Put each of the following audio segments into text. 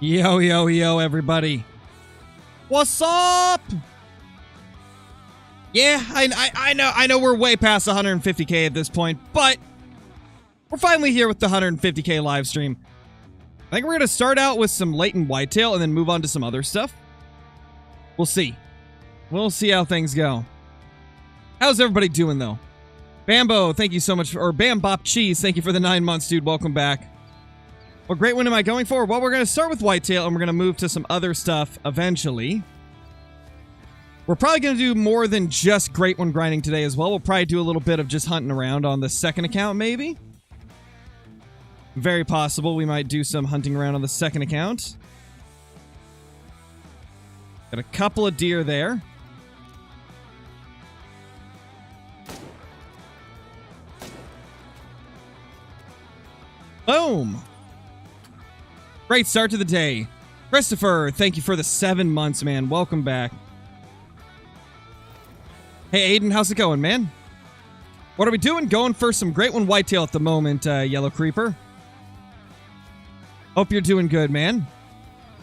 Yo, yo, yo, everybody. What's up? Yeah, I know we're way past 150k at this point, but we're finally here with the 150k live stream. I think we're going to start out with some latent whitetail and then move on to some other stuff. We'll see. We'll see how things go. How's everybody doing, though? Bambo, thank you so much. Or Bam Bop Cheese, thank you for the 9 months, dude. Welcome back. What great one am I going for? Well, we're going to start with whitetail, and we're going to move to some other stuff eventually. We're probably going to do more than just great one grinding today as well. We'll probably do a little bit of just hunting around on the second account, maybe. Very possible we might do some hunting around on the second account. Got a couple of deer there. Boom! Great start to the day. Christopher, thank you for the 7 months, man. Welcome back. Hey, Aiden, how's it going, man? What are we doing? Going for some great one whitetail at the moment, Yellow Creeper. Hope you're doing good, man.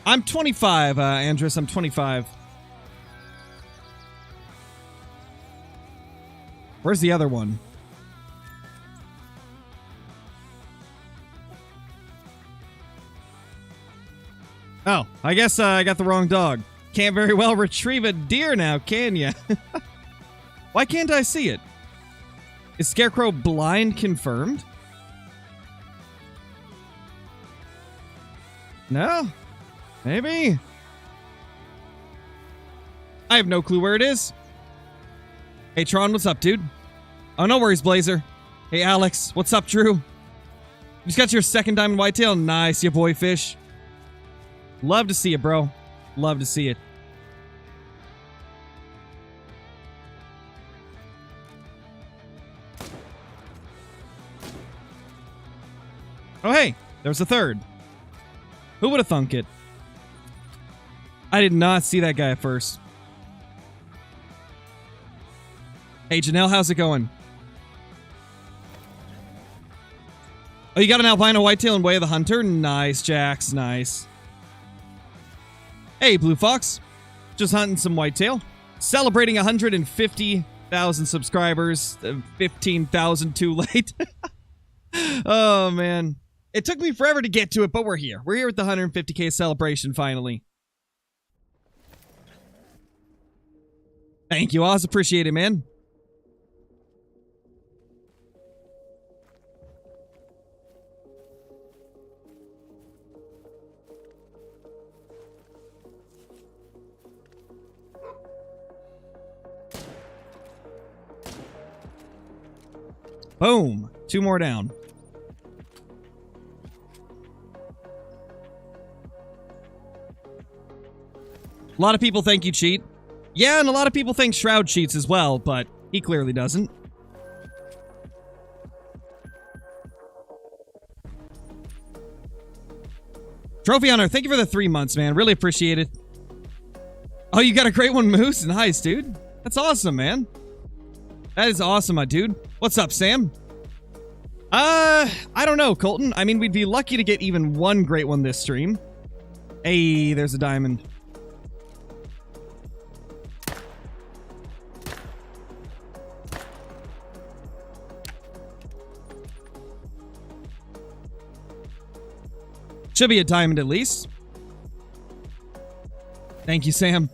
I'm 25, Andres. I'm 25. Where's the other one? Oh, I guess I got the wrong dog. Can't very well retrieve a deer now, can ya? Why can't I see it? Is Scarecrow blind confirmed? No? Maybe? I have no clue where it is. Hey, Tron, what's up, dude? Oh, no worries, Blazer. Hey, Alex, what's up, Drew? You just got your second diamond whitetail? Nice, ya boy fish. Love to see it, bro. Love to see it. Oh, hey, there's a third. Who would have thunk it? I did not see that guy at first. Hey, Janelle, how's it going? Oh, you got an albino whitetail in Way of the Hunter? Nice, Jax, nice. Hey, Blue Fox. Just hunting some whitetail. Celebrating 150,000 subscribers. 15,000 too late. Oh, man. It took me forever to get to it, but we're here. We're here with the 150k celebration, finally. Thank you, Oz. Appreciate it, man. Boom. 2 more down. A lot of people think you cheat. Yeah, and a lot of people think Shroud cheats as well, but he clearly doesn't. Trophy Hunter, thank you for the 3 months, man. Really appreciate it. Oh, you got a great one, Moose? Nice, dude. That's awesome, man. That is awesome, my dude. What's up, Sam? I don't know, Colton. I mean, we'd be lucky to get even one great one this stream. Hey, there's a diamond. Should be a diamond at least. Thank you, Sam.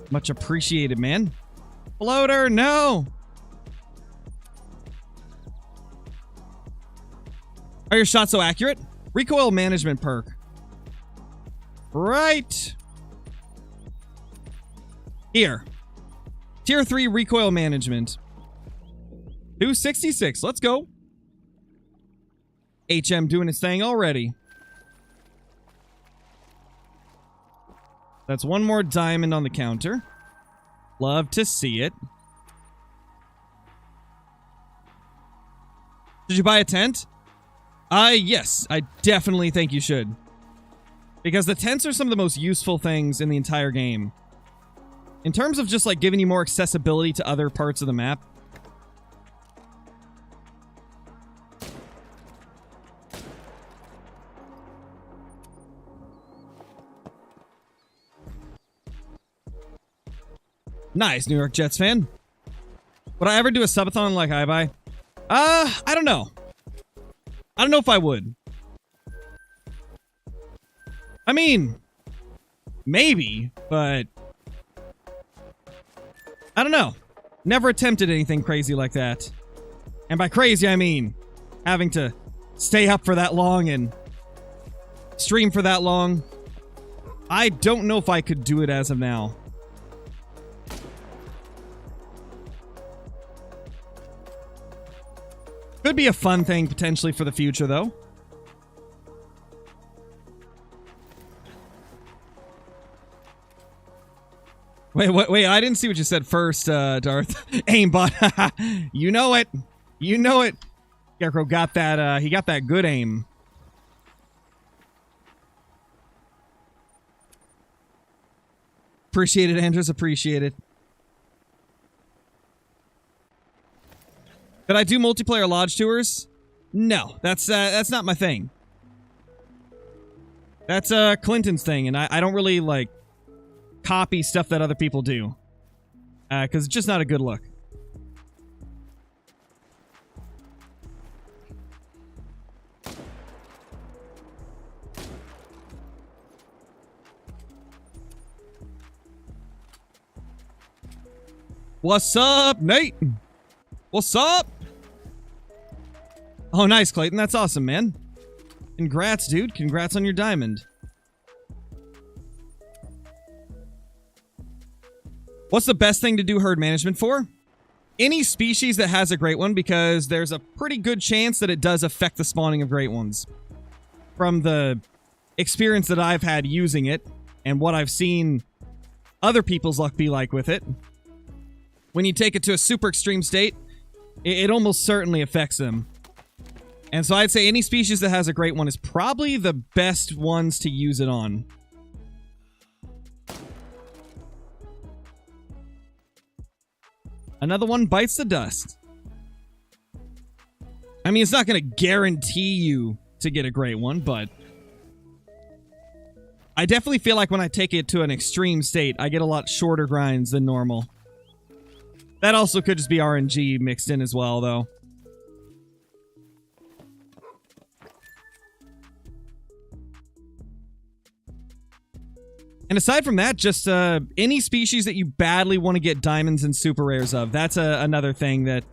Much appreciated, man. Floater, no! Are your shots so accurate? Recoil management perk. Right. Here. Tier 3 recoil management. 266. Let's go. HM doing his thing already. That's one more diamond on the counter. Love to see it. Did you buy a tent? Yes, I definitely think you should. Because the tents are some of the most useful things in the entire game. In terms of just like giving you more accessibility to other parts of the map. Nice, New York Jets fan. Would I ever do a subathon like I buy? I don't know. I don't know if I would. I mean, maybe, but I don't know. Never attempted anything crazy like that. And by crazy, I mean having to stay up for that long and stream for that long. I don't know if I could do it as of now. Could be a fun thing potentially for the future, though. Wait, I didn't see what you said first, Darth. Aimbot. You know it. You know it. Scarecrow got that, he got that good aim. Appreciate it, Andrews. Appreciate it. Did I do multiplayer lodge tours? No, that's not my thing. That's Clinton's thing, and I don't really like copy stuff that other people do, because it's just not a good look. What's up, Nate? What's up? Oh, nice, Clayton. That's awesome, man. Congrats, dude. Congrats on your diamond. What's the best thing to do herd management for? Any species that has a great one, because there's a pretty good chance that it does affect the spawning of great ones. From the experience that I've had using it, and what I've seen other people's luck be like with it, when you take it to a super extreme state, it almost certainly affects them. And so I'd say any species that has a great one is probably the best ones to use it on. Another one bites the dust. I mean, it's not going to guarantee you to get a great one, but I definitely feel like when I take it to an extreme state, I get a lot shorter grinds than normal. That also could just be RNG mixed in as well, though. And aside from that, just any species that you badly want to get diamonds and super rares of. That's another thing that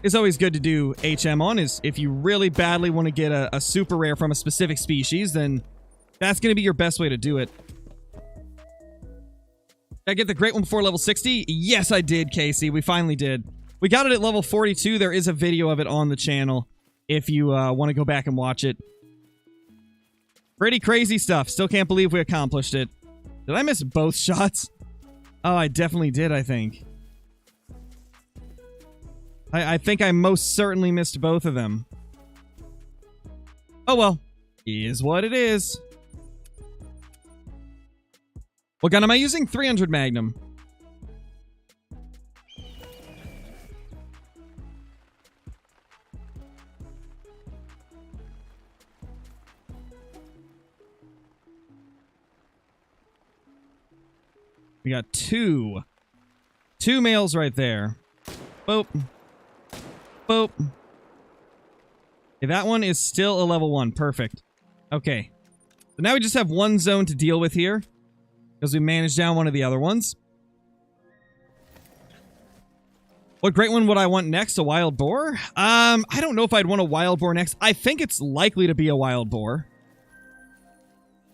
is always good to do HM on, is if you really badly want to get a super rare from a specific species, then that's going to be your best way to do it. Did I get the great one before level 60? Yes, I did, Casey. We finally did. We got it at level 42. There is a video of it on the channel if you want to go back and watch it. Pretty crazy stuff. Still can't believe we accomplished it. Did I miss both shots? Oh, I definitely did, I think. I think I most certainly missed both of them. Oh well. Is what it is. What gun am I using? 300 Magnum. We got two males right there. Boop. Boop. Okay, that one is still a level 1. Perfect. Okay. So now we just have one zone to deal with here, because we managed down one of the other ones. What great one would I want next? A wild boar? I don't know if I'd want a wild boar next. I think it's likely to be a wild boar.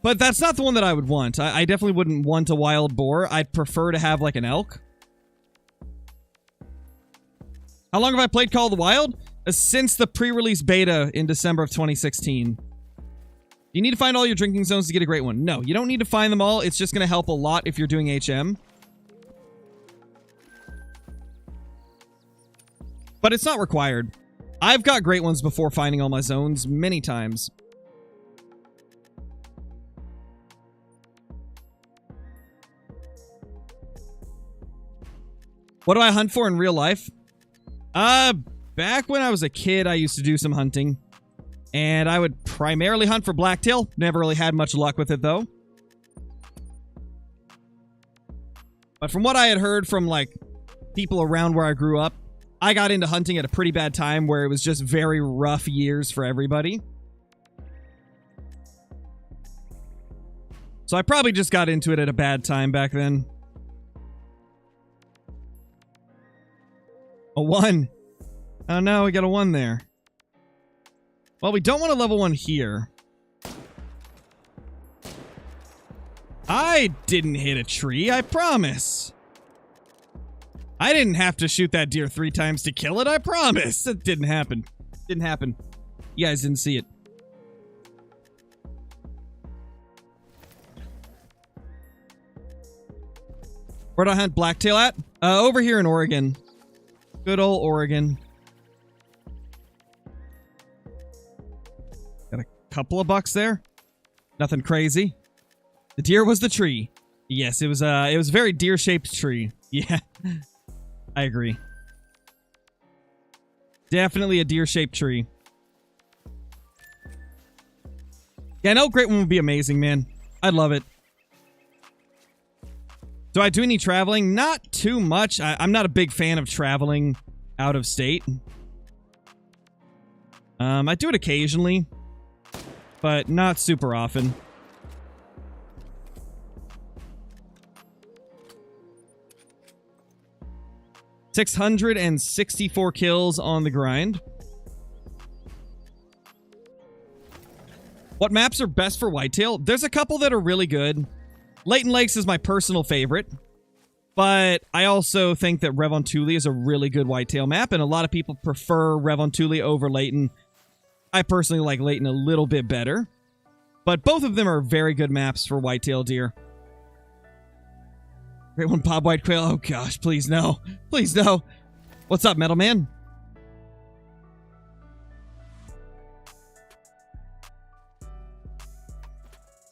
But that's not the one that I would want. I definitely wouldn't want a wild boar. I'd prefer to have, like, an elk. How long have I played Call of the Wild? Since the pre-release beta in December of 2016. You need to find all your drinking zones to get a great one. No, you don't need to find them all. It's just going to help a lot if you're doing HM. But it's not required. I've got great ones before finding all my zones many times. What do I hunt for in real life? Back when I was a kid, I used to do some hunting. And I would primarily hunt for blacktail. Never really had much luck with it, though. But from what I had heard from, like, people around where I grew up, I got into hunting at a pretty bad time where it was just very rough years for everybody. So I probably just got into it at a bad time back then. A 1. Oh no, we got a 1 there. Well, we don't want a level 1 here. I didn't hit a tree, I promise. I didn't have to shoot that deer 3 times to kill it, I promise. That didn't happen. Didn't happen. You guys didn't see it. Where'd I hunt blacktail at? Over here in Oregon. Good old Oregon. Got a couple of bucks there. Nothing crazy. The deer was the tree. Yes, it was a very deer-shaped tree. Yeah. I agree. Definitely a deer-shaped tree. Yeah, I know Great One would be amazing, man. I'd love it. Do I do any traveling? Not too much. I'm not a big fan of traveling out of state. I do it occasionally, but not super often. $664 kills on the grind. What maps are best for whitetail? There's a couple that are really good. Leighton Lakes is my personal favorite, but I also think that Revontuli is a really good whitetail map, and a lot of people prefer Revontuli over Leighton. I personally like Leighton a little bit better, but both of them are very good maps for whitetail deer. Great One bobwhite quail. Oh gosh, please no. Please no. What's up, Metal Man?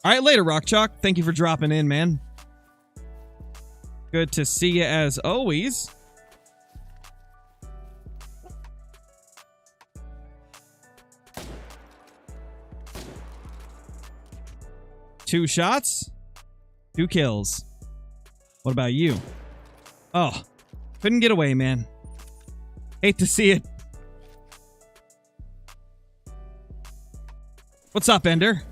All right, later, Rock Chalk. Thank you for dropping in, man. Good to see you as always. Two shots, 2 kills. What about you? Oh, couldn't get away, man. Hate to see it. What's up, Ender?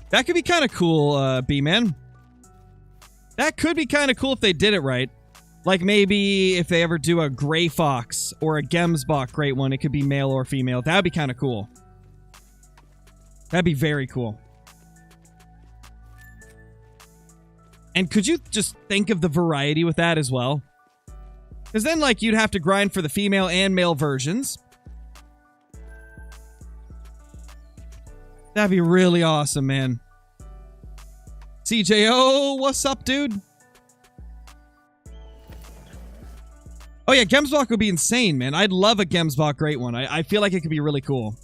That could be kind of cool, B-Man. That could be kind of cool if they did it right. Like maybe if they ever do a Gray Fox or a Gemsbok Great One, it could be male or female. That would be kind of cool. That'd be very cool. And could you just think of the variety with that as well? Because then, like, you'd have to grind for the female and male versions. That'd be really awesome, man. CJO, what's up, dude? Oh, yeah, Gemsbok would be insane, man. I'd love a Gemsbok Great One. I feel like it could be really cool.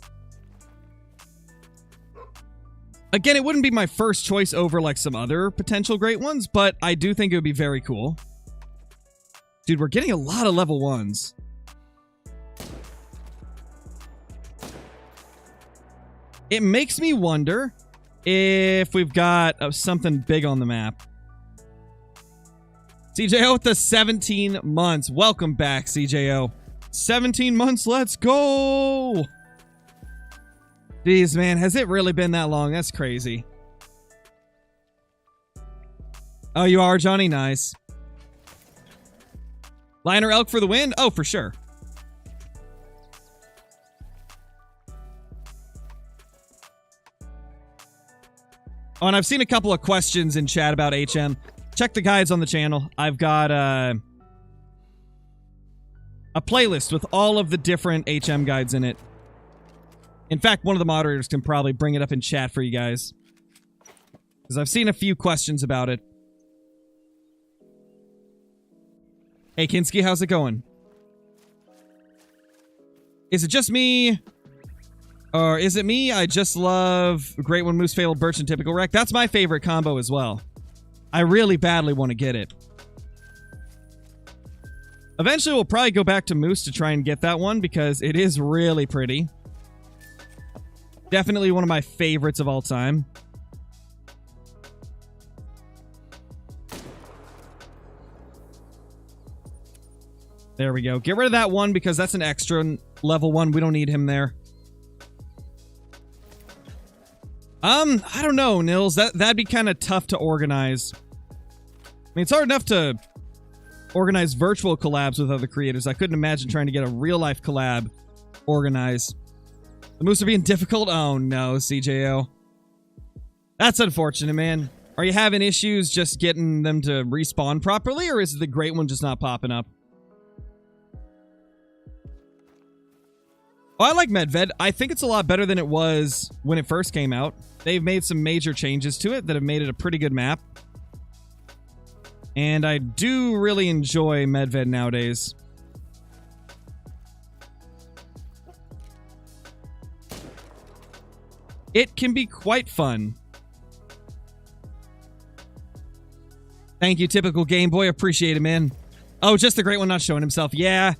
Again, it wouldn't be my first choice over, like, some other potential great ones, but I do think it would be very cool. Dude, we're getting a lot of level 1s. It makes me wonder if we've got something big on the map. CJO with the 17 months. Welcome back, CJO. 17 months, let's go! Jeez, man, has it really been that long? That's crazy. Oh, you are, Johnny? Nice. Lion or elk for the win? Oh, for sure. Oh, and I've seen a couple of questions in chat about HM. Check the guides on the channel. I've got a playlist with all of the different HM guides in it. In fact, one of the moderators can probably bring it up in chat for you guys. Because I've seen a few questions about it. Hey, Kinski, how's it going? Is it just me? Or is it me? I just love Great One, Moose, Fabled, Birch, and Typical Wreck. That's my favorite combo as well. I really badly want to get it. Eventually, we'll probably go back to Moose to try and get that one because it is really pretty. Definitely one of my favorites of all time. There we go. Get rid of that one because that's an extra level 1. We don't need him there. I don't know, Nils. That'd be kind of tough to organize. I mean, it's hard enough to organize virtual collabs with other creators. I couldn't imagine trying to get a real-life collab organized. The moves are being difficult? Oh, no, CJO. That's unfortunate, man. Are you having issues just getting them to respawn properly, or is the great one just not popping up? Oh, I like Medved. I think it's a lot better than it was when it first came out. They've made some major changes to it that have made it a pretty good map. And I do really enjoy Medved nowadays. It can be quite fun. Thank you, typical Game Boy. Appreciate it, man. Oh, just the great one not showing himself. Yeah.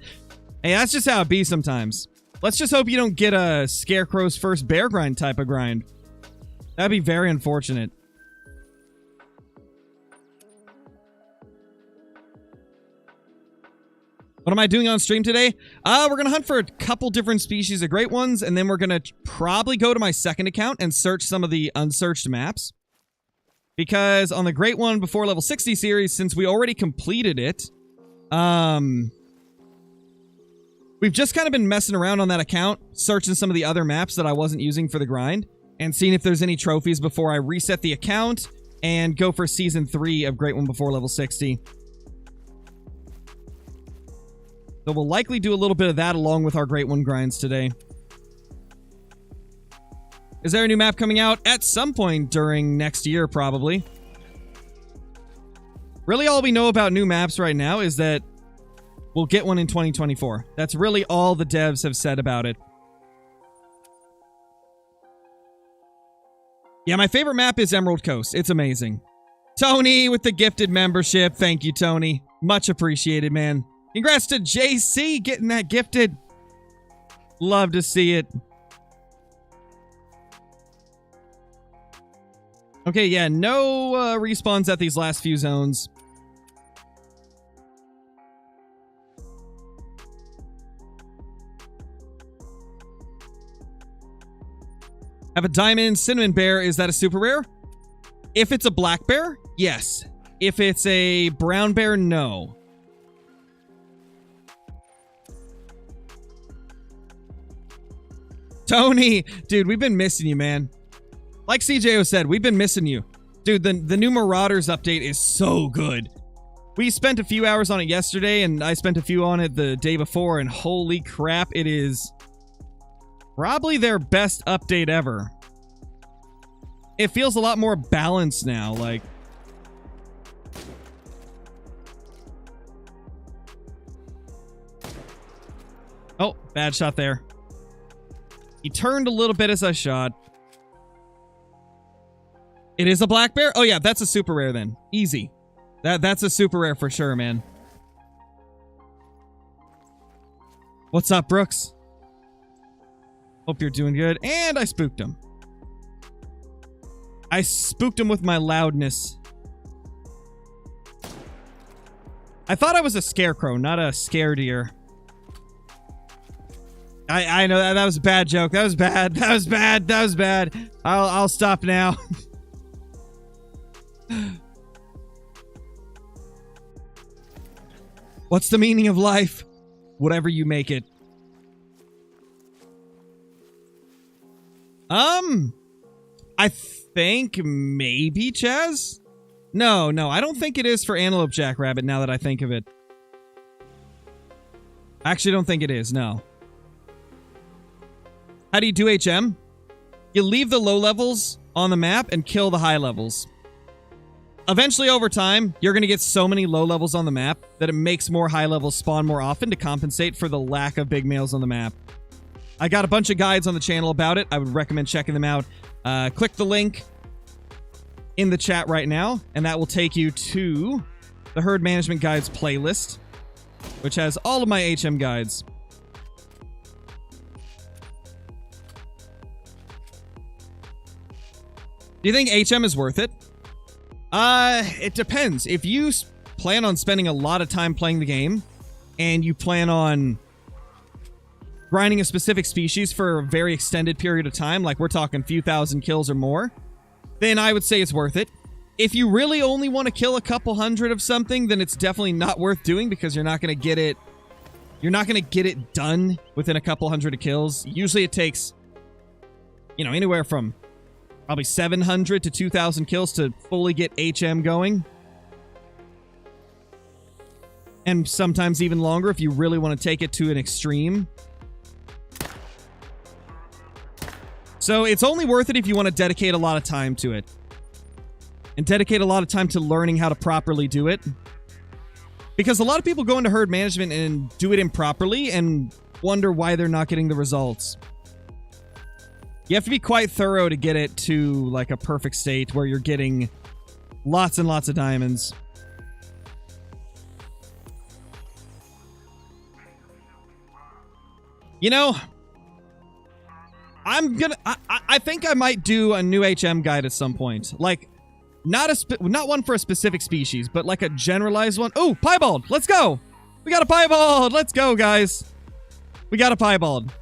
Hey, that's just how it be sometimes. Let's just hope you don't get a Scarecrow's first bear grind type of grind. That'd be very unfortunate. What am I doing on stream today? We're going to hunt for a couple different species of great ones, and then we're going to probably go to my second account and search some of the unsearched maps. Because on the great one before level 60 series, since we already completed it, we've just kind of been messing around on that account, searching some of the other maps that I wasn't using for the grind, and seeing if there's any trophies before I reset the account and go for Season 3 of Great One before level 60. So we'll likely do a little bit of that along with our Great One grinds today. Is there a new map coming out? At some point during next year, probably. Really all we know about new maps right now is that we'll get one in 2024. That's really all the devs have said about it. Yeah, my favorite map is Emerald Coast. It's amazing. Tony with the gifted membership. Thank you, Tony. Much appreciated, man. Congrats to JC getting that gifted. Love to see it. Okay, yeah, no respawns at these last few zones. Have a diamond cinnamon bear. Is that a super rare? If it's a black bear, yes. If it's a brown bear, no. Tony, dude, we've been missing you, man. Like CJO said, we've been missing you. Dude, the new Marauders update is so good. We spent a few hours on it yesterday, and I spent a few on it the day before, and holy crap, it is probably their best update ever. It feels a lot more balanced now, like... Oh, bad shot there. He turned a little bit as I shot. It is a black bear? Oh yeah, that's a super rare then. Easy. That's a super rare for sure, man. What's up, Brooks? Hope you're doing good. And I spooked him. I spooked him with my loudness. I thought I was a scarecrow, not a scare deer. I know that was a bad joke. That was bad. That was bad. That was bad. I'll stop now. What's the meaning of life? Whatever you make it. I think maybe Chaz? No, I don't think it is for Antelope Jackrabbit now that I think of it. I actually don't think it is, no. How do you do HM? You leave the low levels on the map and kill the high levels. Eventually, over time, you're going to get so many low levels on the map that it makes more high levels spawn more often to compensate for the lack of big males on the map. I got a bunch of guides on the channel about it. I would recommend checking them out. Click the link in the chat right now, and that will take you to the Herd Management Guides playlist, which has all of my HM guides. Do you think HM is worth it? It depends. If you plan on spending a lot of time playing the game and you plan on grinding a specific species for a very extended period of time, like we're talking few thousand kills or more, then I would say it's worth it. If you really only want to kill a couple hundred of something, then it's definitely not worth doing because you're not going to get it. You're not going to get it done within a couple hundred of kills. Usually it takes, you know, anywhere from probably 700 to 2,000 kills to fully get HM going. And sometimes even longer if you really want to take it to an extreme. So it's only worth it if you want to dedicate a lot of time to it. And dedicate a lot of time to learning how to properly do it. Because a lot of people go into herd management and do it improperly and wonder why they're not getting the results. You have to be quite thorough to get it to like a perfect state where you're getting lots and lots of diamonds. You know, I think I might do a new HM guide at some point. Like, not one for a specific species, but like a generalized one. Oh, piebald! Let's go! We got a piebald! Let's go, guys! We got a piebald.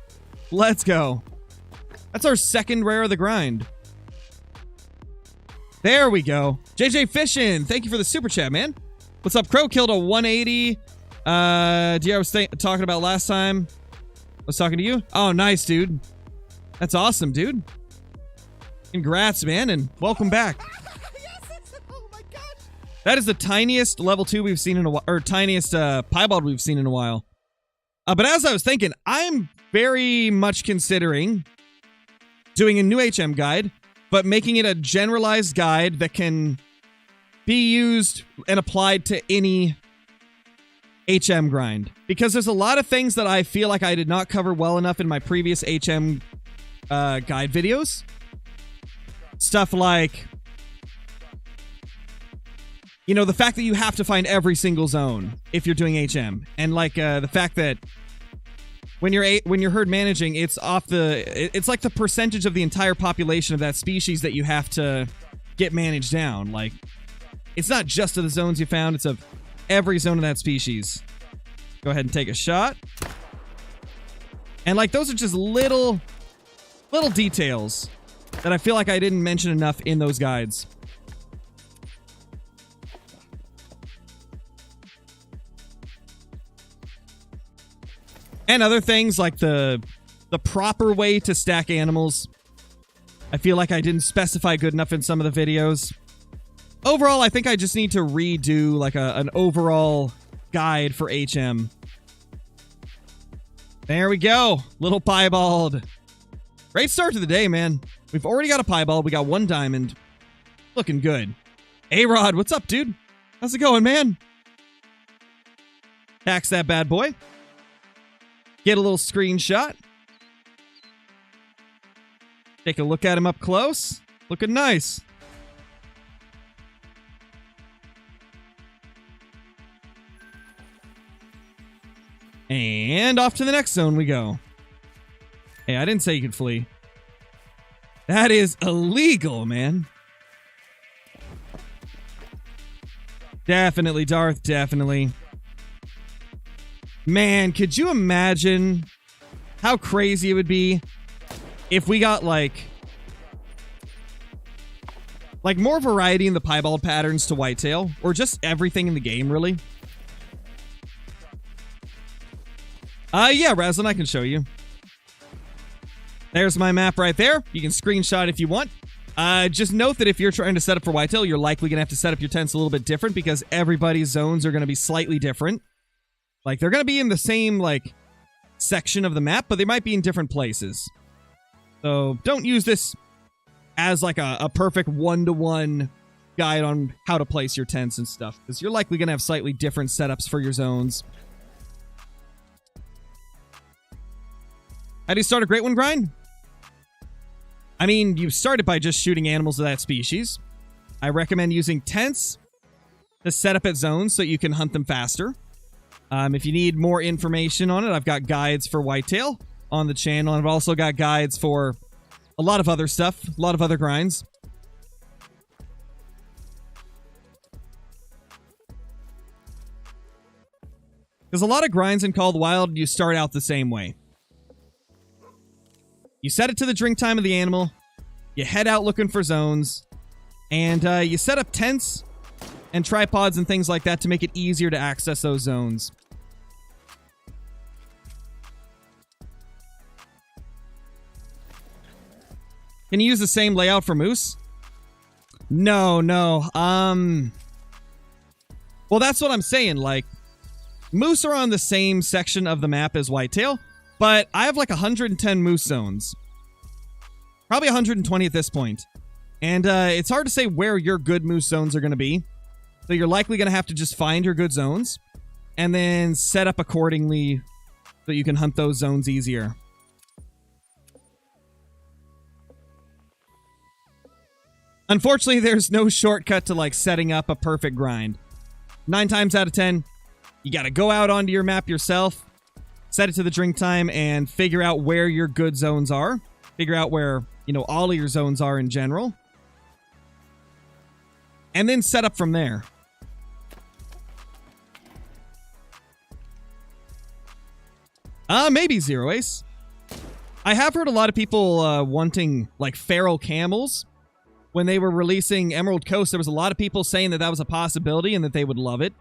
Let's go. That's our second rare of the grind. There we go. JJ Fishin, thank you for the super chat, man. What's up, Crow? Killed a 180. Do you I was talking about last time? I was talking to you? Oh, nice, dude. That's awesome, dude. Congrats, man, and welcome back. Oh my gosh. That is the tiniest level 2 we've seen in a while, or tiniest piebald we've seen in a while. But as I was thinking, I'm very much considering doing a new HM guide, but making it a generalized guide that can be used and applied to any HM grind. Because there's a lot of things that I feel like I did not cover well enough in my previous HM guide videos. Stuff like, you know, the fact that you have to find every single zone if you're doing HM, and like the fact that when you're herd managing, it's like the percentage of the entire population of that species that you have to get managed down. Like, it's not just of the zones you found; it's of every zone of that species. Go ahead and take a shot. And like, those are just little details that I feel like I didn't mention enough in those guides. And other things like the proper way to stack animals. I feel like I didn't specify good enough in some of the videos. Overall, I think I just need to redo like an overall guide for HM. There we go. Little piebald. Great start to the day, man. We've already got a piebald. We got 1 diamond. Looking good. A-Rod, what's up, dude? How's it going, man? Tax that bad boy. Get a little screenshot. Take a look at him up close. Looking nice. And off to the next zone we go. Hey, I didn't say you could flee. That is illegal, man. Definitely, Darth, definitely. Man, could you imagine how crazy it would be if we got like more variety in the piebald patterns to whitetail, or just everything in the game, really? Yeah, Raslin, I can show you. There's my map right there. You can screenshot if you want. Just note that if you're trying to set up for whitetail, you're likely going to have to set up your tents a little bit different because everybody's zones are going to be slightly different. Like, they're going to be in the same, like, section of the map, but they might be in different places. So don't use this as, like, a perfect one-to-one guide on how to place your tents and stuff, because you're likely going to have slightly different setups for your zones. How do you start a Great One grind? I mean, you start it by just shooting animals of that species. I recommend using tents to set up at zones so you can hunt them faster. If you need more information on it, I've got guides for whitetail on the channel, and I've also got guides for a lot of other stuff, a lot of other grinds. Because a lot of grinds in Call of the Wild, you start out the same way. You set it to the drink time of the animal, you head out looking for zones, and you set up tents and tripods and things like that to make it easier to access those zones. Can you use the same layout for moose? No. Well, that's what I'm saying. Like, moose are on the same section of the map as whitetail, but I have like 110 moose zones. Probably 120 at this point. And it's hard to say where your good moose zones are going to be. So you're likely going to have to just find your good zones and then set up accordingly so you can hunt those zones easier. Unfortunately, there's no shortcut to like setting up a perfect grind. 9 times out of 10, you got to go out onto your map yourself, set it to the drink time, and figure out where your good zones are. Figure out where, you know, all of your zones are in general. And then set up from there. Maybe Zero Ace. I have heard a lot of people wanting like feral camels. When they were releasing Emerald Coast, there was a lot of people saying that that was a possibility and that they would love it.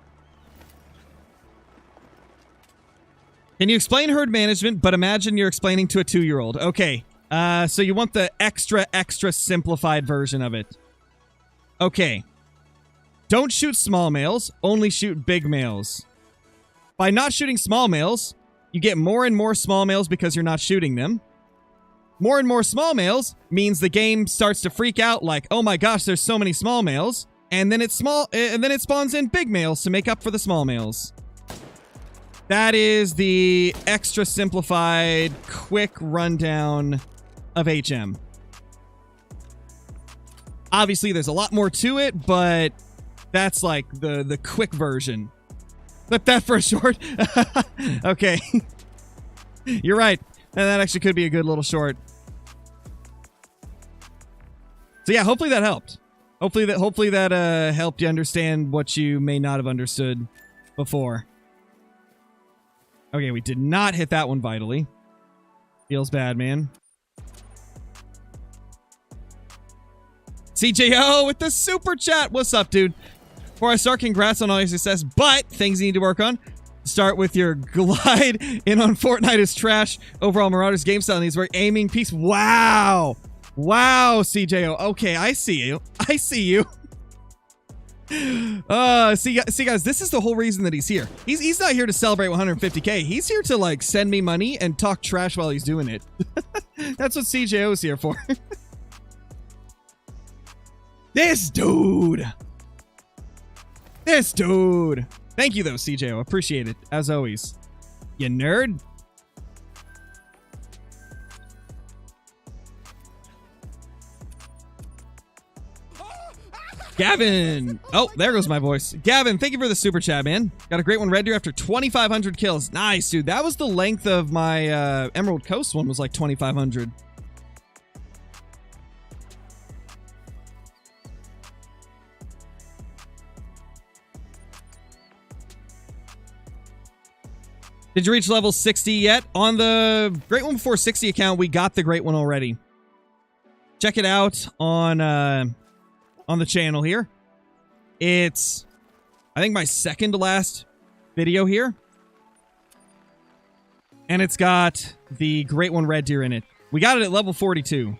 Can you explain herd management, but imagine you're explaining to a 2-year-old? Okay, so you want the extra simplified version of it. Okay. Don't shoot small males, only shoot big males. By not shooting small males, you get more and more small males because you're not shooting them. More and more small males means the game starts to freak out like, oh my gosh, there's so many small males. And then it spawns in big males to make up for the small males. That is the extra simplified, quick rundown of HM. Obviously, there's a lot more to it, but that's like the quick version. Clip that for a short. Okay. You're right. And that actually could be a good little short. So yeah, hopefully that helped. Hopefully that helped you understand what you may not have understood before. Okay, we did not hit that one vitally. Feels bad, man. CJO with the super chat. What's up, dude? Before I start, congrats on all your success, but things you need to work on. Start with your glide in on Fortnite is trash. Overall, Marauders game style needs work. Aiming piece. Wow. Wow, CJO. Okay, I see you. I see you. See guys, this is the whole reason that he's here. He's not here to celebrate 150k. He's here to like send me money and talk trash while he's doing it. That's what CJO is here for. This dude. Thank you, though, CJO. Appreciate it, as always. You nerd. Gavin. Oh, there goes my voice. Gavin, thank you for the super chat, man. Got a great one, Red Deer, after 2,500 kills. Nice, dude. That was the length of my Emerald Coast one, was like 2,500. Did you reach level 60 yet? On the Great One Before 60 account, we got the Great One already. Check it out on the channel here. It's, I think, my second to last video here. And it's got the Great One Red Deer in it. We got it at level 42.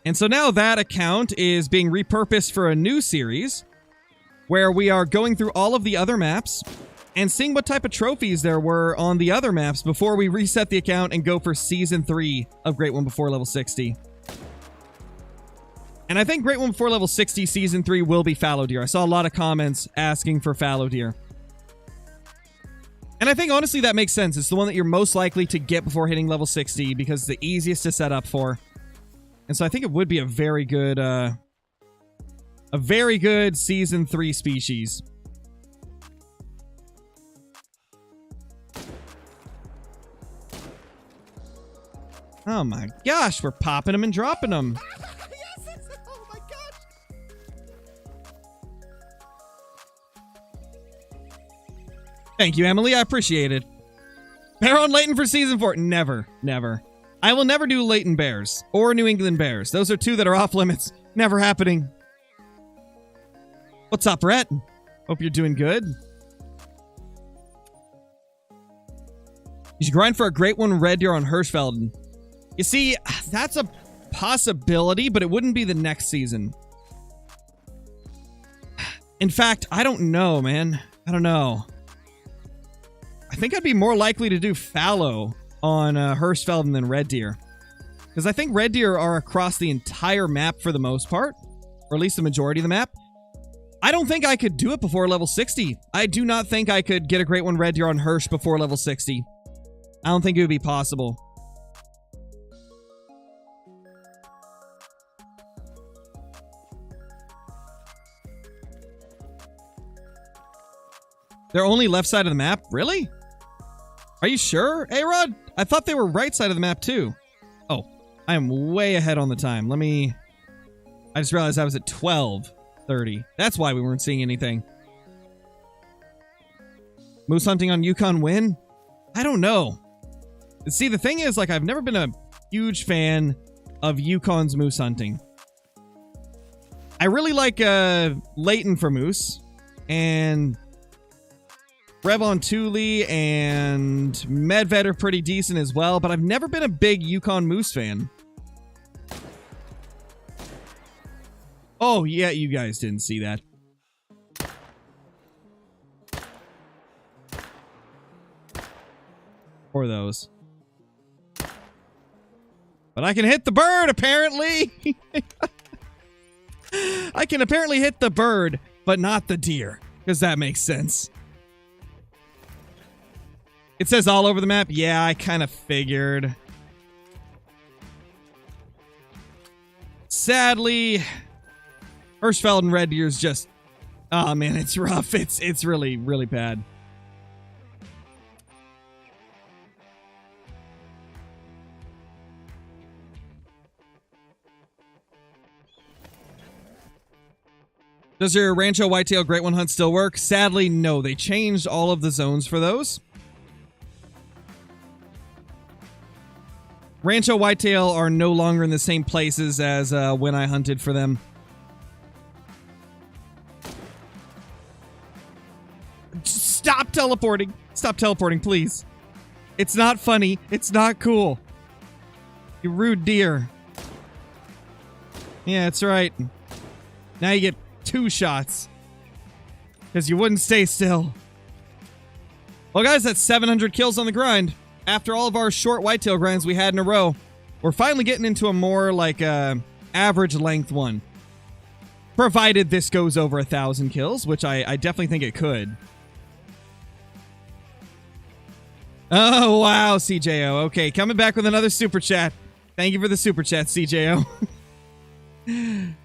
And so now that account is being repurposed for a new series where we are going through all of the other maps and seeing what type of trophies there were on the other maps before we reset the account and go for Season 3 of Great One Before level 60. And I think Great One Before level 60 Season 3 will be fallow deer. I saw a lot of comments asking for fallow deer. And I think, honestly, that makes sense. It's the one that you're most likely to get before hitting level 60 because it's the easiest to set up for. And so I think it would be a very good Season 3 species. Oh my gosh, we're popping them and dropping them. Yes! Oh my gosh! Thank you, Emily. I appreciate it. Bear on Leighton for season 4. Never. Never. I will never do Leighton Bears or New England Bears. Those are two that are off limits. Never happening. What's up, Brett? Hope you're doing good. You should grind for a great one red deer on Hirschfelden. You see, that's a possibility, but it wouldn't be the next season. In fact, I don't know, man. I don't know. I think I'd be more likely to do fallow on Hirschfelden than red deer. Because I think red deer are across the entire map for the most part. Or at least the majority of the map. I don't think I could do it before level 60. I do not think I could get a great one red deer on Hirsch before level 60. I don't think it would be possible. They're only left side of the map? Really? Are you sure, A-Rod? I thought they were right side of the map too. Oh, I am way ahead on the time. I just realized I was at 12:30. That's why we weren't seeing anything. Moose hunting on Yukon win? I don't know. See, the thing is, like, I've never been a huge fan of Yukon's moose hunting. I really like Leighton for moose, and Revontuli and Medved are pretty decent as well, but I've never been a big Yukon moose fan. Oh, yeah, you guys didn't see that. Or those. But I can hit the bird, apparently! I can apparently hit the bird, but not the deer. Because that makes sense. It says all over the map? Yeah, I kind of figured. Sadly, Hirschfelden red deer is just... Oh, man, it's rough. It's really, really bad. Does your Rancho Whitetail Great One hunt still work? Sadly, no. They changed all of the zones for those. Rancho Whitetail are no longer in the same places as when I hunted for them. Stop teleporting. Stop teleporting, please. It's not funny. It's not cool. You rude deer. Yeah, that's right. Now you get 2 shots. Because you wouldn't stay still. Well, guys, that's 700 kills on the grind. After all of our short whitetail grinds we had in a row, we're finally getting into a more, like, average length one. Provided this goes over 1,000 kills, which I definitely think it could. Oh, wow, CJO. Okay, coming back with another super chat. Thank you for the super chat, CJO.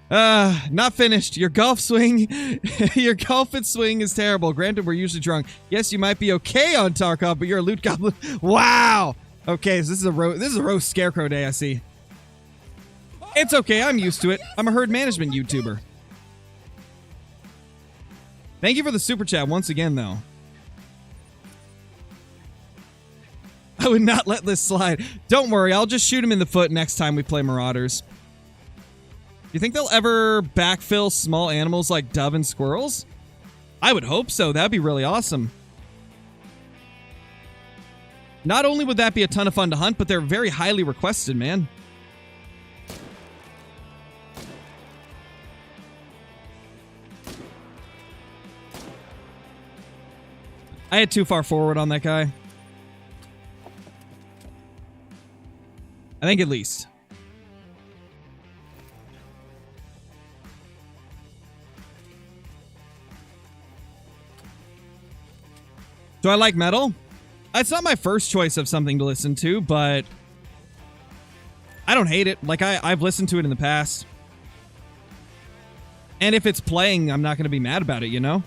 Not finished. Your golf swing, your golf and swing is terrible. Granted, we're usually drunk. Yes, you might be okay on Tarkov, but you're a loot goblin. Wow. Okay, so this is a roast scarecrow day, I see. It's okay. I'm used to it. I'm a herd management YouTuber. Thank you for the super chat once again, though. I would not let this slide. Don't worry. I'll just shoot him in the foot next time we play Marauders. You think they'll ever backfill small animals like dove and squirrels? I would hope so. That'd be really awesome. Not only would that be a ton of fun to hunt, but they're very highly requested, man. I had too far forward on that guy. I think at least. Do I like metal? It's not my first choice of something to listen to, but I don't hate it. Like, I've listened to it in the past. And if it's playing, I'm not going to be mad about it, you know?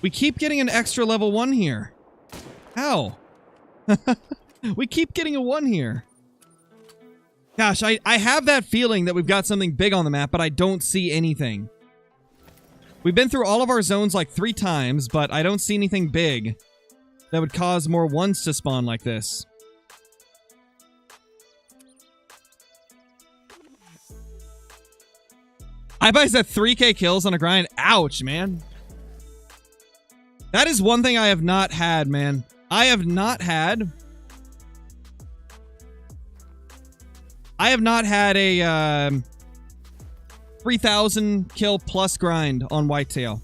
We keep getting an extra level 1 here. How? We keep getting a 1 here. Gosh, I have that feeling that we've got something big on the map, but I don't see anything. We've been through all of our zones like 3 times, but I don't see anything big that would cause more ones to spawn like this. iBuy's at 3k kills on a grind. Ouch, man. That is one thing I have not had, man. I have not had a 3,000 kill plus grind on Whitetail.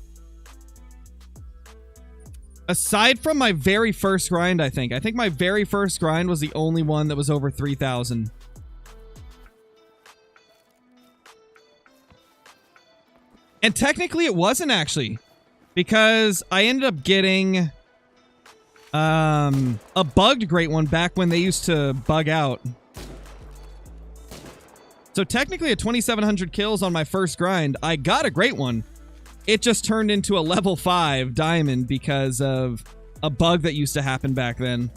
Aside from my very first grind, I think. I think my very first grind was the only one that was over 3,000. And technically it wasn't actually. Because I ended up getting a bugged great one back when they used to bug out. So technically at 2,700 kills on my first grind, I got a great one. It just turned into a level 5 diamond because of a bug that used to happen back then.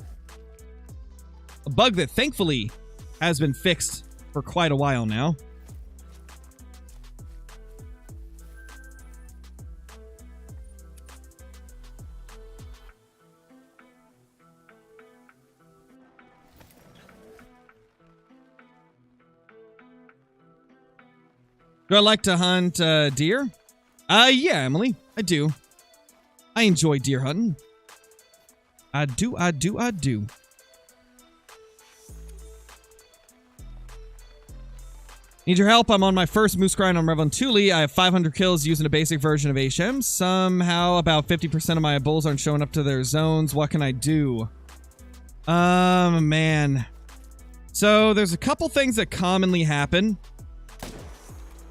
A bug that thankfully has been fixed for quite a while now. Do I like to hunt deer? Yeah, Emily. I do. I enjoy deer hunting. I do. Need your help? I'm on my first moose grind on Revontuli. I have 500 kills using a basic version of HM. Somehow about 50% of my bulls aren't showing up to their zones. What can I do? Man. So there's a couple things that commonly happen.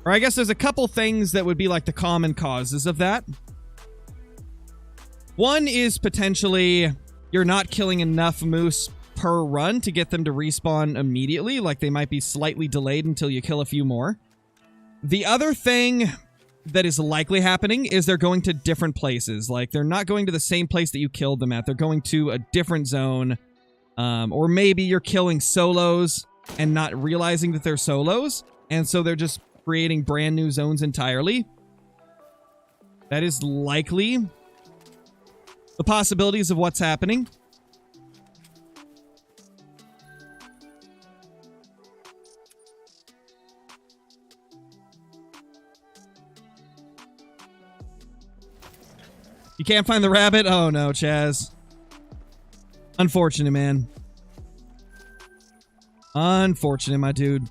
Or I guess there's a couple things that would be like the common causes of that. One is potentially you're not killing enough moose per run to get them to respawn immediately. Like they might be slightly delayed until you kill a few more. The other thing that is likely happening is they're going to different places. Like they're not going to the same place that you killed them at. They're going to a different zone. Or maybe you're killing solos and not realizing that they're solos. And so they're just creating brand new zones entirely. That is likely the possibilities of what's happening. You can't find the rabbit? Oh no, Chaz. Unfortunate, man. Unfortunate, my dude.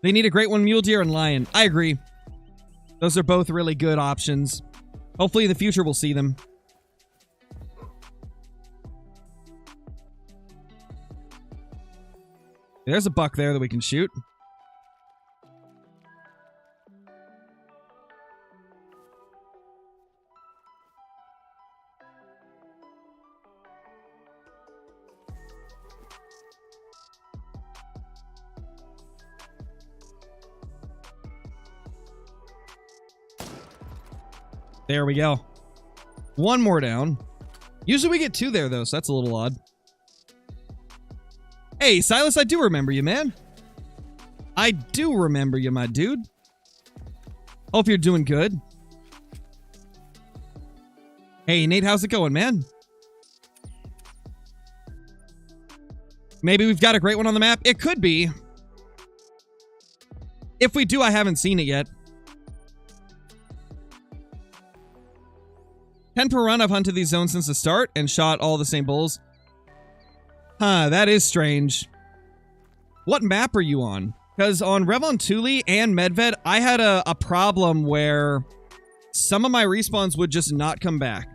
They need a great one, mule deer and lion. I agree. Those are both really good options. Hopefully in the future we'll see them. There's a buck there that we can shoot. There we go. One more down. Usually we get 2 there, though, so that's a little odd. Hey, Silas, I do remember you, man. I do remember you, my dude. Hope you're doing good. Hey, Nate, how's it going, man? Maybe we've got a great one on the map? It could be. If we do, I haven't seen it yet. 10 per run. I've hunted these zones since the start and shot all the same bulls. Huh, that is strange. What map are you on? Because on Revontuli and Medved, I had a problem where some of my respawns would just not come back.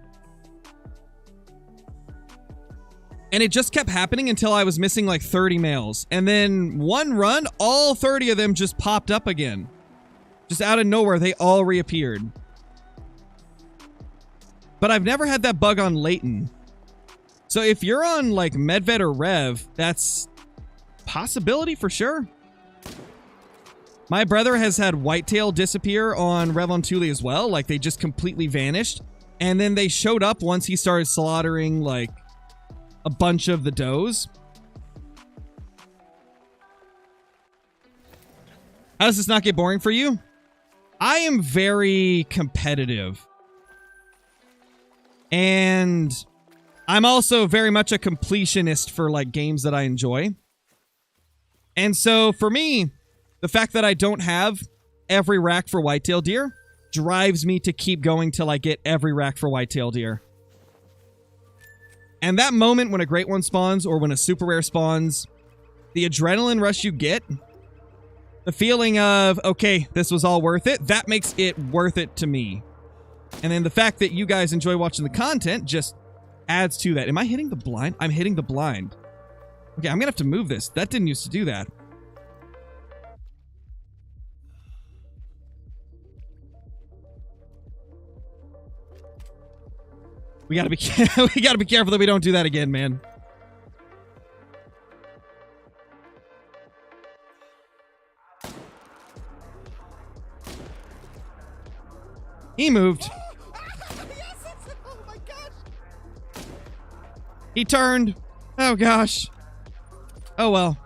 And it just kept happening until I was missing like 30 males. And then one run, all 30 of them just popped up again. Just out of nowhere, they all reappeared. But I've never had that bug on Leighton. So if you're on like Medved or Rev, that's possibility for sure. My brother has had whitetail disappear on Revontuli as well. Like they just completely vanished. And then they showed up once he started slaughtering like a bunch of the does. How does this not get boring for you? I am very competitive. And I'm also very much a completionist for like games that I enjoy. And so for me, the fact that I don't have every rack for whitetail deer drives me to keep going till I get every rack for whitetail deer. And that moment when a great one spawns or when a super rare spawns, the adrenaline rush you get, the feeling of, okay, this was all worth it, that makes it worth it to me. And then the fact that you guys enjoy watching the content just adds to that. Am I hitting the blind? I'm hitting the blind. Okay, I'm gonna have to move this. That didn't used to do that. We gotta be we gotta be careful that we don't do that again, man. He moved. Oh my gosh. He turned. Oh gosh. Oh well.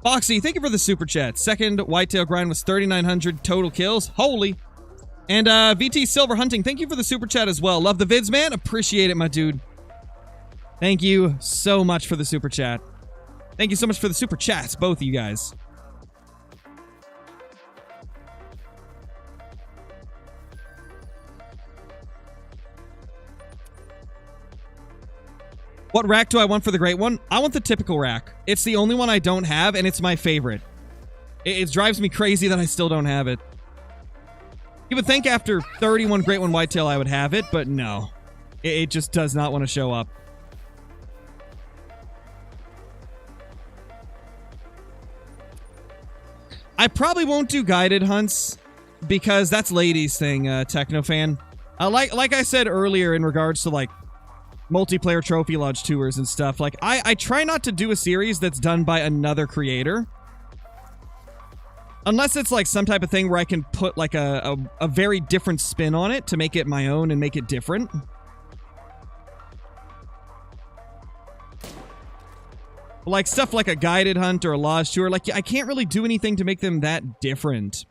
Foxy, thank you for the super chat. Second whitetail grind was 3,900 total kills. Holy. And VT Silver Hunting, thank you for the super chat as well. Love the vids, man. Appreciate it, my dude. Thank you so much for the super chat. Thank you so much for the super chats, both of you guys. What rack do I want for the great one? I want the typical rack. It's the only one I don't have, and it's my favorite. It drives me crazy that I still don't have it. You would think after 31 great one whitetail I would have it, but no. It just does not want to show up. I probably won't do guided hunts because that's ladies' thing, Technofan. Like I said earlier in regards to like multiplayer trophy lodge tours and stuff, like I try not to do a series that's done by another creator. Unless it's like some type of thing where I can put like a very different spin on it to make it my own and make it different. Like stuff like a guided hunt or a lodge tour, like I can't really do anything to make them that different.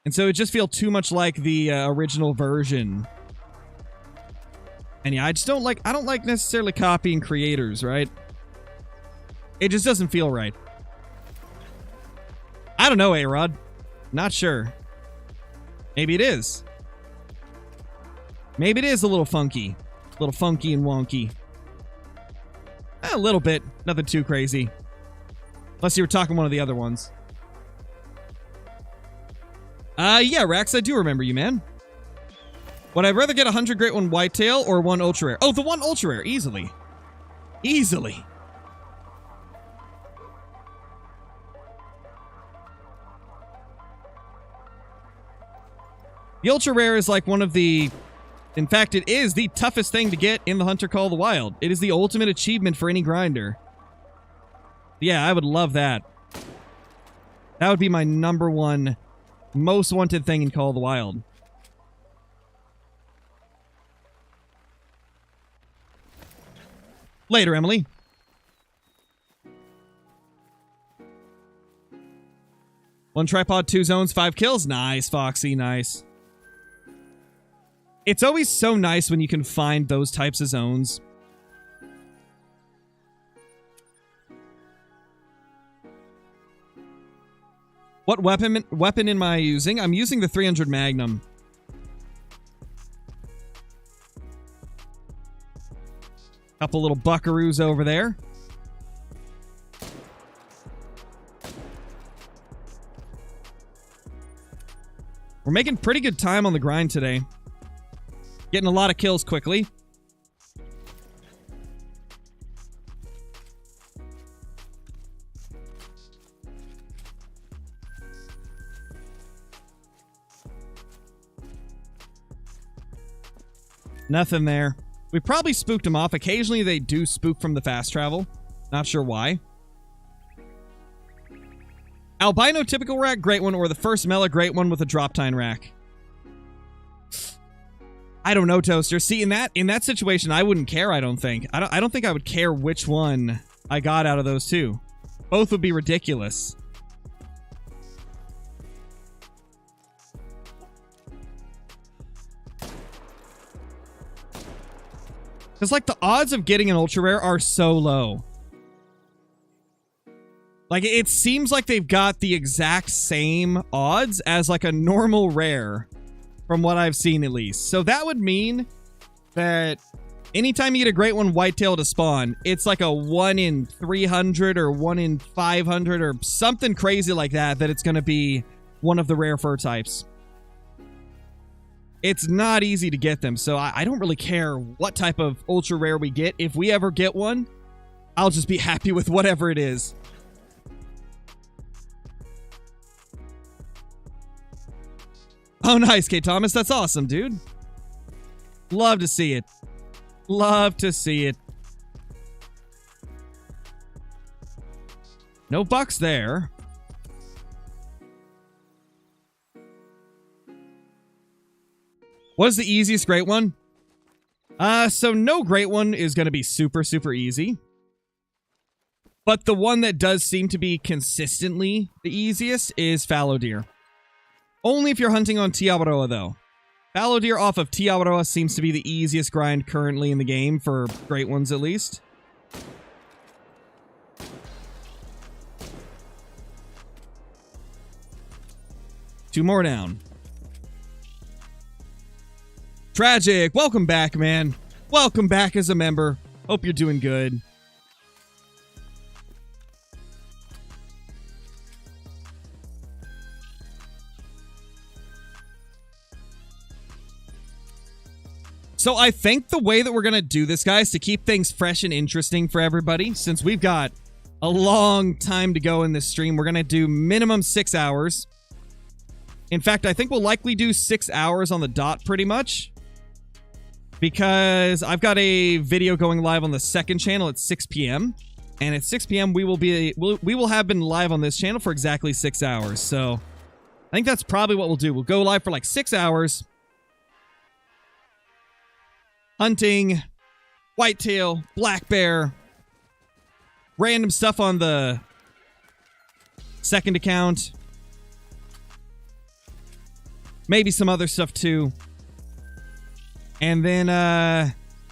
And so it just feels too much like the original version. And yeah, I don't like necessarily copying creators, right? It just doesn't feel right. I don't know, A-Rod. Not sure. Maybe it is. Maybe it is a little funky. A little funky and wonky. A little bit. Nothing too crazy. Unless you were talking one of the other ones. Yeah, Rax, I do remember you, man. Would I rather get 100 great one whitetail or one ultra rare? Oh, the one ultra rare. Easily. Easily. The ultra rare is like one of the... In fact, it is the toughest thing to get in the Hunter Call of the Wild. It is the ultimate achievement for any grinder. Yeah, I would love that. That would be my #1 most wanted thing in Call of the Wild. Later, Emily. One tripod, 2 zones, 5 kills. Nice, Foxy, nice. It's always so nice when you can find those types of zones. What weapon am I using? I'm using the 300 Magnum. Couple little buckaroos over there. We're making pretty good time on the grind today. Getting a lot of kills quickly. Nothing there. We probably spooked them off. Occasionally they do spook from the fast travel. Not sure why. Albino typical rack, great one, or the first Mela great one with a drop tine rack. I don't know, Toaster. See, in that situation, I wouldn't care, I don't think. I don't think I would care which one I got out of those two. Both would be ridiculous. Because, like, the odds of getting an ultra rare are so low. Like, it seems like they've got the exact same odds as, like, a normal rare, from what I've seen, at least. So that would mean that anytime you get a great one whitetail to spawn, it's like a 1 in 300 or 1 in 500 or something crazy like that, that it's going to be one of the rare fur types. It's not easy to get them, so I don't really care what type of ultra rare we get. If we ever get one, I'll just be happy with whatever it is. Oh, nice, K. Thomas. That's awesome, dude. Love to see it. Love to see it. No bucks there. What is the easiest great one? So no great one is going to be super, super easy. But the one that does seem to be consistently the easiest is fallow deer. Only if you're hunting on Tiawaroa, though. Fallow deer off of Tiawaroa seems to be the easiest grind currently in the game, for great ones at least. Two more down. Tragic, welcome back, man. Welcome back as a member. Hope you're doing good. So I think the way that we're going to do this, guys, to keep things fresh and interesting for everybody, since we've got a long time to go in this stream, we're going to do minimum 6 hours. In fact, I think we'll likely do 6 hours on the dot pretty much, because I've got a video going live on the second channel at 6 p.m. And at 6 p.m. we will have been live on this channel for exactly 6 hours. So I think that's probably what we'll do. We'll go live for like 6 hours. Hunting, whitetail, black bear, random stuff on the second account. Maybe some other stuff too. And then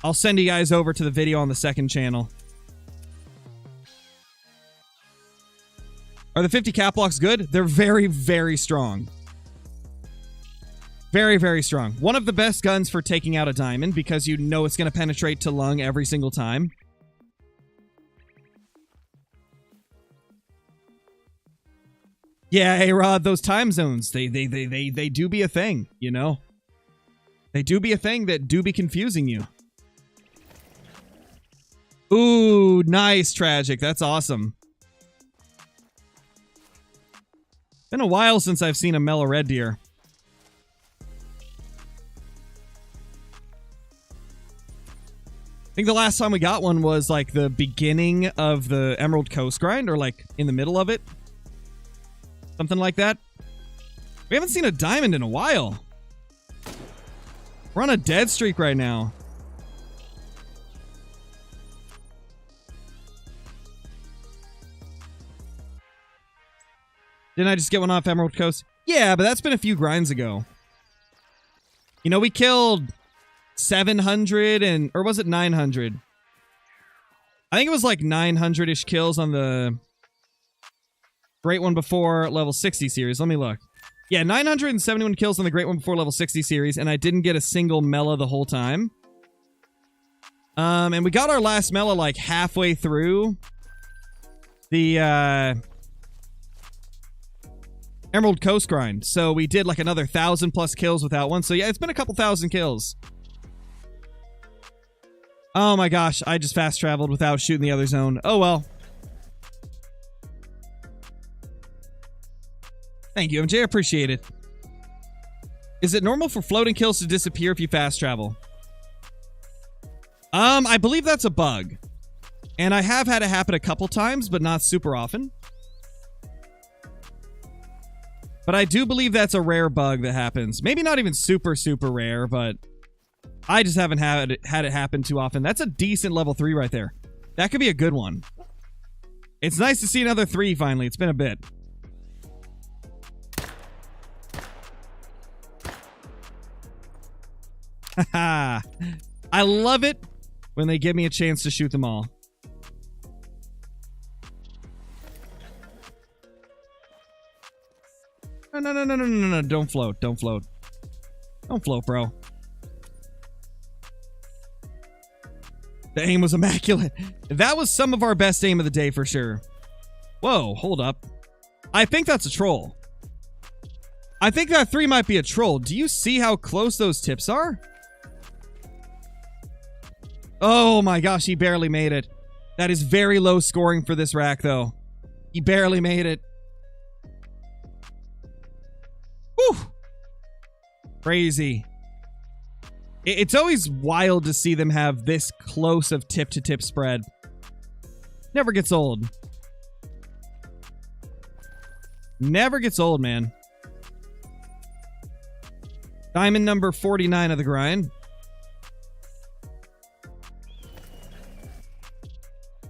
I'll send you guys over to the video on the second channel. Are the 50 cap blocks good? They're very, very strong. Very, very strong. One of the best guns for taking out a diamond, because you know it's going to penetrate to lung every single time. Yeah, A-Rod, those time zones, they do be a thing, you know? They do be a thing that do be confusing you. Ooh, nice, Tragic. That's awesome. Been a while since I've seen a mellow red deer. I think the last time we got one was like the beginning of the Emerald Coast grind, or like in the middle of it. Something like that. We haven't seen a diamond in a while. We're on a dead streak right now. Didn't I just get one off Emerald Coast? Yeah, but that's been a few grinds ago. You know, we killed 700 and... or was it 900? I think it was like 900-ish kills on the Great One Before level 60 series. Let me look. Yeah, 971 kills on the Great One Before level 60 series, and I didn't get a single Mela the whole time. And we got our last Mela like halfway through the Emerald Coast grind. So we did like another 1,000 plus kills without one. So yeah, it's been a couple thousand kills. Oh my gosh, I just fast traveled without shooting the other zone. Oh well. Thank you, MJ. I appreciate it. Is it normal for floating kills to disappear if you fast travel? I believe that's a bug. And I have had it happen a couple times, but not super often. But I do believe that's a rare bug that happens. Maybe not even super, super rare, but I just haven't had it happen too often. That's a decent level 3 right there. That could be a good one. It's nice to see another 3 finally. It's been a bit. Haha. I love it when they give me a chance to shoot them all. No. Don't float. Don't float. Don't float, bro. The aim was immaculate. That was some of our best aim of the day for sure. Whoa, hold up. I think that's a troll. I think that 3 might be a troll. Do you see how close those tips are? Oh my gosh, he barely made it. That is very low scoring for this rack, though. He barely made it. Whew. Crazy. It's always wild to see them have this close of tip-to-tip spread. Never gets old. Never gets old, man. Diamond number 49 of the grind.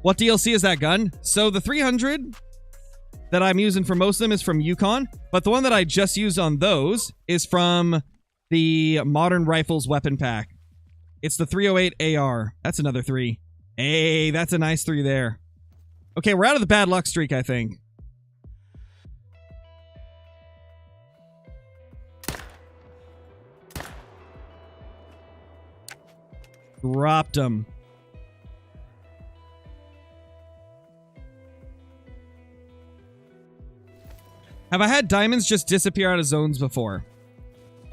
What DLC is that gun? So the 300 that I'm using for most of them is from Yukon, but the one that I just used on those is from the Modern Rifles weapon pack. It's the 308 AR. That's another 3. Hey, that's a nice 3 there. Okay, we're out of the bad luck streak, I think. Dropped him. Have I had diamonds just disappear out of zones before?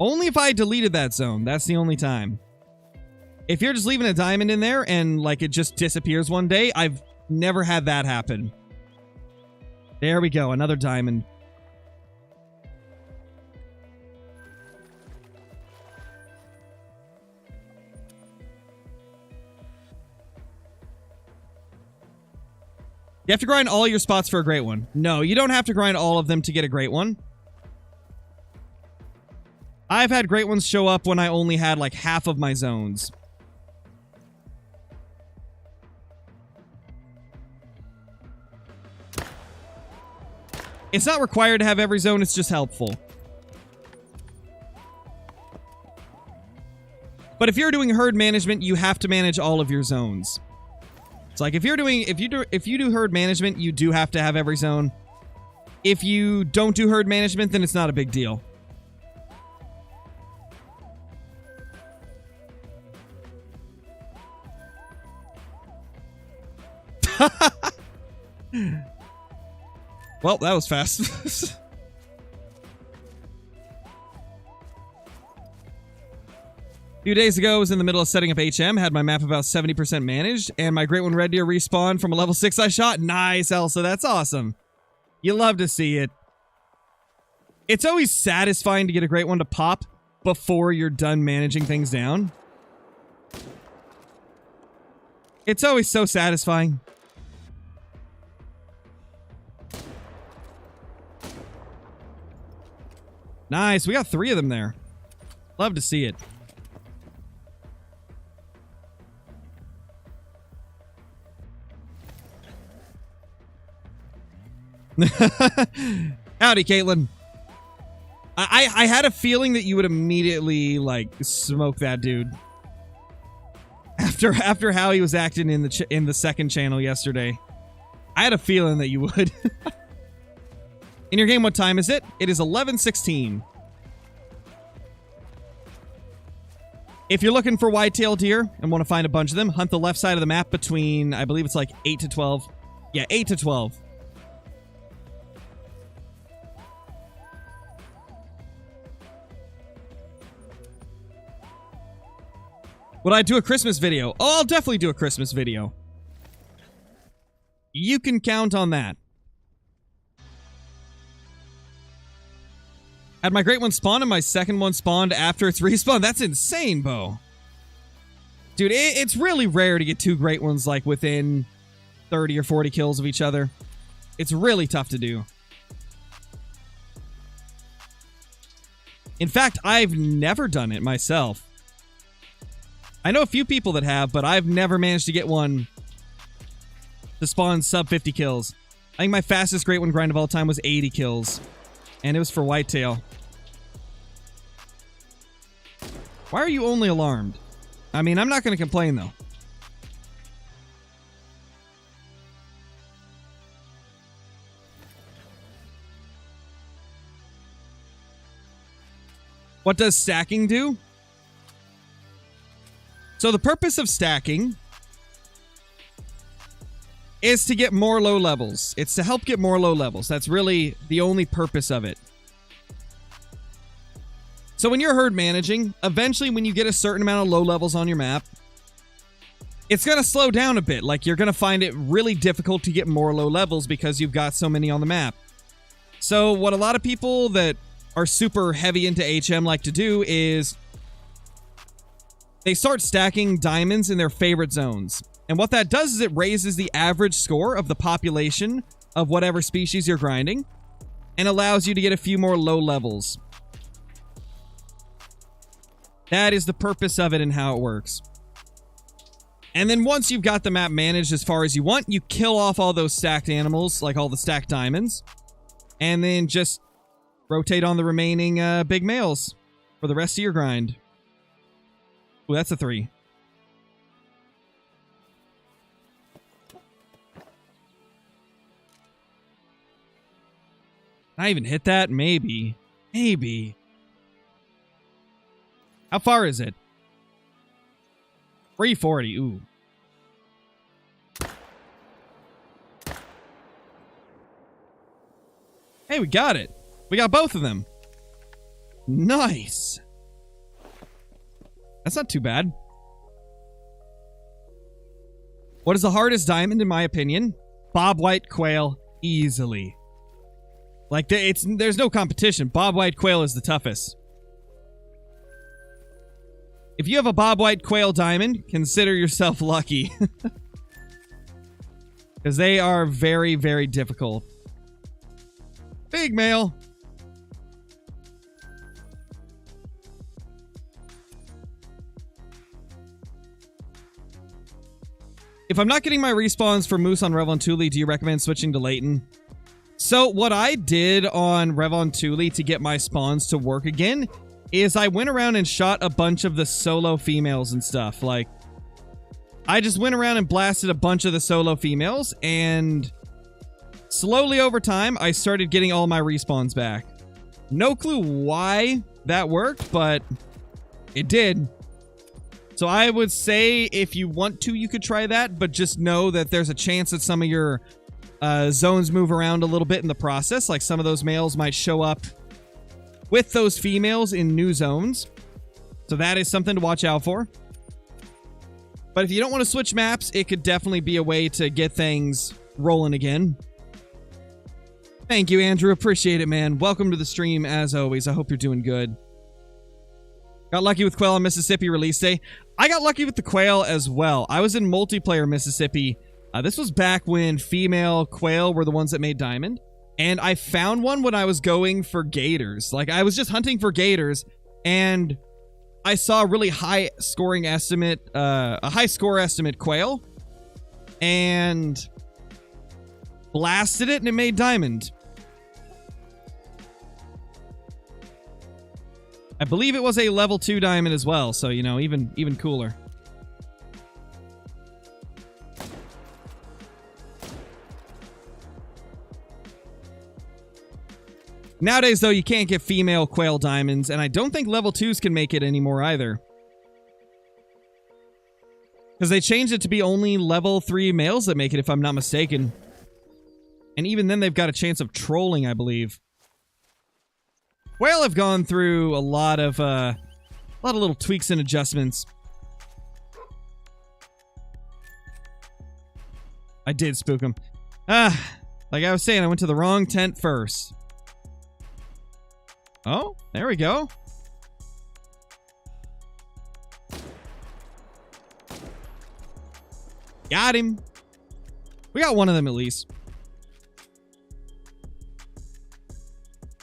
Only if I deleted that zone. That's the only time. If you're just leaving a diamond in there and like it just disappears one day, I've never had that happen. There we go. Another diamond. You have to grind all your spots for a great one. No, you don't have to grind all of them to get a great one. I've had great ones show up when I only had like half of my zones. It's not required to have every zone, it's just helpful. But if you're doing herd management, you have to manage all of your zones. It's like if you do herd management, you do have to have every zone. If you don't do herd management, then it's not a big deal. Well, that was fast. A few days ago, I was in the middle of setting up HM, had my map about 70% managed, and my Great One Red Deer respawned from a level 6 I shot. Nice, Elsa. That's awesome. You love to see it. It's always satisfying to get a Great One to pop before you're done managing things down. It's always so satisfying. Nice. We got 3 of them there. Love to see it. Howdy, Caitlin. I had a feeling that you would immediately like smoke that dude after how he was acting in the second channel yesterday. I had a feeling that you would. In your game, what time is it? It is 11:16. If you're looking for white-tailed deer and want to find a bunch of them, hunt the left side of the map between, I believe it's like 8 to 12. Yeah, 8 to 12. Would I do a Christmas video? Oh, I'll definitely do a Christmas video. You can count on that. Had my great one spawn and my second one spawned after its respawn. That's insane, Bo. Dude, it's really rare to get 2 great ones like within 30 or 40 kills of each other. It's really tough to do. In fact, I've never done it myself. I know a few people that have, but I've never managed to get one to spawn sub 50 kills. I think my fastest Great One grind of all time was 80 kills. And it was for whitetail. Why are you only alarmed? I mean, I'm not going to complain, though. What does stacking do? So the purpose of stacking is to get more low levels. It's to help get more low levels. That's really the only purpose of it. So when you're herd managing, eventually when you get a certain amount of low levels on your map, it's going to slow down a bit. Like, you're going to find it really difficult to get more low levels because you've got so many on the map. So what a lot of people that are super heavy into HM like to do is they start stacking diamonds in their favorite zones. And what that does is it raises the average score of the population of whatever species you're grinding and allows you to get a few more low levels. That is the purpose of it and how it works. And then once you've got the map managed as far as you want, you kill off all those stacked animals, like all the stacked diamonds, and then just rotate on the remaining big males for the rest of your grind. Ooh, that's a 3. Can I even hit that? Maybe. Maybe. How far is it? 340. Ooh. Hey, we got it. We got both of them. Nice. That's not too bad. What is the hardest diamond, in my opinion? Bobwhite quail, easily. Like, there's no competition. Bobwhite quail is the toughest. If you have a bobwhite quail diamond, consider yourself lucky. Because they are very, very difficult. Big male. If I'm not getting my respawns for moose on Revontuli, do you recommend switching to Leighton? So what I did on Revontuli to get my spawns to work again is I went around and shot a bunch of the solo females and stuff. Like, I just went around and blasted a bunch of the solo females, and slowly over time, I started getting all my respawns back. No clue why that worked, but it did. So I would say if you want to, you could try that, but just know that there's a chance that some of your zones move around a little bit in the process. Like, some of those males might show up with those females in new zones. So that is something to watch out for. But if you don't want to switch maps, it could definitely be a way to get things rolling again. Thank you, Andrew. Appreciate it, man. Welcome to the stream, as always. I hope you're doing good. Got lucky with quail on Mississippi release day. I got lucky with the quail as well. I was in multiplayer Mississippi. This was back when female quail were the ones that made diamond. And I found one when I was going for gators. Like, I was just hunting for gators, and I saw a really high scoring estimate, a high score estimate quail, and blasted it, and it made diamond. I believe it was a level 2 diamond as well, so, you know, even cooler. Nowadays, though, you can't get female quail diamonds, and I don't think level 2s can make it anymore either. Because they changed it to be only level 3 males that make it, if I'm not mistaken. And even then, they've got a chance of trolling, I believe. Quail have gone through a lot of little tweaks and adjustments. I did spook him. Like I was saying, I went to the wrong tent first. Oh, there we go. Got him. We got one of them at least.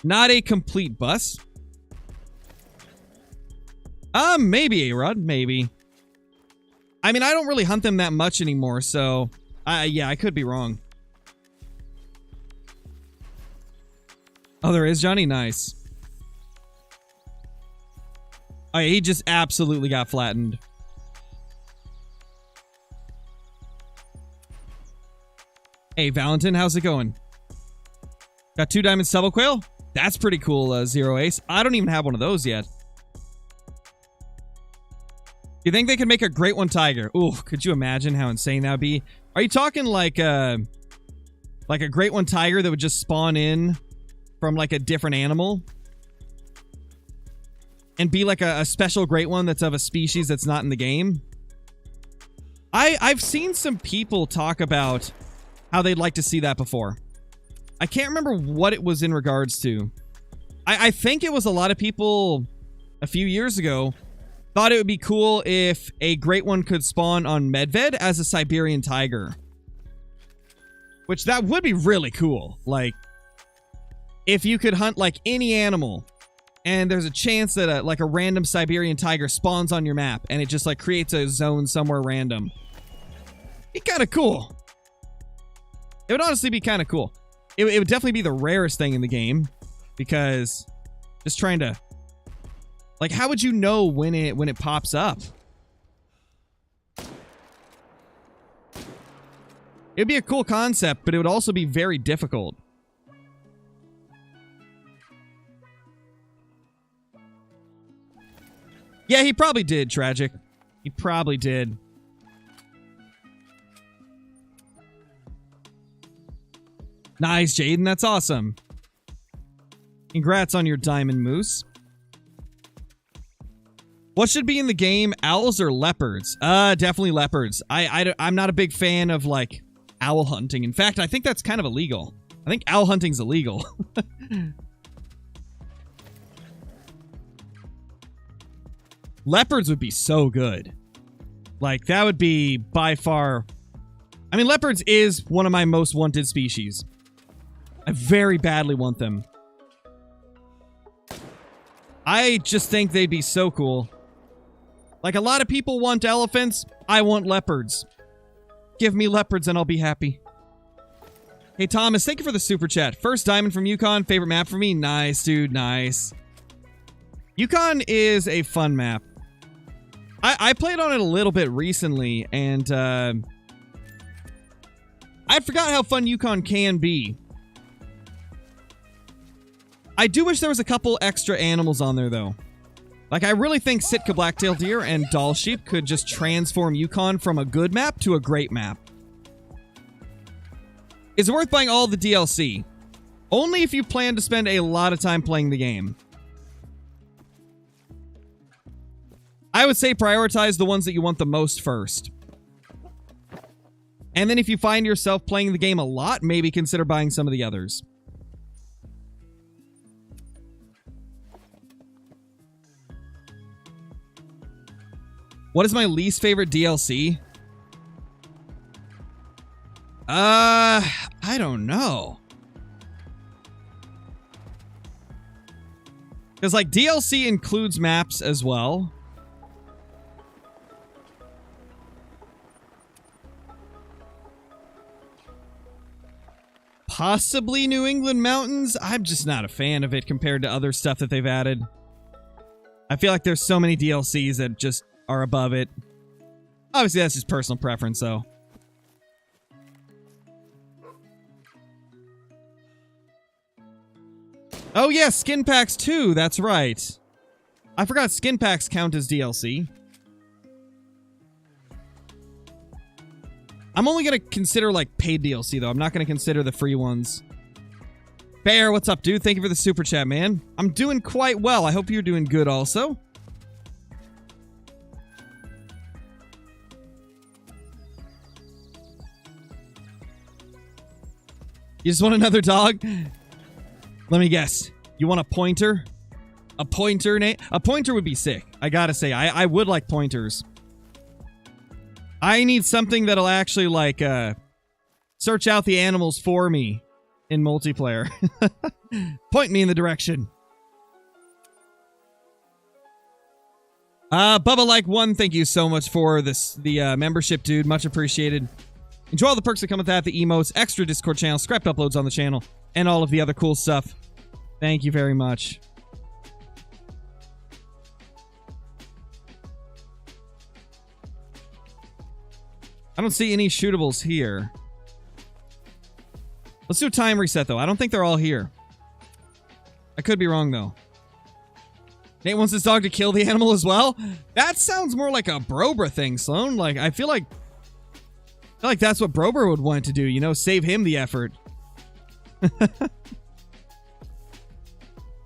Not a complete bus. Maybe, A-Rod, maybe. I mean, I don't really hunt them that much anymore, so yeah, I could be wrong. Oh, there is Johnny? Nice. Oh, yeah, he just absolutely got flattened. Hey, Valentin, how's it going? Got 2 diamond stubble quail? That's pretty cool, Zero Ace. I don't even have one of those yet. Do you think they could make a great one tiger? Ooh, could you imagine how insane that would be? Are you talking like a great one tiger that would just spawn in from like a different animal? And be like a special great one that's of a species that's not in the game? I've seen some people talk about how they'd like to see that before. I can't remember what it was in regards to. I think it was a lot of people a few years ago thought it would be cool if a great one could spawn on Medved as a Siberian tiger. Which that would be really cool. Like, if you could hunt like any animal and there's a chance that like a random Siberian tiger spawns on your map and it just like creates a zone somewhere random. It'd be kind of cool. It would honestly be kind of cool. It would definitely be the rarest thing in the game because just trying to, like, how would you know when it pops up? It'd be a cool concept, but it would also be very difficult. Yeah, he probably did, Tragic. He probably did. Nice, Jaden. That's awesome. Congrats on your diamond moose. What should be in the game, owls or leopards? Definitely leopards. I'm not a big fan of, like, owl hunting. In fact, I think that's kind of illegal. I think owl hunting's illegal. Leopards would be so good. Like, that would be by far... I mean, leopards is one of my most wanted species. I very badly want them. I just think they'd be so cool. Like, a lot of people want elephants. I want leopards. Give me leopards and I'll be happy. Hey, Thomas, thank you for the super chat. First diamond from Yukon. Favorite map for me? Nice, dude. Nice. Yukon is a fun map. I played on it a little bit recently, and I forgot how fun Yukon can be. I do wish there was a couple extra animals on there, though. Like, I really think Sitka Blacktail Deer and Doll Sheep could just transform Yukon from a good map to a great map. It's worth buying all the DLC. Only if you plan to spend a lot of time playing the game. I would say prioritize the ones that you want the most first. And then if you find yourself playing the game a lot, maybe consider buying some of the others. What is my least favorite DLC? I don't know. Because, like, DLC includes maps as well. Possibly New England Mountains. I'm just not a fan of it compared to other stuff that they've added. I feel like there's so many DLCs that just are above it. Obviously, that's just personal preference, though. Oh, yeah, skin packs, too. That's right. I forgot skin packs count as DLC. I'm only going to consider, like, paid DLC, though. I'm not going to consider the free ones. Bear, what's up, dude? Thank you for the super chat, man. I'm doing quite well. I hope you're doing good also. You just want another dog? Let me guess. You want a pointer? A pointer, Nate? A pointer would be sick. I gotta say, I would like pointers. I need something that'll actually, like, search out the animals for me in multiplayer. Point me in the direction. Bubba Like One, thank you so much for the membership, dude. Much appreciated. Enjoy all the perks that come with that, the emotes, extra Discord channel, scrapped uploads on the channel, and all of the other cool stuff. Thank you very much. I don't see any shootables here. Let's do a time reset, though. I don't think they're all here. I could be wrong, though. Nate wants his dog to kill the animal as well? That sounds more like a Brobra thing, Sloan. Like, I feel like that's what Brobra would want to do, you know? Save him the effort.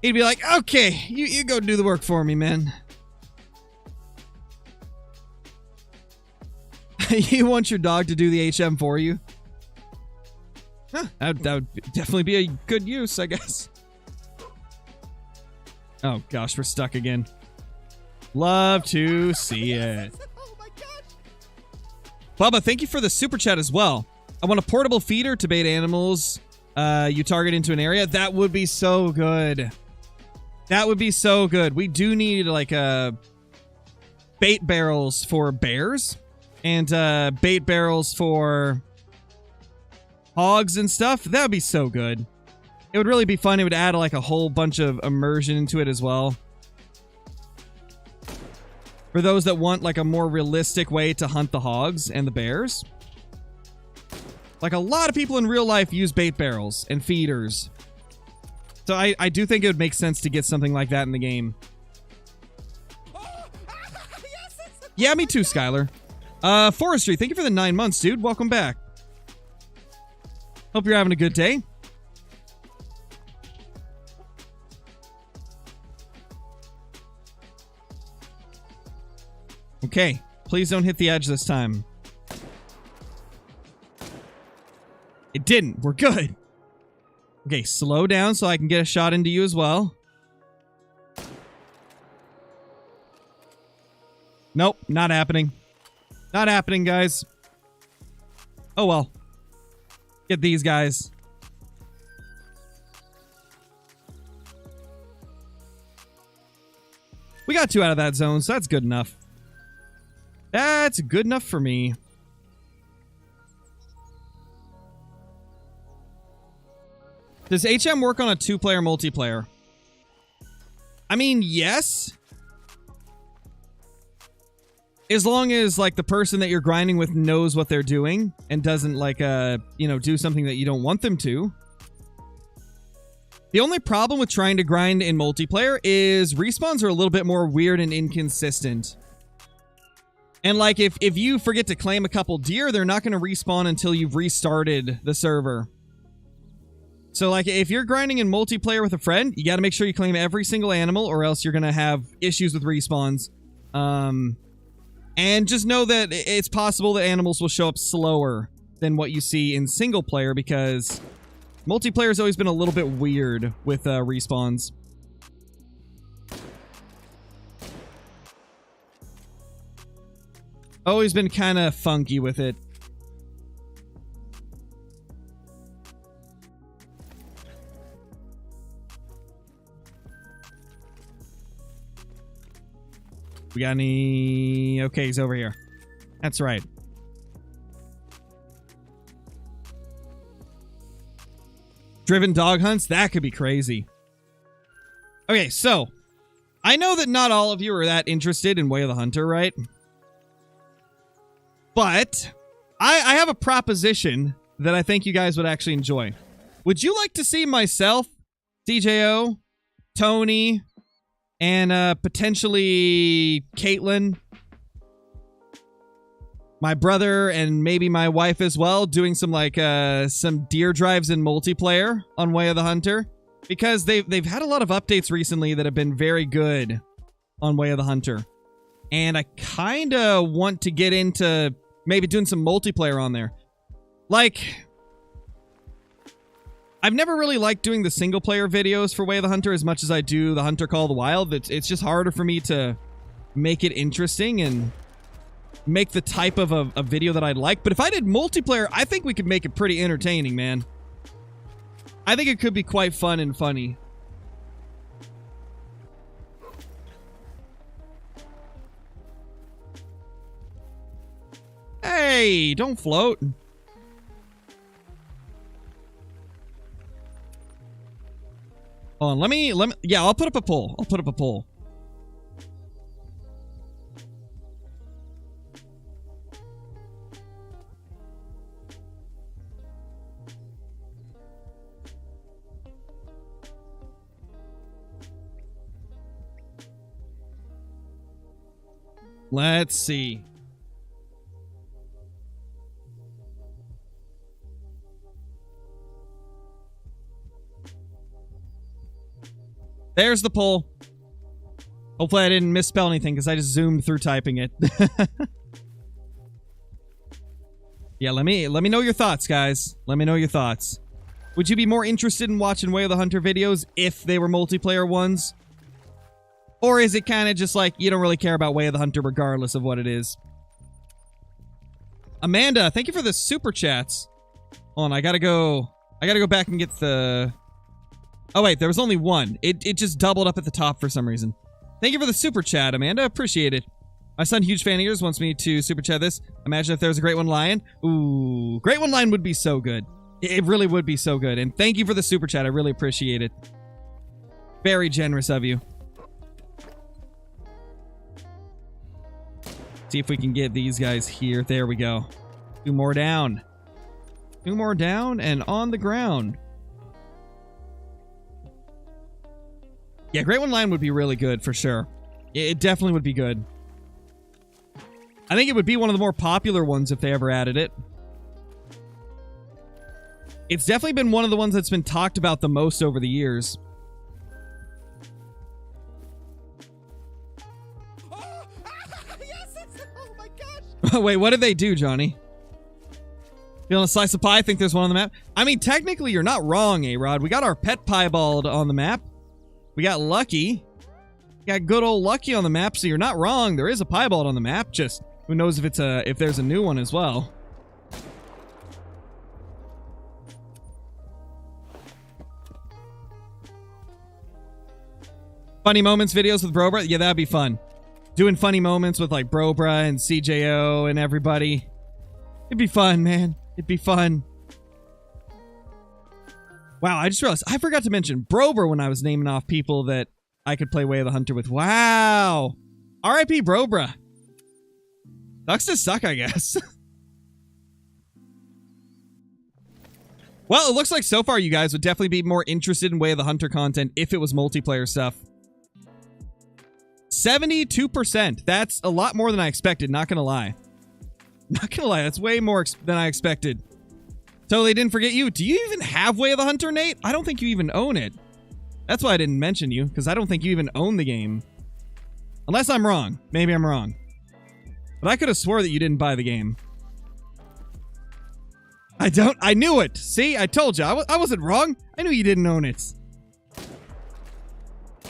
He'd be like, okay, you go do the work for me, man. You want your dog to do the HM for you? Huh, that would definitely be a good use, I guess. Oh, gosh, we're stuck again. Love to see it. Oh my gosh. Bubba, thank you for the super chat as well. I want a portable feeder to bait animals you target into an area. That would be so good. That would be so good. We do need, like, bait barrels for bears and bait barrels for hogs and stuff. That would be so good. It would really be fun. It would add, like, a whole bunch of immersion into it as well. For those that want, like, a more realistic way to hunt the hogs and the bears. Like, a lot of people in real life use bait barrels and feeders. So I do think it would make sense to get something like that in the game. Yeah, me too, Skylar. Forestry, thank you for the 9 months, dude. Welcome back. Hope you're having a good day. Okay, please don't hit the edge this time. It didn't. We're good. Okay, slow down so I can get a shot into you as well. Nope, not happening. Not happening, guys. Oh well. Get these guys. We got 2 out of that zone, so that's good enough. That's good enough for me. Does HM work on a 2-player multiplayer? I mean, yes. As long as, like, the person that you're grinding with knows what they're doing and doesn't, like, you know, do something that you don't want them to. The only problem with trying to grind in multiplayer is respawns are a little bit more weird and inconsistent. And, like, if you forget to claim a couple deer, they're not going to respawn until you've restarted the server. So, like, if you're grinding in multiplayer with a friend, you got to make sure you claim every single animal or else you're going to have issues with respawns. And just know that it's possible that animals will show up slower than what you see in single player because multiplayer has always been a little bit weird with respawns. Always been kind of funky with it. We got any... Okay, he's over here. That's right. Driven dog hunts? That could be crazy. Okay, so... I know that not all of you are that interested in Way of the Hunter, right? But... I have a proposition that I think you guys would actually enjoy. Would you like to see myself, DJO, Tony... and potentially Caitlin, my brother, and maybe my wife as well, doing some like some deer drives in multiplayer on Way of the Hunter, because they've had a lot of updates recently that have been very good on Way of the Hunter, and I kind of want to get into maybe doing some multiplayer on there. Like, I've never really liked doing the single-player videos for Way of the Hunter as much as I do the Hunter Call of the Wild. It's just harder for me to make it interesting and make the type of a video that I'd like. But if I did multiplayer, I think we could make it pretty entertaining, man. I think it could be quite fun and funny. Hey, don't float. Hold on, let me, yeah, I'll put up a poll. I'll put up a poll. Let's see. There's the poll. Hopefully I didn't misspell anything because I just zoomed through typing it. Yeah, let me know your thoughts, guys. Let me know your thoughts. Would you be more interested in watching Way of the Hunter videos if they were multiplayer ones? Or is it kind of just like you don't really care about Way of the Hunter regardless of what it is? Amanda, thank you for the super chats. Hold on, I gotta go back and get the... Oh wait, there was only one. It just doubled up at the top for some reason. Thank you for the super chat, Amanda. Appreciate it. My son, huge fan of yours, wants me to super chat this. Imagine if there was a Great One Lion. Ooh, Great One Lion would be so good. It really would be so good. And thank you for the super chat. I really appreciate it. Very generous of you. See if we can get these guys here. There we go. 2 more down. 2 more down and on the ground. Yeah, Great One Lion would be really good for sure. It definitely would be good. I think it would be one of the more popular ones if they ever added it. It's definitely been one of the ones that's been talked about the most over the years. Oh my gosh! Wait, what did they do, Johnny? Feeling a slice of pie? I think there's one on the map. I mean, technically, you're not wrong, A-Rod. We got our pet piebald on the map. We got Lucky. We got good old Lucky on the map, so you're not wrong. There is a piebald on the map. Just who knows if it's if there's a new one as well. Funny moments videos with Brobra? Yeah, that'd be fun. Doing funny moments with like Brobra and CJO and everybody. It'd be fun, man. It'd be fun. Wow, I just realized I forgot to mention Brobra when I was naming off people that I could play Way of the Hunter with. Wow. R.I.P. Brobra. Sucks to suck, I guess. Well, it looks like so far you guys would definitely be more interested in Way of the Hunter content if it was multiplayer stuff. 72%. That's a lot more than I expected, not gonna lie. Not gonna lie, that's way more than I expected. Totally didn't forget you. Do you even have Way of the Hunter, Nate? I don't think you even own it. That's why I didn't mention you, because I don't think you even own the game. Unless I'm wrong. Maybe I'm wrong. But I could have swore that you didn't buy the game. I knew it. See, I told you. I wasn't wrong. I knew you didn't own it.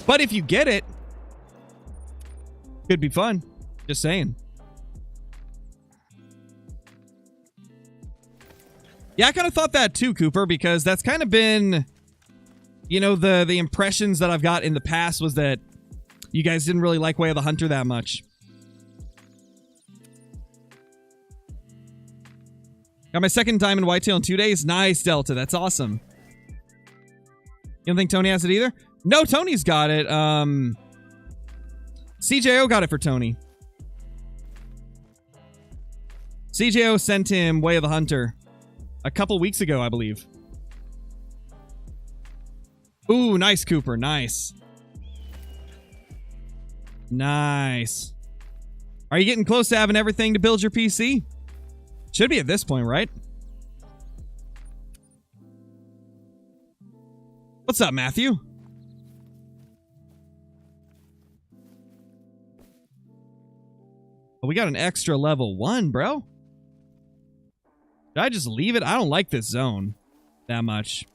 But if you get it, could be fun. Just saying. Yeah, I kind of thought that too, Cooper, because that's kind of been, you know, the impressions that I've got in the past was that you guys didn't really like Way of the Hunter that much. Got my second diamond whitetail in 2 days. Nice, Delta. That's awesome. You don't think Tony has it either? No, Tony's got it. CJO got it for Tony. CJO sent him Way of the Hunter a couple weeks ago, I believe. Ooh, nice, Cooper. Nice. Nice. Are you getting close to having everything to build your PC? Should be at this point, right? What's up, Matthew? Oh, we got an extra level 1, bro. Should I just leave it? I don't like this zone that much.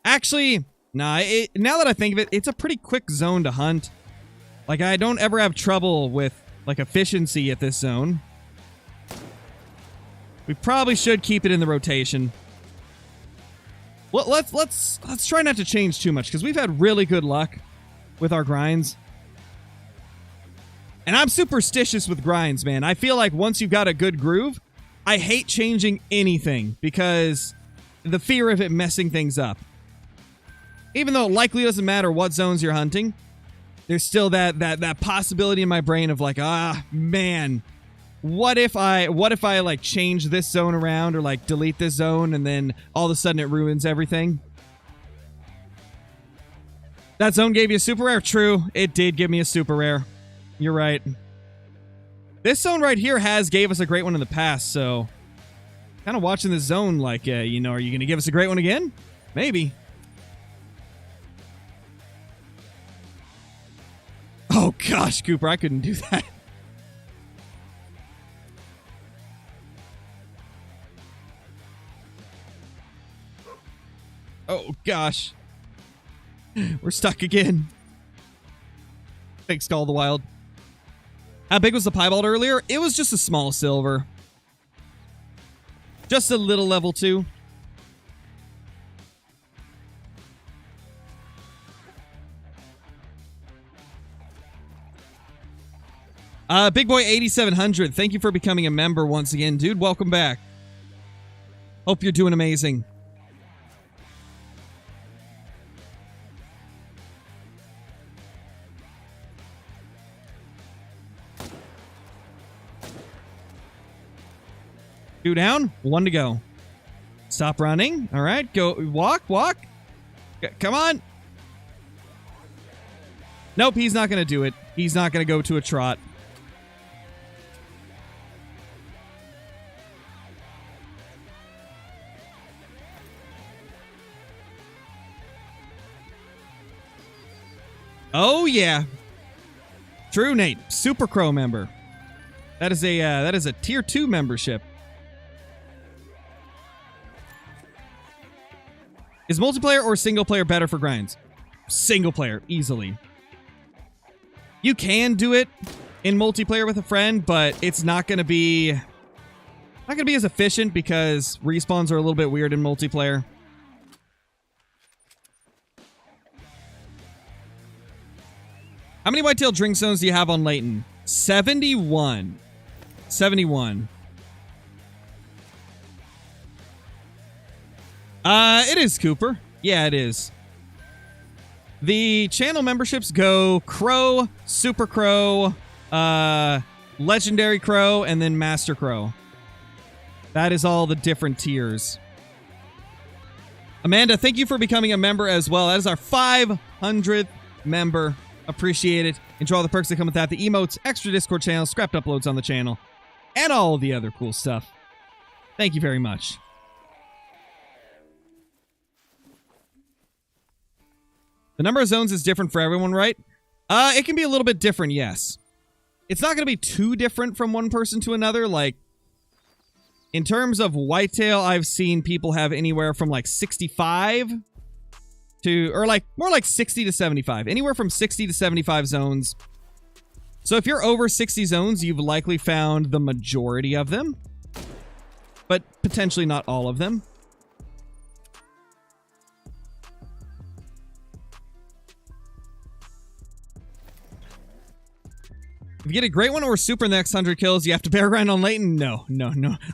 Actually, nah, now that I think of it, it's a pretty quick zone to hunt. Like, I don't ever have trouble with, like, efficiency at this zone. We probably should keep it in the rotation. Well, let's try not to change too much, because we've had really good luck with our grinds. And I'm superstitious with grinds, man. I feel like once you've got a good groove, I hate changing anything because the fear of it messing things up. Even though it likely doesn't matter what zones you're hunting, there's still that possibility in my brain of like, man, what if I like change this zone around or like delete this zone and then all of a sudden it ruins everything? That zone gave you a super rare? True, it did give me a super rare. You're right. This zone right here gave us a great one in the past, so kind of watching this zone like, you know, are you going to give us a great one again? Maybe. Oh gosh, Cooper, I couldn't do that. Oh gosh. We're stuck again. Thanks, Call the Wild. How big was the piebald earlier? It was just a small silver. Just a little level 2. Big Boy 8700, thank you for becoming a member once again, dude. Welcome back. Hope you're doing amazing. Two down, 1 to go. Stop running. All right, go walk. Come on. Nope, he's not going to do it. He's not going to go to a trot. Oh yeah. True, Nate. Super Crow member. That is a tier 2 membership. Is multiplayer or single player better for grinds? Single player, easily. You can do it in multiplayer with a friend, but it's not going to be as efficient because respawns are a little bit weird in multiplayer. How many whitetail drink zones do you have on Layton? 71. 71. It is, Cooper. Yeah, it is. The channel memberships go Crow, Super Crow, Legendary Crow, and then Master Crow. That is all the different tiers. Amanda, thank you for becoming a member as well. That is our 500th member. Appreciate it. Enjoy all the perks that come with that. The emotes, extra Discord channels, scrapped uploads on the channel, and all the other cool stuff. Thank you very much. The number of zones is different for everyone, right? It can be a little bit different, yes. It's not going to be too different from one person to another. Like, in terms of whitetail, I've seen people have anywhere from like 65 to, or like more like 60 to 75. Anywhere from 60 to 75 zones. So if you're over 60 zones, you've likely found the majority of them. But potentially not all of them. If you get a great one or super in the next 100 kills, you have to bear grind on Layton? No.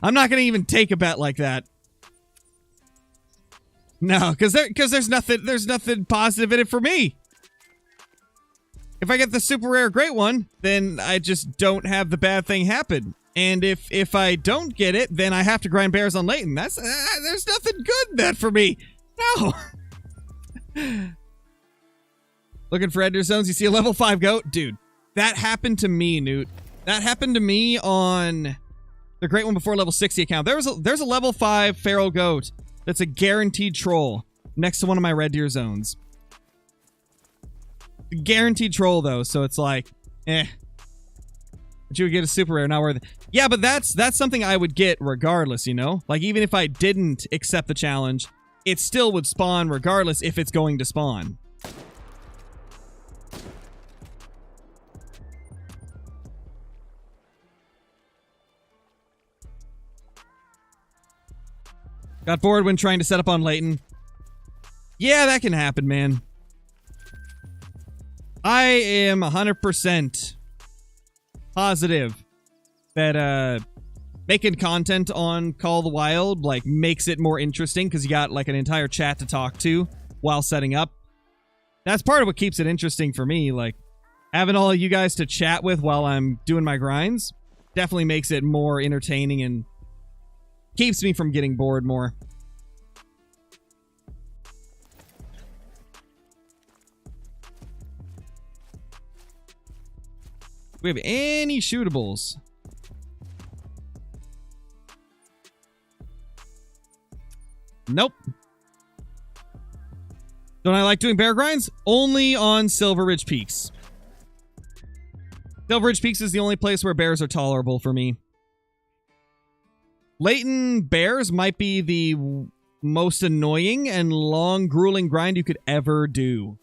I'm not going to even take a bet like that. No, because there's nothing positive in it for me. If I get the super rare great one, then I just don't have the bad thing happen. And if I don't get it, then I have to grind bears on Layton. There's nothing good in that for me. No. Looking for ender zones, you see a level 5 goat? Dude. That happened to me, Newt. That happened to me on the Great One Before level 60 account. There's a level 5 feral goat that's a guaranteed troll next to one of my red deer zones. Guaranteed troll, though, so it's like, But you would get a super rare, not worth it. Yeah, but that's something I would get regardless, you know? Like, even if I didn't accept the challenge, it still would spawn regardless if it's going to spawn. Got bored when trying to set up on Layton. Yeah, that can happen, man. I am 100% positive that making content on Call of the Wild like makes it more interesting because you got like an entire chat to talk to while setting up. That's part of what keeps it interesting for me. Like having all of you guys to chat with while I'm doing my grinds definitely makes it more entertaining and keeps me from getting bored more. Do we have any shootables? Nope. Don't I like doing bear grinds? Only on Silver Ridge Peaks. Silver Ridge Peaks is the only place where bears are tolerable for me. Layton bears might be the most annoying and long, grueling grind you could ever do.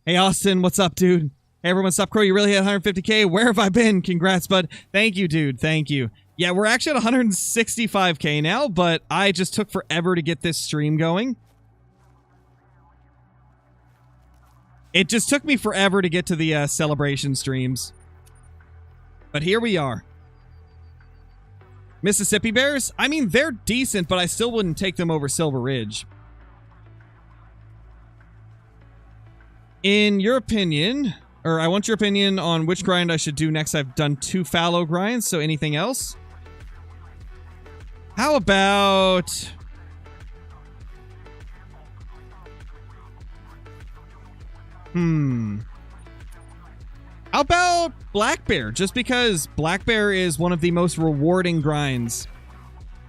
Hey, Austin, what's up, dude? Hey, everyone, Stop Crow, you really hit 150k? Where have I been? Congrats, bud. Thank you, dude. Thank you. Yeah, we're actually at 165k now, but I just took forever to get this stream going. It just took me forever to get to the celebration streams. But here we are. Mississippi Bears? I mean, they're decent, but I still wouldn't take them over Silver Ridge. In your opinion, or I want your opinion on which grind I should do next. I've done 2 fallow grinds, so anything else? How about... How about Black Bear? Just because Black Bear is one of the most rewarding grinds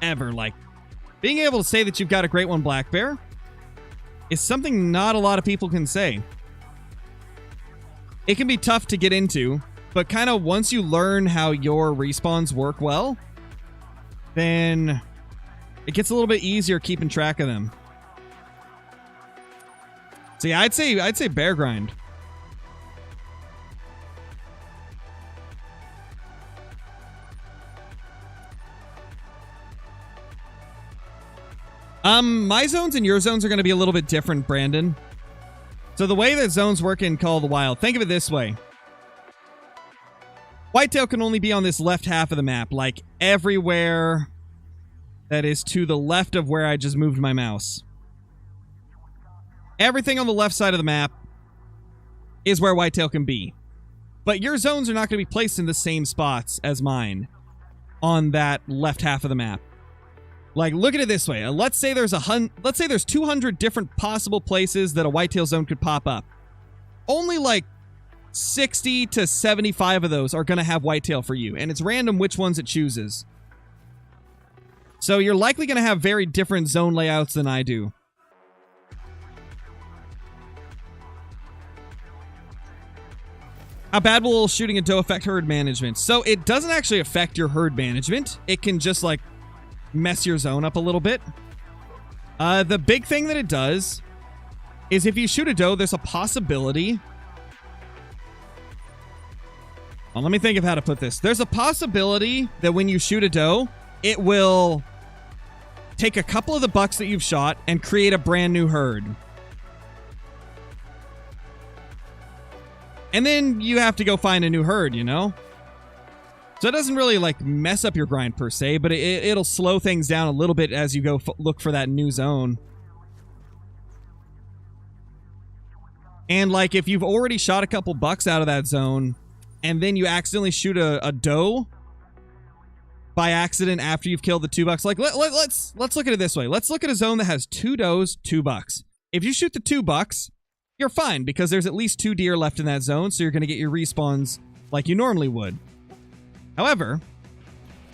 ever. Like, being able to say that you've got a great one, Black Bear, is something not a lot of people can say. It can be tough to get into, but kind of once you learn how your respawns work well, then it gets a little bit easier keeping track of them. So yeah, I'd say bear grind. My zones and your zones are going to be a little bit different, Brandon. So the way that zones work in Call of the Wild, think of it this way. Whitetail can only be on this left half of the map, like everywhere that is to the left of where I just moved my mouse. Everything on the left side of the map is where whitetail can be. But your zones are not going to be placed in the same spots as mine on that left half of the map. Like, look at it this way. Let's say there's 200 different possible places that a whitetail zone could pop up. Only like 60 to 75 of those are going to have whitetail for you, and it's random which ones it chooses. So you're likely going to have very different zone layouts than I do. How bad will shooting a doe affect herd management? So it doesn't actually affect your herd management. It can just like mess your zone up a little bit. The big thing that it does is if you shoot a doe, there's a possibility... Well, let me think of how to put this. There's a possibility that when you shoot a doe, it will take a couple of the bucks that you've shot and create a brand new herd. And then you have to go find a new herd, you know? So it doesn't really, like, mess up your grind per se, but it'll slow things down a little bit as you go look for that new zone. And, like, if you've already shot a couple bucks out of that zone, and then you accidentally shoot a doe by accident after you've killed the 2 bucks, like, let's look at it this way. Let's look at a zone that has 2 does, 2 bucks. If you shoot the 2 bucks, you're fine, because there's at least 2 deer left in that zone, so you're going to get your respawns like you normally would. However,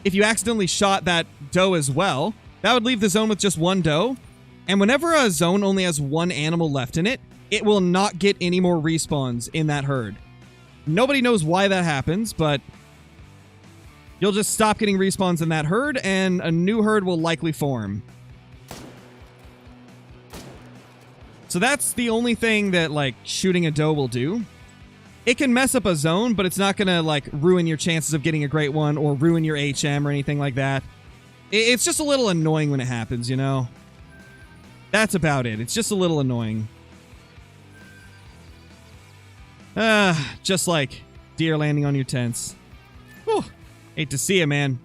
if you accidentally shot that doe as well, that would leave the zone with just 1 doe. And whenever a zone only has 1 animal left in it, it will not get any more respawns in that herd. Nobody knows why that happens, but you'll just stop getting respawns in that herd, and a new herd will likely form. So that's the only thing that, like, shooting a doe will do. It can mess up a zone, but it's not going to, like, ruin your chances of getting a great one or ruin your HM or anything like that. It's just a little annoying when it happens, you know? That's about it. It's just a little annoying. Just like deer landing on your tents. Whew. Hate to see it, man.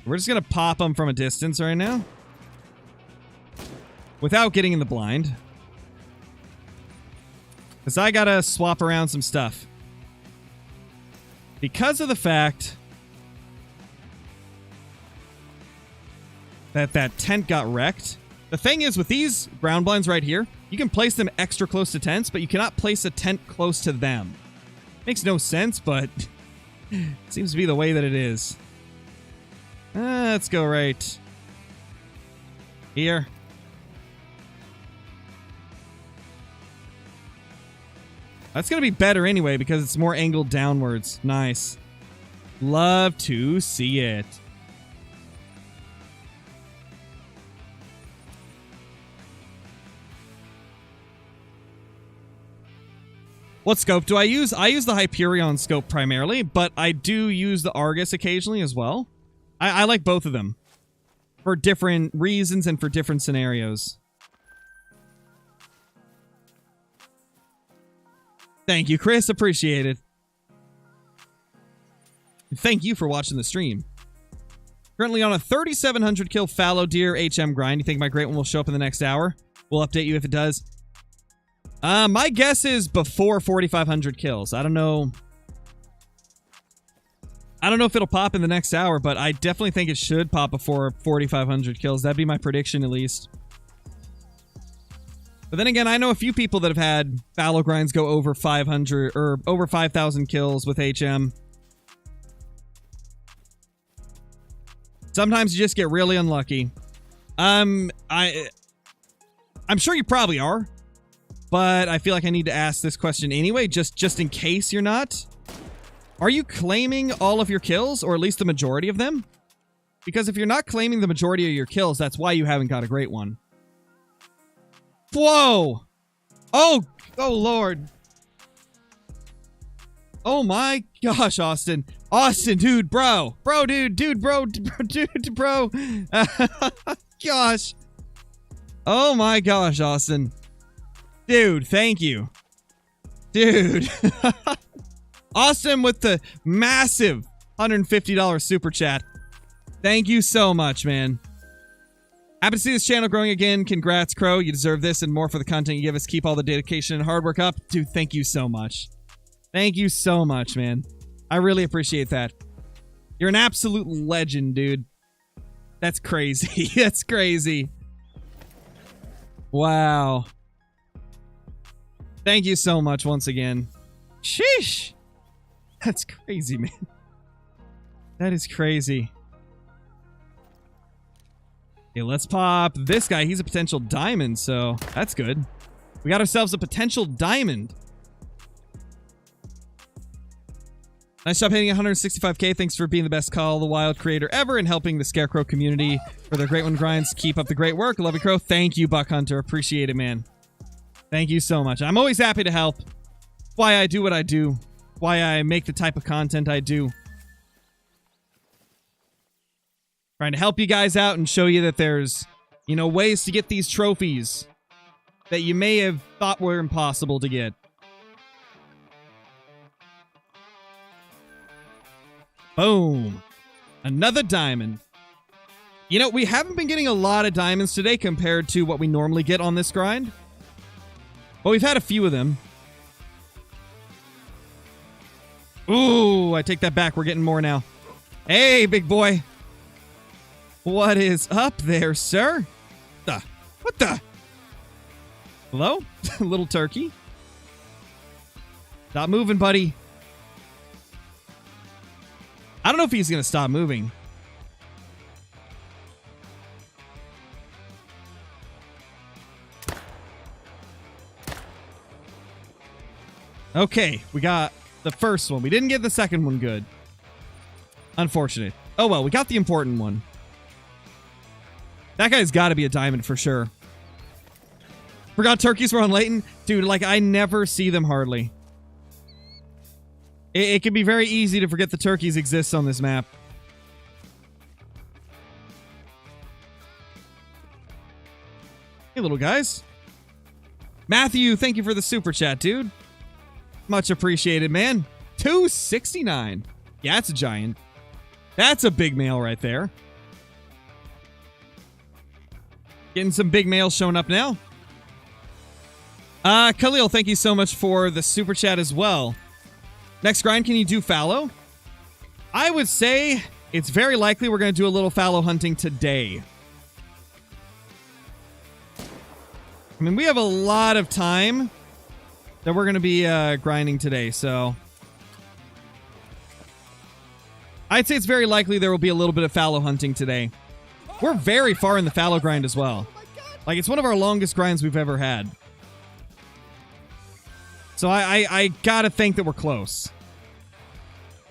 We're just gonna pop them from a distance right now. Without getting in the blind. Because I gotta swap around some stuff. Because of the fact that that tent got wrecked. The thing is, with these ground blinds right here, you can place them extra close to tents, but you cannot place a tent close to them. Makes no sense, but seems to be the way that it is. Let's go right here. That's going to be better anyway because it's more angled downwards. Nice. Love to see it. What scope do I use? I use the Hyperion scope primarily, but I do use the Argus occasionally as well. I like both of them for different reasons and for different scenarios. Thank you, Chris. Appreciate it. And thank you for watching the stream. Currently on a 3,700 kill fallow deer HM grind. You think my great one will show up in the next hour? We'll update you if it does. My guess is before 4,500 kills. I don't know. I don't know if it'll pop in the next hour, but I definitely think it should pop before 4,500 kills. That'd be my prediction, at least. But then again, I know a few people that have had fallow grinds go over 500 or over 5,000 kills with HM. Sometimes you just get really unlucky. I'm sure you probably are, but I feel like I need to ask this question anyway, just in case you're not. Are you claiming all of your kills, or at least the majority of them? Because if you're not claiming the majority of your kills, that's why you haven't got a great one. Whoa! Oh Lord. Oh my gosh, Austin. Austin, dude, bro. Bro, dude, bro. Gosh. Oh my gosh, Austin. Dude, thank you. Dude. Austin with the massive $150 super chat. Thank you so much, man. Happy to see this channel growing again. Congrats, Crow. You deserve this and more for the content you give us. Keep all the dedication and hard work up. Dude, thank you so much. Thank you so much, man. I really appreciate that. You're an absolute legend, dude. That's crazy. That's crazy. Wow. Thank you so much once again. Sheesh. That's crazy, man. That is crazy. Okay, let's pop this guy. He's a potential diamond, so that's good. We got ourselves a potential diamond. Nice job hitting 165k. Thanks for being the best Call of the Wild creator ever and helping the Scarecrow community for their great one grinds. Keep up the great work. Love you, Crow. Thank you, Buck Hunter. Appreciate it, man. Thank you so much. I'm always happy to help. Why I do what I do. Why I make the type of content I do. Trying to help you guys out and show you that there's, you know, ways to get these trophies that you may have thought were impossible to get. Boom. Another diamond. You know, we haven't been getting a lot of diamonds today compared to what we normally get on this grind. But we've had a few of them. Ooh, I take that back. We're getting more now. Hey, big boy. What is up there, sir? What the? Hello? Little turkey. Stop moving, buddy. I don't know if he's going to stop moving. Okay, we got the first one. We didn't get the second one good. Unfortunate. Oh well, we got the important one. That guy's got to be a diamond for sure. Forgot turkeys were on Layton. Dude, like, I never see them hardly. It can be very easy to forget the turkeys exist on this map. Hey, little guys. Matthew, thank you for the super chat, dude. Much appreciated, man. 269. Yeah, that's a giant. That's a big male right there. Getting some big males showing up now. Khalil, thank you so much for the super chat as well. Next grind, can you do fallow? I would say it's very likely we're going to do a little fallow hunting today. I mean, we have a lot of time that we're going to be grinding today, so I'd say it's very likely there will be a little bit of fallow hunting today. We're very far in the fallow grind as well. Like, it's one of our longest grinds we've ever had. So I gotta think that we're close.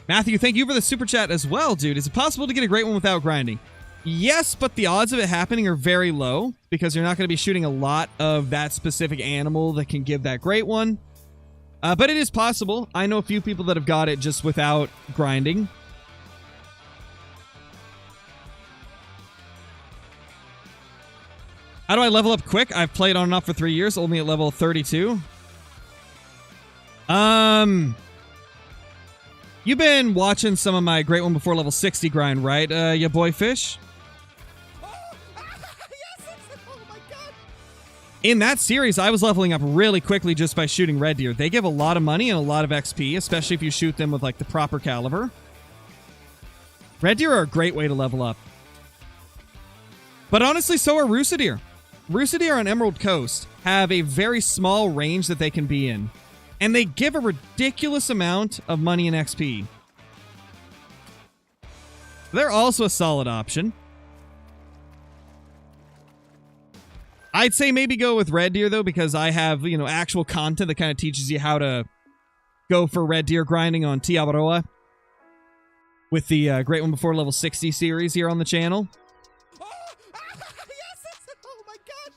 Matthew, thank you for the super chat as well, dude. Is it possible to get a great one without grinding? Yes, but the odds of it happening are very low because you're not going to be shooting a lot of that specific animal that can give that great one. But it is possible. I know a few people that have got it just without grinding. How do I level up quick? I've played on and off for 3 years, only at level 32. You've been watching some of my Great One Before level 60 grind, right, ya boy Fish? In that series, I was leveling up really quickly just by shooting red deer. They give a lot of money and a lot of XP, especially if you shoot them with, like, the proper caliber. Red deer are a great way to level up. But honestly, so are Rusa deer. Rusa deer on Emerald Coast have a very small range that they can be in. And they give a ridiculous amount of money and XP. They're also a solid option. I'd say maybe go with red deer, though, because I have, you know, actual content that kind of teaches you how to go for red deer grinding on Tiabaroa with the Great One Before level 60 series here on the channel. Oh my gosh!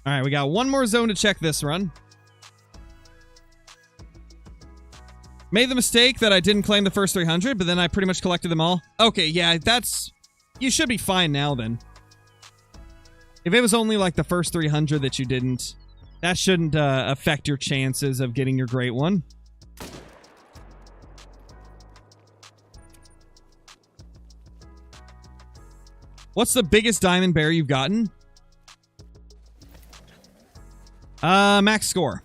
All right, we got one more zone to check this run. Made the mistake that I didn't claim the first 300, but then I pretty much collected them all. Okay, yeah, that's... You should be fine now, then. If it was only, like, the first 300 that you didn't, that shouldn't affect your chances of getting your great one. What's the biggest diamond bear you've gotten? Max score.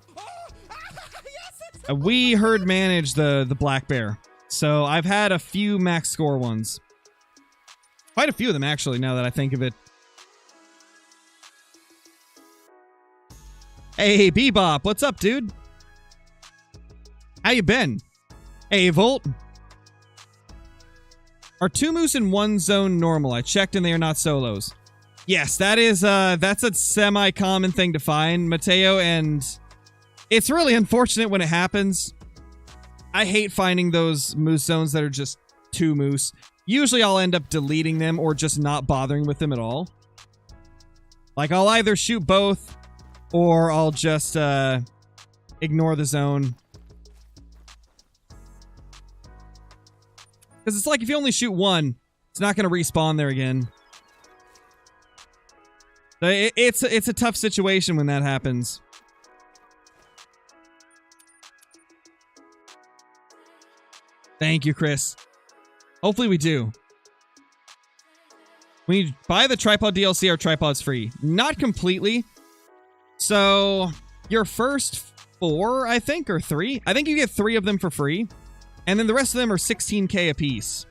We herd manage the black bear. So I've had a few max score ones. Quite a few of them, actually, now that I think of it. Hey, Bebop, what's up, dude? How you been? Hey, Volt. Are 2 moose in one zone normal? I checked and they are not solos. Yes, that is, that's a semi-common thing to find, Mateo, and it's really unfortunate when it happens. I hate finding those moose zones that are just 2 moose. Usually I'll end up deleting them or just not bothering with them at all. Like, I'll either shoot both or I'll just, ignore the zone. Because it's like if you only shoot one, it's not going to respawn there again. So it's a tough situation when that happens. Thank you, Chris. Hopefully we do. When you buy the tripod DLC, our tripod's free. Not completely. So, your first 4, I think, or 3. I think you get 3 of them for free. And then the rest of them are 16k a piece.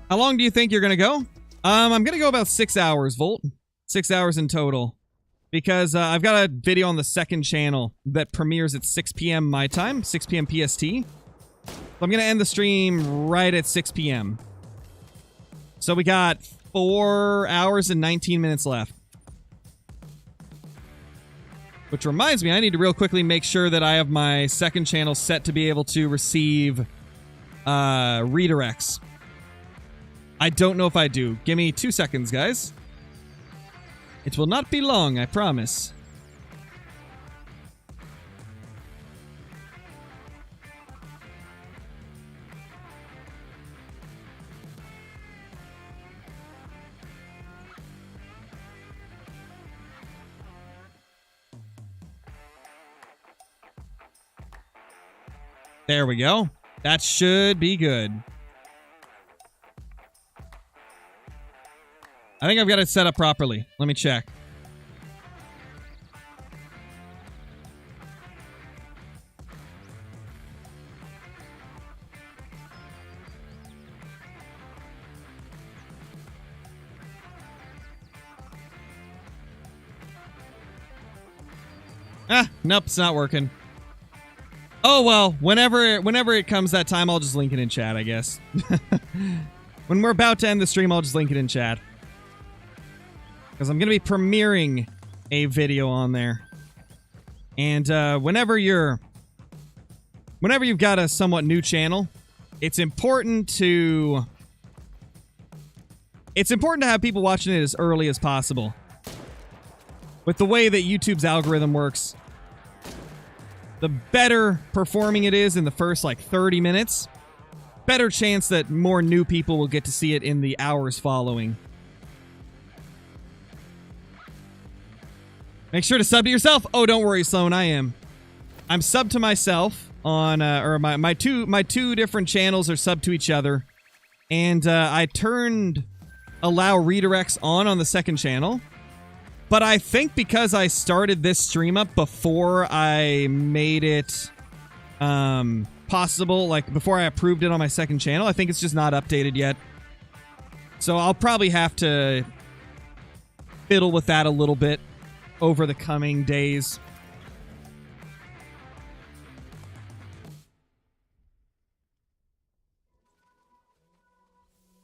How long do you think you're going to go? I'm going to go about 6 hours, Volt. 6 hours in total. Because I've got a video on the second channel that premieres at 6 p.m. my time, 6 p.m. PST. So I'm going to end the stream right at 6 p.m. So we got 4 hours and 19 minutes left. Which reminds me, I need to real quickly make sure that I have my second channel set to be able to receive redirects. I don't know if I do. Give me 2 seconds, guys. It will not be long, I promise. There we go. That should be good. I think I've got it set up properly. Let me check. Nope, it's not working. Oh, well, whenever it comes that time, I'll just link it in chat, I guess. When we're about to end the stream, I'll just link it in chat. Because I'm going to be premiering a video on there. And whenever you've got a somewhat new channel, it's important to have people watching it as early as possible. With the way that YouTube's algorithm works, the better performing it is in the first, like, 30 minutes, better chance that more new people will get to see it in the hours following. Make sure to sub to yourself. Oh, don't worry, Sloan, I am. I'm subbed to myself on, or my two different channels are subbed to each other. And I turned allow redirects on the second channel. But I think because I started this stream up before I made it possible, like before I approved it on my second channel, I think it's just not updated yet. So I'll probably have to fiddle with that a little bit over the coming days.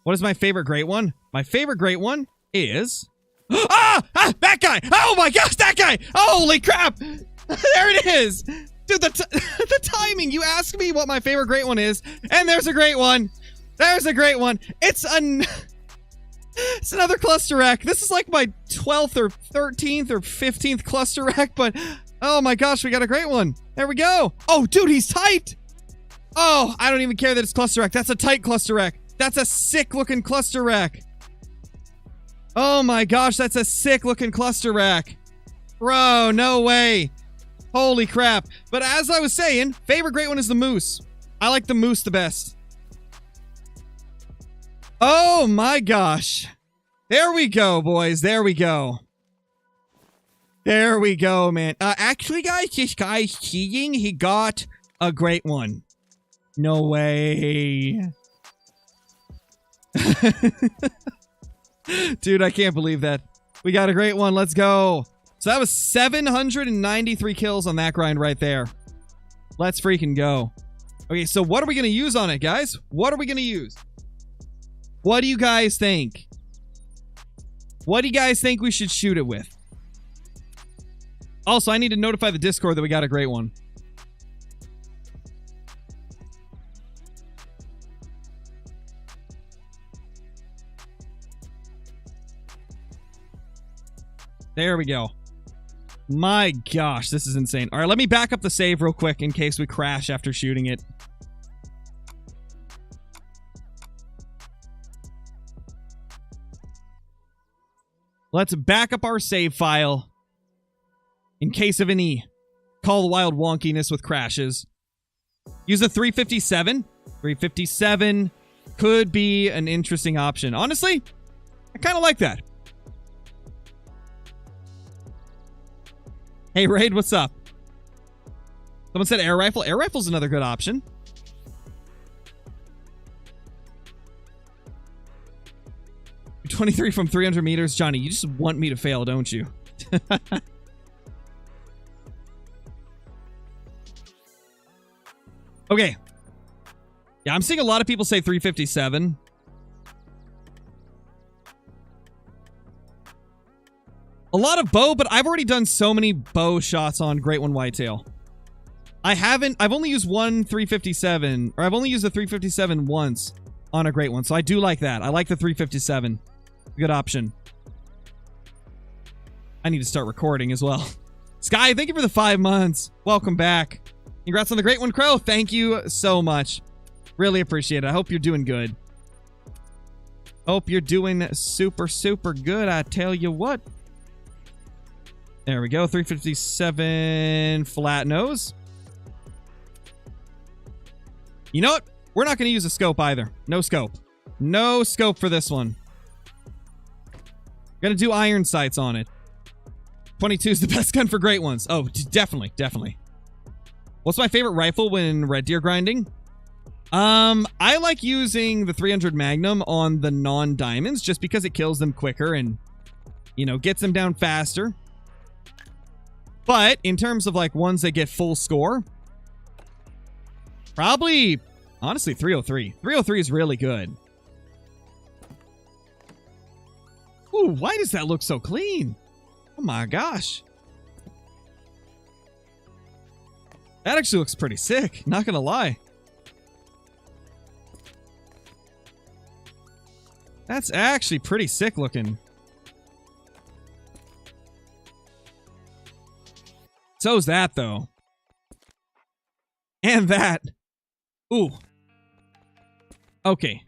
What is my favorite great one? My favorite great one is... that guy! Oh my gosh, that guy! Holy crap! There it is! Dude, the timing! You asked me what my favorite great one is, and there's a great one! There's a great one! It's another cluster rack. This is like my 12th or 13th or 15th cluster rack, but oh my gosh, we got a great one. There we go. Oh, dude, he's tight! Oh, I don't even care that it's cluster rack. That's a tight cluster rack. That's a sick-looking cluster rack. Oh my gosh, that's a sick-looking cluster rack. Bro, no way. Holy crap. But as I was saying, favorite great one is the moose. I like the moose the best. Oh my gosh. There we go, boys. There we go. There we go, man. Actually, guys, this guy's cheating. He got a great one. No way. Dude, I can't believe that. We got a great one. Let's go. So that was 793 kills on that grind right there. Let's freaking go. Okay, so what are we going to use on it, guys? What are we going to use? What do you guys think? What do you guys think we should shoot it with? Also, I need to notify the Discord that we got a great one. There we go. My gosh, this is insane. All right, let me back up the save real quick in case we crash after shooting it. Let's back up our save file in case of any Call of the Wild wonkiness with crashes. Use a 357. 357 could be an interesting option. Honestly, I kind of like that. Hey, Raid, what's up? Someone said air rifle. Air rifle's another good option. You're 23 from 300 meters. Johnny, you just want me to fail, don't you? Okay. Yeah, I'm seeing a lot of people say 357. A lot of bow, but I've already done so many bow shots on Great One Whitetail. I've only used one 357, or I've only used a 357 once on a great one. So I do like that. I like the 357. Good option. I need to start recording as well. Sky, thank you for the 5 months. Welcome back. Congrats on the great one, Crow. Thank you so much. Really appreciate it. I hope you're doing good. Hope you're doing super, super good. I tell you what. There we go. 357 flat nose. You know what? We're not going to use a scope either. No scope. No scope for this one. Gonna do iron sights on it. 22 is the best gun for great ones. Oh, definitely, definitely. What's my favorite rifle when red deer grinding? I like using the 300 Magnum on the non-diamonds just because it kills them quicker and, you know, gets them down faster. But in terms of like ones that get full score, probably, honestly, 303. 303 is really good. Ooh, why does that look so clean? Oh my gosh. That actually looks pretty sick, not gonna lie. That's actually pretty sick looking. So's that, though. And that. Ooh. Okay.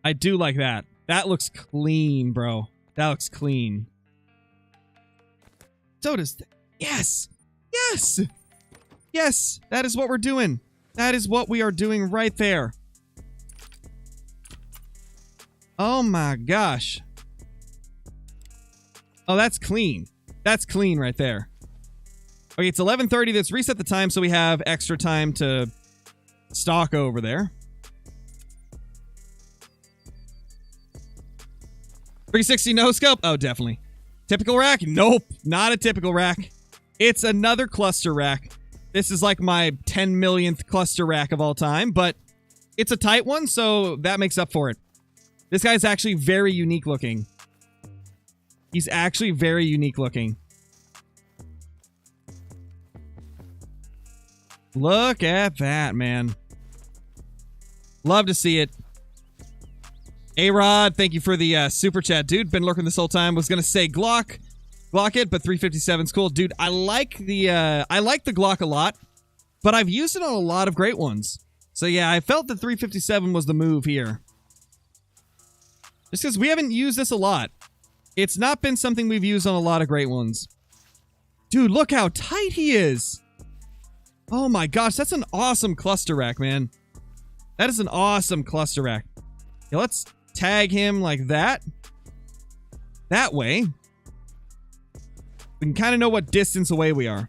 I do like that. That looks clean, bro. That looks clean. So does... Yes! Yes! Yes! That is what we're doing. That is what we are doing right there. Oh my gosh. Oh, that's clean. That's clean right there. Okay, it's 11:30. Let's reset the time so we have extra time to stalk over there. 360 no scope? Oh, definitely. Typical rack? Nope, not a typical rack. It's another cluster rack. This is like my 10 millionth cluster rack of all time, but it's a tight one, so that makes up for it. This guy's actually very unique looking. He's actually very unique looking. Look at that, man. Love to see it. A-Rod, thank you for the super chat, dude. Been lurking this whole time. Was gonna say Glock it, but 357's cool, dude. I like the Glock a lot, but I've used it on a lot of great ones. So yeah, I felt that 357 was the move here. Just because we haven't used this a lot. It's not been something we've used on a lot of great ones. Dude, look how tight he is. Oh my gosh, that's an awesome cluster rack, man. That is an awesome cluster rack. Yeah, let's tag him like that. That way. We can kind of know what distance away we are.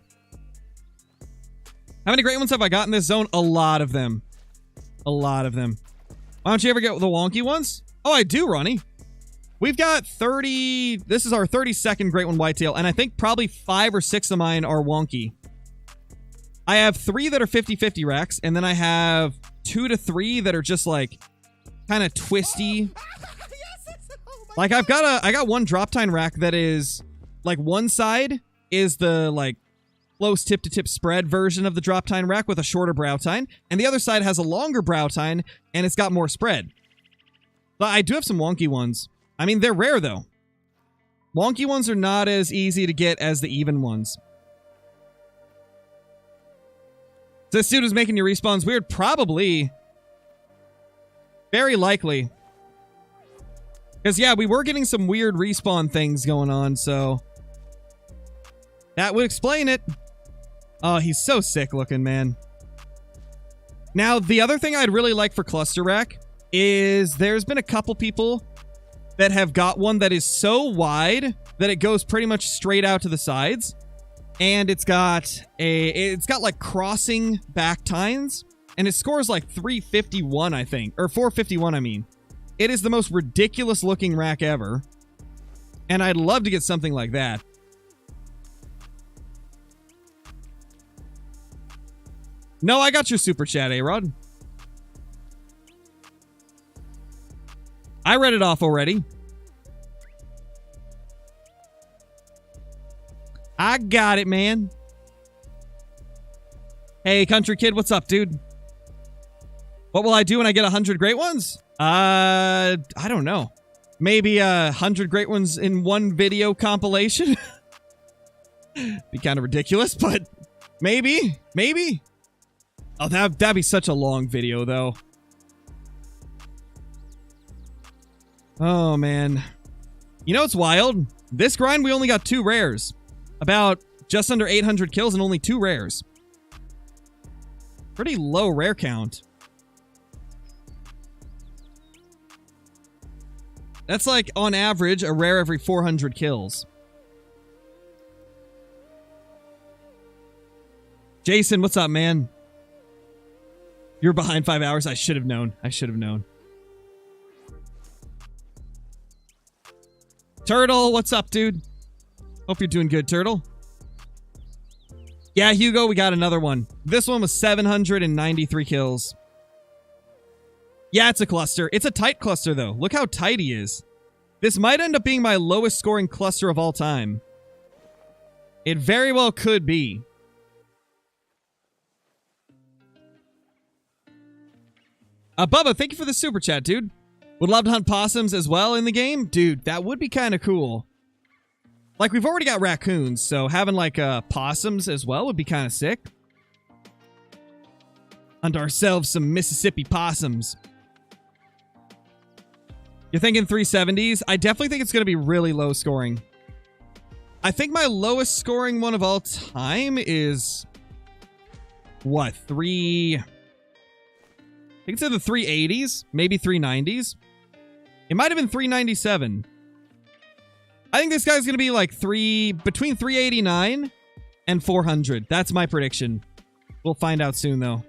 How many great ones have I got in this zone? A lot of them. A lot of them. Why don't you ever get the wonky ones? Oh, I do, Ronnie. We've got 30... This is our 32nd great one whitetail, and I think probably 5 or 6 of mine are wonky. I have 3 that are 50-50 racks, and then I have 2 to 3 that are just like kind of twisty. Like I got one drop tine rack that is like one side is the like close tip to tip spread version of the drop tine rack with a shorter brow tine, and the other side has a longer brow tine and it's got more spread. But I do have some wonky ones. I mean, they're rare though. Wonky ones are not as easy to get as the even ones. This dude is making your respawns weird? Probably. Very likely. Because, yeah, we were getting some weird respawn things going on, so... that would explain it. Oh, he's so sick looking, man. Now, the other thing I'd really like for Cluster Rack is there's been a couple people that have got one that is so wide that it goes pretty much straight out to the sides. And it's got like crossing back tines, and it scores like 351, I think, or 451, I mean. It is the most ridiculous looking rack ever, and I'd love to get something like that. No, I got your super chat, A-Rod. I read it off already. I got it, man. Hey, country kid, what's up, dude? What will I do when I get 100 great ones? I don't know. Maybe 100 great ones in one video compilation? Be kind of ridiculous, but maybe. Maybe. Oh, that'd be such a long video, though. Oh, man. You know what's wild? This grind, we only got 2 rares. About just under 800 kills and only 2 rares. Pretty low rare count. That's like, on average, a rare every 400 kills. Jason, what's up, man? You're behind 5 hours. I should have known. I should have known. Turtle, what's up, dude? Hope you're doing good, Turtle. Yeah, Hugo, we got another one. This one was 793 kills. Yeah, it's a cluster. It's a tight cluster, though. Look how tight he is. This might end up being my lowest scoring cluster of all time. It very well could be. Bubba, thank you for the super chat, dude. Would love to hunt possums as well in the game. Dude, that would be kind of cool. Like, we've already got raccoons, so having, like, possums as well would be kind of sick. Hunt ourselves some Mississippi possums. You're thinking 370s? I definitely think it's going to be really low scoring. I think my lowest scoring one of all time is... what? I think it's in the 380s, maybe 390s. It might have been 397. I think this guy's going to be like between 389 and 400. That's my prediction. We'll find out soon, though.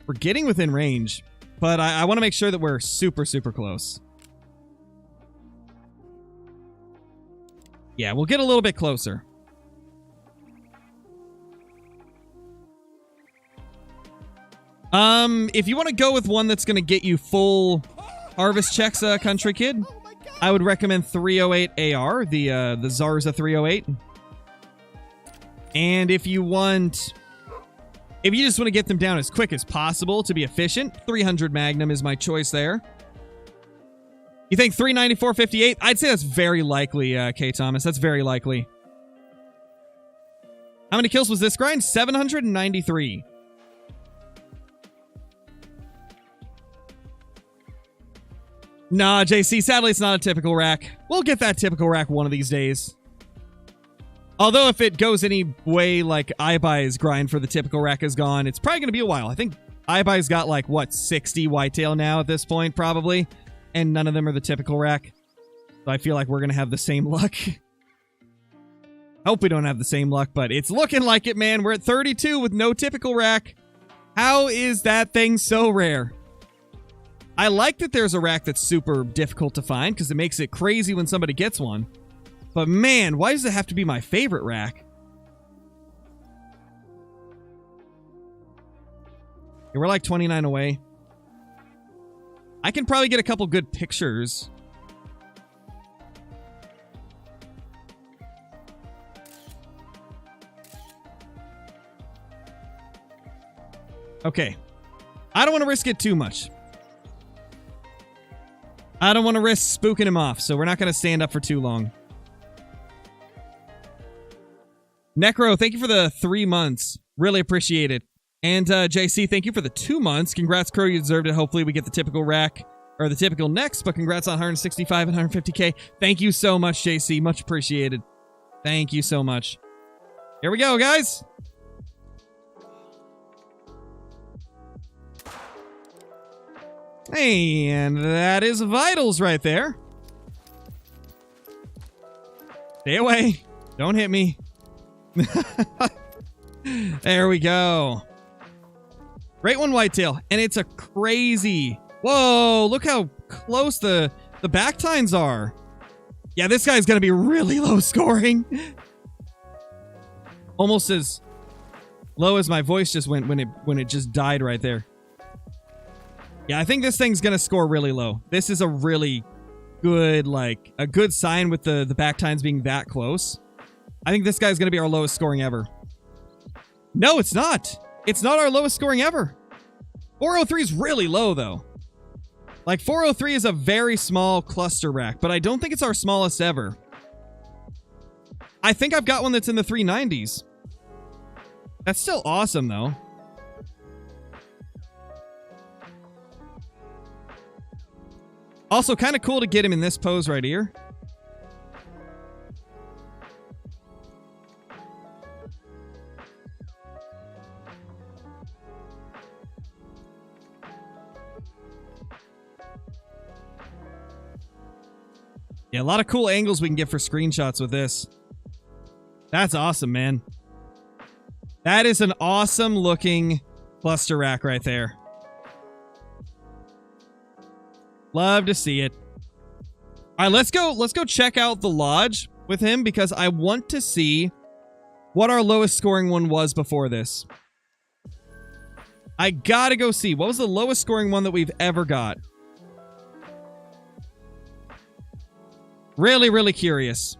We're getting within range, but I want to make sure that we're super, super close. Yeah, we'll get a little bit closer. If you want to go with one that's going to get you full harvest checks, country kid, I would recommend 308 AR, the Zarza 308. And if you just want to get them down as quick as possible to be efficient, 300 Magnum is my choice there. You think 394.58? I'd say that's very likely, K. Thomas. That's very likely. How many kills was this grind? 793. Nah, JC, sadly it's not a typical rack. We'll get that typical rack one of these days. Although if it goes any way like iBuy's grind for the typical rack is gone, it's probably going to be a while. I think iBuy's got like, what, 60 whitetail now at this point, probably. And none of them are the typical rack. So I feel like we're going to have the same luck. Hope we don't have the same luck, but it's looking like it, man. We're at 32 with no typical rack. How is that thing so rare? I like that there's a rack that's super difficult to find because it makes it crazy when somebody gets one. But man, why does it have to be my favorite rack? Yeah, we're like 29 away. I can probably get a couple good pictures. Okay. I don't want to risk it too much. I don't want to risk spooking him off, so we're not going to stand up for too long. Necro, thank you for the 3 months. Really appreciate it. And JC, thank you for the 2 months. Congrats, Crow. You deserved it. Hopefully we get the typical rack, or the typical next, but congrats on 165 and 150K. Thank you so much, JC. Much appreciated. Thank you so much. Here we go, guys. And that is vitals right there. Stay away. Don't hit me. There we go. Great one, whitetail. And it's a crazy... Whoa, look how close the back tines are. Yeah, this guy's going to be really low scoring. Almost as low as my voice just went when it just died right there. Yeah, I think this thing's going to score really low. This is a really good, like, a good sign with the back tines being that close. I think this guy's going to be our lowest scoring ever. No, it's not. It's not our lowest scoring ever. 403 is really low, though. Like, 403 is a very small cluster rack, but I don't think it's our smallest ever. I think I've got one that's in the 390s. That's still awesome, though. Also, kind of cool to get him in this pose right here. Yeah, a lot of cool angles we can get for screenshots with this. That's awesome, man. That is an awesome looking cluster rack right there. Love to see it. All right, let's go check out the lodge with him because I want to see what our lowest scoring one was before this. I gotta go see. What was the lowest scoring one that we've ever got? Really, really curious.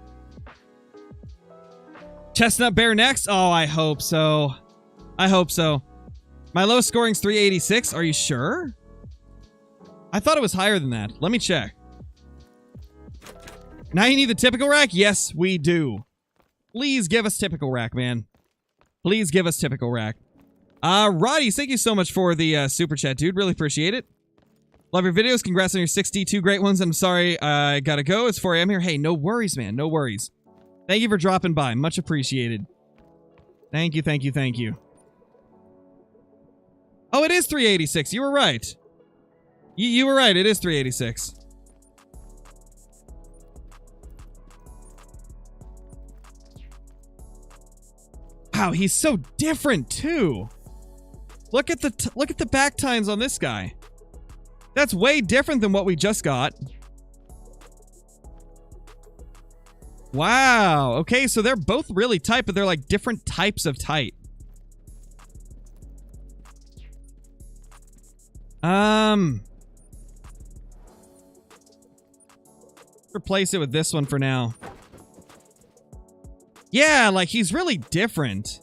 Chestnut Bear next? Oh, I hope so. I hope so. My lowest scoring's 386. Are you sure? I thought it was higher than that. Let me check. Now you need the typical rack? Yes, we do. Please give us typical rack, man. Please give us typical rack. Roddy, thank you so much for the super chat, dude. Really appreciate it. Love your videos. Congrats on your 62 great ones. I'm sorry I gotta go. It's 4 a.m. here. Hey, no worries, man. No worries. Thank you for dropping by. Much appreciated. Thank you, thank you, thank you. Oh, it is 386. You were right. You were right. It is 386. Wow, he's so different too. Look at the back tines on this guy. That's way different than what we just got. Wow. Okay, so they're both really tight, but they're like different types of tight. Replace it with this one for now. Yeah, like he's really different.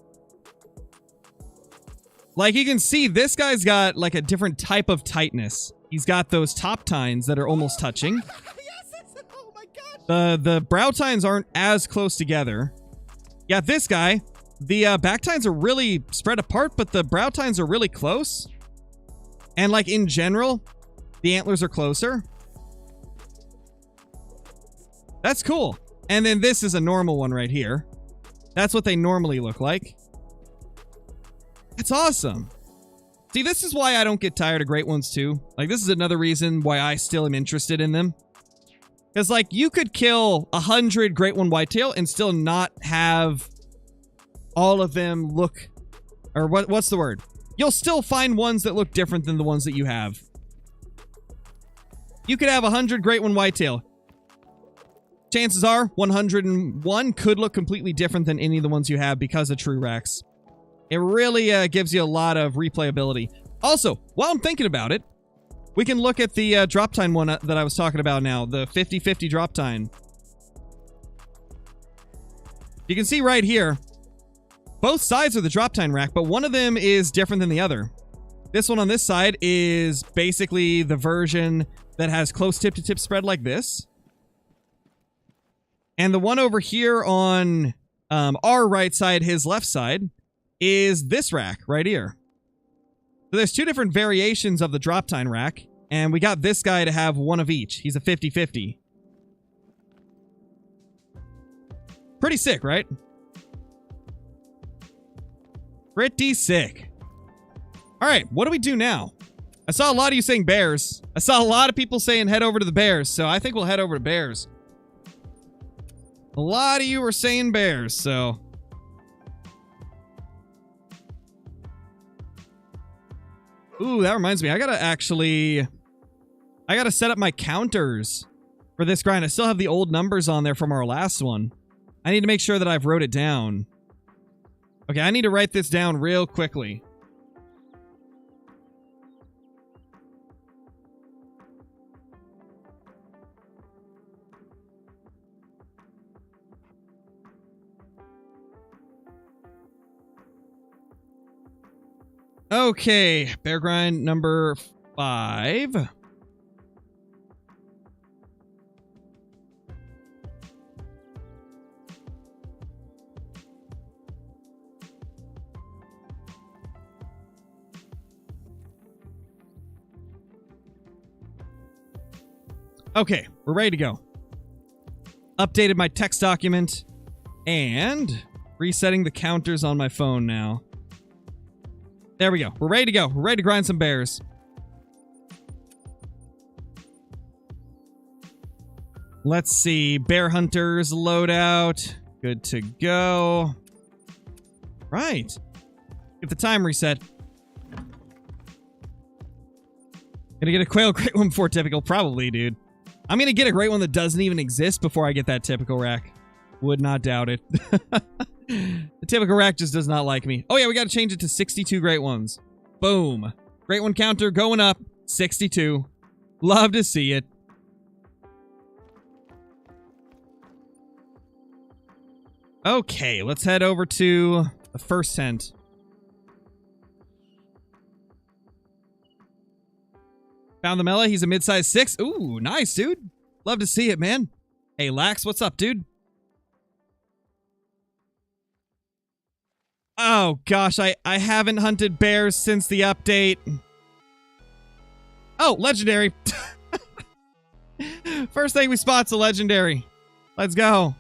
Like you can see this guy's got like a different type of tightness. He's got those top tines that are almost touching. Oh my gosh. The brow tines aren't as close together. Yeah, this guy, the back tines are really spread apart, but the brow tines are really close. And like in general, the antlers are closer. That's cool. And then this is a normal one right here. That's what they normally look like. That's awesome. See, this is why I don't get tired of great ones too. Like, this is another reason why I still am interested in them. Because, like, you could kill 100 great one whitetail and still not have all of them look... Or what's the word? You'll still find ones that look different than the ones that you have. You could have 100 great one whitetail. Chances are 101 could look completely different than any of the ones you have because of true racks. It really gives you a lot of replayability. Also, while I'm thinking about it, we can look at the drop time one that I was talking about now, the 50-50 drop time. You can see right here, both sides are the drop time rack, but one of them is different than the other. This one on this side is basically the version that has close tip-to-tip spread like this. And the one over here on our right side, his left side, is this rack right here. So there's two different variations of the drop tine rack, and we got this guy to have one of each. He's a 50-50. Pretty sick, right? Pretty sick. All right, what do we do now? I saw a lot of you saying bears. I saw a lot of people saying head over to the bears, so I think we'll head over to bears. A lot of you were saying bears, so... Ooh, that reminds me. I gotta set up my counters for this grind. I still have the old numbers on there from our last one. I need to make sure that I've wrote it down. Okay, I need to write this down real quickly. Okay, bear grind number 5. Okay, we're ready to go. Updated my text document and resetting the counters on my phone now. There we go. We're ready to go. We're ready to grind some bears. Let's see. Bear Hunters loadout. Good to go. Right. Get the time reset. Gonna get a quail great one before typical? Probably, dude. I'm gonna get a great one that doesn't even exist before I get that typical rack. Would not doubt it. The typical rack just does not like me. Oh yeah, we gotta change it to 62 great ones. Boom. Great one counter going up. 62. Love to see it. Okay, let's head over to the first tent. Found the Mela. He's a mid-size 6. Ooh, nice, dude. Love to see it, man. Hey, Lax, what's up, dude? Oh, gosh, I haven't hunted bears since the update. Oh, legendary. First thing we spot's a legendary. Let's go.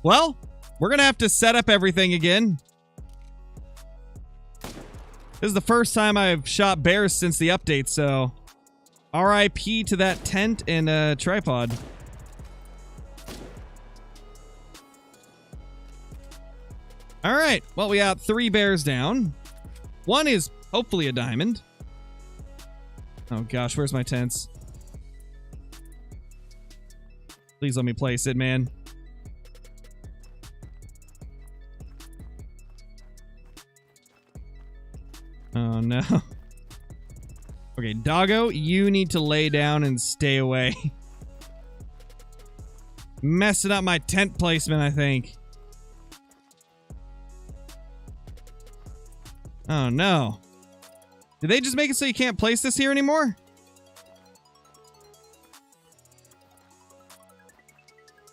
Well, we're going to have to set up everything again. This is the first time I've shot bears since the update, so RIP to that tent and tripod. All right, well, we got 3 bears down. 1 is hopefully a diamond. Oh gosh, where's my tents? Please let me place it, man. Oh no. Okay, doggo, you need to lay down and stay away. Messing up my tent placement, I think. Oh no. Did they just make it so you can't place this here anymore?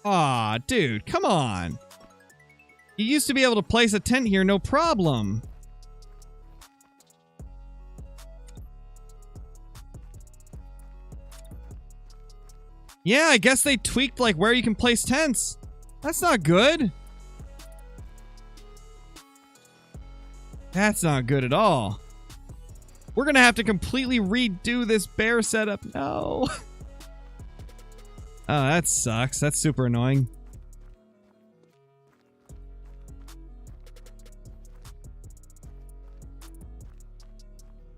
Aw, dude, come on. You used to be able to place a tent here, no problem. Yeah, I guess they tweaked, like, where you can place tents. That's not good. That's not good at all. We're gonna have to completely redo this bear setup. No. Oh, that sucks. That's super annoying.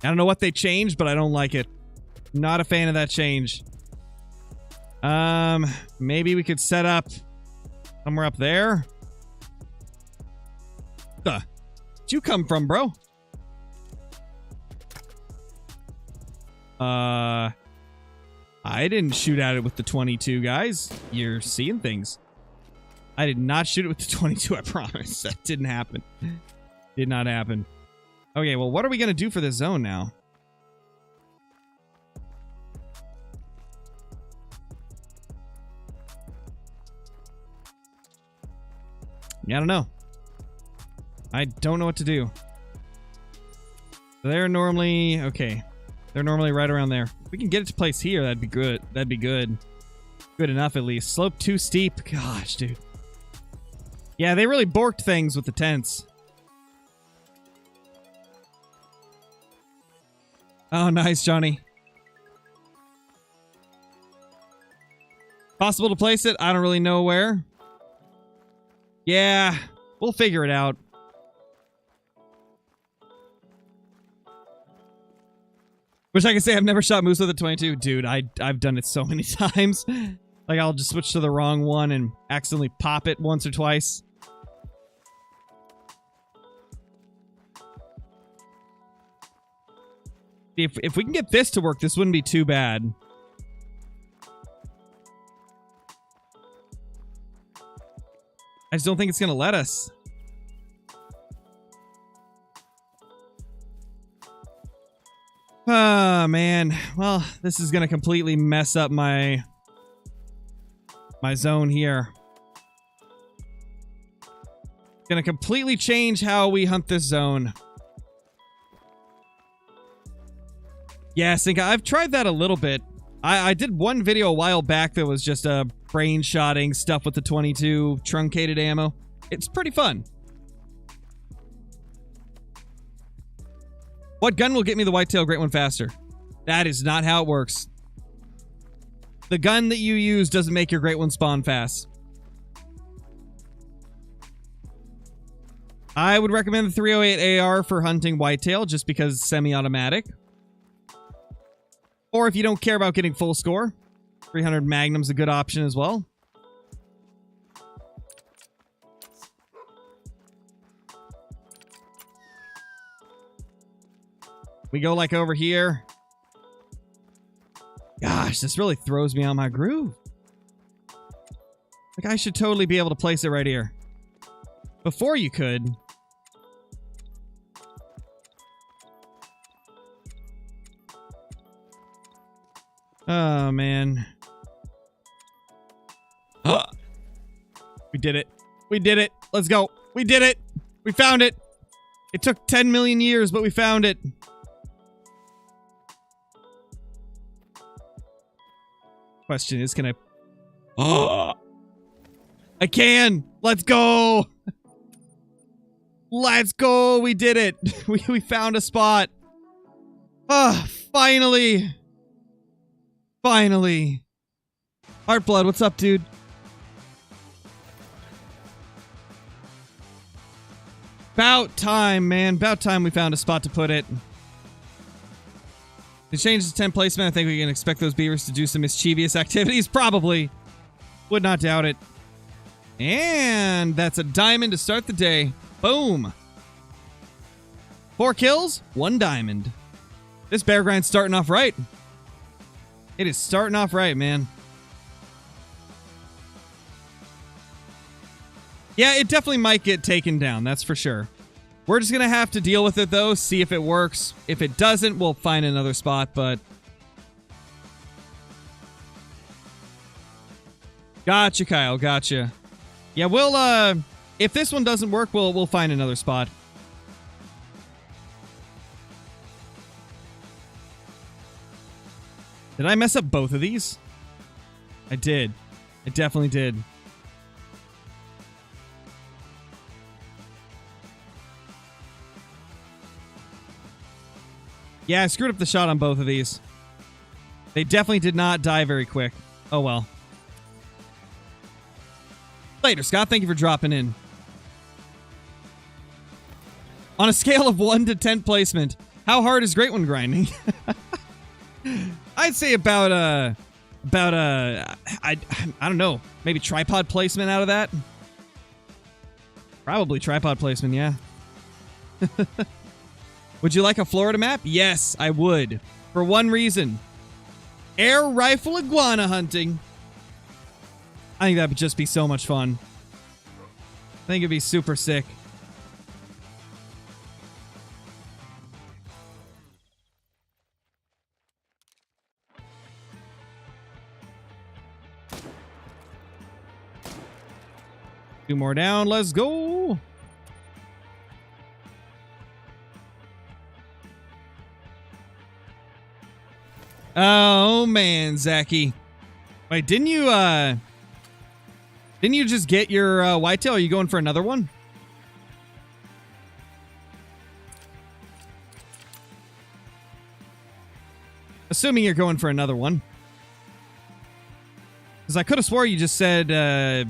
I don't know what they changed, but I don't like it. Not a fan of that change. Maybe we could set up somewhere up there. Where'd you come from, bro? I didn't shoot at it with the 22, guys. You're seeing things. I did not shoot it with the 22, I promise. That didn't happen. Did not happen. Okay, well, what are we gonna do for this zone now? Yeah, I don't know. I don't know what to do. They're normally... Okay. They're normally right around there. If we can get it to place here, that'd be good. That'd be good. Good enough, at least. Slope too steep. Gosh, dude. Yeah, they really borked things with the tents. Oh, nice, Johnny. Possible to place it? I don't really know where. Yeah, we'll figure it out. Wish I could say I've never shot moose with a 22. Dude, I've done it so many times. Like, I'll just switch to the wrong one and accidentally pop it once or twice. If we can get this to work, this wouldn't be too bad. I just don't think it's going to let us. Oh, man. Well, this is going to completely mess up my zone here. Going to completely change how we hunt this zone. Yeah, Sinka, I've tried that a little bit. I did one video a while back that was just brain shotting stuff with the 22 truncated ammo. It's pretty fun. What gun will get me the whitetail great one faster? That is not how it works. The gun that you use doesn't make your great one spawn fast. I would recommend the 308 AR for hunting whitetail just because it's semi-automatic. Or if you don't care about getting full score, 300 Magnum's a good option as well. We go like over here. Gosh, this really throws me on my groove. Like I should totally be able to place it right here. Before you could. Oh, man. We did it. We did it. Let's go. We did it. We found it. It took 10 million years, but we found it. Question is, can I... Oh! I can! Let's go! Let's go! We did it! We found a spot! Ah, finally! Finally! Heartblood, what's up, dude? About time, man. About time we found a spot to put it. To change the 10 placement, I think we can expect those beavers to do some mischievous activities. Probably. Would not doubt it. And that's a diamond to start the day. Boom. 4 kills, 1 diamond. This bear grind's starting off right. It is starting off right, man. Yeah, it definitely might get taken down, that's for sure. We're just gonna have to deal with it, though, see if it works. If it doesn't, we'll find another spot, but... Gotcha, Kyle, gotcha. Yeah, we'll, if this one doesn't work, we'll find another spot. Did I mess up both of these? I did. I definitely did. Yeah, I screwed up the shot on both of these. They definitely did not die very quick. Oh well. Later, Scott. Thank you for dropping in. On a scale of 1 to 10 placement, how hard is Great One grinding? I'd say about I don't know, maybe tripod placement out of that. Probably tripod placement, yeah. Would you like a Florida map? Yes, I would. For one reason. Air rifle iguana hunting. I think that would just be so much fun. I think it'd be super sick. Two more down. Let's go. Oh man, Zachy. Wait, didn't you just get your whitetail? Are you going for another one? Assuming you're going for another one. Because I could have swore you just said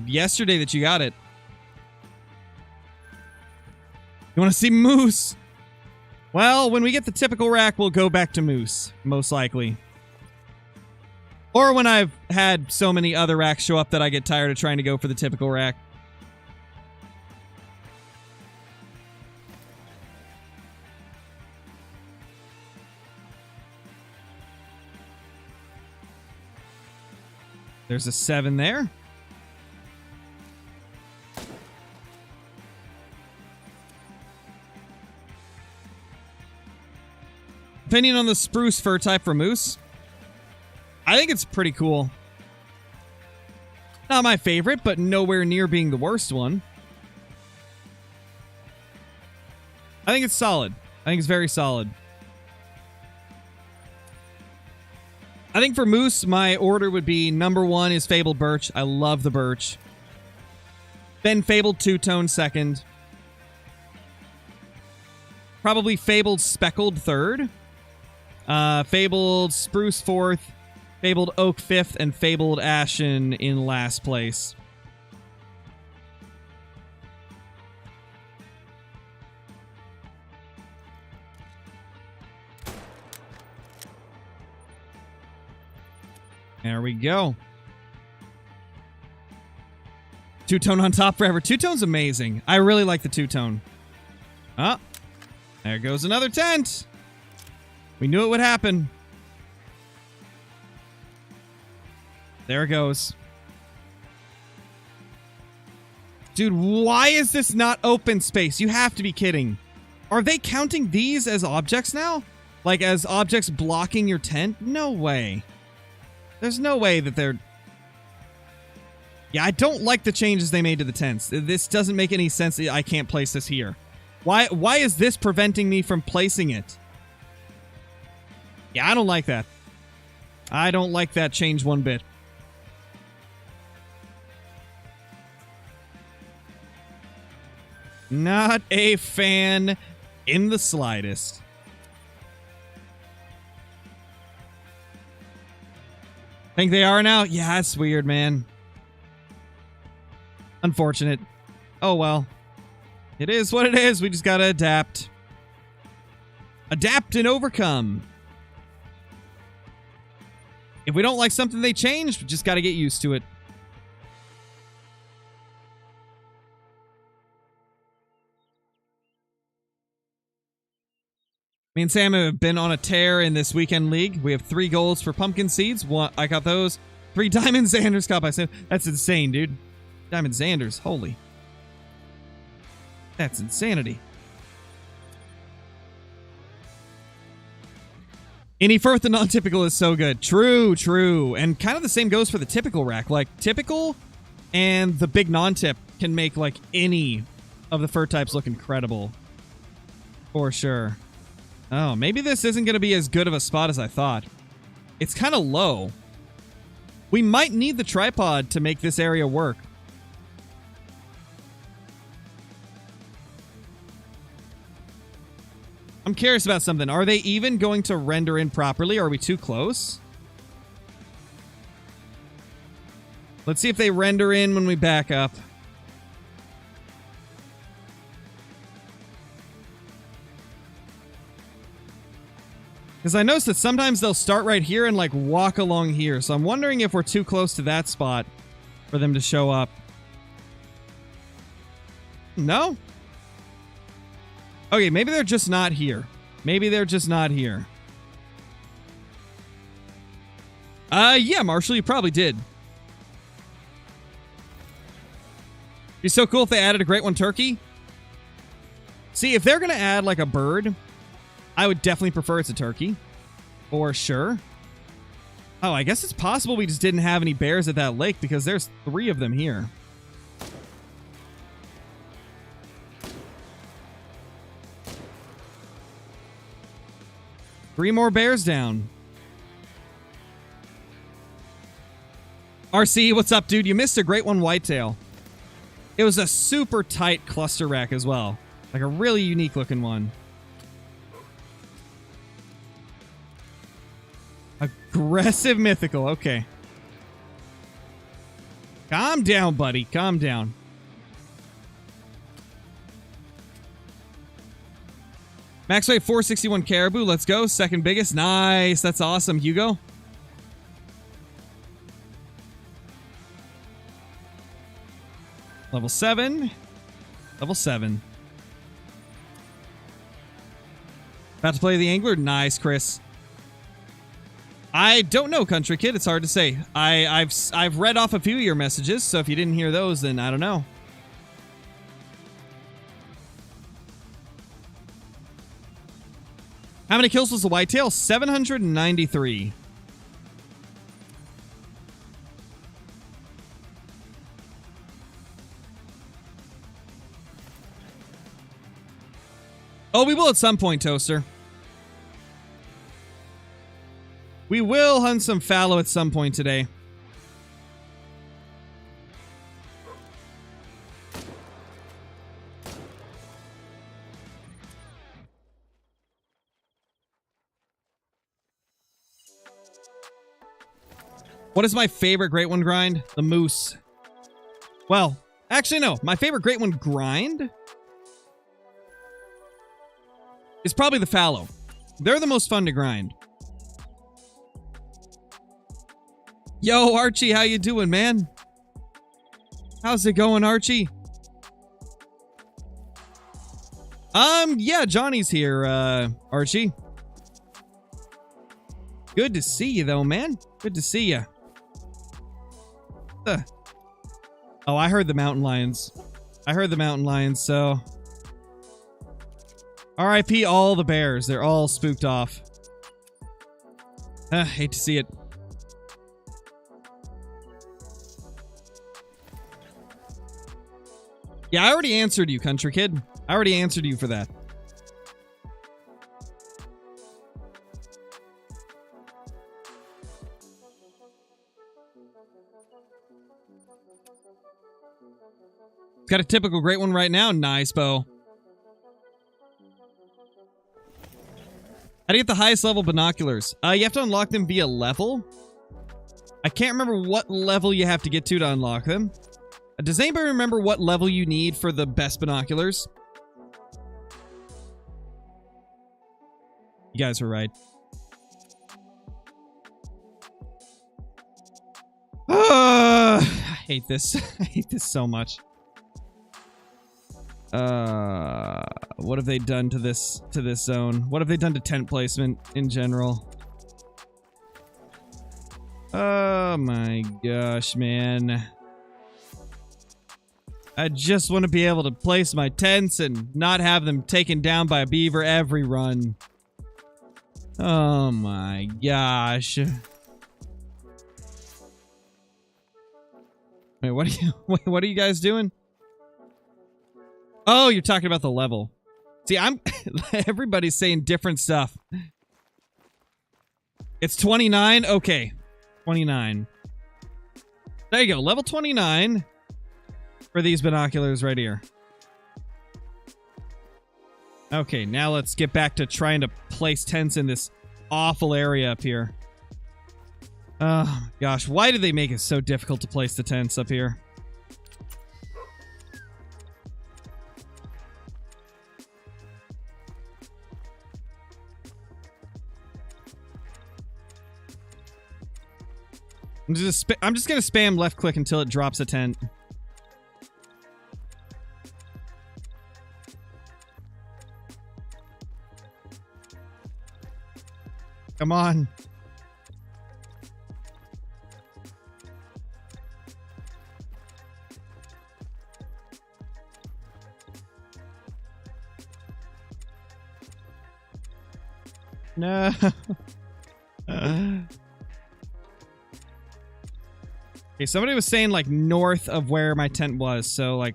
yesterday that you got it. You want to see moose? Well, when we get the typical rack, we'll go back to moose, most likely. Or when I've had so many other racks show up that I get tired of trying to go for the typical rack. There's a 7 there. Opinion on the spruce fur type for moose? I think it's pretty cool. Not my favorite, but nowhere near being the worst one. I think it's solid. I think it's very solid. I think for moose, my order would be number 1 is fabled birch. I love the birch. Then fabled two-tone second. Probably fabled speckled third. Fabled spruce fourth. Fabled oak fifth. And fabled ashen in last place. There we go. Two-tone on top forever. Two-tone's amazing. I really like the two-tone. Oh, there goes another tent. We knew it would happen. There it goes. Dude, why is this not open space? You have to be kidding. Are they counting these as objects now? Like as objects blocking your tent? No way. There's no way that they're... Yeah, I don't like the changes they made to the tents. This doesn't make any sense. I can't place this here. Why is this preventing me from placing it? Yeah, I don't like that. I don't like that change one bit. Not a fan in the slightest. Think they are now? Yeah, that's weird, man. Unfortunate. Oh, well. It is what it is. We just gotta adapt. Adapt and overcome. If we don't like something they changed, we just gotta get used to it. Me and Sam have been on a tear in this weekend league. We have 3 golds for pumpkin seeds. I got those. 3 Diamond Xanders caught by Sam. That's insane, dude. Diamond Xanders. Holy. That's insanity. Any Firth and non-typical is so good. True, true. And kind of the same goes for the typical rack. Like, typical and the big non-tip can make, like, any of the fur types look incredible. For sure. Oh, maybe this isn't going to be as good of a spot as I thought. It's kind of low. We might need the tripod to make this area work. I'm curious about something. Are they even going to render in properly? Are we too close? Let's see if they render in when we back up. Because I noticed that sometimes they'll start right here and, like, walk along here. So I'm wondering if we're too close to that spot for them to show up. No? Okay, maybe they're just not here. Maybe they're just not here. Yeah, Marshall, you probably did. It'd be so cool if they added a Great One Turkey. See, if they're going to add, like, a bird... I would definitely prefer it's a turkey. For sure. Oh, I guess it's possible we just didn't have any bears at that lake because there's 3 of them here. Three more bears down. RC, what's up, dude? You missed a Great One Whitetail. It was a super tight cluster rack as well. Like a really unique looking one. Aggressive mythical. Okay. Calm down, buddy. Calm down. Max weight 461 caribou. Let's go. Second biggest. Nice. That's awesome. Hugo. Level 7. Level 7. About to play the angler. Nice, Chris. I don't know, Country Kid. It's hard to say. I've read off a few of your messages, so if you didn't hear those, then I don't know. How many kills was the whitetail? 793. Oh, we will at some point, Toaster. We will hunt some fallow at some point today. What is my favorite Great One grind? The moose. Well, actually, no. My favorite Great One grind is probably the fallow. They're the most fun to grind. Yo, Archie, how you doing, man? How's it going, Archie? Yeah, Johnny's here, Archie. Good to see you, though, man. Good to see you. Oh, I heard the mountain lions. I heard the mountain lions, so... RIP all the bears. They're all spooked off. Hate to see it. Yeah, I already answered you, country kid. I already answered you for that. Got a typical Great One right now. Nice, Bo. How do you get the highest level binoculars? You have to unlock them via level. I can't remember what level you have to get to unlock them. Does anybody remember what level you need for the best binoculars? You guys were right. I hate this. I hate this so much. What have they done to this zone? What have they done to tent placement in general? Oh my gosh, man. I just want to be able to place my tents and not have them taken down by a beaver every run. Oh my gosh. Wait, what are you guys doing? Oh, you're talking about the level. See, everybody's saying different stuff. It's 29? Okay. 29. There you go. Level 29 for these binoculars right here. Okay, now let's get back to trying to place tents in this awful area up here. Oh, my gosh. Why do they make it so difficult to place the tents up here? I'm just gonna spam left click until it drops a tent. Come on. No. Okay, somebody was saying, like, north of where my tent was, so, like...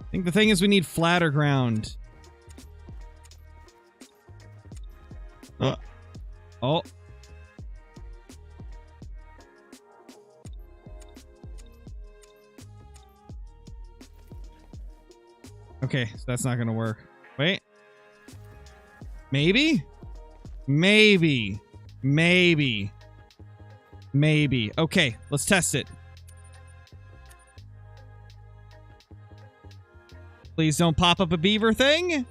I think the thing is we need flatter ground. Oh. Okay, so that's not gonna work. Wait. Maybe? Maybe. Maybe. Maybe. Okay, let's test it. Please don't pop up a beaver thing.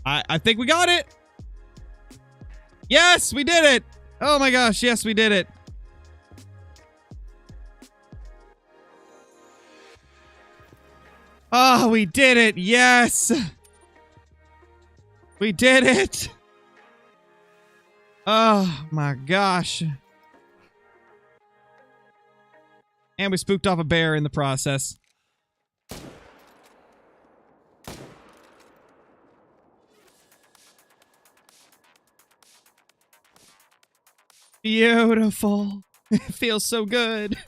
I think we got it. Yes, we did it. Oh my gosh, yes, we did it. Oh, we did it. Yes. We did it. Oh my gosh. And we spooked off a bear in the process. Beautiful. It feels so good.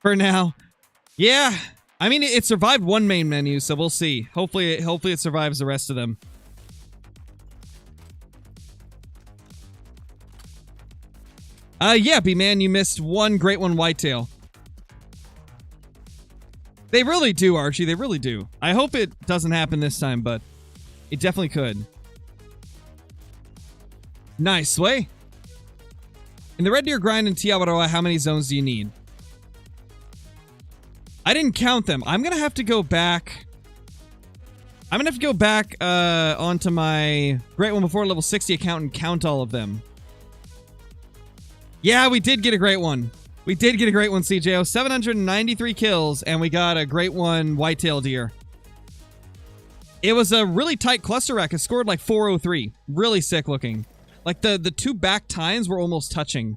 For now. Yeah. I mean, it survived one main menu, so we'll see. Hopefully it survives the rest of them. Yeah, B-Man, you missed one great one whitetail. They really do, Archie. They really do. I hope it doesn't happen this time, but it definitely could. Nice, Sway. In the Red Deer grind in Tiawaroa, how many zones do you need? I didn't count them. I'm going to have to go back. I'm going to have to go back onto my Great One Before level 60 account and count all of them. Yeah, we did get a great one. We did get a great one, CJO. 793 kills, and we got a great one whitetail deer. It was a really tight cluster rack. It scored like 403. Really sick looking. Like the two back tines were almost touching.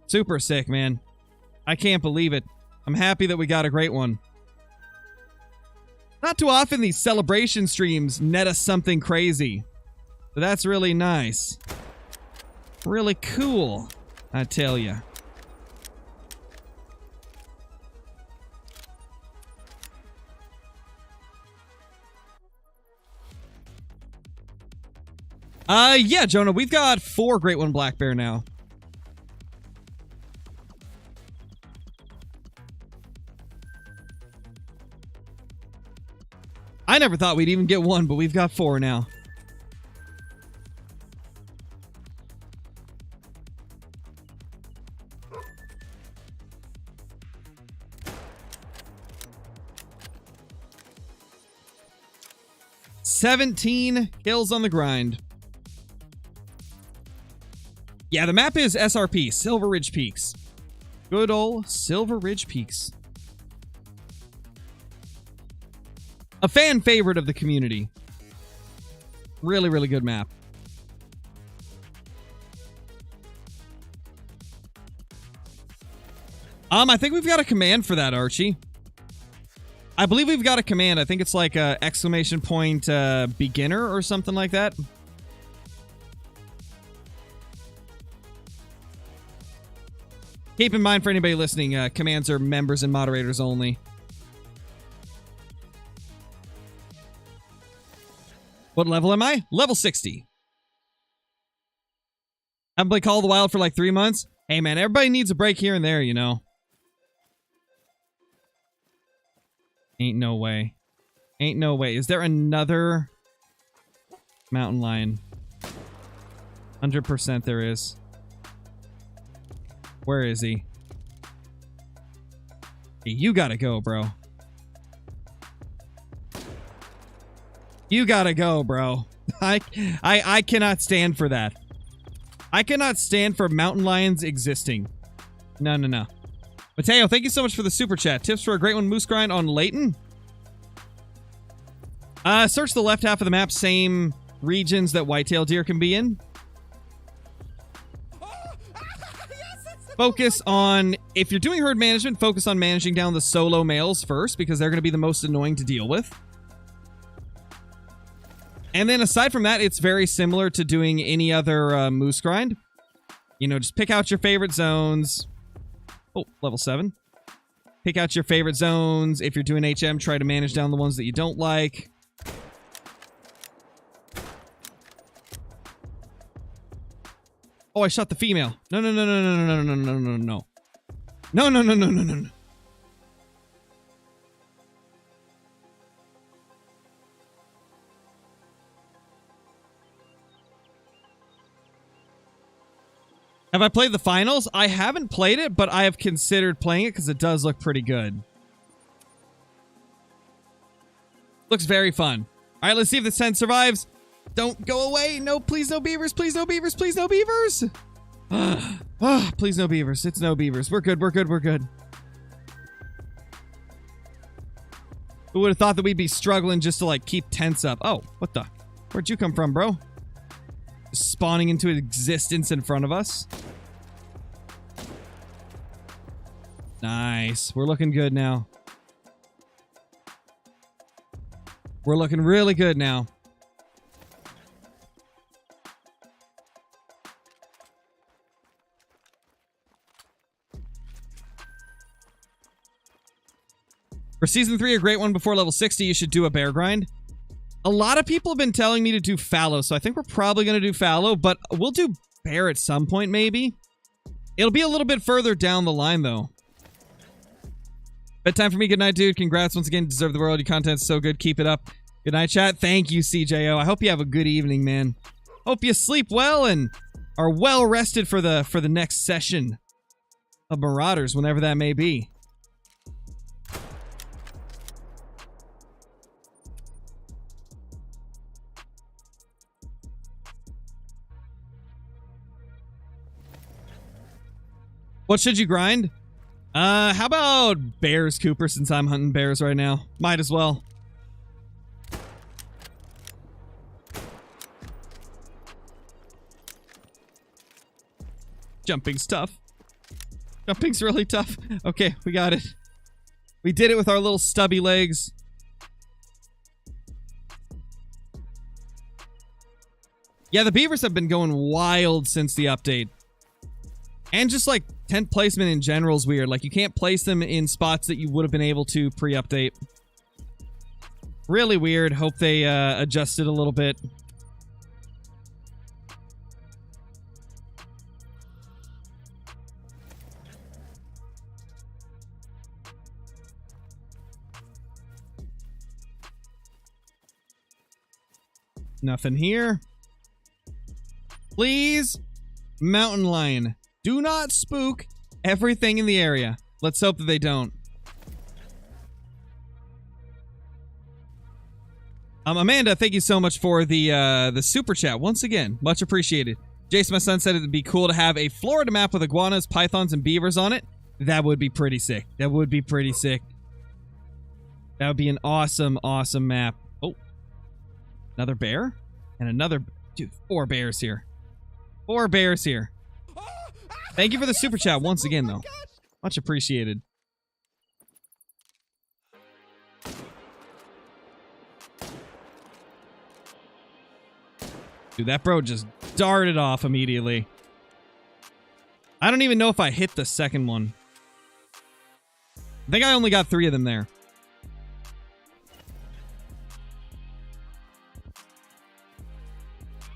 Super sick, man. I can't believe it. I'm happy that we got a great one. Not too often these celebration streams net us something crazy. But that's really nice. Really cool, I tell ya. Yeah, Jonah, we've got 4 Great One Black Bear now. I never thought we'd even get 1, but we've got 4 now. $17 kills on the grind. Yeah, the map is SRP, Silver Ridge Peaks. Good old Silver Ridge Peaks. A fan favorite of the community. Really, really good map. I think we've got a command for that, Archie. I believe we've got a command. I think it's like a exclamation point beginner or something like that. Keep in mind for anybody listening, commands are members and moderators only. What level am I? Level 60. Haven't played Call of the Wild for like 3 months. Hey man, everybody needs a break here and there, you know. Ain't no way. Ain't no way. Is there another mountain lion? 100% there is. Where is he? Hey, you gotta go, bro. You gotta go, bro. I cannot stand for that. I cannot stand for mountain lions existing. No, no, no. Mateo, thank you so much for the super chat. Tips for a great one moose grind on Layton? Search the left half of the map, same regions that whitetail deer can be in. Focus on, if you're doing herd management, focus on managing down the solo males first, because they're going to be the most annoying to deal with. And then aside from that, it's very similar to doing any other moose grind. You know, just pick out your favorite zones. Oh, level 7. Pick out your favorite zones. If you're doing HM, try to manage down the ones that you don't like. Oh, I shot the female. No, no, no, no, no, no, no, no, no, no, no. No, no, no, no, no, no, no. Have I played the finals? I haven't played it, but I have considered playing it because it does look pretty good. Looks very fun. All right, let's see if the 10 survives. Don't go away. No, please no beavers. Please no beavers. Please no beavers. Please no beavers. It's no beavers. We're good. We're good. We're good. Who would have thought that we'd be struggling just to like keep tents up? Oh, what the? Where'd you come from, bro? spawning into existence in front of us. Nice. We're looking good now. We're looking really good now. For Season 3, a great one before level 60, you should do a bear grind. A lot of people have been telling me to do fallow, so I think we're probably going to do fallow, but we'll do bear at some point, maybe. It'll be a little bit further down the line, though. Bedtime for me. Good night, dude. Congrats once again. Deserve the world. Your content's so good. Keep it up. Good night, chat. Thank you, CJO. I hope you have a good evening, man. Hope you sleep well and are well rested for the next session of Marauders, whenever that may be. What should you grind? How about bears, Cooper, since I'm hunting bears right now? Might as well. Jumping's tough. Jumping's really tough. Okay, we got it. We did it with our little stubby legs. Yeah, the beavers have been going wild since the update. And just like tent placement in general is weird. Like you can't place them in spots that you would have been able to pre-update. Really weird. Hope they adjusted a little bit. Nothing here. Please, mountain lion. Do not spook everything in the area. Let's hope that they don't. Amanda, thank you so much for the super chat once again. Much appreciated. Jason, my son, said it'd be cool to have a Florida map with iguanas, pythons, and beavers on it. That would be pretty sick. That would be pretty sick. That would be an awesome, awesome map. Oh, another bear and another. Dude, 4 bears here. 4 bears here. Thank you for the super chat once again, though. Much appreciated. Dude, that bro just darted off immediately. I don't even know if I hit the second one. I think I only got 3 of them there.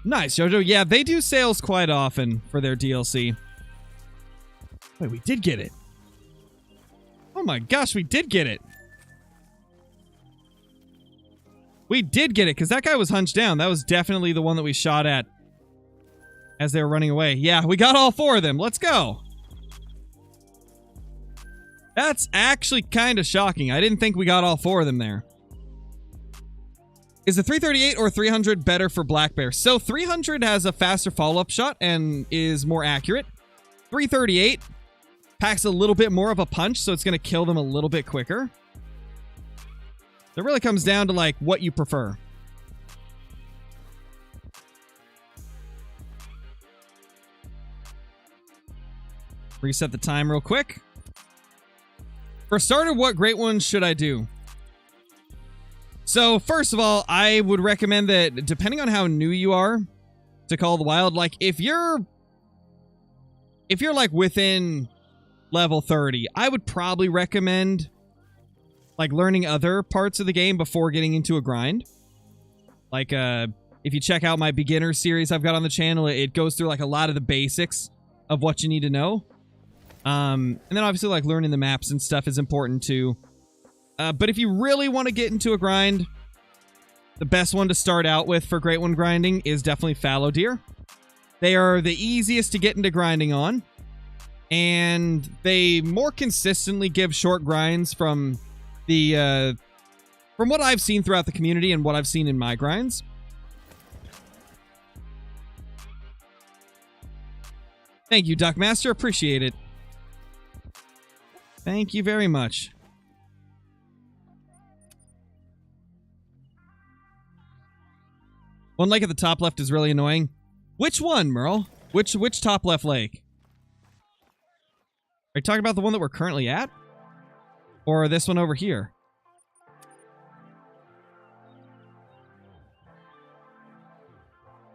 Nice, Jojo. Yeah, they do sales quite often for their DLC. Wait, we did get it. Oh my gosh, we did get it. We did get it, because that guy was hunched down. That was definitely the one that we shot at as they were running away. Yeah, we got all 4 of them. Let's go. That's actually kind of shocking. I didn't think we got all 4 of them there. Is the 338 or 300 better for black bear? So 300 has a faster follow-up shot and is more accurate. 338 packs a little bit more of a punch, so it's going to kill them a little bit quicker. It really comes down to like what you prefer. Reset the time real quick. For starter, what great ones should I do? So first of all, I would recommend that depending on how new you are to Call of the Wild, like if you're like within level 30, I would probably recommend like learning other parts of the game before getting into a grind. Like if you check out my beginner series I've got on the channel, it goes through like a lot of the basics of what you need to know. And then obviously like learning the maps and stuff is important too. But if you really want to get into a grind, the best one to start out with for Great One grinding is definitely fallow deer. They are the easiest to get into grinding on, and they more consistently give short grinds from the from what I've seen throughout the community and what I've seen in my grinds. Thank you, Duckmaster. Appreciate it. Thank you very much. One lake at the top left is really annoying. Which one, Merle? Which top left lake? Are you talking about the one that we're currently at? Or this one over here?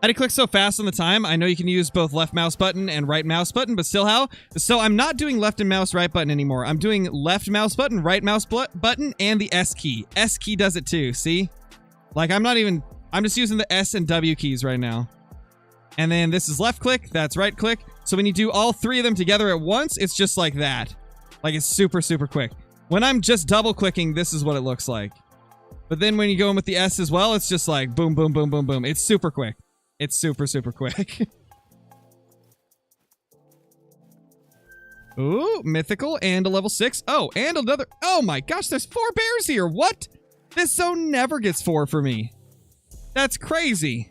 I had to click so fast on the time. I know you can use both left mouse button and right mouse button, but still how? So I'm not doing left and mouse right button anymore. I'm doing left mouse button, right mouse button, and the S key. S key does it too, see? Like I'm just using the S and W keys right now. And then this is left click, that's right click. So when you do all three of them together at once, it's just like that. Like it's super, super quick. When I'm just double clicking, this is what it looks like. But then when you go in with the S as well, it's just like boom, boom, boom, boom, boom. It's super quick. It's super, super quick. Ooh, mythical and a level 6. Oh, and another. Oh my gosh, there's 4 bears here. What? This zone never gets 4 for me. That's crazy.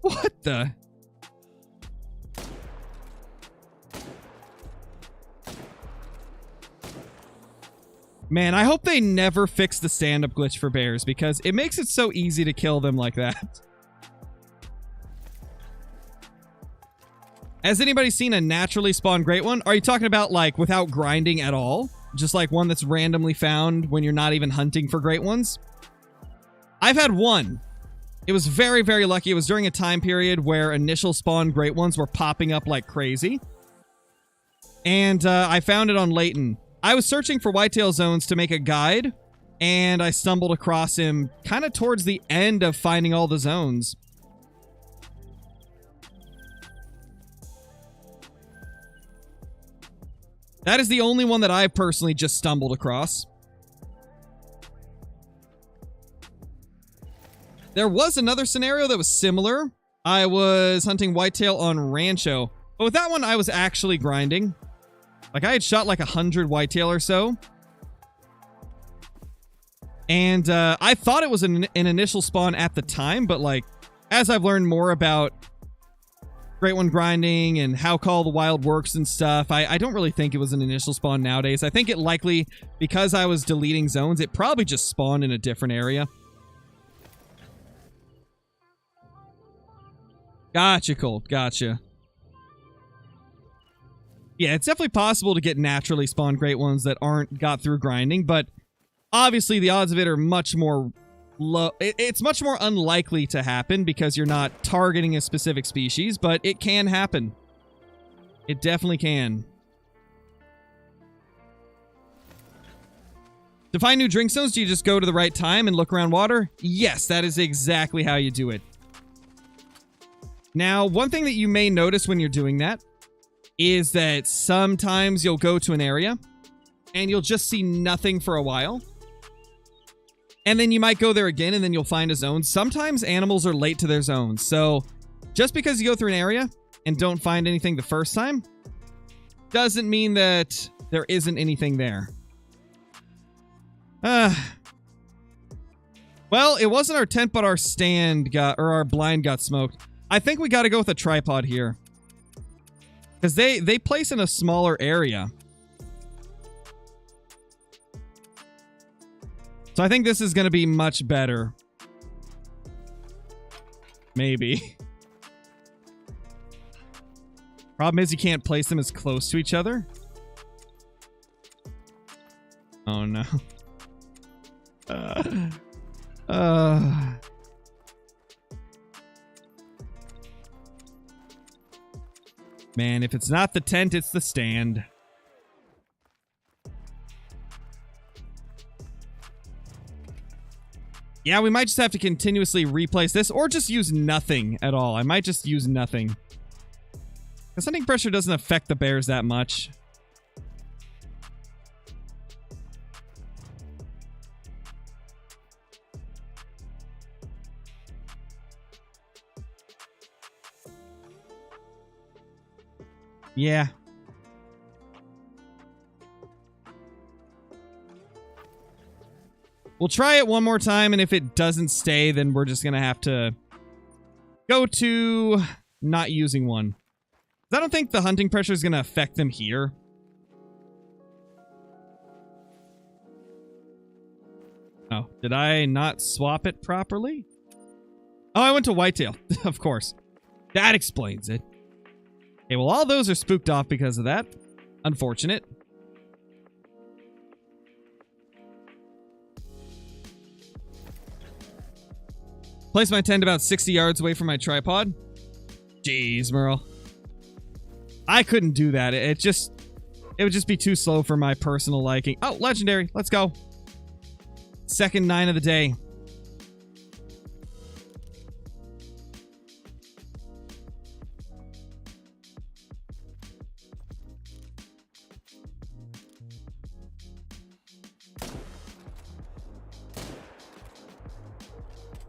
What the? Man, I hope they never fix the stand-up glitch for bears because it makes it so easy to kill them like that. Has anybody seen a naturally spawned great one? Are you talking about like without grinding at all? Just like one that's randomly found when you're not even hunting for great ones? I've had one. It was very, very lucky. It was during a time period where initial spawn great ones were popping up like crazy. And I found it on Layton. I was searching for whitetail zones to make a guide, and I stumbled across him kind of towards the end of finding all the zones. That is the only one that I personally just stumbled across. There was another scenario that was similar. I was hunting whitetail on Rancho, but with that one, I was actually grinding. Like, I had shot like 100 whitetail or so. And I thought it was an initial spawn at the time, but like, as I've learned more about Great One grinding and how Call of the Wild works and stuff, I don't really think it was an initial spawn nowadays. I think it likely, because I was deleting zones, it probably just spawned in a different area. Gotcha, Colt. Gotcha. Yeah, it's definitely possible to get naturally spawned great ones that aren't got through grinding, but obviously the odds of it are much more low. It's much more unlikely to happen because you're not targeting a specific species, but it can happen. It definitely can. To find new drink zones, do you just go to the right time and look around water? Yes, that is exactly how you do it. Now, one thing that you may notice when you're doing that is that sometimes you'll go to an area and you'll just see nothing for a while. And then you might go there again and then you'll find a zone. Sometimes animals are late to their zones. So just because you go through an area and don't find anything the first time doesn't mean that there isn't anything there. Well, it wasn't our tent, but our stand got, or our blind got smoked. I think we got to go with a tripod here. Because they place in a smaller area. So I think this is going to be much better. Maybe. Problem is you can't place them as close to each other. Oh no. Man, if it's not the tent, it's the stand. Yeah, we might just have to continuously replace this, or just use nothing at all. I might just use nothing. Because hunting pressure doesn't affect the bears that much. Yeah. We'll try it one more time, and if it doesn't stay, then we're just going to have to go to not using one. I don't think the hunting pressure is going to affect them here. Oh, did I not swap it properly? Oh, I went to whitetail. Of course. That explains it. Okay, well, all those are spooked off because of that. Unfortunate. Place my tent about 60 yards away from my tripod. Jeez, Merle. I couldn't do that. It would just be too slow for my personal liking. Oh, legendary. Let's go. Second 9 of the day.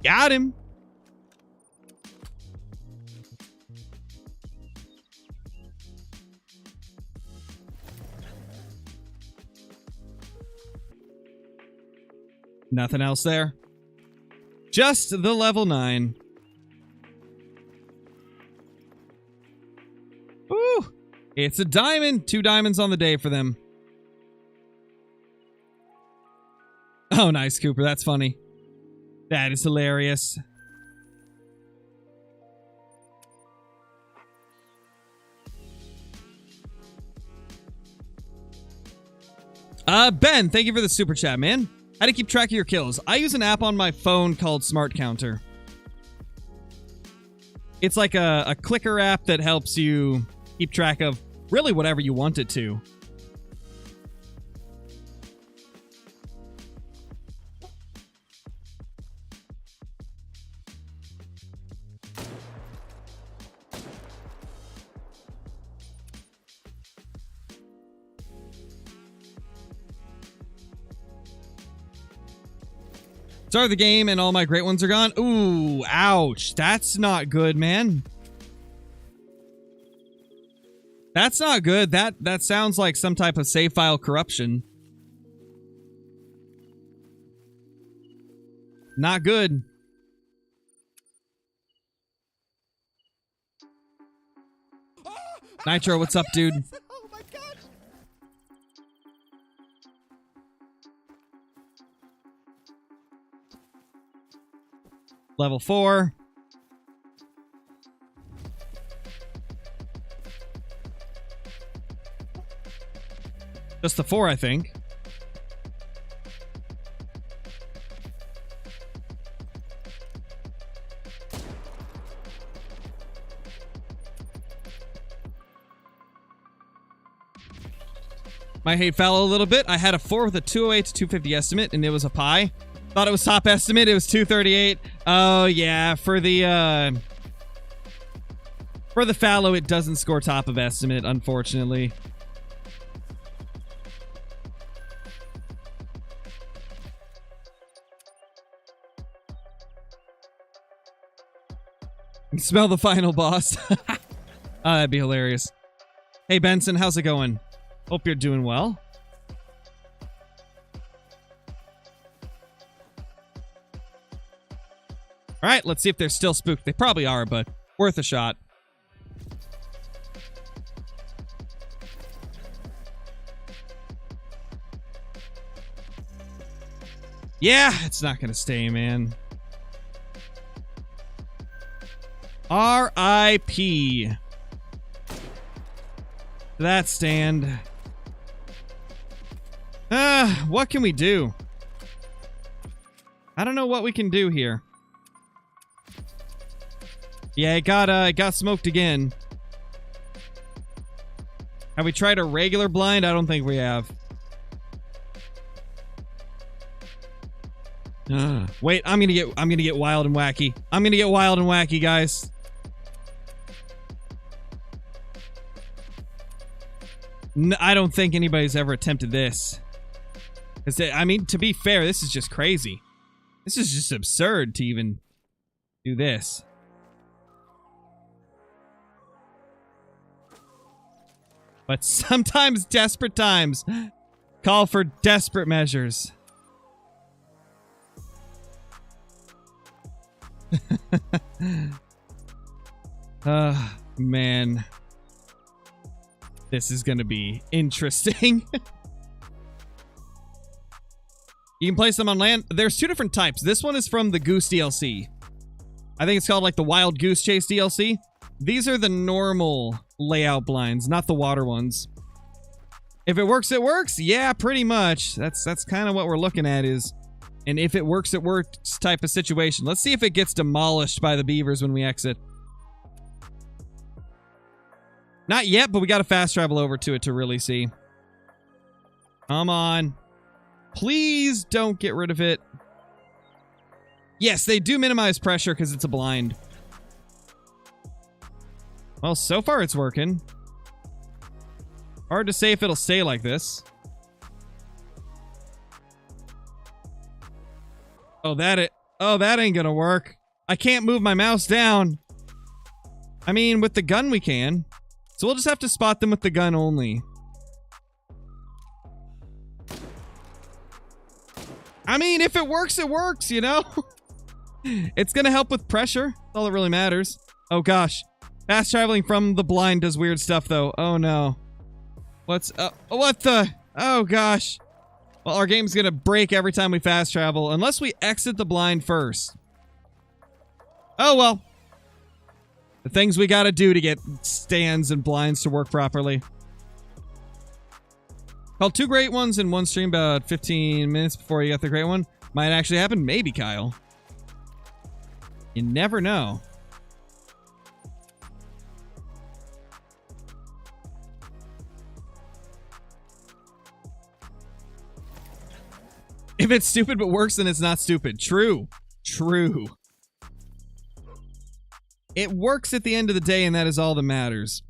Got him. Nothing else there. Just the level 9. Ooh. It's a diamond. 2 diamonds on the day for them. Oh, nice, Cooper. That's funny. That is hilarious. Ben, thank you for the super chat, man. How to keep track of your kills? I use an app on my phone called Smart Counter. It's like a clicker app that helps you keep track of really whatever you want it to. Start the game and all my great ones are gone. Ooh, ouch. That's not good, man. That's not good. That sounds like some type of save file corruption. Not good. Nitro, what's up, dude? Oh my gosh. Level 4. Just the 4, I think. My hate fell a little bit. I had a 4 with a 208 to 250 estimate, and it was a pie. Thought it was top estimate. It was 238. Oh, yeah. For the fallow, it doesn't score top of estimate, unfortunately. Smell the final boss. That'd be hilarious. Hey, Benson, how's it going? Hope you're doing well. All right, let's see if they're still spooked. They probably are, but worth a shot. Yeah, it's not going to stay, man. R.I.P. That stand. What can we do? I don't know what we can do here. Yeah, it got smoked again. Have we tried a regular blind? I don't think we have. Wait, I'm gonna get wild and wacky. I'm gonna get wild and wacky, guys. I don't think anybody's ever attempted this. I mean, to be fair, this is just crazy. This is just absurd to even do this. But sometimes desperate times call for desperate measures. Man. This is gonna be interesting. You can place them on land. There's 2 different types. This one is from the Goose DLC. I think it's called like the Wild Goose Chase DLC. These are the normal layout blinds, not the water ones. If it works, it works. Yeah, pretty much. That's kind of what we're looking at is an if it works, it works type of situation. Let's see if it gets demolished by the beavers when we exit. Not yet, but we got to fast travel over to it to really see. Come on. Please don't get rid of it. Yes, they do minimize pressure because it's a blind. Well, so far it's working. Hard to say if it'll stay like this. Oh, that ain't gonna work. I can't move my mouse down. I mean, with the gun we can. So we'll just have to spot them with the gun only. I mean, if it works, it works, you know? It's gonna help with pressure. That's all that really matters. Oh gosh. Fast traveling from the blind does weird stuff though. Oh no. What the? Oh gosh. Well, our game's gonna break every time we fast travel, unless we exit the blind first. Oh well. The things we gotta do to get stands and blinds to work properly. Called 2 great ones in one stream about 15 minutes before you got the great one. Might actually happen. Maybe, Kyle. You never know. If it's stupid but works, then it's not stupid. True. True. It works at the end of the day, and that is all that matters.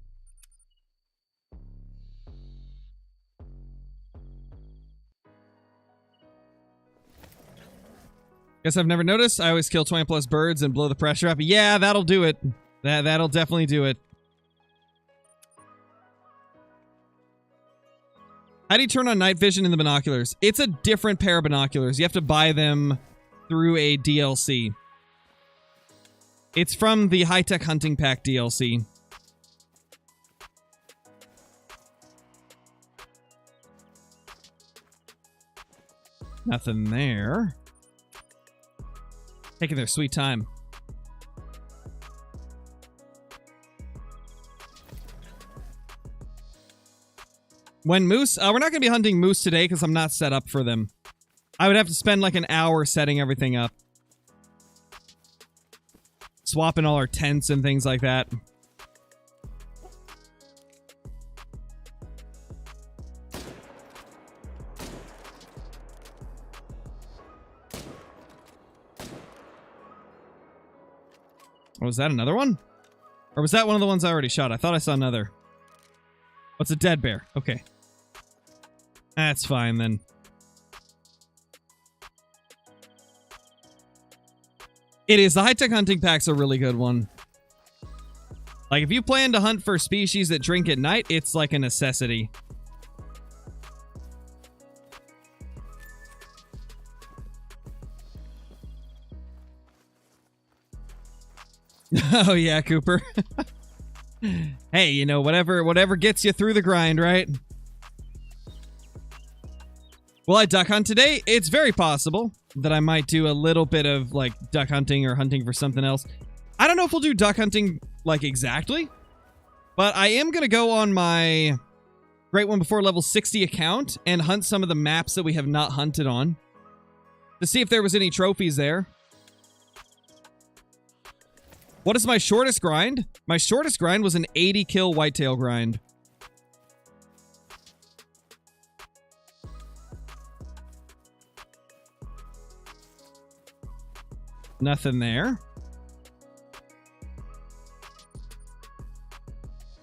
Guess I've never noticed. I always kill 20 plus birds and blow the pressure up. Yeah, that'll do it. That'll definitely do it. How do you turn on night vision in the binoculars? It's a different pair of binoculars. You have to buy them through a DLC. It's from the High-Tech Hunting Pack DLC. Nothing there. Taking their sweet time. When moose, we're not going to be hunting moose today because I'm not set up for them. I would have to spend like an hour setting everything up. Swapping all our tents and things like that. Oh, was that another one? Or was that one of the ones I already shot? I thought I saw another. What's a dead bear? Okay. That's fine then. It is. The high-tech hunting pack's a really good one. Like, if you plan to hunt for species that drink at night, it's like a necessity. Oh yeah, Cooper. Hey, you know, whatever gets you through the grind, right? Will I duck hunt today? It's very possible that I might do a little bit of like duck hunting or hunting for something else. I don't know if we'll do duck hunting like exactly, but I am going to go on my Great One Before level 60 account and hunt some of the maps that we have not hunted on to see if there was any trophies there. What is my shortest grind? My shortest grind was an 80 kill whitetail grind. Nothing there.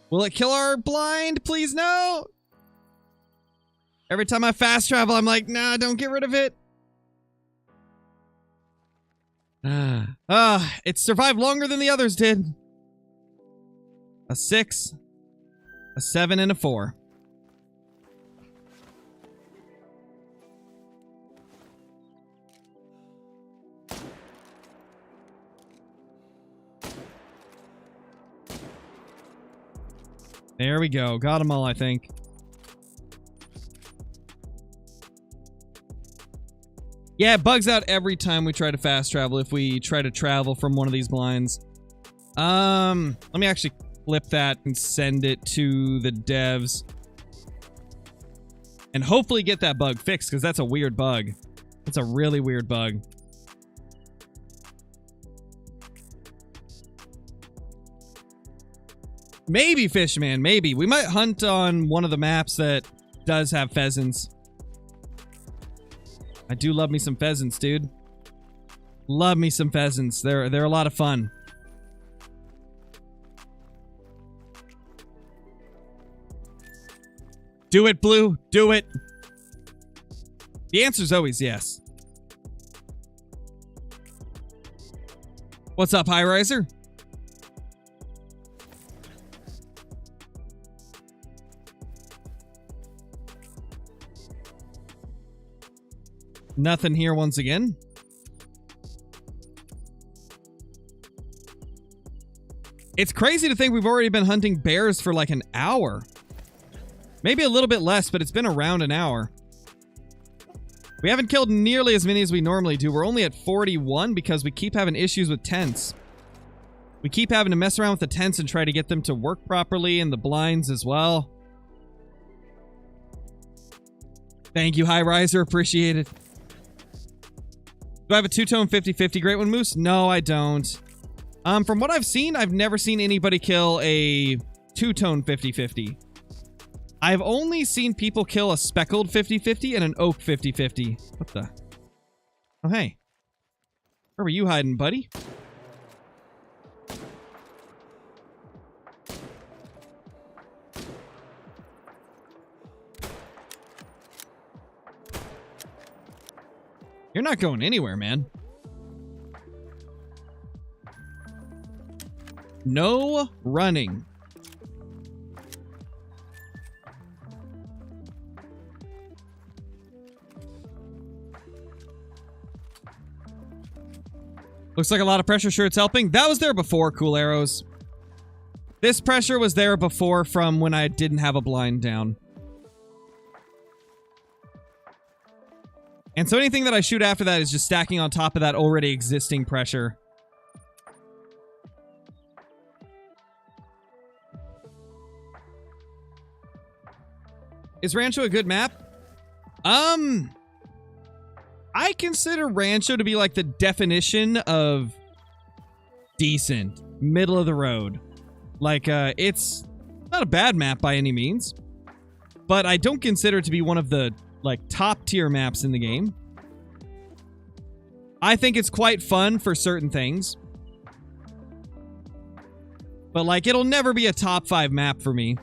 Will it kill our blind? Please no. Every time I fast travel, I'm like, nah, don't get rid of it. It survived longer than the others did. A 6, a 7, and a 4. There we go. Got them all, I think. Yeah, it bugs out every time we try to fast travel if we try to travel from one of these blinds. Let me actually flip that and send it to the devs. And hopefully get that bug fixed, because that's a weird bug. It's a really weird bug. Maybe, Fishman, maybe. We might hunt on one of the maps that does have pheasants. I do love me some pheasants, dude. Love me some pheasants. They're a lot of fun. Do it, Blue. Do it. The answer's always yes. What's up, High Riser? Nothing here once again. It's crazy to think we've already been hunting bears for like an hour. Maybe a little bit less, but it's been around an hour. We haven't killed nearly as many as we normally do. We're only at 41 because we keep having issues with tents. We keep having to mess around with the tents and try to get them to work properly, and the blinds as well. Thank you, High Riser. Appreciate it. Do I have a two-tone 50-50 Great One Moose? No, I don't. From what I've seen, I've never seen anybody kill a two-tone 50-50. I've only seen people kill a speckled 50-50 and an oak 50-50. What the? Oh, hey. Where were you hiding, buddy? You're not going anywhere, man. No running. Looks like a lot of pressure. Sure, it's helping. That was there before, Cool Arrows. This pressure was there before from when I didn't have a blind down. And so anything that I shoot after that is just stacking on top of that already existing pressure. Is Rancho a good map? I consider Rancho to be like the definition of decent, middle of the road. Like, it's not a bad map by any means, but I don't consider it to be one of the like top tier maps in the game. I think it's quite fun for certain things, but like it'll never be a top 5 map for me.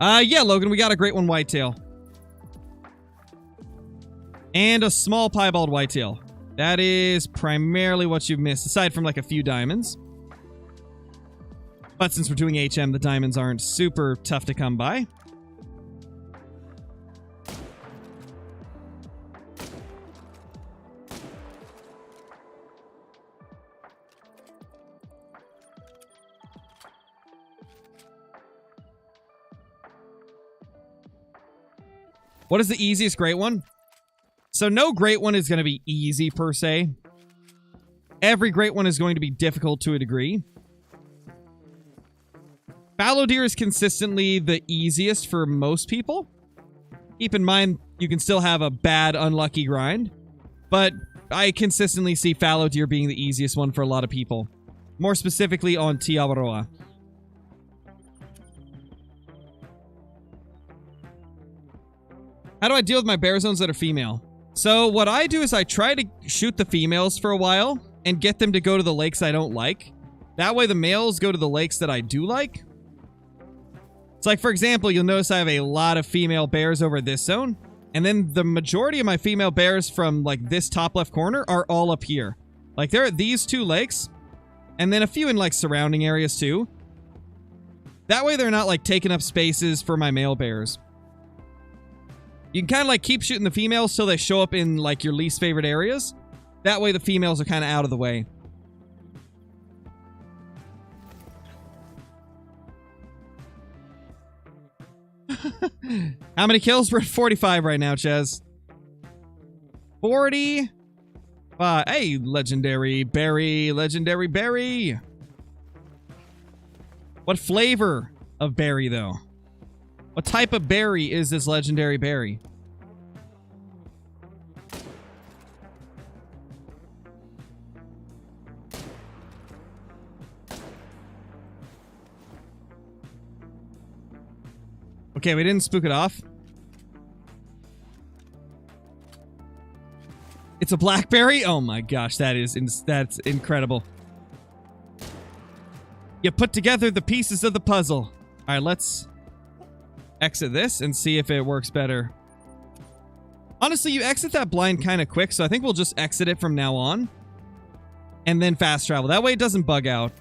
Yeah, Logan, we got a great one whitetail. And a small piebald whitetail. That is primarily what you've missed, aside from like a few diamonds. But since we're doing HM, the diamonds aren't super tough to come by. What is the easiest great one? So no great one is going to be easy per se. Every great one is going to be difficult to a degree. Fallow deer is consistently the easiest for most people. Keep in mind, you can still have a bad, unlucky grind. But I consistently see fallow deer being the easiest one for a lot of people. More specifically on Tiawaroa. How do I deal with my bear zones that are female? So what I do is I try to shoot the females for a while and get them to go to the lakes I don't like. That way the males go to the lakes that I do like. It's like, for example, you'll notice I have a lot of female bears over this zone. And then the majority of my female bears from like this top left corner are all up here. Like they're at these 2 lakes. And then a few in like surrounding areas too. That way they're not like taking up spaces for my male bears. You can kind of like keep shooting the females till they show up in like your least favorite areas. That way the females are kind of out of the way. How many kills? We're at 45 right now, Chaz. 40. Hey, legendary berry, legendary berry. What flavor of berry, though? What type of berry is this legendary berry? Okay, we didn't spook it off. It's a blackberry? Oh my gosh, that's incredible. You put together the pieces of the puzzle. All right, let's exit this and see if it works better. Honestly, you exit that blind kind of quick, so I think we'll just exit it from now on. And then fast travel. That way it doesn't bug out.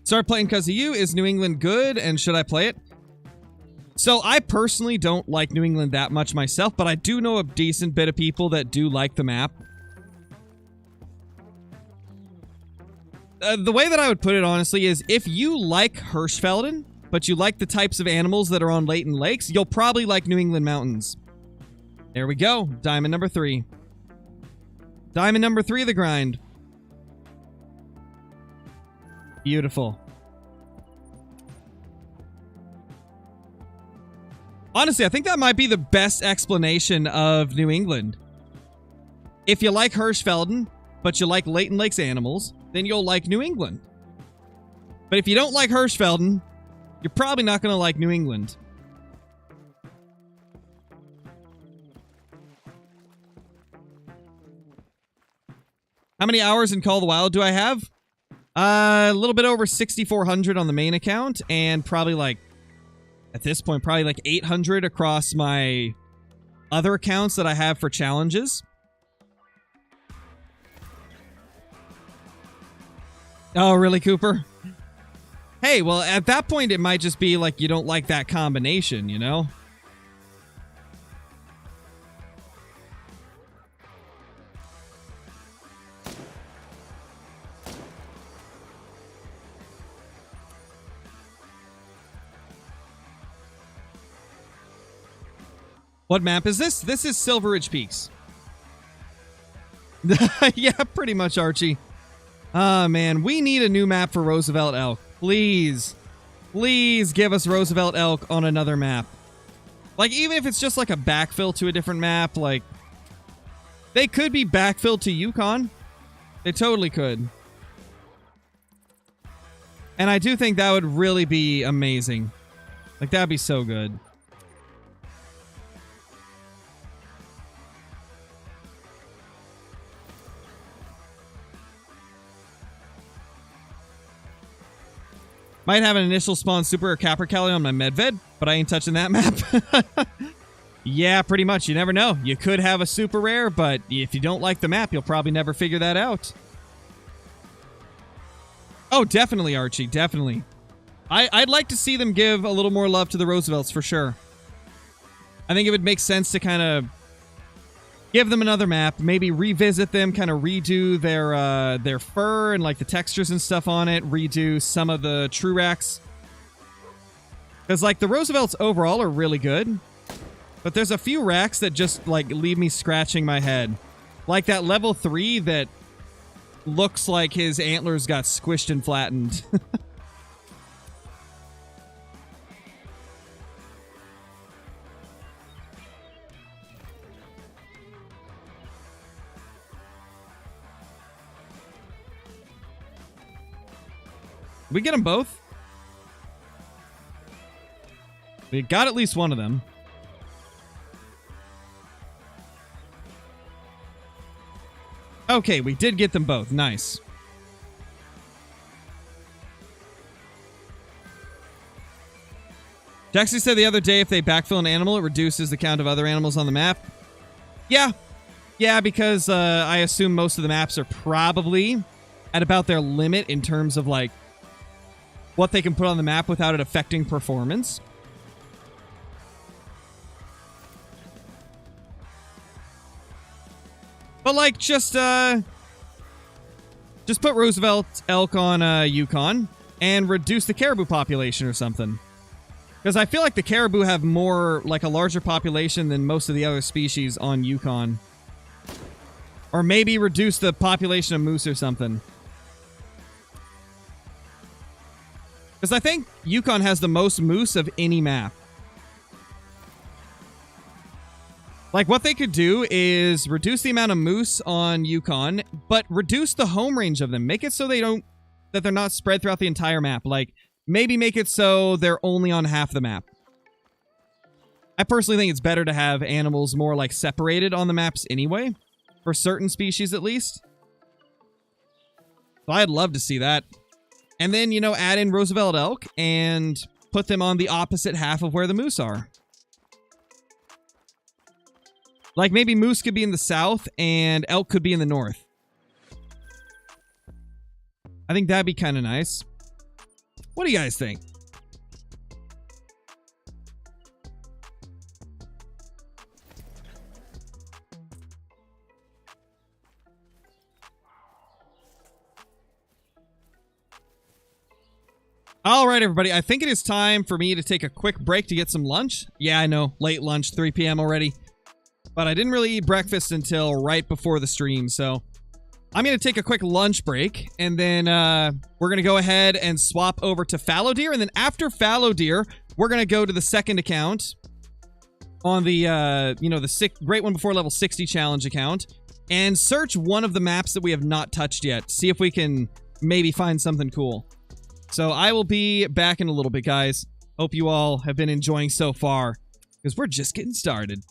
Start playing because of you. Is New England good, and should I play it? So I personally don't like New England that much myself, but I do know a decent bit of people that do like the map. The way that I would put it, honestly, is if you like Hirschfelden, but you like the types of animals that are on Layton Lakes, you'll probably like New England Mountains. There we go. Diamond number 3. Diamond number 3 of the grind. Beautiful. Honestly, I think that might be the best explanation of New England. If you like Hirschfelden, but you like Layton Lakes animals, then you'll like New England. But if you don't like Hirschfelden, you're probably not going to like New England. How many hours in Call of the Wild do I have? A little bit over 6,400 on the main account, and probably like, at this point, probably like 800 across my other accounts that I have for challenges. Oh, really, Cooper? Hey, well, at that point, it might just be like you don't like that combination, you know? What map is this? This is Silver Ridge Peaks. Yeah, pretty much, Archie. Ah, man. We need a new map for Roosevelt Elk. Please. Please give us Roosevelt Elk on another map. Like, even if it's just like a backfill to a different map, like... They could be backfilled to Yukon. They totally could. And I do think that would really be amazing. Like, that'd be so good. Might have an initial spawn super or Capercaillie on my Medved, but I ain't touching that map. Yeah, pretty much. You never know. You could have a super rare, but if you don't like the map, you'll probably never figure that out. Oh, definitely, Archie. Definitely. I'd like to see them give a little more love to the Roosevelts, for sure. I think it would make sense to kind of give them another map, maybe revisit them, kind of redo their fur and like the textures and stuff on it, redo some of the true racks. Because like the Roosevelts overall are really good, but there's a few racks that just like leave me scratching my head. Like that level 3 that looks like his antlers got squished and flattened. We get them both. We got at least one of them. Okay, we did get them both. Nice. Jaxie said the other day if they backfill an animal, it reduces the count of other animals on the map. Yeah. Yeah, because I assume most of the maps are probably at about their limit in terms of, like, what they can put on the map without it affecting performance. But, like, just, Just put Roosevelt elk on Yukon and reduce the caribou population or something. Because I feel like the caribou have more, like a larger population than most of the other species on Yukon. Or maybe reduce the population of moose or something. Because I think Yukon has the most moose of any map. Like, what they could do is reduce the amount of moose on Yukon, but reduce the home range of them. Make it so that they're not spread throughout the entire map. Like, maybe make it so they're only on half the map. I personally think it's better to have animals more, like, separated on the maps anyway. For certain species, at least. So I'd love to see that. And then, you know, add in Roosevelt elk and put them on the opposite half of where the moose are. Like, maybe moose could be in the south and elk could be in the north. I think that'd be kind of nice. What do you guys think? All right, everybody. I think it is time for me to take a quick break to get some lunch. Yeah, I know. Late lunch, 3 p.m. already. But I didn't really eat breakfast until right before the stream, so I'm going to take a quick lunch break, and then we're going to go ahead and swap over to fallow deer, and then after fallow deer, we're going to go to the second account on the, you know, the Great One Before Level 60 challenge account, and search one of the maps that we have not touched yet. See if we can maybe find something cool. So I will be back in a little bit, guys. Hope you all have been enjoying so far, because we're just getting started.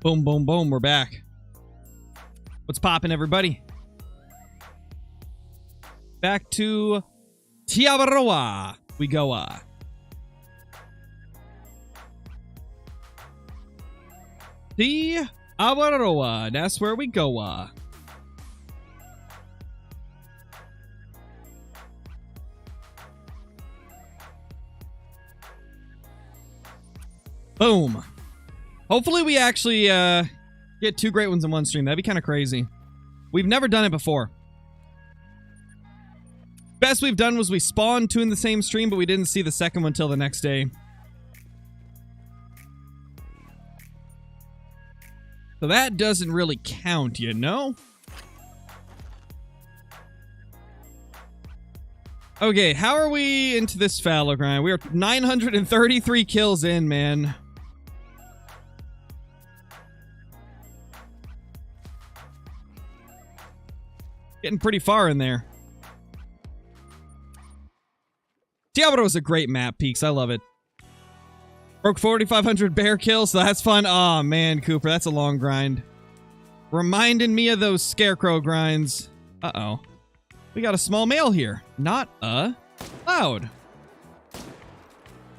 Boom, boom, boom. We're back. What's poppin', everybody? Back to Tiabaroa. We go. Tiabaroa. That's where we go. Boom. Hopefully we actually get 2 great ones in one stream. That'd be kind of crazy. We've never done it before. Best we've done was we spawned 2 in the same stream, but we didn't see the second one until the next day. So that doesn't really count, you know? Okay, how are we into this fallow grind? We are 933 kills in, man. Getting pretty far in there. Diablo is a great map, Peaks. I love it. Broke 4,500 bear kills, so that's fun. Oh man, Cooper, that's a long grind. Reminding me of those scarecrow grinds. Uh-oh. We got a small male here. Not loud.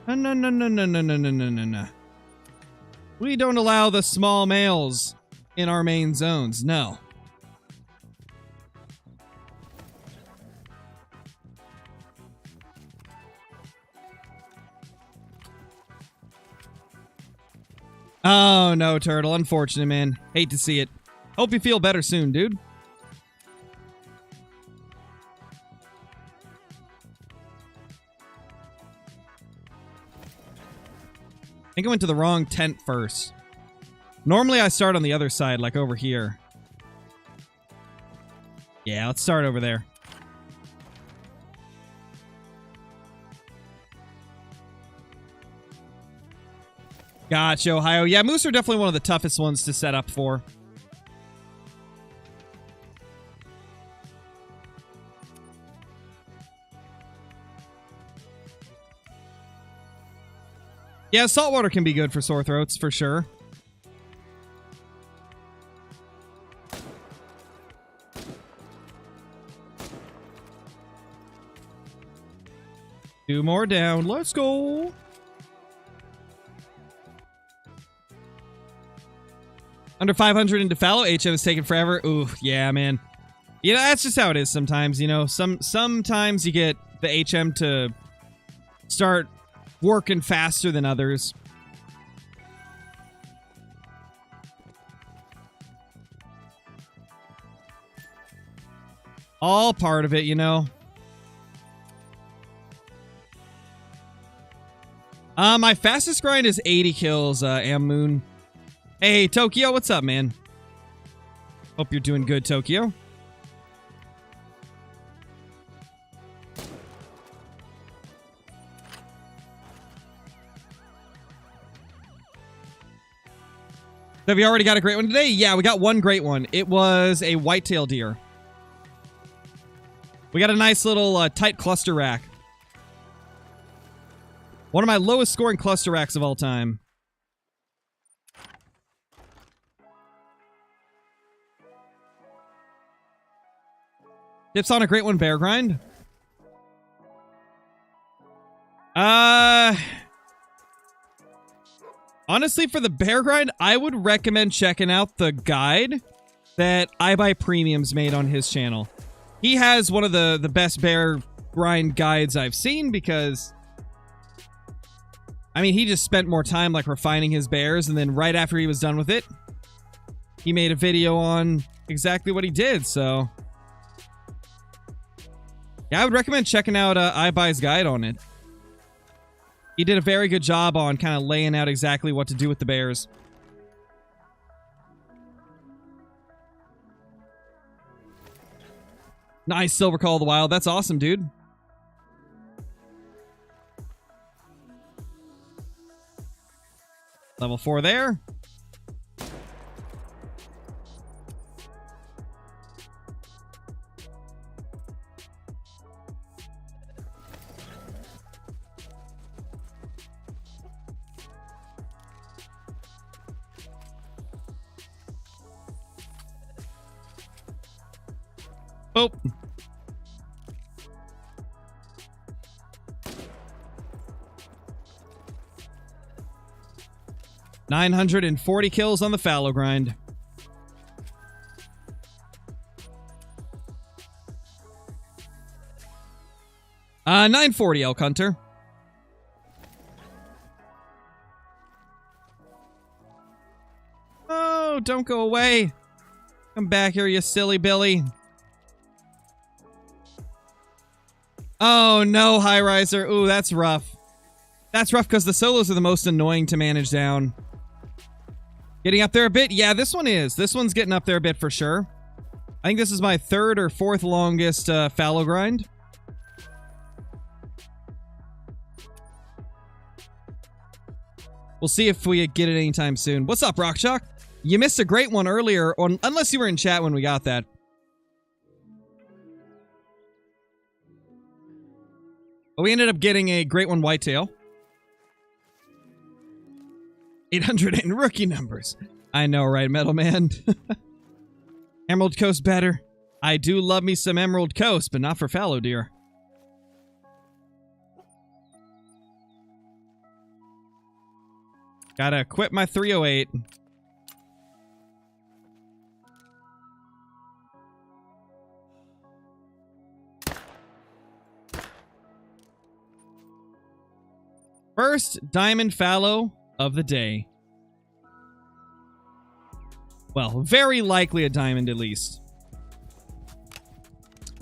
No, no, no, no, no, no, no, no, no, no, no. We don't allow the small males in our main zones. No. Oh, no, Turtle. Unfortunate, man. Hate to see it. Hope you feel better soon, dude. I think I went to the wrong tent first. Normally, I start on the other side, like over here. Yeah, let's start over there. Gotcha, Ohio. Yeah, moose are definitely one of the toughest ones to set up for. Yeah, saltwater can be good for sore throats, for sure. Two more down. Let's go. Under 500 into fallow. HM is taking forever. Ooh, yeah, man. You know, that's just how it is sometimes, you know. Sometimes you get the HM to start working faster than others. All part of it, you know. My fastest grind is 80 kills, Moon. Hey, Tokyo, what's up, man? Hope you're doing good, Tokyo. Have you already got a great one today? Yeah, we got one great one. It was a whitetail deer. We got a nice little tight cluster rack. One of my lowest scoring cluster racks of all time. Tips on a great one, bear grind? Honestly, for the bear grind, I would recommend checking out the guide that iBuyPremium's made on his channel. He has one of the best bear grind guides I've seen because, I mean, he just spent more time like refining his bears, and then right after he was done with it, he made a video on exactly what he did, so yeah, I would recommend checking out iBuy's guide on it. He did a very good job on kind of laying out exactly what to do with the bears. Nice, Silver Call of the Wild. That's awesome, dude. Level 4 there. Oh. $940 kills on the fallow grind. $940 Elk Hunter. Oh, don't go away. Come back here, you silly Billy. Oh, no, High Riser. Ooh, that's rough. That's rough because the solos are the most annoying to manage down. Getting up there a bit? Yeah, this one is. This one's getting up there a bit for sure. I think this is my third or fourth longest fallow grind. We'll see if we get it anytime soon. What's up, Rockshock? You missed a great one earlier, unless you were in chat when we got that. But we ended up getting a great one whitetail. 800 in rookie numbers. I know, right, Metal Man? Emerald Coast better. I do love me some Emerald Coast, but not for fallow deer. Gotta quit my 308. First diamond fallow of the day. Well, very likely a diamond at least.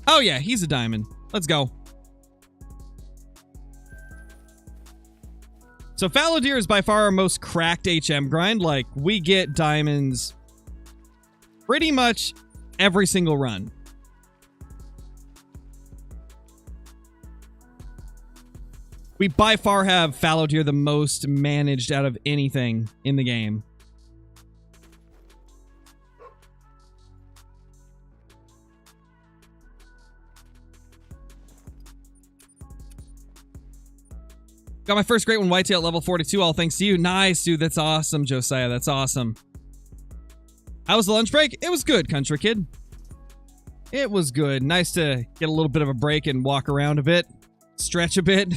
Oh yeah, he's a diamond. Let's go. So fallow deer is by far our most cracked HM grind. Like, we get diamonds pretty much every single run. We by far have fallow deer the most managed out of anything in the game. Got my first great one whitetail at level 42, all thanks to you. Nice, dude. That's awesome, Josiah. That's awesome. How was the lunch break? It was good, country kid. It was good. Nice to get a little bit of a break and walk around a bit. Stretch a bit.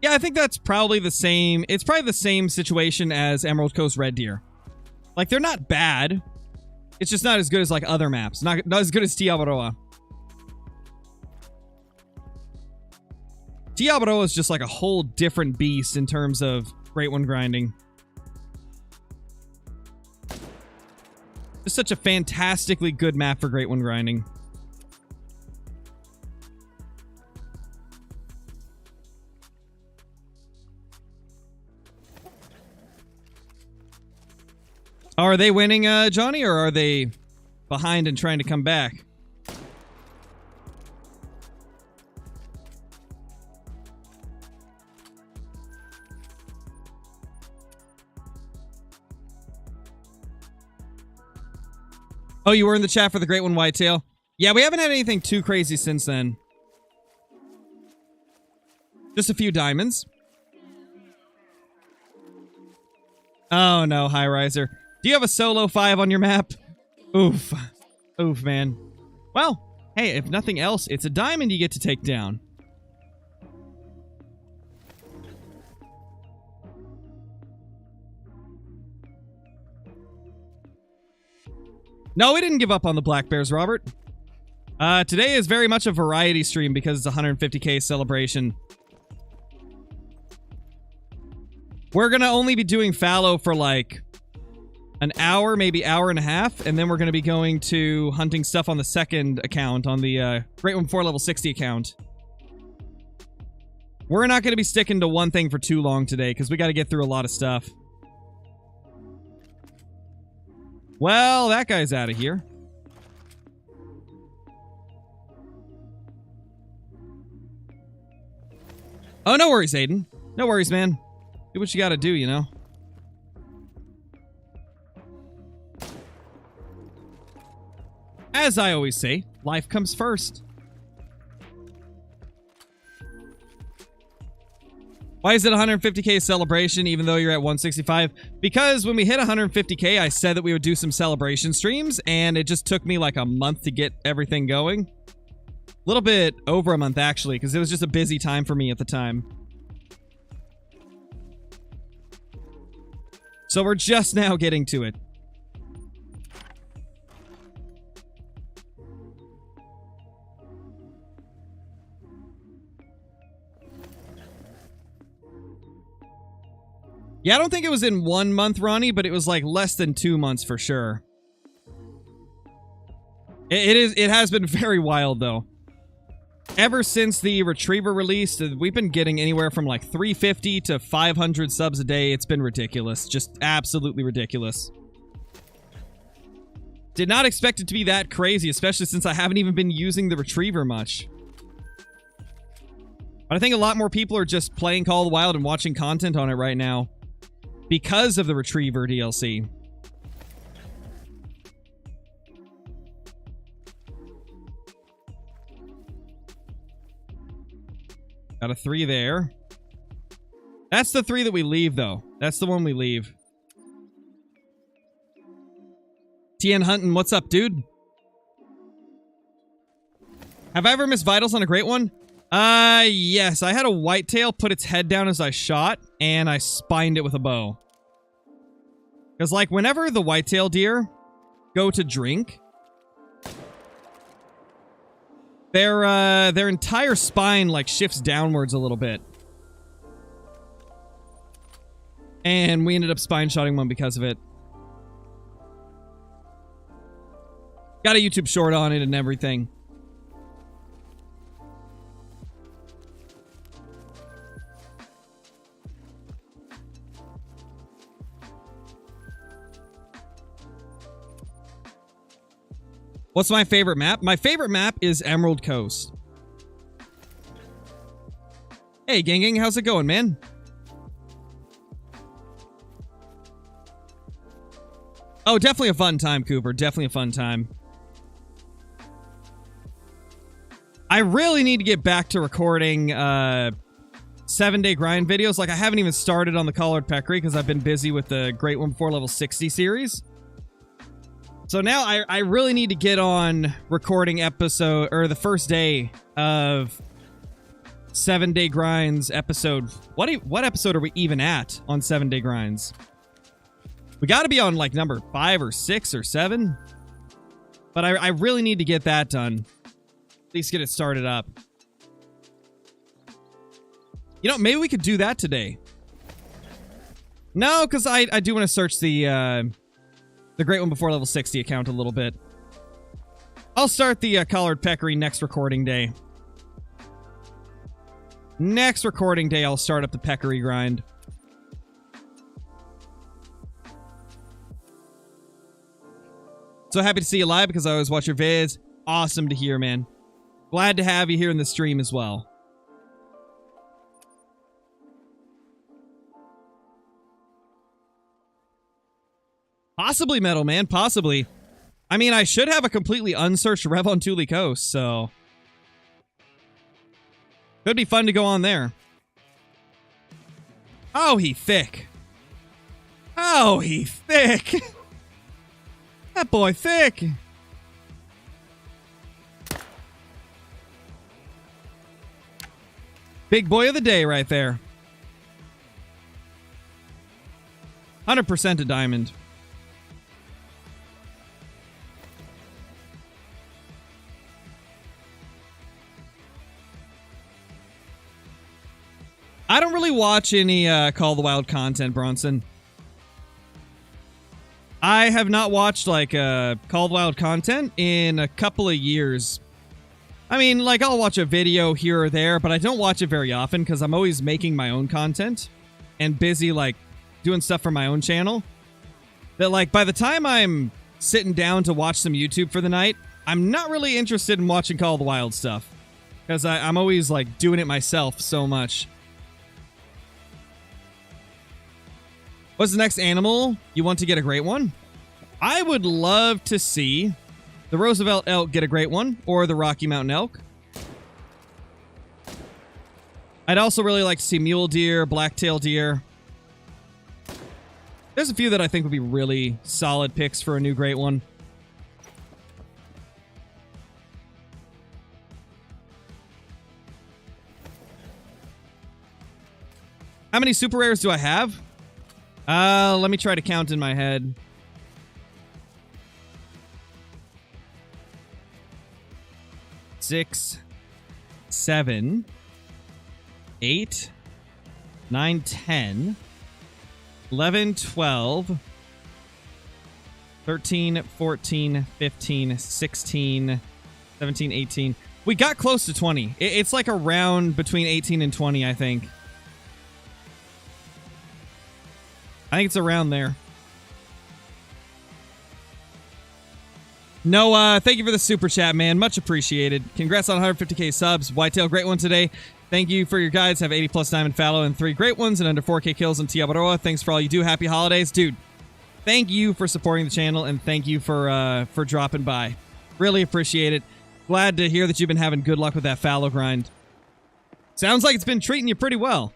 Yeah, I think that's probably the same. It's probably the same situation as Emerald Coast Red Deer. Like, they're not bad. It's just not as good as, like, other maps. Not as good as Tiabaroa. Tiabaroa is just, like, a whole different beast in terms of Great One grinding. Just such a fantastically good map for Great One grinding. Are they winning, Johnny, or are they behind and trying to come back? Oh, you were in the chat for the Great One Whitetail? Yeah, we haven't had anything too crazy since then. Just a few diamonds. Oh no, High Riser. Do you have a solo 5 on your map? Oof. Oof, man. Well, hey, if nothing else, it's a diamond you get to take down. No, we didn't give up on the black bears, Robert. Today is very much a variety stream because it's a 150k celebration. We're gonna only be doing fallow for like an hour, maybe hour and a half, and then we're going to be going to hunting stuff on the second account, on the Great One 4 level 60 account. We're not going to be sticking to one thing for too long today, because we got to get through a lot of stuff. Well, that guy's out of here. Oh, no worries, Aiden. No worries, man. Do what you got to do, you know? As I always say, life comes first. Why is it 150k celebration even though you're at 165? Because when we hit 150k, I said that we would do some celebration streams, and it just took me like a month to get everything going. A little bit over a month, actually, because it was just a busy time for me at the time. So we're just now getting to it. Yeah, I don't think it was in 1 month, Ronnie, but it was like less than 2 months for sure. It has been very wild, though. Ever since the Retriever released, we've been getting anywhere from like 350 to 500 subs a day. It's been ridiculous. Just absolutely ridiculous. Did not expect it to be that crazy, especially since I haven't even been using the Retriever much. But I think a lot more people are just playing Call of the Wild and watching content on it right now because of the Retriever DLC. Got a 3 there. That's the 3 that we leave, though. That's the one we leave. TN Huntin', what's up, dude? Have I ever missed vitals on a great one? Yes. I had a whitetail put its head down as I shot, and I spined it with a bow. Because, like, whenever the whitetail deer go to drink, their entire spine, like, shifts downwards a little bit. And we ended up spine shotting one because of it. Got a YouTube short on it and everything. What's my favorite map? My favorite map is Emerald Coast. Hey, gang, how's it going, man? Oh, definitely a fun time, Cooper. Definitely a fun time. I really need to get back to recording 7-day grind videos. Like, I haven't even started on the collared peccary because I've been busy with the Great One Before Level 60 series. So now I really need to get on recording the first day of 7-day grinds episode. What episode are we even at on 7-day grinds? We got to be on like number 5 or 6 or 7. But I really need to get that done. At least get it started up. You know, maybe we could do that today. No, because I do want to search the Great One Before Level 60 account a little bit. I'll start the collared peccary next recording day. Next recording day, I'll start up the peccary grind. So happy to see you live because I always watch your vids. Awesome to hear, man. Glad to have you here in the stream as well. Possibly metal, man. Possibly. I mean, I should have a completely unsearched Revontuli coast, so could be fun to go on there. Oh, he thick. Oh, he thick. That boy thick. Big boy of the day right there. 100% a diamond. I don't really watch any Call of the Wild content, Bronson. I have not watched, like, Call of the Wild content in a couple of years. I mean, like, I'll watch a video here or there, but I don't watch it very often because I'm always making my own content and busy, like, doing stuff for my own channel. That, like, by the time I'm sitting down to watch some YouTube for the night, I'm not really interested in watching Call of the Wild stuff because I'm always, like, doing it myself so much. What's the next animal you want to get a great one? I would love to see the Roosevelt elk get a great one, or the Rocky Mountain elk. I'd also really like to see mule deer, blacktail deer. There's a few that I think would be really solid picks for a new great one. How many super rares do I have? Let me try to count in my head. Six, 7, 8, 9, 10, 11, 12, 13, 14, 15, 16, 17, 18. We got close to 20. It's like around between 18 and 20, I think. I think it's around there. Noah, thank you for the super chat, man. Much appreciated. Congrats on 150k subs. Whitetail, great one today. Thank you for your guides. Have 80 plus diamond fallow and 3 great ones and under 4k kills in Tiabaroa. Thanks for all you do. Happy holidays. Dude, thank you for supporting the channel and thank you for dropping by. Really appreciate it. Glad to hear that you've been having good luck with that fallow grind. Sounds like it's been treating you pretty well.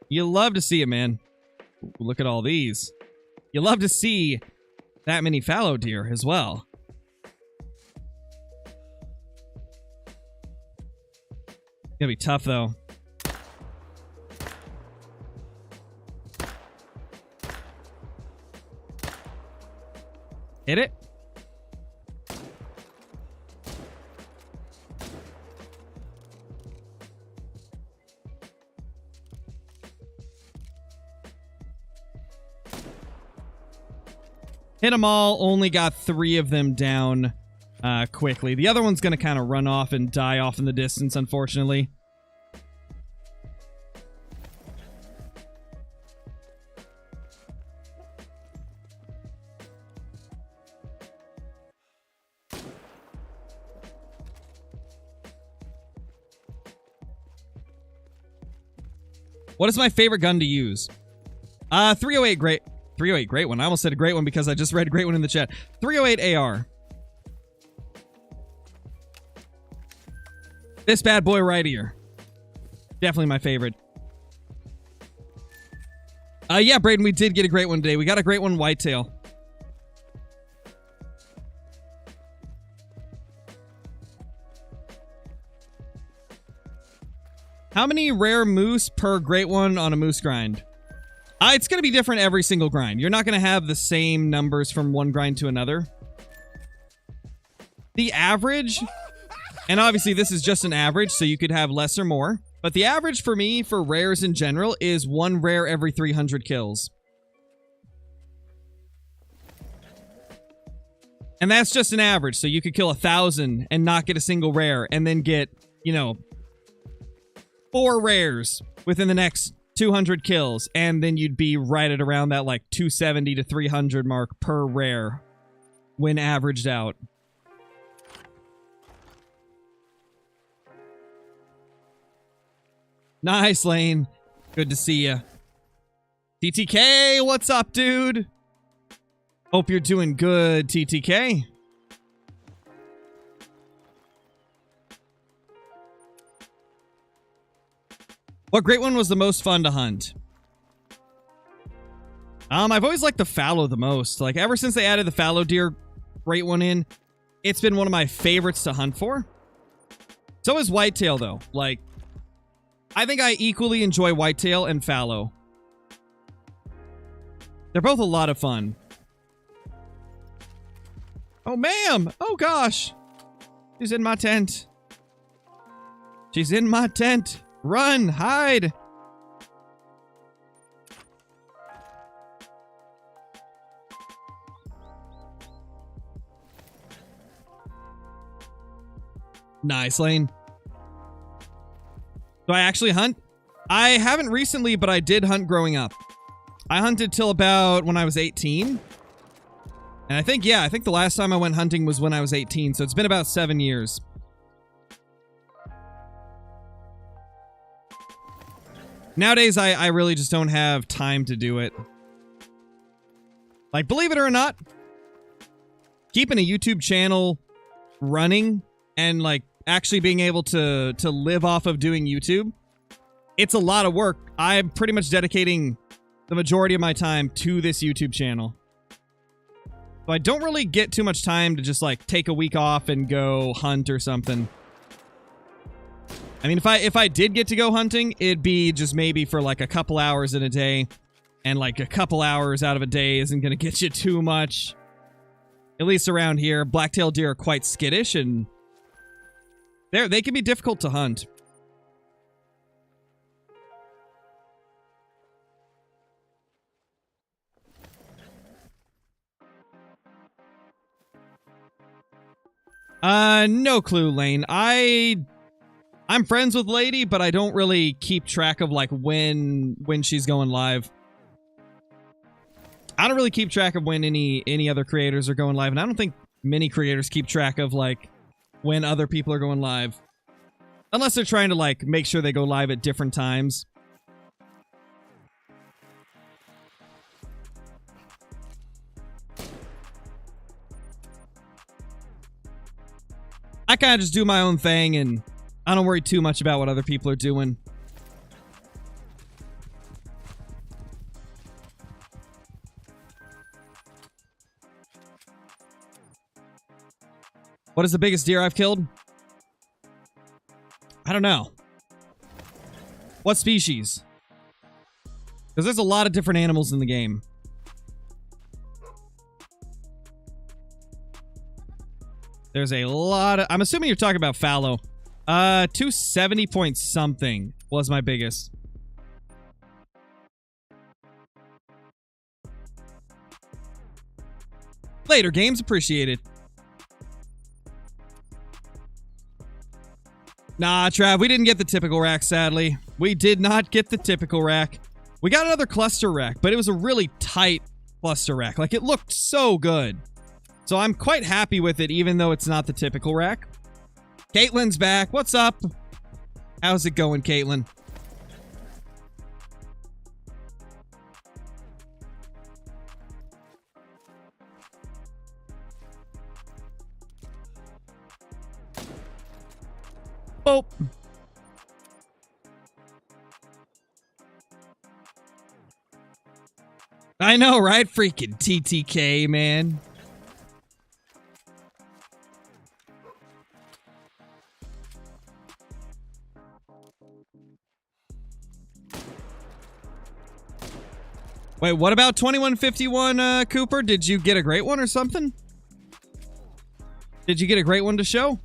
You love to see it, man. Look at all these. You love to see that many fallow deer as well. Gonna be tough though. Hit it. Hit them all, only got 3 of them down quickly. The other one's going to kind of run off and die off in the distance, unfortunately. What is my favorite gun to use? 308 great. 308 great one. I almost said a great one because I just read a great one in the chat. 308 AR. This bad boy right here. Definitely my favorite. Yeah, Braden, we did get a great one today. We got a great one, whitetail. How many rare moose per great one on a moose grind? It's going to be different every single grind. You're not going to have the same numbers from one grind to another. The average, and obviously this is just an average, so you could have less or more, but the average for me, for rares in general, is 1 rare every 300 kills. And that's just an average, so you could kill 1,000 and not get a single rare, and then get, you know, 4 rares within the next 200 kills, and then you'd be right at around that like 270 to 300 mark per rare when averaged out. Nice, Lane. Good to see you. TTK, what's up, dude? Hope you're doing good, TTK. What great one was the most fun to hunt? I've always liked the fallow the most. Like, ever since they added the fallow deer great one in, it's been one of my favorites to hunt for. So is whitetail, though. Like, I think I equally enjoy whitetail and fallow. They're both a lot of fun. Oh, ma'am! Oh, gosh! She's in my tent. She's in my tent. Run! Hide! Nice, Lane. Do I actually hunt? I haven't recently, but I did hunt growing up. I hunted till about when I was 18. And I think the last time I went hunting was when I was 18, so it's been about 7 years. Nowadays, I really just don't have time to do it. Like, believe it or not, keeping a YouTube channel running and, like, actually being able to live off of doing YouTube, it's a lot of work. I'm pretty much dedicating the majority of my time to this YouTube channel. So I don't really get too much time to just like take a week off and go hunt or something. I mean, if I did get to go hunting, it'd be just maybe for like a couple hours in a day. And like a couple hours out of a day isn't going to get you too much. At least around here, black-tailed deer are quite skittish and they can be difficult to hunt. No clue, Lane. I'm friends with Lady, but I don't really keep track of like when she's going live. I don't really keep track of when any other creators are going live, and I don't think many creators keep track of like when other people are going live. Unless they're trying to like make sure they go live at different times. I kind of just do my own thing, and I don't worry too much about what other people are doing. What is the biggest deer I've killed? I don't know. What species? Because there's a lot of different animals in the game. There's a lot of... I'm assuming you're talking about fallow. 270 point something was my biggest. Later games, appreciated. Nah, Trav, we didn't get the typical rack, sadly. We did not get the typical rack. We got another cluster rack, but it was a really tight cluster rack. Like, it looked so good. So I'm quite happy with it, even though it's not the typical rack. Caitlin's back. What's up? How's it going, Caitlin? Oh. I know, right? Freaking TTK, man. Wait, what about 2151, Cooper? Did you get a great one or something? Did you get a great one to show?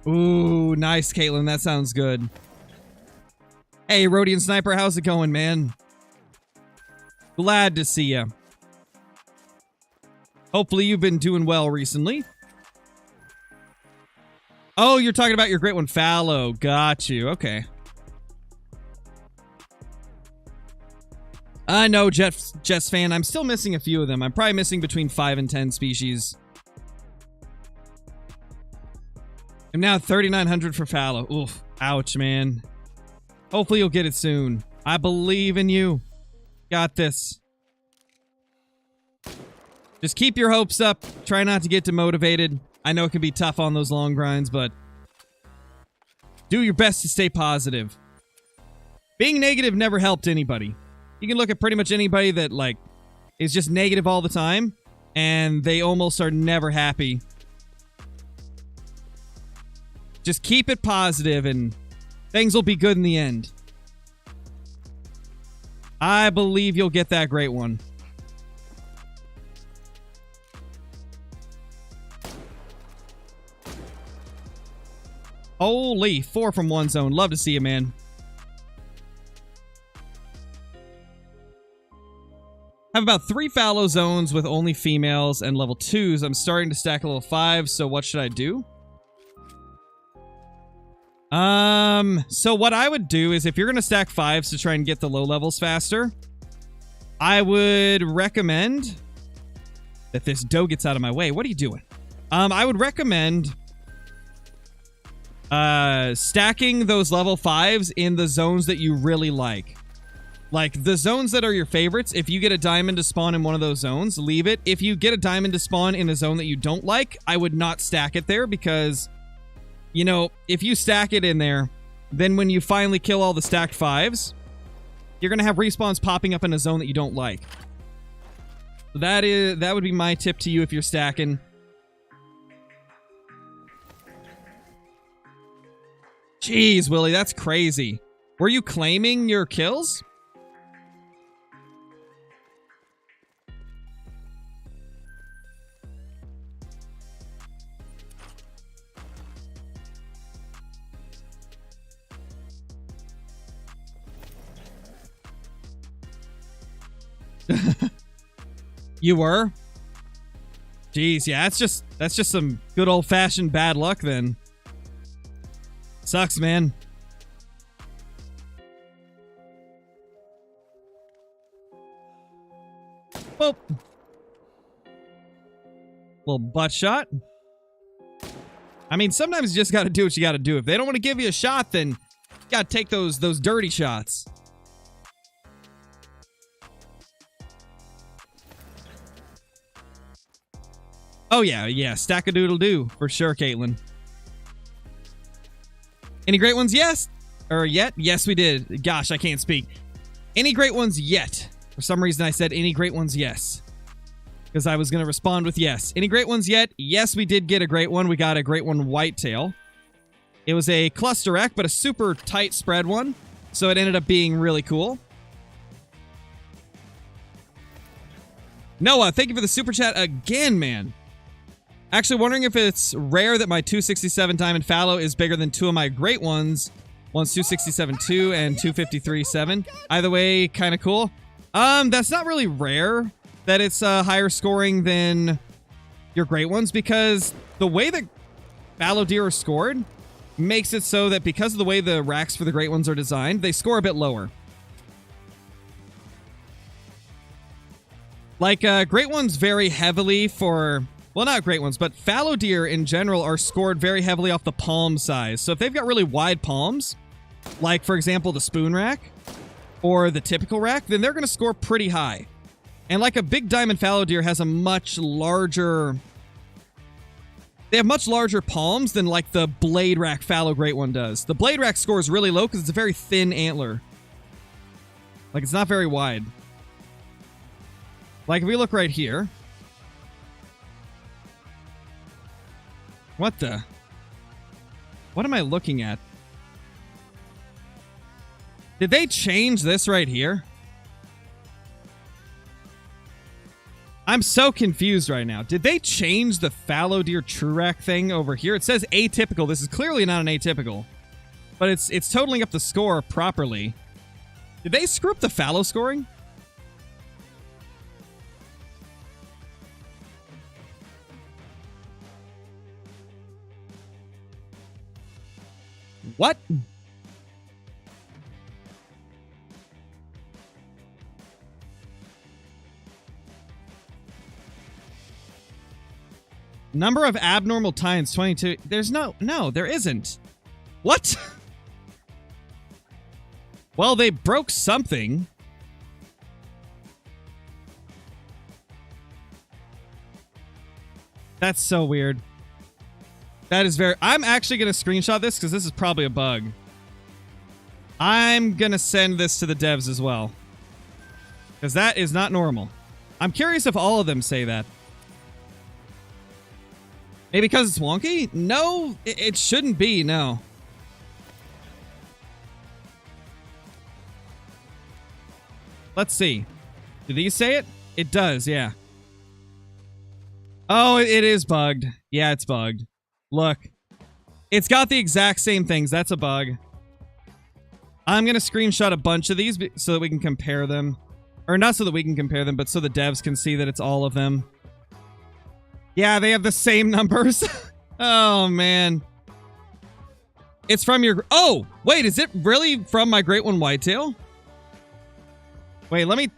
Ooh, nice, Caitlin. That sounds good. Hey, Rhodian Sniper, how's it going, man? Glad to see ya. Hopefully you've been doing well recently. Oh, you're talking about your great one, fallow. Got you. Okay. I know, Jess fan. I'm still missing a few of them. I'm probably missing between 5 and 10 species. I'm now 3,900 for fallow. Oof. Ouch, man. Hopefully you'll get it soon. I believe in you. Got this. Just keep your hopes up. Try not to get demotivated. I know it can be tough on those long grinds, but do your best to stay positive. Being negative never helped anybody. You can look at pretty much anybody that, like, is just negative all the time, and they almost are never happy. Just keep it positive, and things will be good in the end. I believe you'll get that great one. Holy, 4 from one zone. Love to see you, man. I have about 3 fallow zones with only females and level 2s. I'm starting to stack a level 5, so what should I do? So what I would do is if you're going to stack 5s to try and get the low levels faster, I would recommend that this doe gets out of my way. What are you doing? I would recommend stacking those level 5s in the zones that you really like. Like, the zones that are your favorites, if you get a diamond to spawn in one of those zones, leave it. If you get a diamond to spawn in a zone that you don't like, I would not stack it there because, you know, if you stack it in there, then when you finally kill all the stacked 5s, you're going to have respawns popping up in a zone that you don't like. That would be my tip to you if you're stacking. Jeez, Willie, that's crazy. Were you claiming your kills? You were? Jeez, yeah, that's just some good old-fashioned bad luck then. Sucks, man. Boop. Little butt shot. I mean, sometimes you just gotta do what you gotta do. If they don't want to give you a shot, then you gotta take those dirty shots. Oh, yeah, stack-a-doodle-doo, for sure, Caitlin. Any great ones? Yes. Or yet? Yes, we did. Gosh, I can't speak. Any great ones yet? For some reason, I said any great ones, yes. Because I was going to respond with yes. Any great ones yet? Yes, we did get a great one. We got a great one, Whitetail. It was a cluster wreck, but a super tight spread one. So it ended up being really cool. Noah, thank you for the super chat again, man. Actually wondering if it's rare that my 267 diamond fallow is bigger than two of my great ones. One's 267-2 and 253-7. Either way, kind of cool. That's not really rare that it's higher scoring than your great ones because the way that fallow deer are scored makes it so that because of the way the racks for the great ones are designed, they score a bit lower. Like, great ones vary heavily for... Well, not great ones, but fallow deer in general are scored very heavily off the palm size. So if they've got really wide palms, like, for example, the spoon rack or the typical rack, then they're going to score pretty high. And like a big diamond fallow deer has a much larger... They have much larger palms than like the blade rack fallow great one does. The blade rack scores really low because it's a very thin antler. Like, it's not very wide. Like, if we look right here... What the? What am I looking at? Did they change this right here? I'm so confused right now. Did they change the fallow deer true rack thing over here? It says atypical. This is clearly not an atypical. But it's totaling up the score properly. Did they screw up the fallow scoring? What? Number of abnormal times, 22. There's no, there isn't. What? Well, they broke something. That's so weird. That is very... I'm actually going to screenshot this because this is probably a bug. I'm going to send this to the devs as well. Because that is not normal. I'm curious if all of them say that. Maybe because it's wonky? No, it shouldn't be, no. Let's see. Do these say it? It does, yeah. Oh, it is bugged. Yeah, it's bugged. Look. It's got the exact same things. That's a bug. I'm going to screenshot a bunch of these so that we can compare them. Or not so that we can compare them, but so the devs can see that it's all of them. Yeah, they have the same numbers. Oh, man. It's from your... Oh, wait, is it really from my Great One Whitetail? Wait, let me...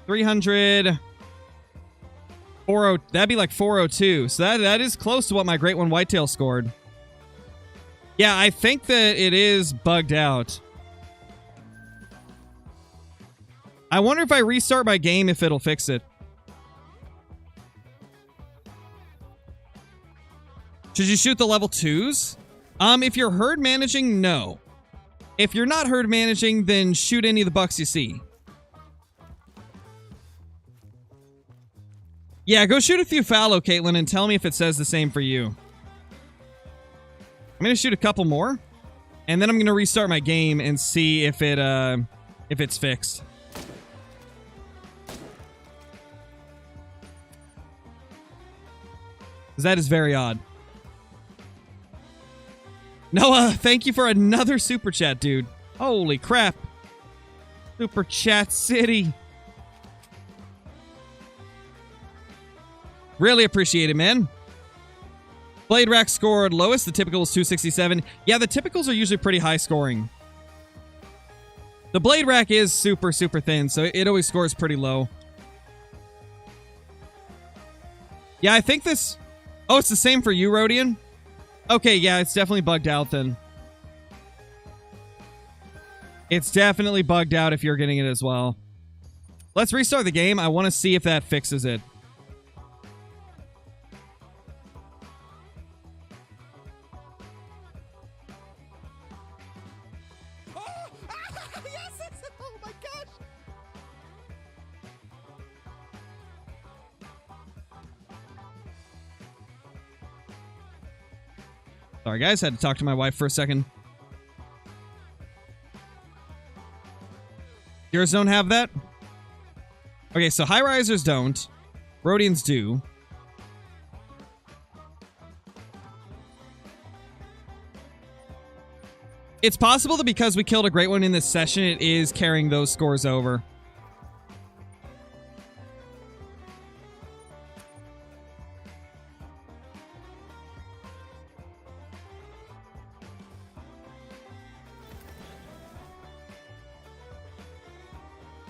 300... 40... That'd be like 402. So that is close to what my Great One Whitetail scored. Yeah, I think that it is bugged out. I wonder if I restart my game if it'll fix it. Should you shoot the level 2s? If you're herd managing, no. If you're not herd managing, then shoot any of the bucks you see. Yeah, go shoot a few fallow, Caitlin, and tell me if it says the same for you. I'm gonna shoot a couple more, and then I'm gonna restart my game and see if it's fixed. Because that is very odd. Noah, thank you for another super chat, dude. Holy crap. Super chat city. Really appreciate it, man. Blade Rack scored lowest. The typical is 267. Yeah, the typicals are usually pretty high scoring. The Blade Rack is super, super thin, so it always scores pretty low. Yeah, I think this... Oh, it's the same for you, Rodian? Okay, yeah, it's definitely bugged out then. It's definitely bugged out if you're getting it as well. Let's restart the game. I want to see if that fixes it. Yes! Oh my gosh! Sorry, guys. Had to talk to my wife for a second. Yours don't have that? Okay, so high risers don't. Rhodians do. It's possible that because we killed a great one in this session, it is carrying those scores over.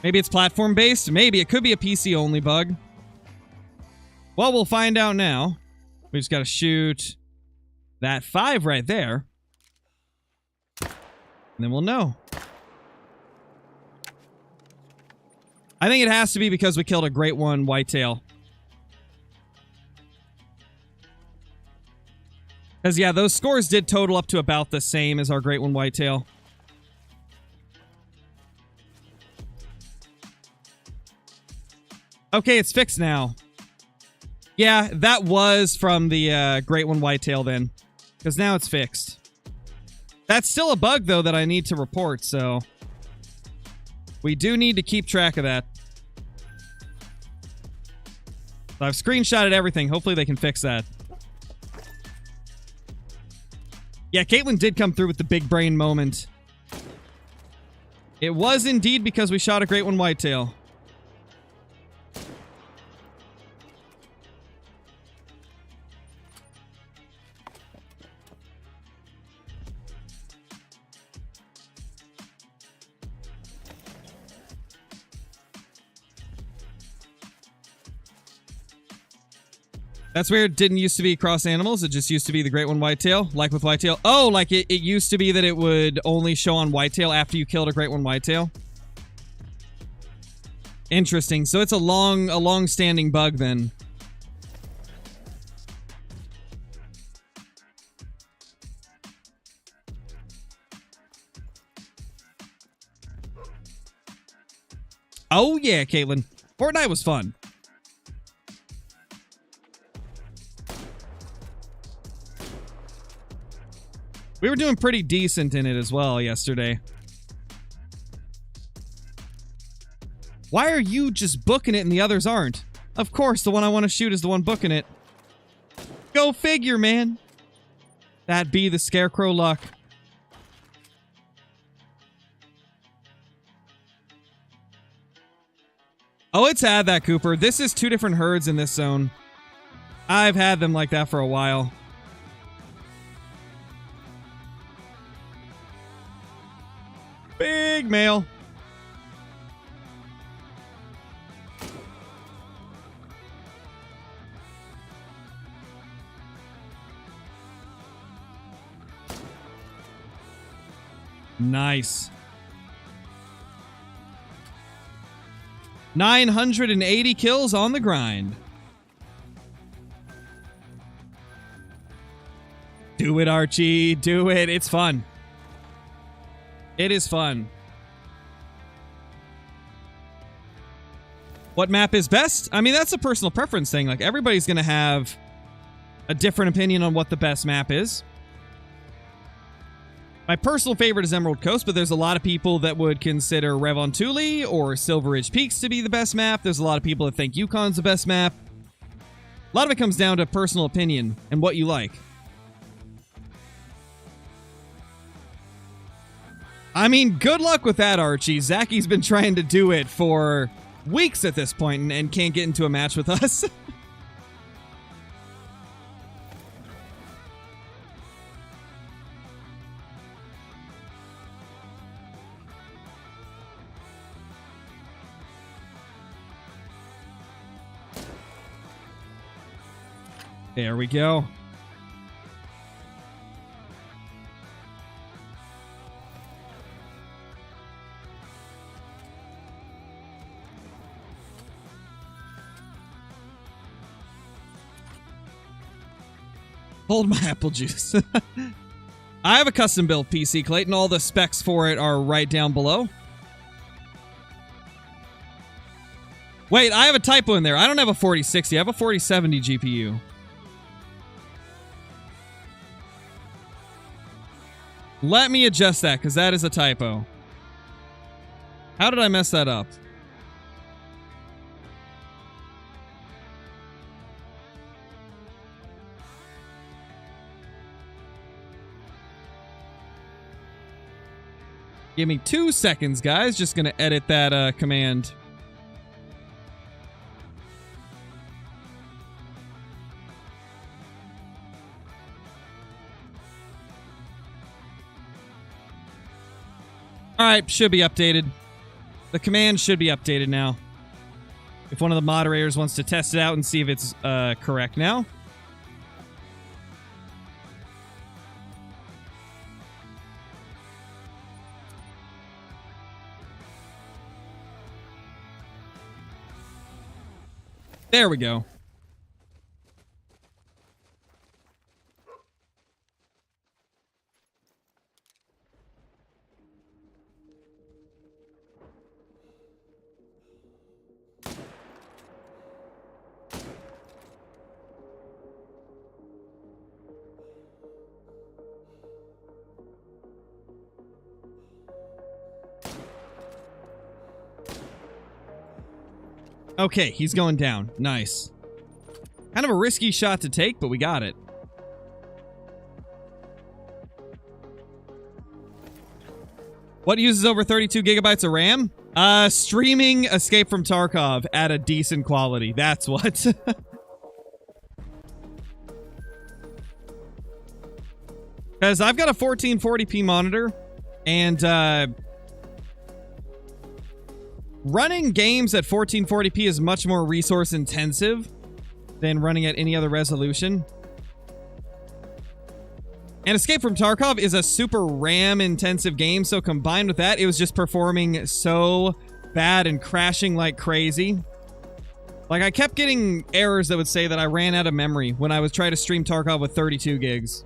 Maybe it's platform-based. Maybe. It could be a PC-only bug. Well, we'll find out now. We just got to shoot that 5 right there. And then we'll know. I think it has to be because we killed a great one whitetail. Because, yeah, those scores did total up to about the same as our great one whitetail. Okay, it's fixed now. Yeah, that was from the great one whitetail then. Because now it's fixed. That's still a bug, though, that I need to report, so... we do need to keep track of that. So I've screenshotted everything. Hopefully they can fix that. Yeah, Caitlin did come through with the big brain moment. It was indeed because we shot a great one whitetail. That's weird. It didn't used to be cross animals. It just used to be the great one whitetail, like with whitetail. Oh, like it used to be that it would only show on whitetail after you killed a great one whitetail. Interesting. So it's a long-standing bug then. Oh yeah, Caitlin. Fortnite was fun. We were doing pretty decent in it as well yesterday. Why are you just booking it and the others aren't? Of course, the one I want to shoot is the one booking it. Go figure, man. That be the scarecrow luck. Oh, it's had that, Cooper. This is 2 different herds in this zone. I've had them like that for a while. Big male. Nice. 980 kills on the grind. Do it, Archie. Do it. It's fun. It is fun. What map is best? I mean, that's a personal preference thing. Like, everybody's going to have a different opinion on what the best map is. My personal favorite is Emerald Coast, but there's a lot of people that would consider Revontuli or Silver Ridge Peaks to be the best map. There's a lot of people that think Yukon's the best map. A lot of it comes down to personal opinion and what you like. I mean, good luck with that, Archie. Zacky's been trying to do it for weeks at this point and can't get into a match with us. There we go. Hold my apple juice. I have a custom built PC, Clayton. All the specs for it are right down below. Wait, I have a typo in there. I don't have a 4060. I have a 4070 GPU. Let me adjust that, because that is a typo. How did I mess that up? Give me 2 seconds, guys. Just going to edit that command. Alright, should be updated. The command should be updated now. If one of the moderators wants to test it out and see if it's correct now. There we go. Okay, he's going down. Nice. Kind of a risky shot to take, but we got it. What uses over 32 gigabytes of RAM? Streaming Escape from Tarkov at a decent quality. That's what. Because I've got a 1440p monitor, and running games at 1440p is much more resource intensive than running at any other resolution. And Escape from Tarkov is a super RAM intensive game, so combined with that, it was just performing so bad and crashing like crazy. Like, I kept getting errors that would say that I ran out of memory when I was trying to stream Tarkov with 32 gigs.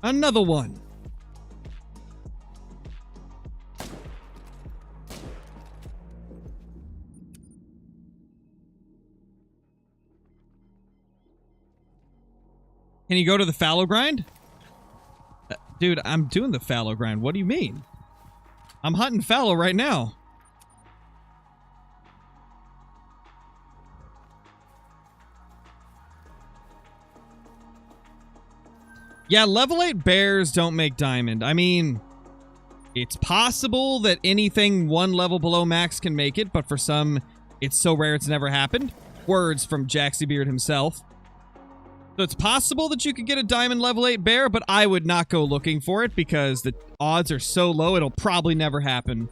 Another one. Can you go to the fallow grind? Dude, I'm doing the fallow grind. What do you mean? I'm hunting fallow right now. Yeah, level 8 bears don't make diamond. I mean, it's possible that anything one level below max can make it, but for some, it's so rare it's never happened. Words from Jaxie Beard himself. So it's possible that you could get a diamond level 8 bear, but I would not go looking for it because the odds are so low it'll probably never happen.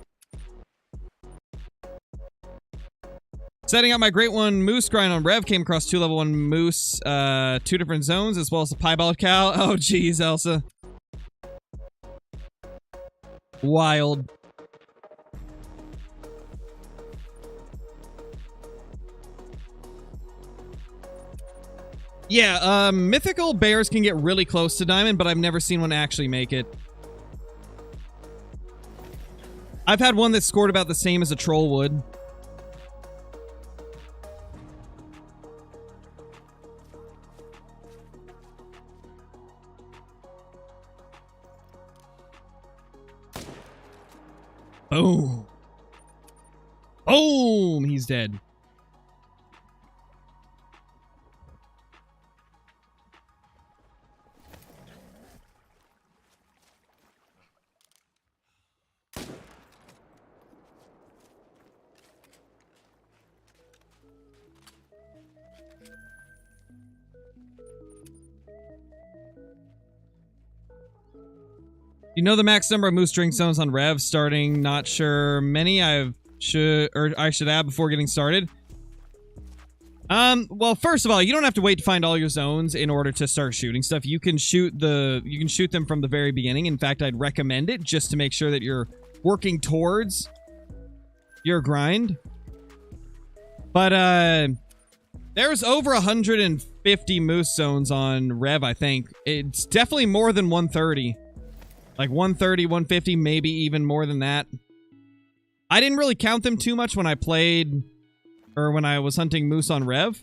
Setting up my Great One Moose grind on Rev, came across 2 level 1 moose, 2 different zones, as well as a piebald cow. Oh, geez, Elsa. Wild. Yeah, mythical bears can get really close to diamond, but I've never seen one actually make it. I've had one that scored about the same as a troll would. Boom. Boom! He's dead. You know the max number of moose drink zones on Rev starting? Not sure. Many I should add before getting started. Well, first of all, you don't have to wait to find all your zones in order to start shooting stuff. You can shoot them from the very beginning. In fact, I'd recommend it just to make sure that you're working towards your grind. But there's over 150 moose zones on Rev, I think. It's definitely more than 130. Like 130, 150, maybe even more than that. I didn't really count them too much when I played, or when I was hunting moose on Rev.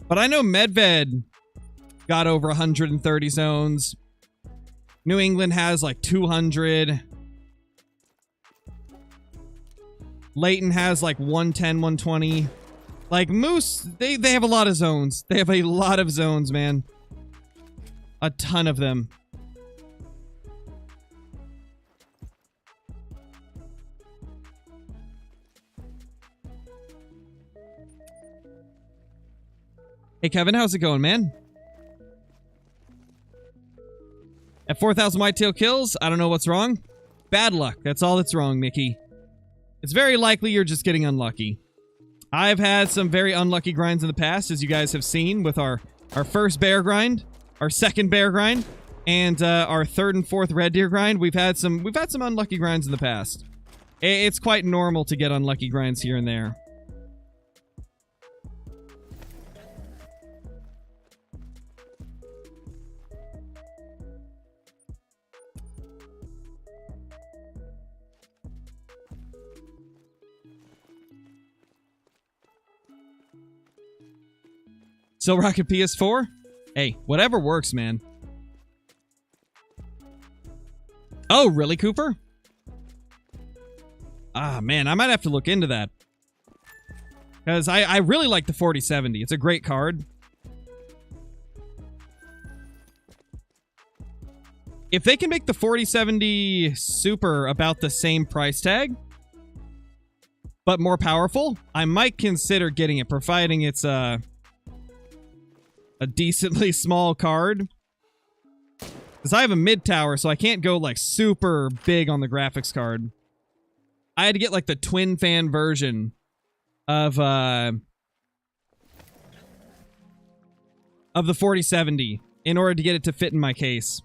But I know Medved got over 130 zones. New England has like 200. Leighton has like 110, 120. Like moose, they have a lot of zones. They have a lot of zones, man. A ton of them. Hey, Kevin, how's it going, man? At 4,000 whitetail kills, I don't know what's wrong. Bad luck. That's all that's wrong, Mickey. It's very likely you're just getting unlucky. I've had some very unlucky grinds in the past, as you guys have seen, with our first bear grind, our second bear grind, and our third and fourth red deer grind. We've had some unlucky grinds in the past. It's quite normal to get unlucky grinds here and there. So Rocket PS4? Hey, whatever works, man. Oh, really, Cooper? Ah, man, I might have to look into that. Because I really like the 4070. It's a great card. If they can make the 4070 Super about the same price tag, but more powerful, I might consider getting it, providing it's a decently small card. Because I have a mid tower, so I can't go like super big on the graphics card. I had to get like the twin fan version of the 4070 in order to get it to fit in my case.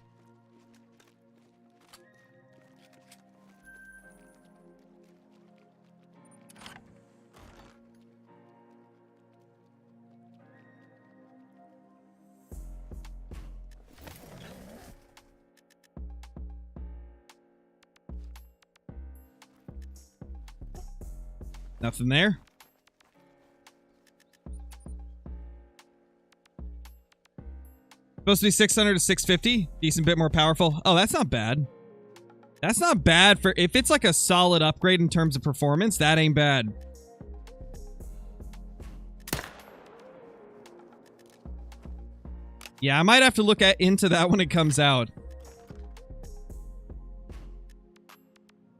Nothing there. Supposed to be 600 to 650. Decent bit more powerful. Oh, that's not bad. That's not bad for... If it's like a solid upgrade in terms of performance, that ain't bad. Yeah, I might have to look into that when it comes out.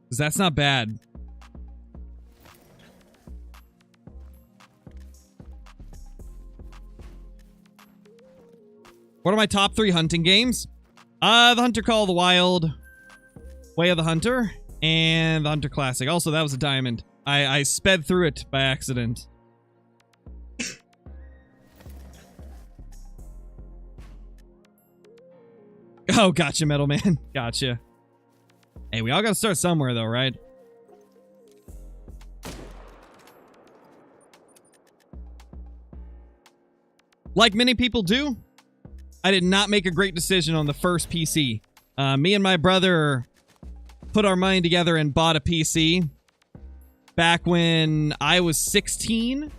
Because that's not bad. What are my top 3 hunting games? The Hunter Call of the Wild, Way of the Hunter, and the Hunter Classic. Also, that was a diamond. I sped through it by accident. Oh, gotcha, Metal Man. Gotcha. Hey, we all gotta start somewhere, though, right? Like many people do, I did not make a great decision on the first PC. Me and my brother put our money together and bought a PC back when I was 16,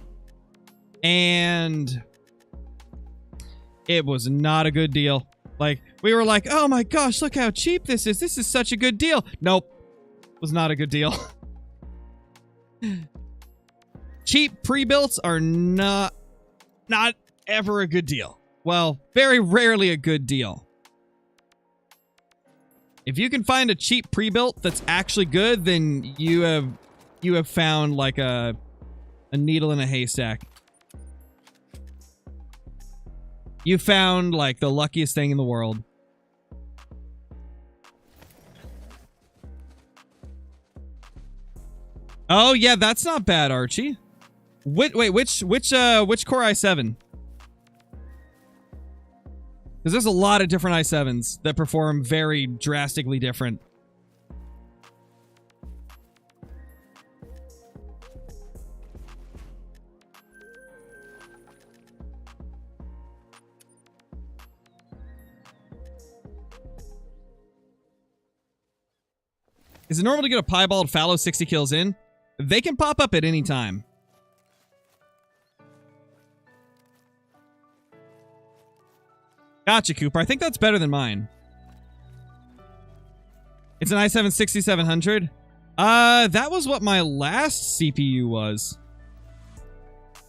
and it was not a good deal. Like, we were like, oh my gosh, look how cheap this is. This is such a good deal. Nope. Was not a good deal. Cheap pre-builts are not ever a good deal. Well, very rarely a good deal. If you can find a cheap pre-built that's actually good, then you have found like a needle in a haystack. You found like the luckiest thing in the world. Oh yeah, that's not bad, Archie. Wait, which Core i7? Because there's a lot of different i7s that perform very drastically different. Is it normal to get a piebald fallow 60 kills in? They can pop up at any time. Gotcha, Cooper. I think that's better than mine. It's an i7 6700. That was what my last CPU was.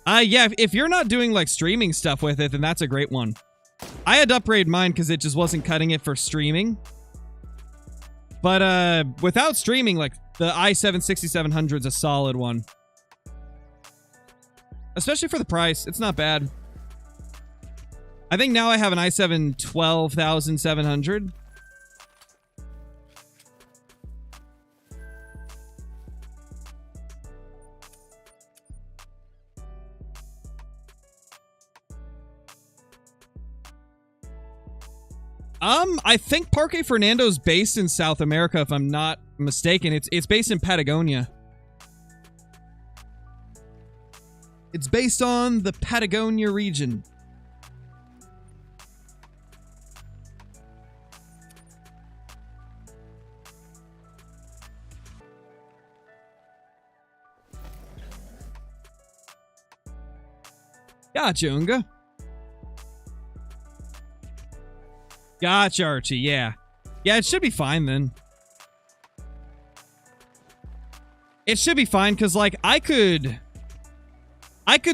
Yeah, if you're not doing like streaming stuff with it, then that's a great one. I had to upgrade mine because it just wasn't cutting it for streaming. But without streaming, like the i7 6700 is a solid one. Especially for the price, it's not bad. I think now I have an i7 12700. I think Parque Fernando's based in South America, if I'm not mistaken. It's based in Patagonia. It's based on the Patagonia region. Gotcha, Unga. Gotcha, Archie, yeah. Yeah, it should be fine then. It should be fine, because, like, I could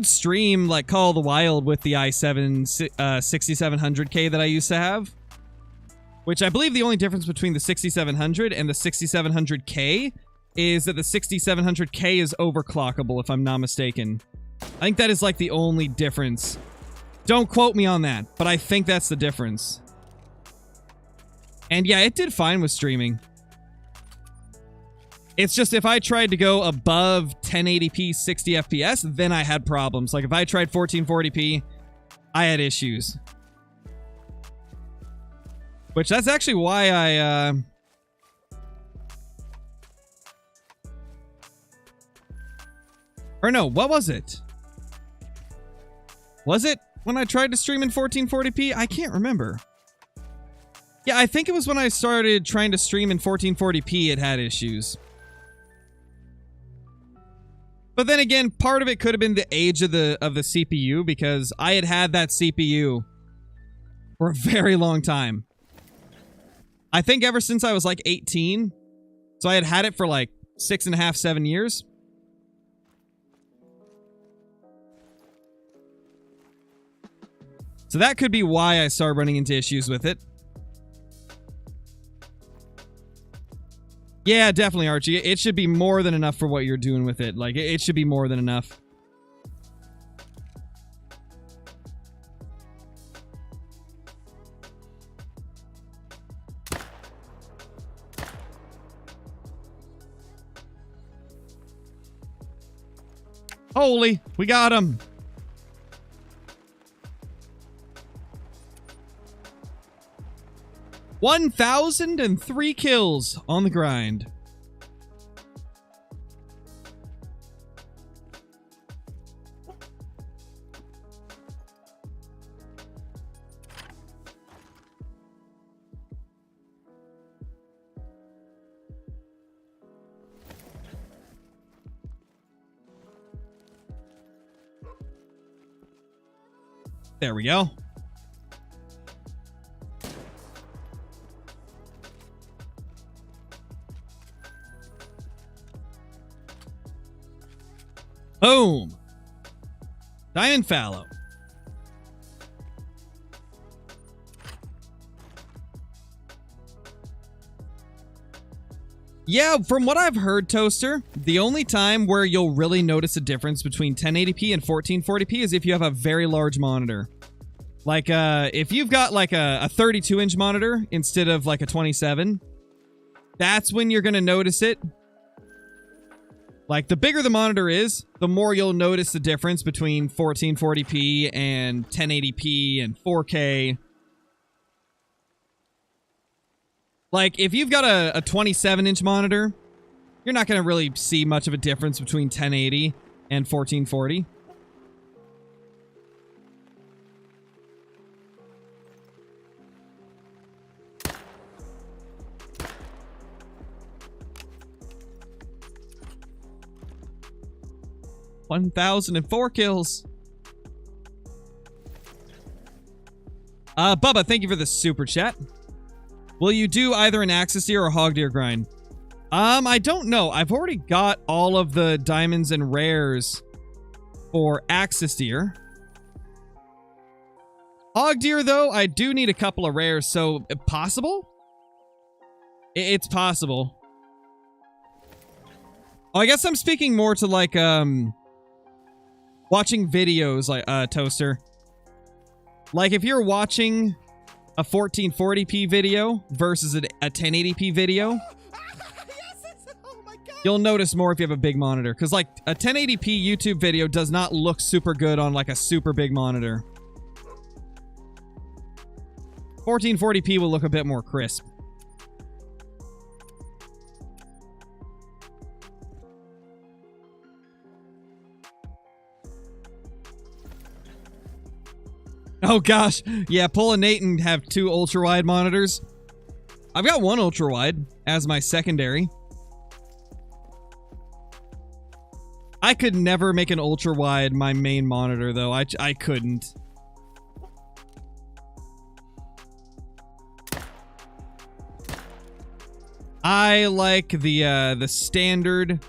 stream, like, Call of the Wild with the i7 6700K that I used to have. Which I believe the only difference between the 6700 and the 6700K is that the 6700K is overclockable, if I'm not mistaken. I think that is, like, the only difference. Don't quote me on that, but I think that's the difference. And yeah, it did fine with streaming. It's just if I tried to go above 1080p 60 FPS, then I had problems. Like if I tried 1440p, I had issues. Which that's actually why I or no, what was it? Was it when I tried to stream in 1440p? I can't remember. Yeah, I think it was when I started trying to stream in 1440p it had issues. But then again, part of it could have been the age of the CPU, because I had that CPU for a very long time. I think ever since I was like 18. So I had it for like 6.5, 7 years. So that could be why I started running into issues with it. Yeah, definitely, Archie. It should be more than enough for what you're doing with it. Like, it should be more than enough. Holy, we got him. $1,003 kills on the grind. There we go. Boom. Diamond fallow. Yeah, from what I've heard, Toaster, the only time where you'll really notice a difference between 1080p and 1440p is if you have a very large monitor. Like, if you've got like a 32-inch monitor instead of like a 27, that's when you're going to notice it. Like, the bigger the monitor is, the more you'll notice the difference between 1440p and 1080p and 4K. Like, if you've got a 27-inch monitor, you're not going to really see much of a difference between 1080 and 1440. $1,004 kills. Bubba, thank you for the super chat. Will you do either an Axis Deer or Hog Deer grind? I don't know. I've already got all of the diamonds and rares for Axis Deer. Hog Deer, though, I do need a couple of rares, so possible? It's possible. Oh, I guess I'm speaking more to, like, watching videos, like, Toaster. Like, if you're watching a 1440p video versus a 1080p video, you'll notice more if you have a big monitor. Because, like, a 1080p YouTube video does not look super good on, like, a super big monitor. 1440p will look a bit more crisp. Oh gosh, yeah, pull a Nate and have two ultra-wide monitors. I've got one ultra-wide as my secondary. I could never make an ultra-wide my main monitor, though. I couldn't. I like the standard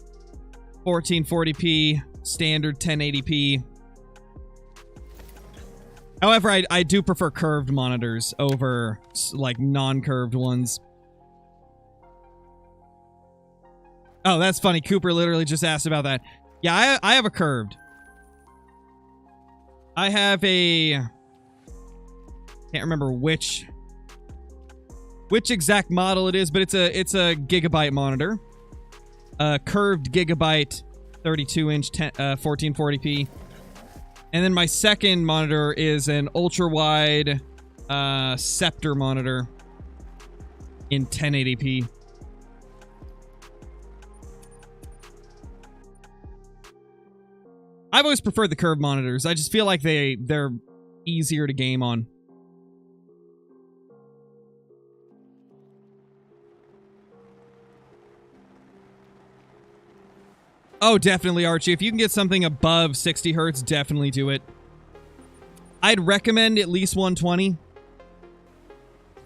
1440p, standard 1080p. However, I do prefer curved monitors over, like, non-curved ones. Oh, that's funny. Cooper literally just asked about that. Yeah, I have a curved. I have a... can't remember which exact model it is, but it's a gigabyte monitor. A curved gigabyte 32-inch 1440p. And then my second monitor is an ultra-wide Scepter monitor in 1080p. I've always preferred the curved monitors. I just feel like they're easier to game on. Oh, definitely, Archie. If you can get something above 60 hertz, definitely do it. I'd recommend at least 120.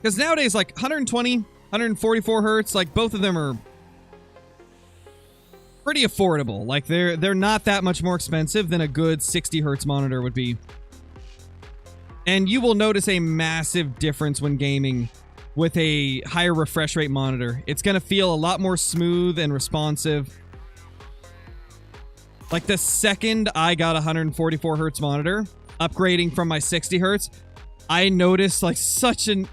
Because nowadays, like, 120, 144 hertz, like, both of them are pretty affordable. Like, they're not that much more expensive than a good 60 hertz monitor would be. And you will notice a massive difference when gaming with a higher refresh rate monitor. It's going to feel a lot more smooth and responsive. Like, the second I got a 144 hertz monitor, upgrading from my 60 hertz, I noticed, like, such an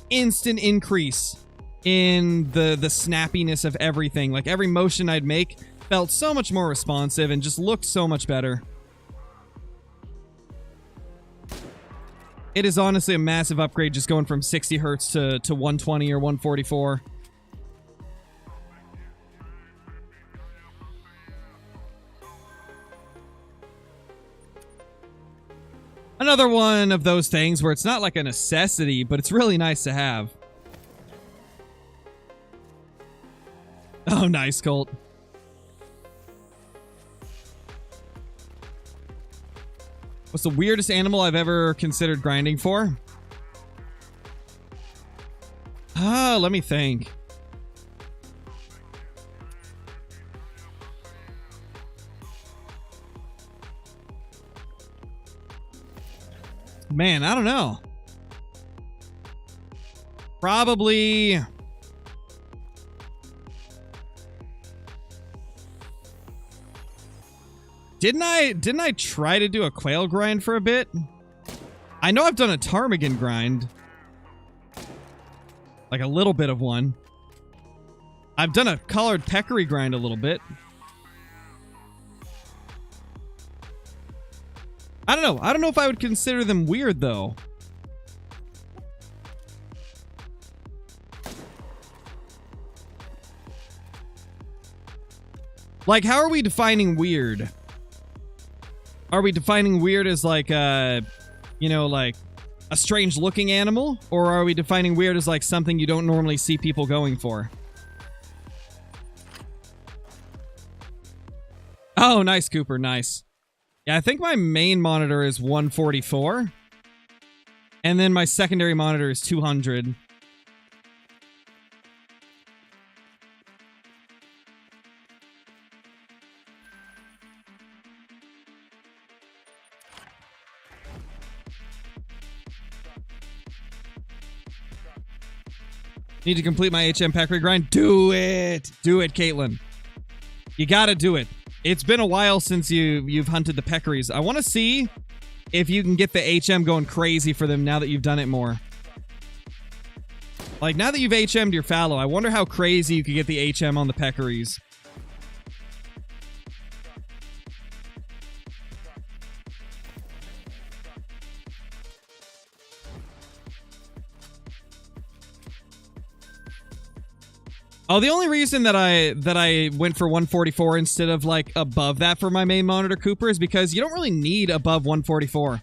instant increase in the snappiness of everything. Like, every motion I'd make felt so much more responsive and just looked so much better. It is honestly a massive upgrade just going from 60 hertz to 120 or 144. Another one of those things where it's not like a necessity, but it's really nice to have. Oh, nice, Colt. What's the weirdest animal I've ever considered grinding for? Let me think. Man, I don't know. Probably... Didn't I try to do a quail grind for a bit? I know I've done a ptarmigan grind. Like a little bit of one. I've done a collared peccary grind a little bit. I don't know. I don't know if I would consider them weird, though. Like, how are we defining weird? Are we defining weird as like, you know, like a strange looking animal? Or are we defining weird as like something you don't normally see people going for? Oh, nice, Cooper. Nice. Yeah, I think my main monitor is 144. And then my secondary monitor is 200. Need to complete my HM peccary grind? Do it! Do it, Caitlin. You gotta do it. It's been a while since you've hunted the peccaries. I want to see if you can get the HM going crazy for them now that you've done it more. Like, now that you've HM'd your fallow, I wonder how crazy you could get the HM on the peccaries. Oh, the only reason that I went for 144 instead of like above that for my main monitor, Cooper, is because you don't really need above 144.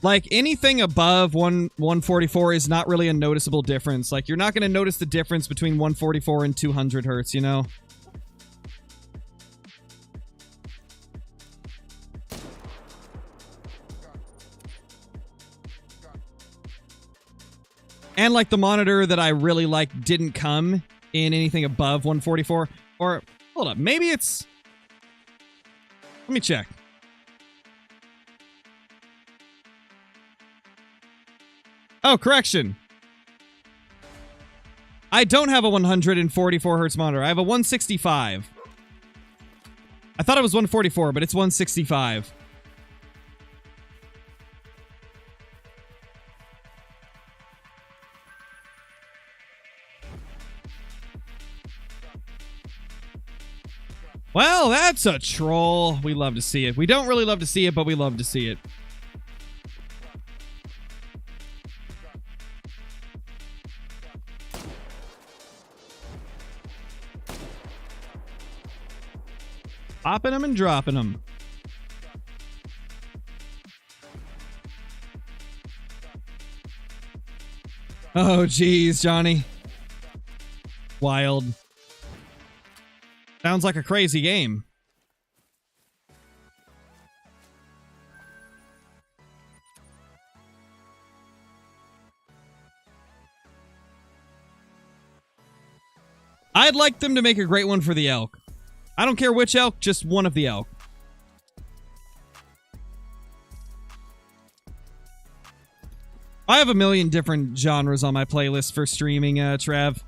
Like, anything above 144 is not really a noticeable difference. Like, you're not going to notice the difference between 144 and 200 hertz, you know? And like the monitor that I really like didn't come in anything above 144. Or, hold up, maybe it's... Let me check. Oh, correction. I don't have a 144 hertz monitor. I have a 165. I thought it was 144, but it's 165. Well, that's a troll. We love to see it. We don't really love to see it, but we love to see it. Popping them and dropping them. Oh, geez, Johnny. Wild. Sounds like a crazy game. I'd like them to make a great one for the elk. I don't care which elk, just one of the elk. I have a million different genres on my playlist for streaming, Trav.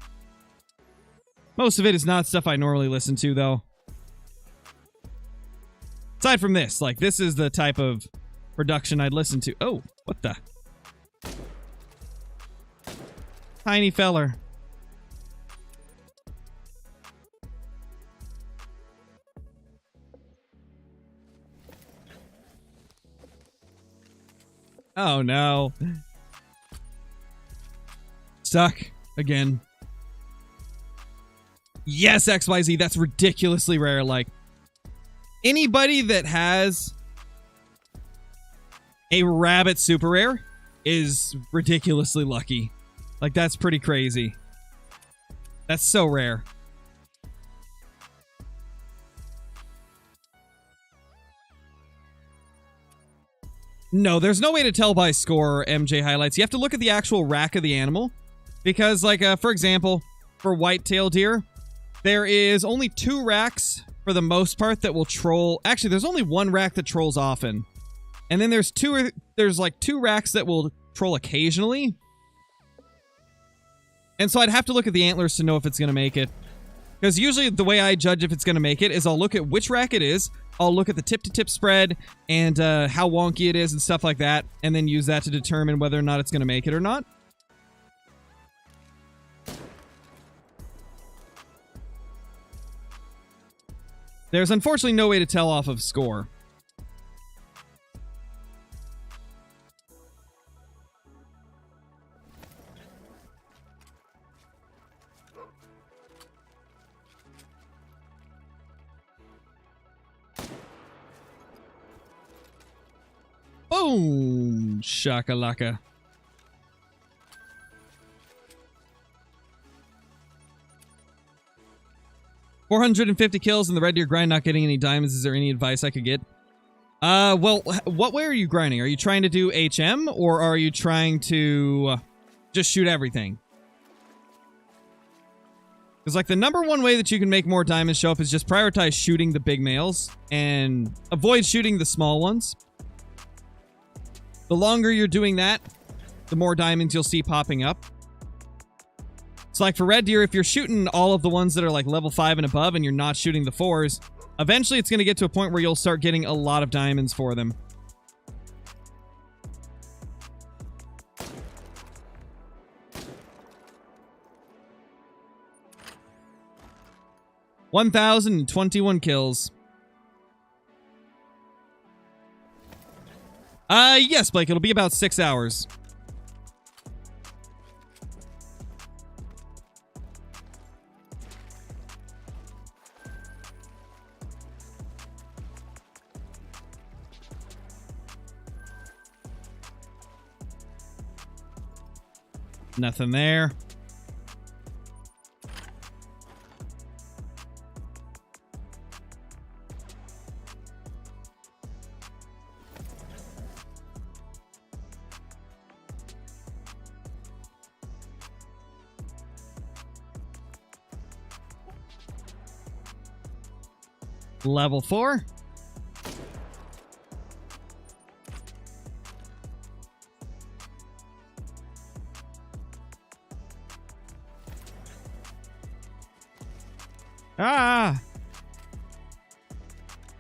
Most of it is not stuff I normally listen to, though. Aside from this, like, this is the type of production I'd listen to. Oh, what the? Tiny feller. Oh, no. Stuck. Again. Yes, XYZ. That's ridiculously rare. Like, anybody that has a rabbit super rare is ridiculously lucky. Like, that's pretty crazy. That's so rare. No, there's no way to tell by score or MJ highlights. You have to look at the actual rack of the animal. Because, like, for example, for white-tailed deer, there is only 2 racks for the most part that will troll. Actually, there's only 1 rack that trolls often. And then there's like 2 racks that will troll occasionally. And so I'd have to look at the antlers to know if it's going to make it. Because usually the way I judge if it's going to make it is I'll look at which rack it is, I'll look at the tip-to-tip spread, and how wonky it is and stuff like that, and then use that to determine whether or not it's going to make it or not. There's unfortunately no way to tell off of score. Boom! Shakalaka. $450 kills in the red deer grind, not getting any diamonds. Is there any advice I could get? Well, what way are you grinding? Are you trying to do HM, or are you trying to just shoot everything? Because, like, the number one way that you can make more diamonds show up is just prioritize shooting the big males and avoid shooting the small ones. The longer you're doing that, the more diamonds you'll see popping up. It's like for red deer, if you're shooting all of the ones that are like level 5 and above and you're not shooting the 4s, eventually it's going to get to a point where you'll start getting a lot of diamonds for them. $1,021 kills. Yes, Blake, it'll be about 6 hours. Nothing there. Level 4. Ah!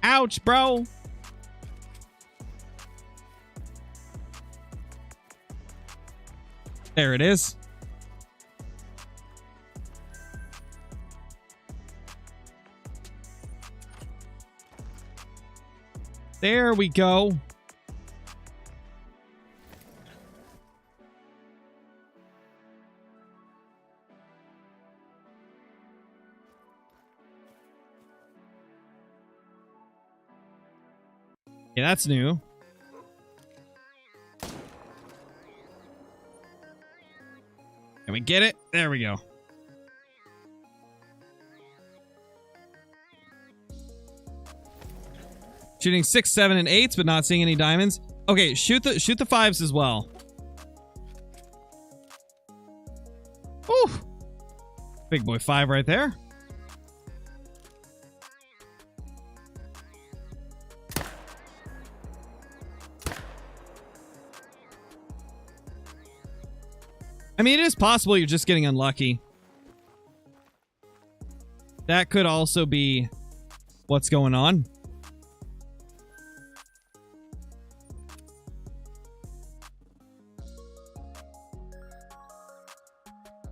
Ouch, bro! There it is. There we go. Yeah, that's new. Can we get it? There we go. Shooting 6, 7, and 8s, but not seeing any diamonds. Okay, shoot the 5s as well. Whew. Big boy 5 right there. I mean, it is possible you're just getting unlucky. That could also be what's going on.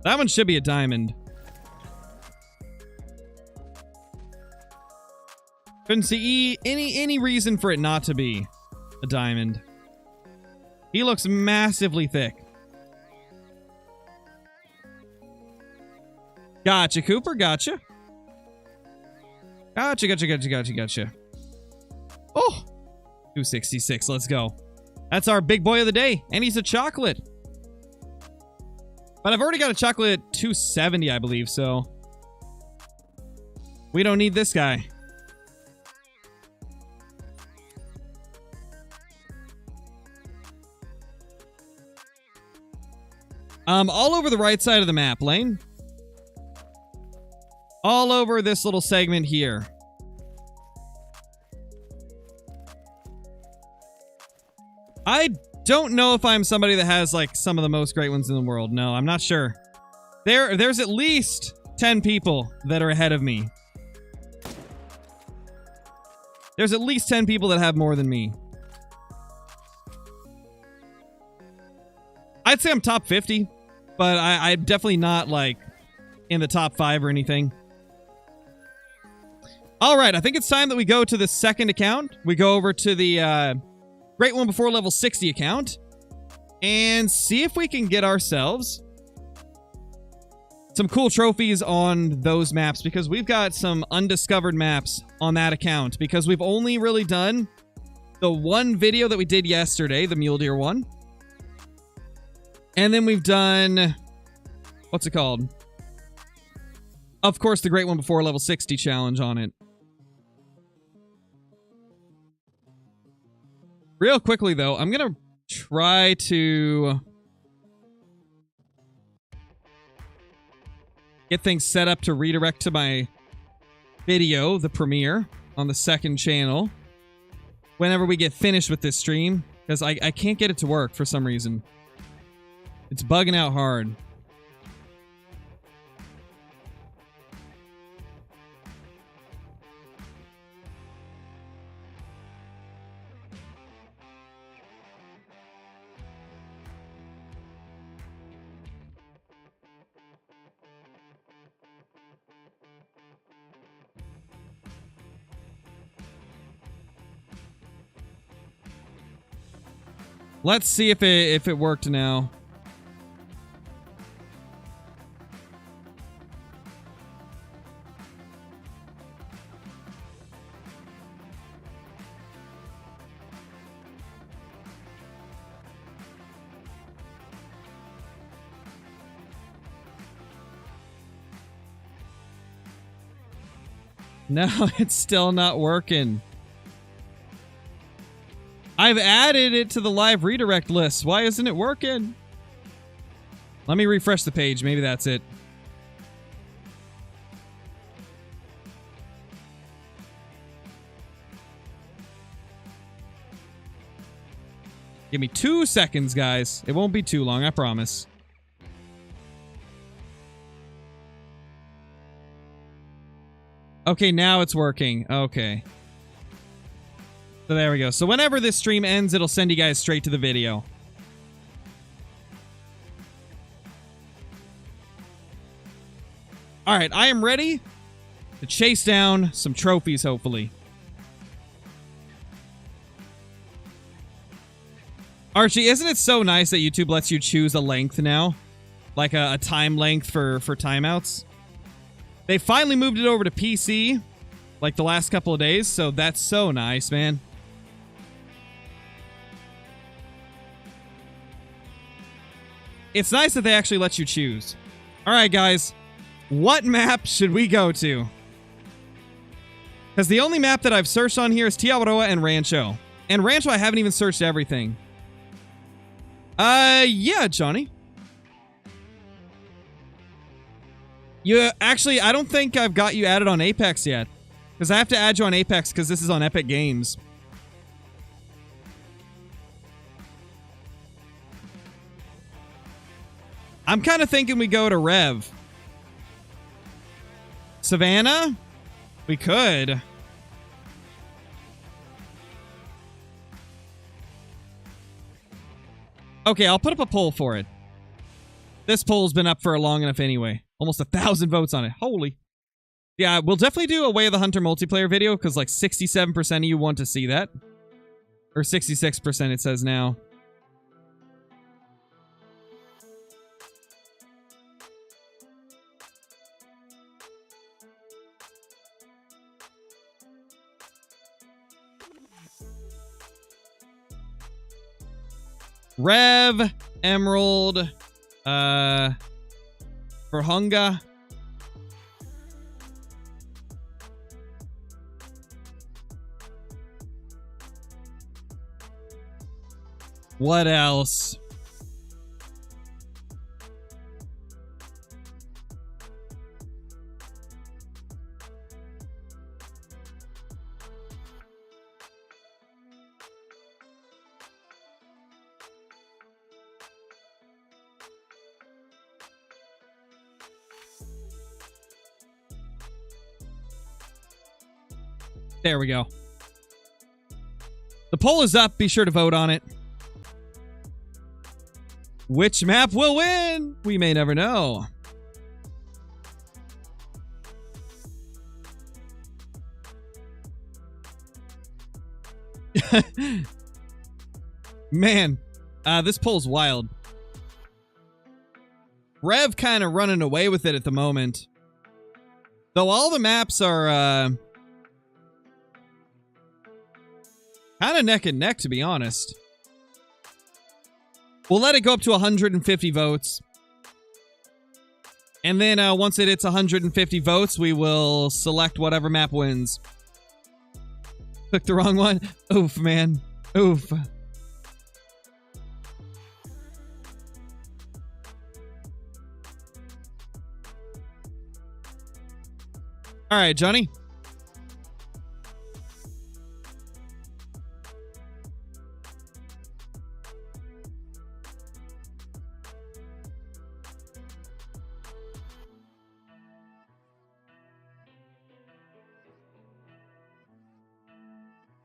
That one should be a diamond. Couldn't see any reason for it not to be a diamond. He looks massively thick. Gotcha, Cooper. Gotcha. Gotcha. Oh, 266. Let's go. That's our big boy of the day. And he's a chocolate. But I've already got a chocolate 270, I believe, so we don't need this guy. All over the right side of the map, Lane. All over this little segment here. I don't know if I'm somebody that has, like, some of the most great ones in the world. No, I'm not sure. There's at least 10 people that are ahead of me. There's at least 10 people that have more than me. I'd say I'm top 50, but I'm definitely not, like, in the top 5 or anything. All right, I think it's time that we go to the second account. We go over to the Great One Before Level 60 account and see if we can get ourselves some cool trophies on those maps, because we've got some undiscovered maps on that account, because we've only really done the one video that we did yesterday, the Mule Deer one. And then we've done, what's it called? Of course, the Great One Before Level 60 challenge on it. Real quickly, though, I'm going to try to get things set up to redirect to my video, the premiere, on the second channel whenever we get finished with this stream, because I can't get it to work for some reason. It's bugging out hard. Let's see if it worked now. No, it's still not working. I've added it to the live redirect list. Why isn't it working? Let me refresh the page. Maybe that's it. Give me 2 seconds, guys. It won't be too long, I promise. Okay, now it's working. Okay. So there we go. So whenever this stream ends, it'll send you guys straight to the video. All right, I am ready to chase down some trophies, hopefully. Archie, isn't it so nice that YouTube lets you choose a length now? Like a time length for timeouts? They finally moved it over to PC, like the last couple of days, so that's so nice, man. It's nice that they actually let you choose. All right, guys. What map should we go to? Because the only map that I've searched on here is Tiawaroa and Rancho. And Rancho, I haven't even searched everything. Yeah, Johnny. Actually, I don't think I've got you added on Apex yet. Because I have to add you on Apex because this is on Epic Games. I'm kind of thinking we go to Rev. Savannah? We could. Okay, I'll put up a poll for it. This poll's been up for long enough anyway. Almost 1,000 votes on it. Holy. Yeah, we'll definitely do a Way of the Hunter multiplayer video, because like 67% of you want to see that. Or 66% it says now. Rev, Emerald, Verhunga. What else? There we go. The poll is up. Be sure to vote on it. Which map will win? We may never know. Man, this poll's wild. Rev kind of running away with it at the moment. Though all the maps are kind of neck and neck, to be honest. We'll let it go up to 150 votes. And then once it hits 150 votes, we will select whatever map wins. Clicked the wrong one. Oof, man. Oof. All right, Johnny.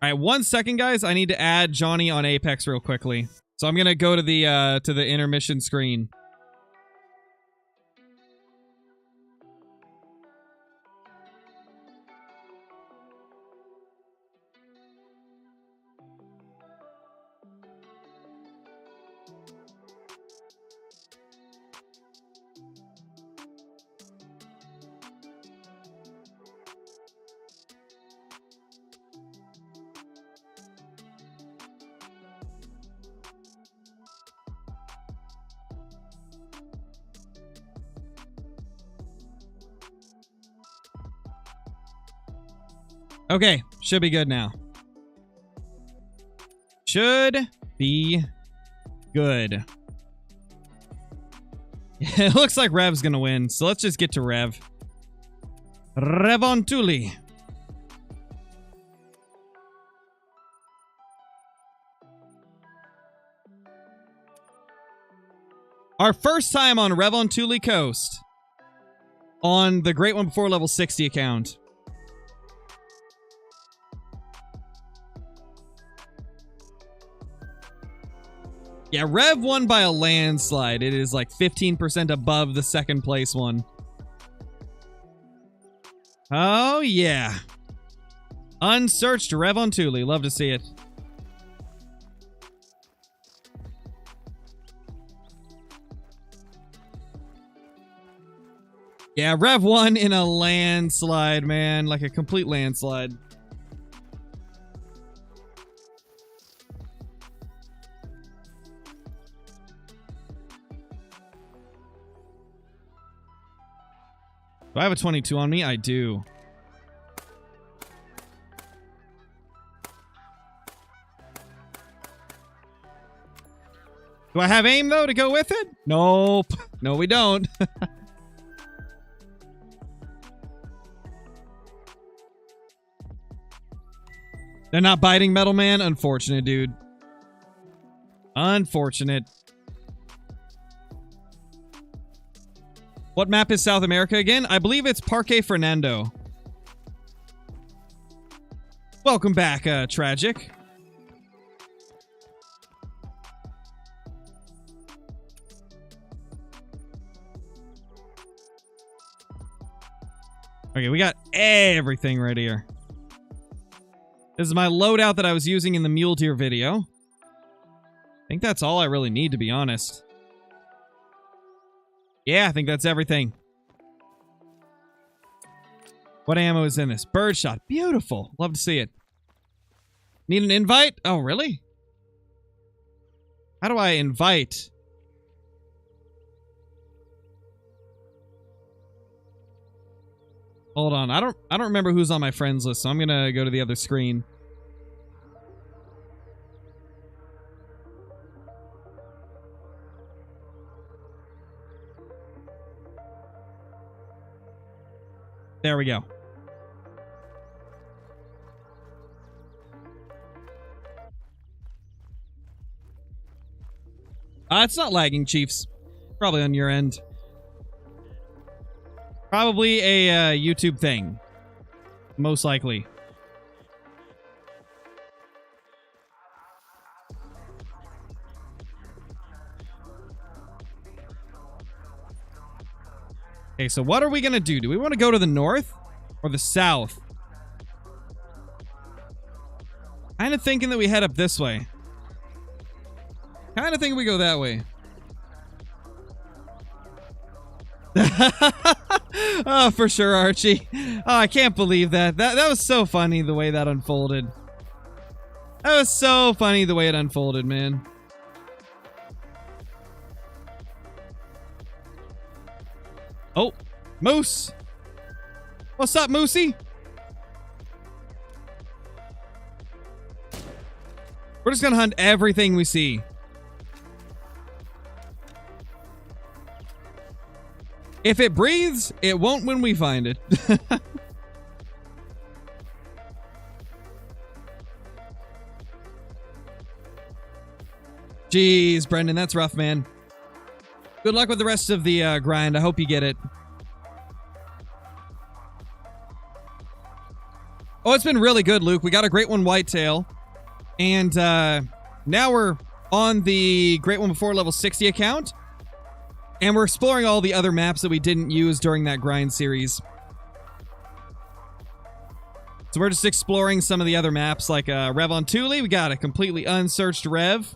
All right, 1 second, guys. I need to add Johnny on Apex real quickly. So I'm gonna go to the intermission screen. Okay, should be good now. Should be good. It looks like Rev's gonna win, so let's just get to Rev. Revontuli. Our first time on Revontuli Coast. On the Great One Before Level 60 account. Yeah, Rev won by a landslide. It is like 15% above the second place one. Oh, yeah. Unsearched Revontuli. Love to see it. Yeah, Rev won in a landslide, man. Like a complete landslide. Do I have a 22 on me? I do. Do I have aim, though, to go with it? Nope. No, we don't. They're not biting Metal Man? Unfortunate, dude. Unfortunate. What map is South America again? I believe it's Parque Fernando. Welcome back, Tragic. Okay, we got everything right here. This is my loadout that I was using in the Mule Deer video. I think that's all I really need, to be honest. Yeah, I think that's everything. What ammo is in this? Birdshot. Beautiful. Love to see it. Need an invite? Oh, really? How do I invite? Hold on. I don't remember who's on my friends list, so I'm going to go to the other screen. There we go. It's not lagging, Chiefs. Probably on your end. Probably a YouTube thing. Most likely. Okay, so what are we going to do? Do we want to go to the north or the south? Kind of thinking that we head up this way. Kind of think we go that way. Oh, for sure, Archie. Oh, I can't believe that. That was so funny the way that unfolded. That was so funny the way it unfolded, man. Oh, Moose. What's up, Moosey? We're just gonna hunt everything we see. If it breathes, it won't when we find it. Jeez, Brendan, that's rough, man. Good luck with the rest of the grind. I hope you get it. Oh, it's been really good, Luke. We got a Great One Whitetail. And now we're on the Great One Before level 60 account. And we're exploring all the other maps that we didn't use during that grind series. So we're just exploring some of the other maps, like Revontuli. We got a completely unsearched Rev.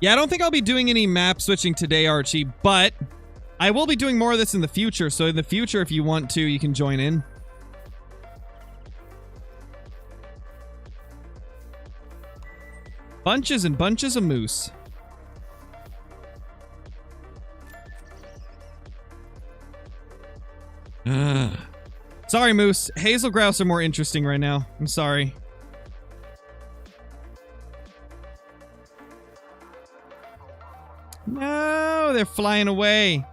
Yeah, I don't think I'll be doing any map switching today, Archie, but I will be doing more of this in the future. So in the future, if you want to, you can join in. Bunches and bunches of moose. Sorry, moose. Hazel grouse are more interesting right now. I'm sorry. No, they're flying away.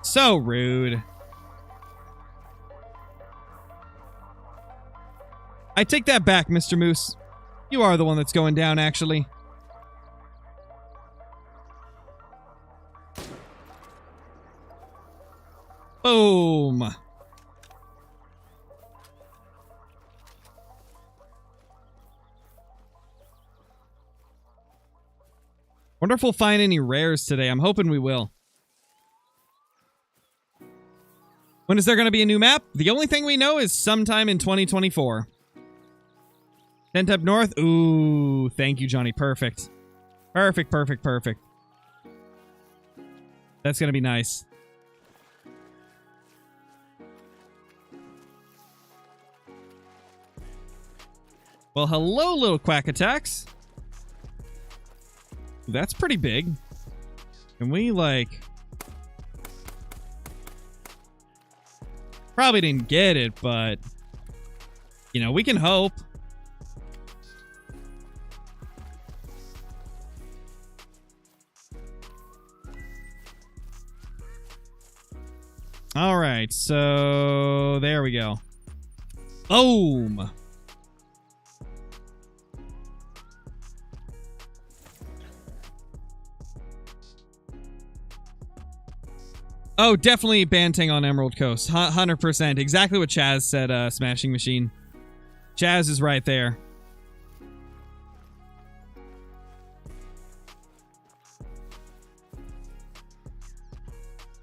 So rude. I take that back, Mr. Moose. You are the one that's going down, actually. Boom. Wonder if we'll find any rares today. I'm hoping we will. When is there going to be a new map? The only thing we know is sometime in 2024. Tent up north. Ooh, thank you, Johnny. Perfect. Perfect, perfect, perfect. That's going to be nice. Well, hello, little quack attacks. That's pretty big. Can we, like... Probably didn't get it, but... You know, we can hope. Alright, so... There we go. Boom! Oh, definitely Banting on Emerald Coast. 100%. Exactly what Chaz said, Smashing Machine. Chaz is right there.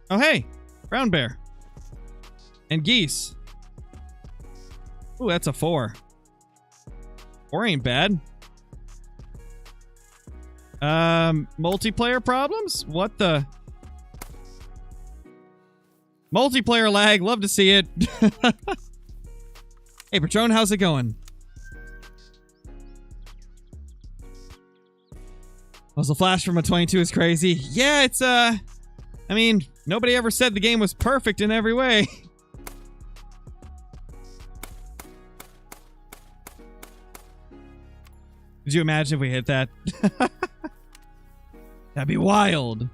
Oh, hey. Brown bear. And geese. Ooh, that's a 4. 4 ain't bad. Multiplayer problems? What the... Multiplayer lag, love to see it. Hey, Patron, how's it going? Muzzle flash from a 22 is crazy. Yeah, it's, I mean, nobody ever said the game was perfect in every way. Could you imagine if we hit that? That'd be wild.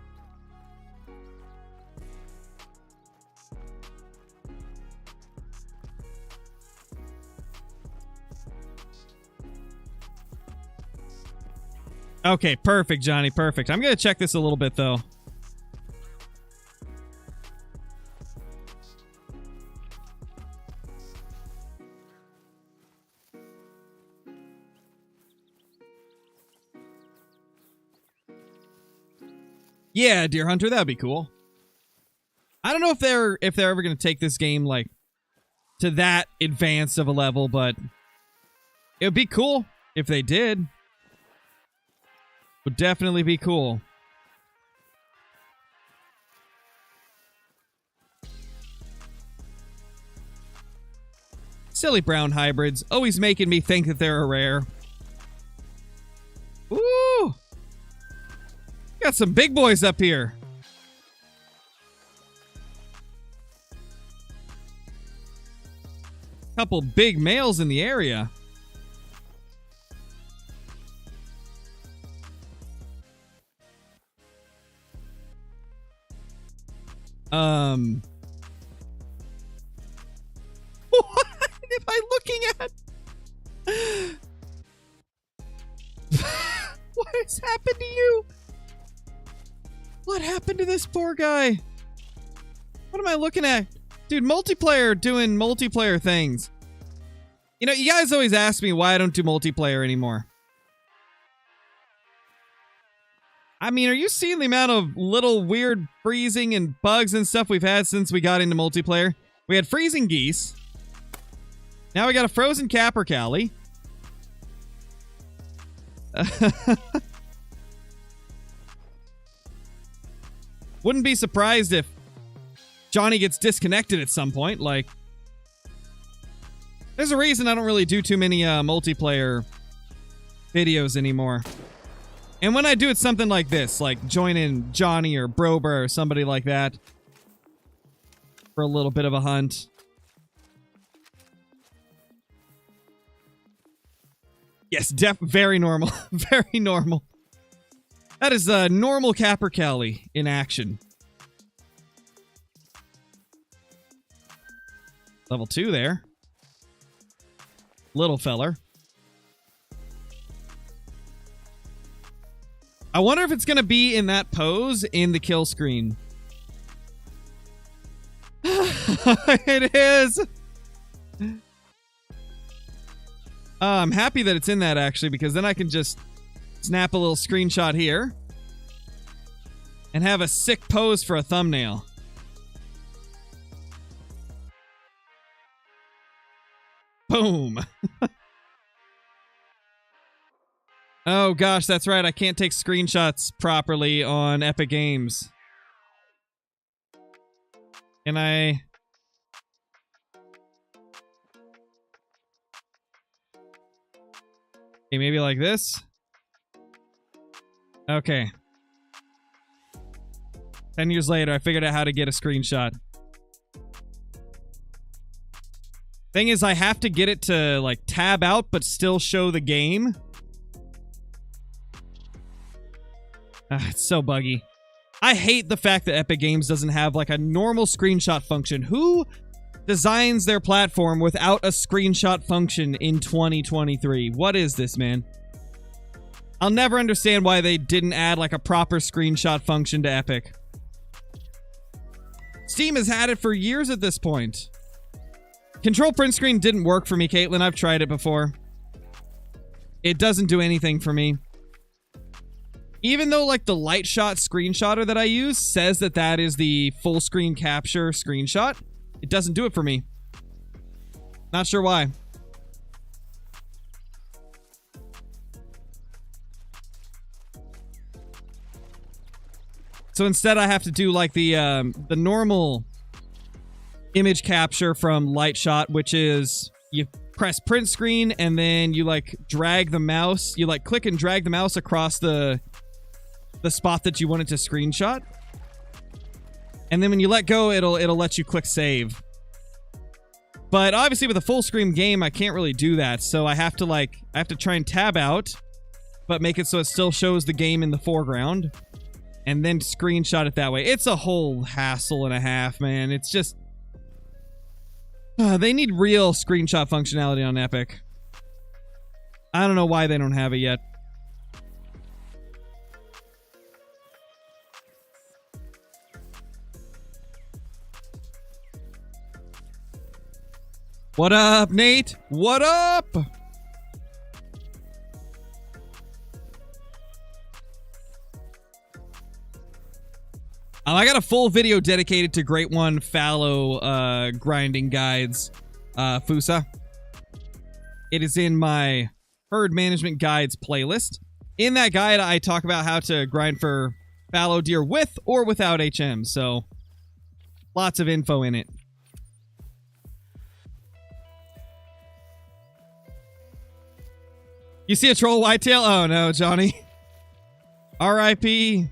Okay, perfect, Johnny, perfect. I'm gonna check this a little bit, though. Yeah, Deer Hunter, that'd be cool. I don't know if they're ever gonna take this game like to that advanced of a level, but it would be cool if they did. Would definitely be cool. Silly brown hybrids, always making me think that they're a rare. Ooh! Got some big boys up here. Couple big males in the area. What am I looking at? What has happened to you? What happened to this poor guy? What am I looking at? Dude, multiplayer doing multiplayer things. You know, you guys always ask me why I don't do multiplayer anymore. I mean, are you seeing the amount of little weird freezing and bugs and stuff we've had since we got into multiplayer? We had freezing geese. Now we got a frozen capercaillie. Wouldn't be surprised if Johnny gets disconnected at some point. Like, there's a reason I don't really do too many multiplayer videos anymore. And when I do, it's something like this, like join in Johnny or Brober or somebody like that for a little bit of a hunt. Yes, very normal. Very normal. That is a normal capercaillie in action. Level 2 there. Little feller. I wonder if it's going to be in that pose in the kill screen. It is. I'm happy that it's in that, actually, because then I can just snap a little screenshot here and have a sick pose for a thumbnail. Boom. Oh gosh, that's right. I can't take screenshots properly on Epic Games. Can I? Okay, maybe like this. Okay. 10 years later, I figured out how to get a screenshot. Thing is, I have to get it to, like, tab out, but still show the game. It's so buggy. I hate the fact that Epic Games doesn't have, like, a normal screenshot function. Who designs their platform without a screenshot function in 2023? What is this, man? I'll never understand why they didn't add, like, a proper screenshot function to Epic. Steam has had it for years at this point. Control print screen didn't work for me, Caitlin. I've tried it before. It doesn't do anything for me. Even though, like, the light shot screenshotter that I use says that that is the full screen capture screenshot, it doesn't do it for me. Not sure why. So instead I have to do, like, the normal image capture from light shot, which is you press print screen, and then you like drag the mouse. You like click and drag the mouse across the spot that you wanted to screenshot. And then when you let go, it'll let you click save. But obviously with a full screen game, I can't really do that. So I have to try and tab out, but make it so it still shows the game in the foreground, and then screenshot it that way. It's a whole hassle and a half, man. It's just they need real screenshot functionality on Epic. I don't know why they don't have it yet. What up, Nate? What up? I got a full video dedicated to Great One fallow grinding guides, Fusa. It is in my herd management guides playlist. In that guide, I talk about how to grind for fallow deer with or without HM, so lots of info in it. You see a troll whitetail? Oh no, Johnny. R.I.P.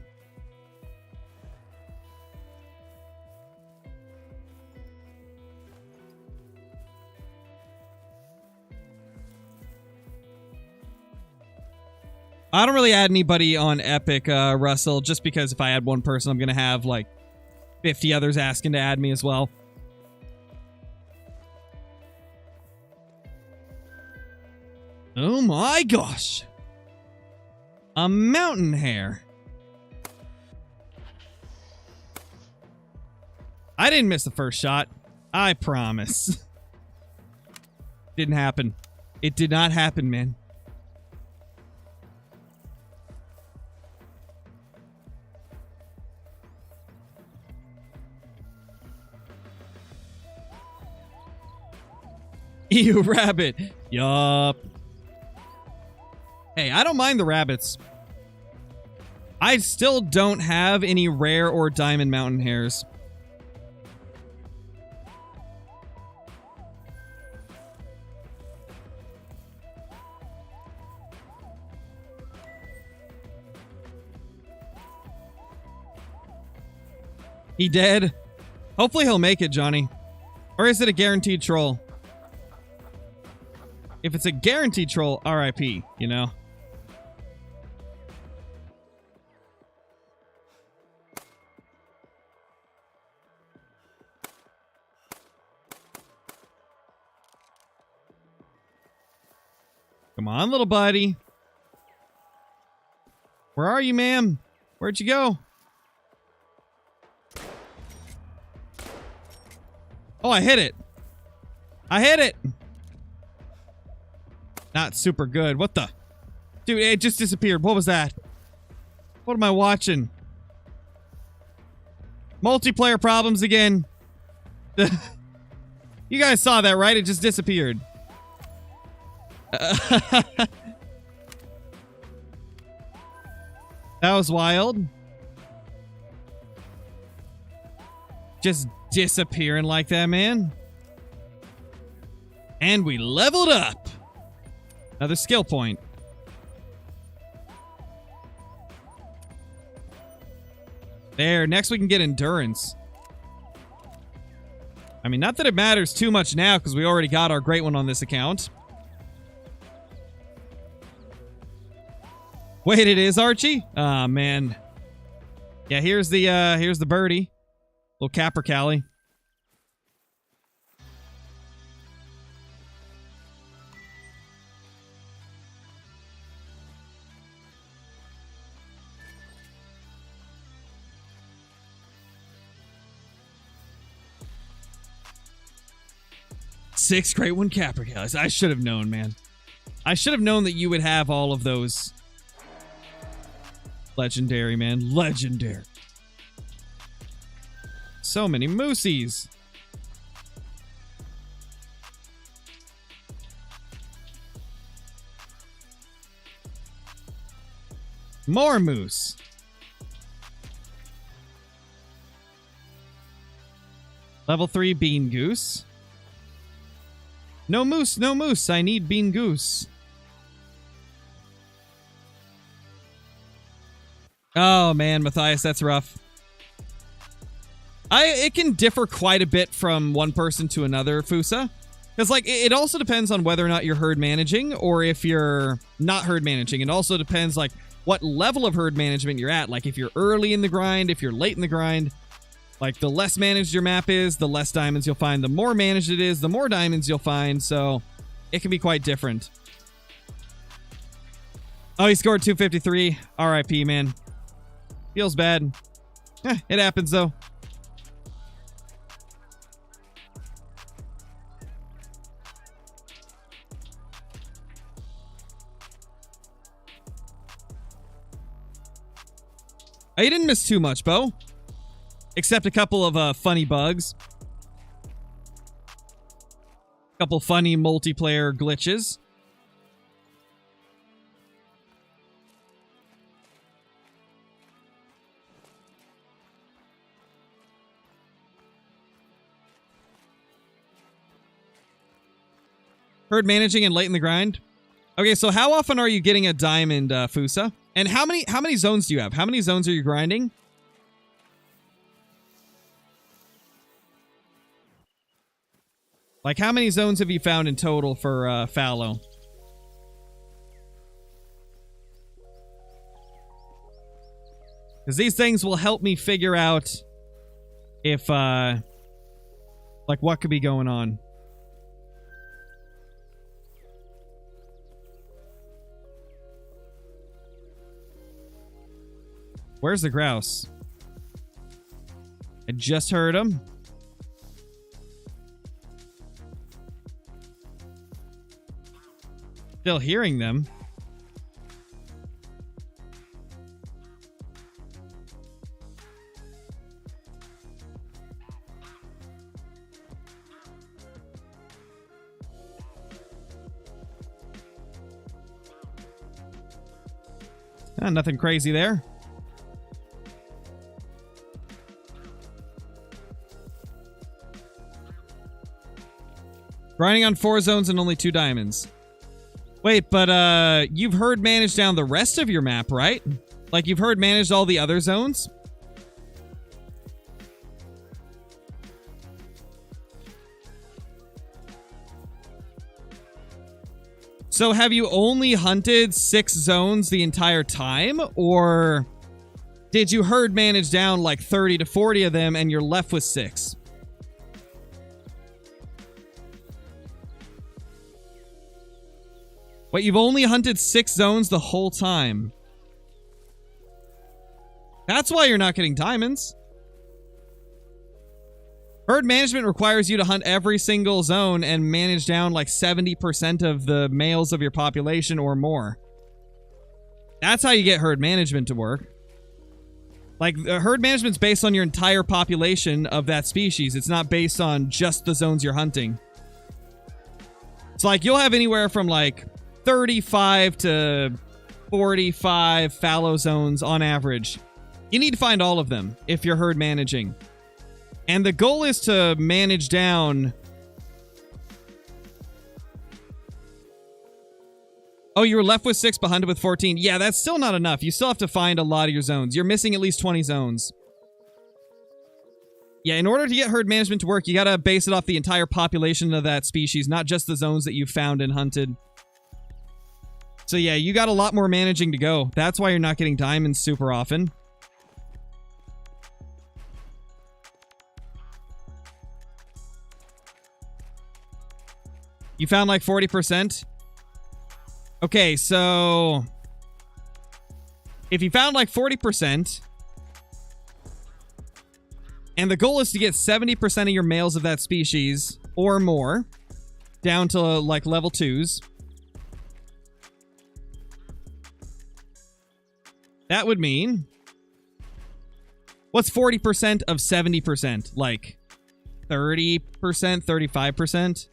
I don't really add anybody on Epic, Russell, just because if I add one person, I'm going to have like 50 others asking to add me as well. Oh my gosh. A mountain hare. I didn't miss the first shot. I promise. Didn't happen. It did not happen, man. Ew, rabbit. Yup. Hey, I don't mind the rabbits. I still don't have any rare or diamond mountain hares. He dead? Hopefully he'll make it, Johnny. Or is it a guaranteed troll? If it's a guaranteed troll, RIP, you know? Come on, little buddy. Where are you, ma'am? Where'd you go? Oh, I hit it. I hit it. Not super good. What the? Dude, it just disappeared. What was that? What am I watching? Multiplayer problems again. You guys saw that, right? It just disappeared. That was wild. Just disappearing like that, man. And we leveled up. Another skill point. There, next we can get endurance. I mean, not that it matters too much now because we already got our great one on this account. Wait, it is Archie? Aw, man. Yeah, here's the birdie. Little capercaillie. Six Great One capercaillies. I should have known, man. I should have known that you would have all of those. Legendary, man. Legendary. So many moosies. More moose. Level 3 bean goose. No moose, no moose. I need bean goose. Oh, man, Matthias, that's rough. It can differ quite a bit from one person to another, Fusa. Because, like, it also depends on whether or not you're herd managing or if you're not herd managing. It also depends, like, what level of herd management you're at. Like, if you're early in the grind, if you're late in the grind. Like, the less managed your map is, the less diamonds you'll find. The more managed it is, the more diamonds you'll find. So, it can be quite different. Oh, he scored 253. RIP, man. Feels bad. It happens, though. Oh, you didn't miss too much, Bo. Except a couple of funny bugs. A couple funny multiplayer glitches. Herd managing and late in the grind. Okay, so how often are you getting a diamond, Fusa? And how many zones do you have? How many zones are you grinding? Like, how many zones have you found in total for fallow? Because these things will help me figure out if, like, what could be going on. Where's the grouse? I just heard him. Still hearing them. Nothing crazy there. Grinding on 4 zones and only 2 diamonds. Wait, but you've herd managed down the rest of your map, right? Like, you've herd managed all the other zones? So have you only hunted 6 zones the entire time? Or did you herd manage down like 30 to 40 of them and you're left with 6? But you've only hunted 6 zones the whole time. That's why you're not getting diamonds. Herd management requires you to hunt every single zone and manage down like 70% of the males of your population or more. That's how you get herd management to work. Like, herd management's based on your entire population of that species. It's not based on just the zones you're hunting. It's like, you'll have anywhere from like 35 to 45 fallow zones on average. You need to find all of them if you're herd managing. And the goal is to manage down... Oh, you were left with 6 but hunted with 14. Yeah, that's still not enough. You still have to find a lot of your zones. You're missing at least 20 zones. Yeah, in order to get herd management to work, you gotta base it off the entire population of that species, not just the zones that you've found and hunted. So yeah, you got a lot more managing to go. That's why you're not getting diamonds super often. You found like 40%? Okay, so... if you found like 40%... and the goal is to get 70% of your males of that species, or more, down to like level 2s. That would mean... what's 40% of 70%? Like 30%? 35%?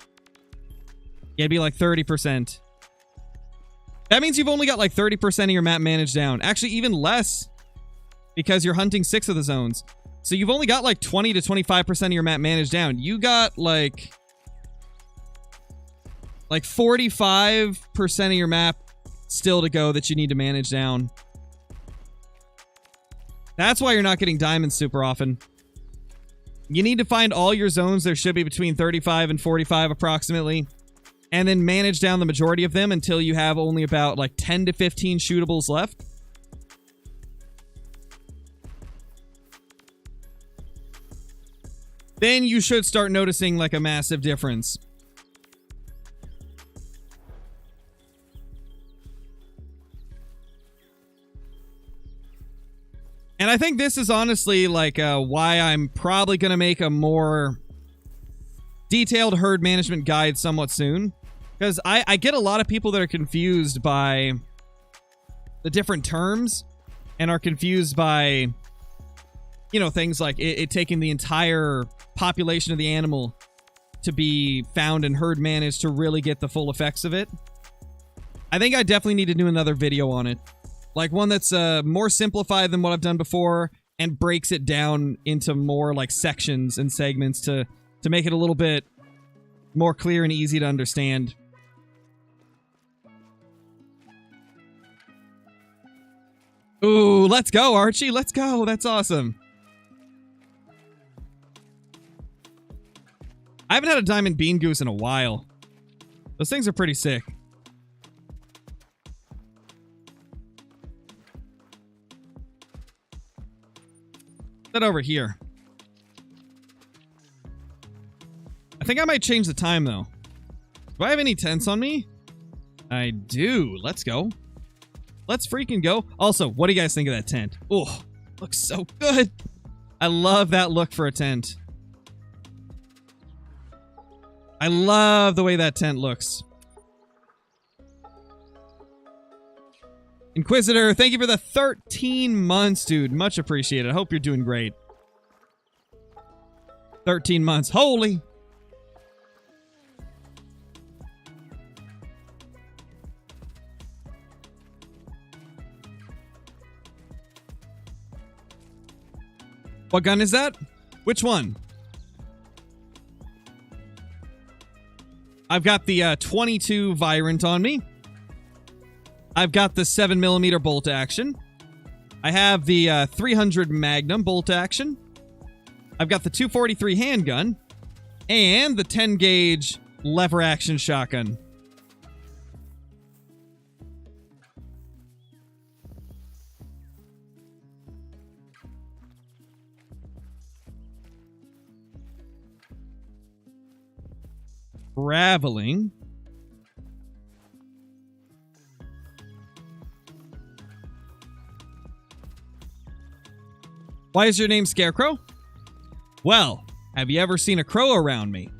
Yeah, it'd be like 30%. That means you've only got like 30% of your map managed down. Actually, even less. Because you're hunting 6 of the zones. So you've only got like 20 to 25% of your map managed down. You got like Like 45% of your map still to go that you need to manage down. That's why you're not getting diamonds super often. You need to find all your zones. There should be between 35 and 45 approximately. And then manage down the majority of them until you have only about like 10 to 15 shootables left. Then you should start noticing like a massive difference. And I think this is honestly like why I'm probably going to make a more detailed herd management guide somewhat soon. Because I get a lot of people that are confused by the different terms and are confused by, you know, things like it taking the entire population of the animal to be found and herd managed to really get the full effects of it. I think I definitely need to do another video on it. Like one that's more simplified than what I've done before and breaks it down into more like sections and segments to make it a little bit more clear and easy to understand. Ooh, let's go, Archie. Let's go. That's awesome. I haven't had a diamond bean goose in a while. Those things are pretty sick. That over here. I think I might change the time, though. Do I have any tents on me? I do. Let's go. Let's freaking go. Also, what do you guys think of that tent? Oh, looks so good. I love that look for a tent. I love the way that tent looks. Inquisitor, thank you for the 13 months, dude. Much appreciated. I hope you're doing great. 13 months. Holy. What gun is that? Which one? I've got the 22 Virant on me. I've got the 7mm bolt action. I have the 300 Magnum bolt action. I've got the 243 handgun. And the 10 gauge lever action shotgun. Traveling. Why is your name Scarecrow? Well, have you ever seen a crow around me?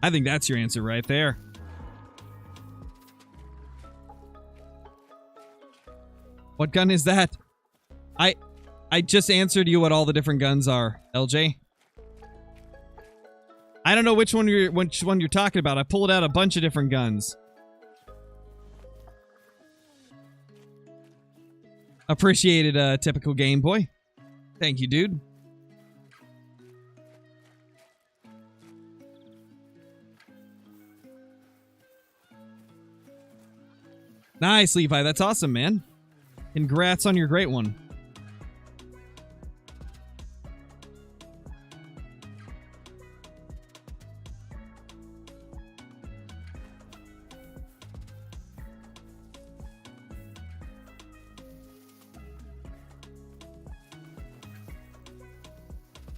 I think that's your answer right there. What gun is that? I just answered you what all the different guns are, LJ. I don't know which one you're talking about. I pulled out a bunch of different guns. Appreciated, typical Game Boy. Thank you, dude. Nice, Levi. That's awesome, man. Congrats on your great one.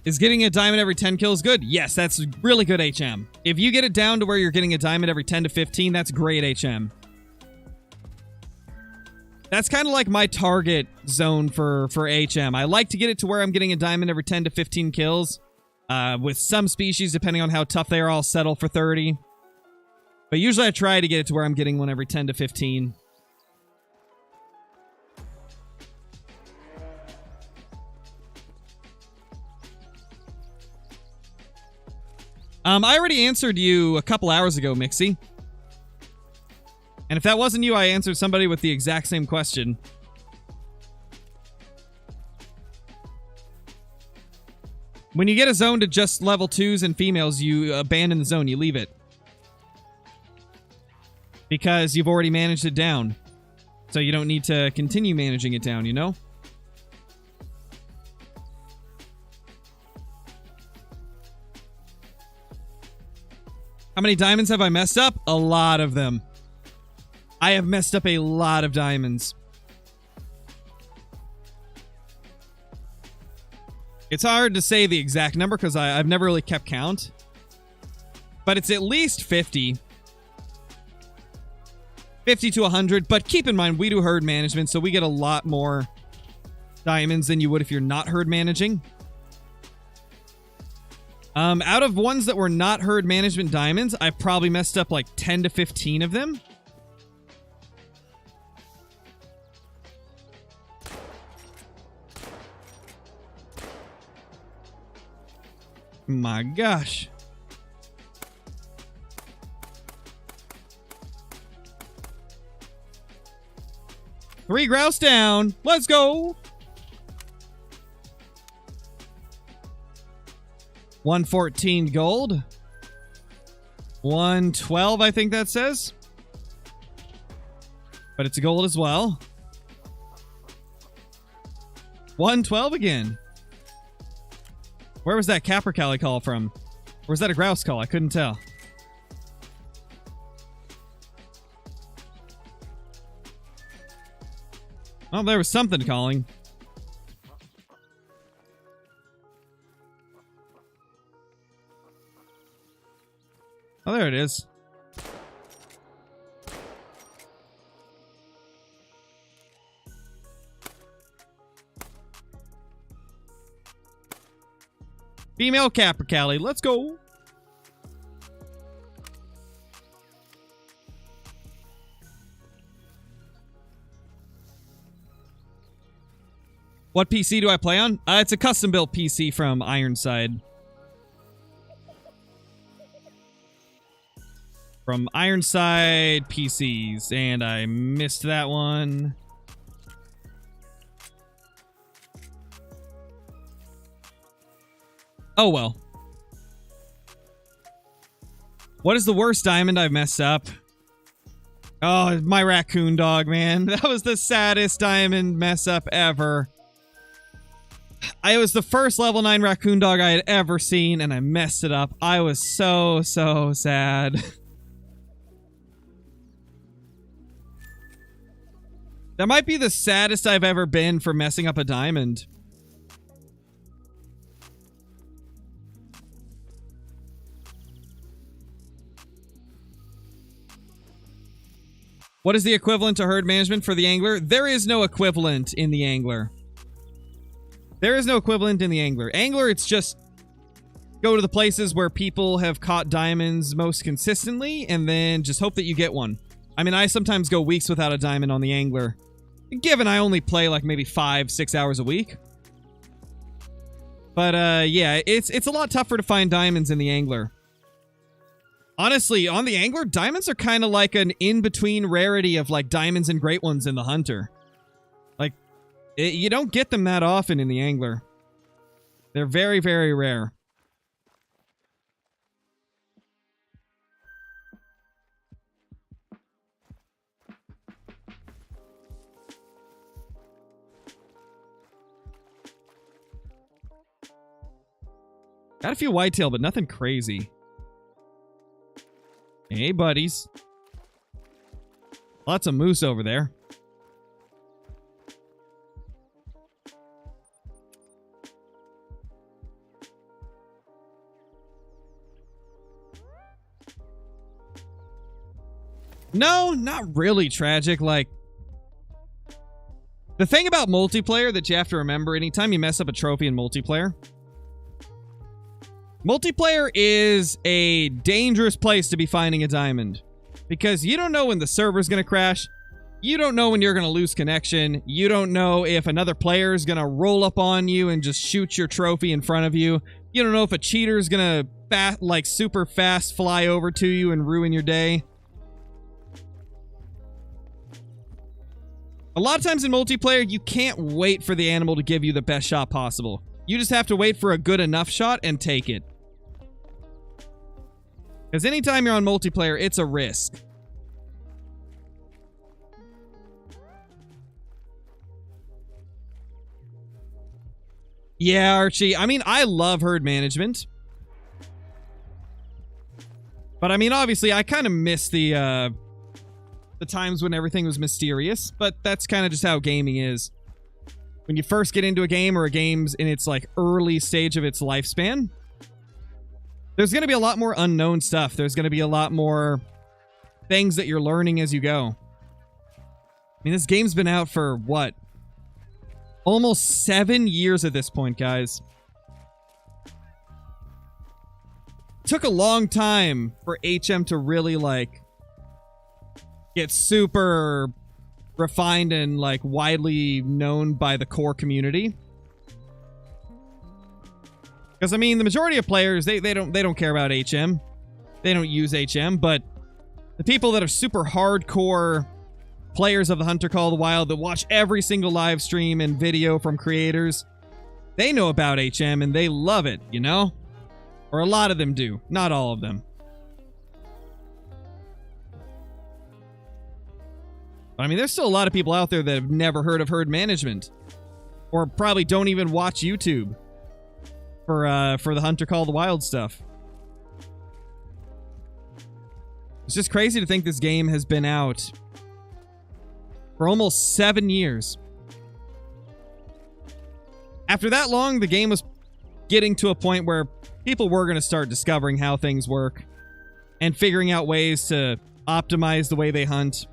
Is getting a diamond every 10 kills good? Yes, that's really good HM. If you get it down to where you're getting a diamond every 10 to 15, that's great HM. That's kind of like my target zone for HM. I like to get it to where I'm getting a diamond every 10 to 15 kills. With some species, depending on how tough they are, I'll settle for 30. But usually I try to get it to where I'm getting one every 10 to 15. I already answered you a couple hours ago, Mixie. And if that wasn't you, I answered somebody with the exact same question. When you get a zone to just level 2s and females, you abandon the zone. You leave it. because you've already managed it down. So you don't need to continue managing it down, you know? How many diamonds have I messed up? A lot of them. I have messed up a lot of diamonds. It's hard to say the exact number because I've never really kept count. But it's at least 50. 50 to 100. But keep in mind, we do herd management, so we get a lot more diamonds than you would if you're not herd managing. Out of ones that were not herd management diamonds, I've probably messed up like 10 to 15 of them. My gosh. Three grouse down. Let's go. 114 gold. 112, I think that says. But it's a gold as well. 112 again. Where was that capercaillie call from? Or was that a grouse call? I couldn't tell. Oh, there was something calling. Oh, there it is. Female capercaillie, let's go. What PC do I play on? It's a custom-built PC from Ironside. From Ironside PCs, and I missed that one. Oh well. What is the worst diamond I've messed up? Oh, my raccoon dog, man. That was the saddest diamond mess up ever. It was the first level 9 raccoon dog I had ever seen, and I messed it up. I was so sad. That might be the saddest I've ever been for messing up a diamond. What is the equivalent to herd management for the angler? There is no equivalent in the angler. There is no equivalent in the angler. Angler, it's just go to the places where people have caught diamonds most consistently and then just hope that you get one. I mean, I sometimes go weeks without a diamond on the angler, given I only play like maybe 5-6 hours a week. But yeah, it's a lot tougher to find diamonds in the angler. Honestly, on the angler, diamonds are kind of like an in-between rarity of like diamonds and great ones in the hunter. Like, you don't get them that often in the angler. They're very, very rare. Got a few whitetail, but nothing crazy. Hey, buddies. Lots of moose over there. No, not really tragic. Like, the thing about multiplayer that you have to remember anytime you mess up a trophy in multiplayer, multiplayer is a dangerous place to be finding a diamond. Because you don't know when the server's going to crash. You don't know when you're going to lose connection. You don't know if another player is going to roll up on you and just shoot your trophy in front of you. You don't know if a cheater is going to, like, super fast fly over to you and ruin your day. A lot of times in multiplayer, you can't wait for the animal to give you the best shot possible. You just have to wait for a good enough shot and take it. Because anytime you're on multiplayer, it's a risk. Yeah, Archie. I mean, I love herd management. But I mean, obviously, I kind of miss the times when everything was mysterious. But that's kind of just how gaming is. When you first get into a game or a game's in its like early stage of its lifespan, there's going to be a lot more unknown stuff. There's going to be a lot more things that you're learning as you go. I mean, this game's been out for what? Almost 7 years at this point, guys. Took a long time for HM to really, like, get super refined and, like, widely known by the core community. Because, I mean, the majority of players, they don't care about HM. They don't use HM, but the people that are super hardcore players of the Hunter Call of the Wild that watch every single live stream and video from creators, they know about HM and they love it, you know? Or a lot of them do. Not all of them. But I mean, there's still a lot of people out there that have never heard of herd management. Or probably don't even watch YouTube for the Hunter Call of the Wild stuff. It's just crazy to think this game has been out for almost 7 years. After that long, the game was getting to a point where people were going to start discovering how things work and figuring out ways to optimize the way they hunt.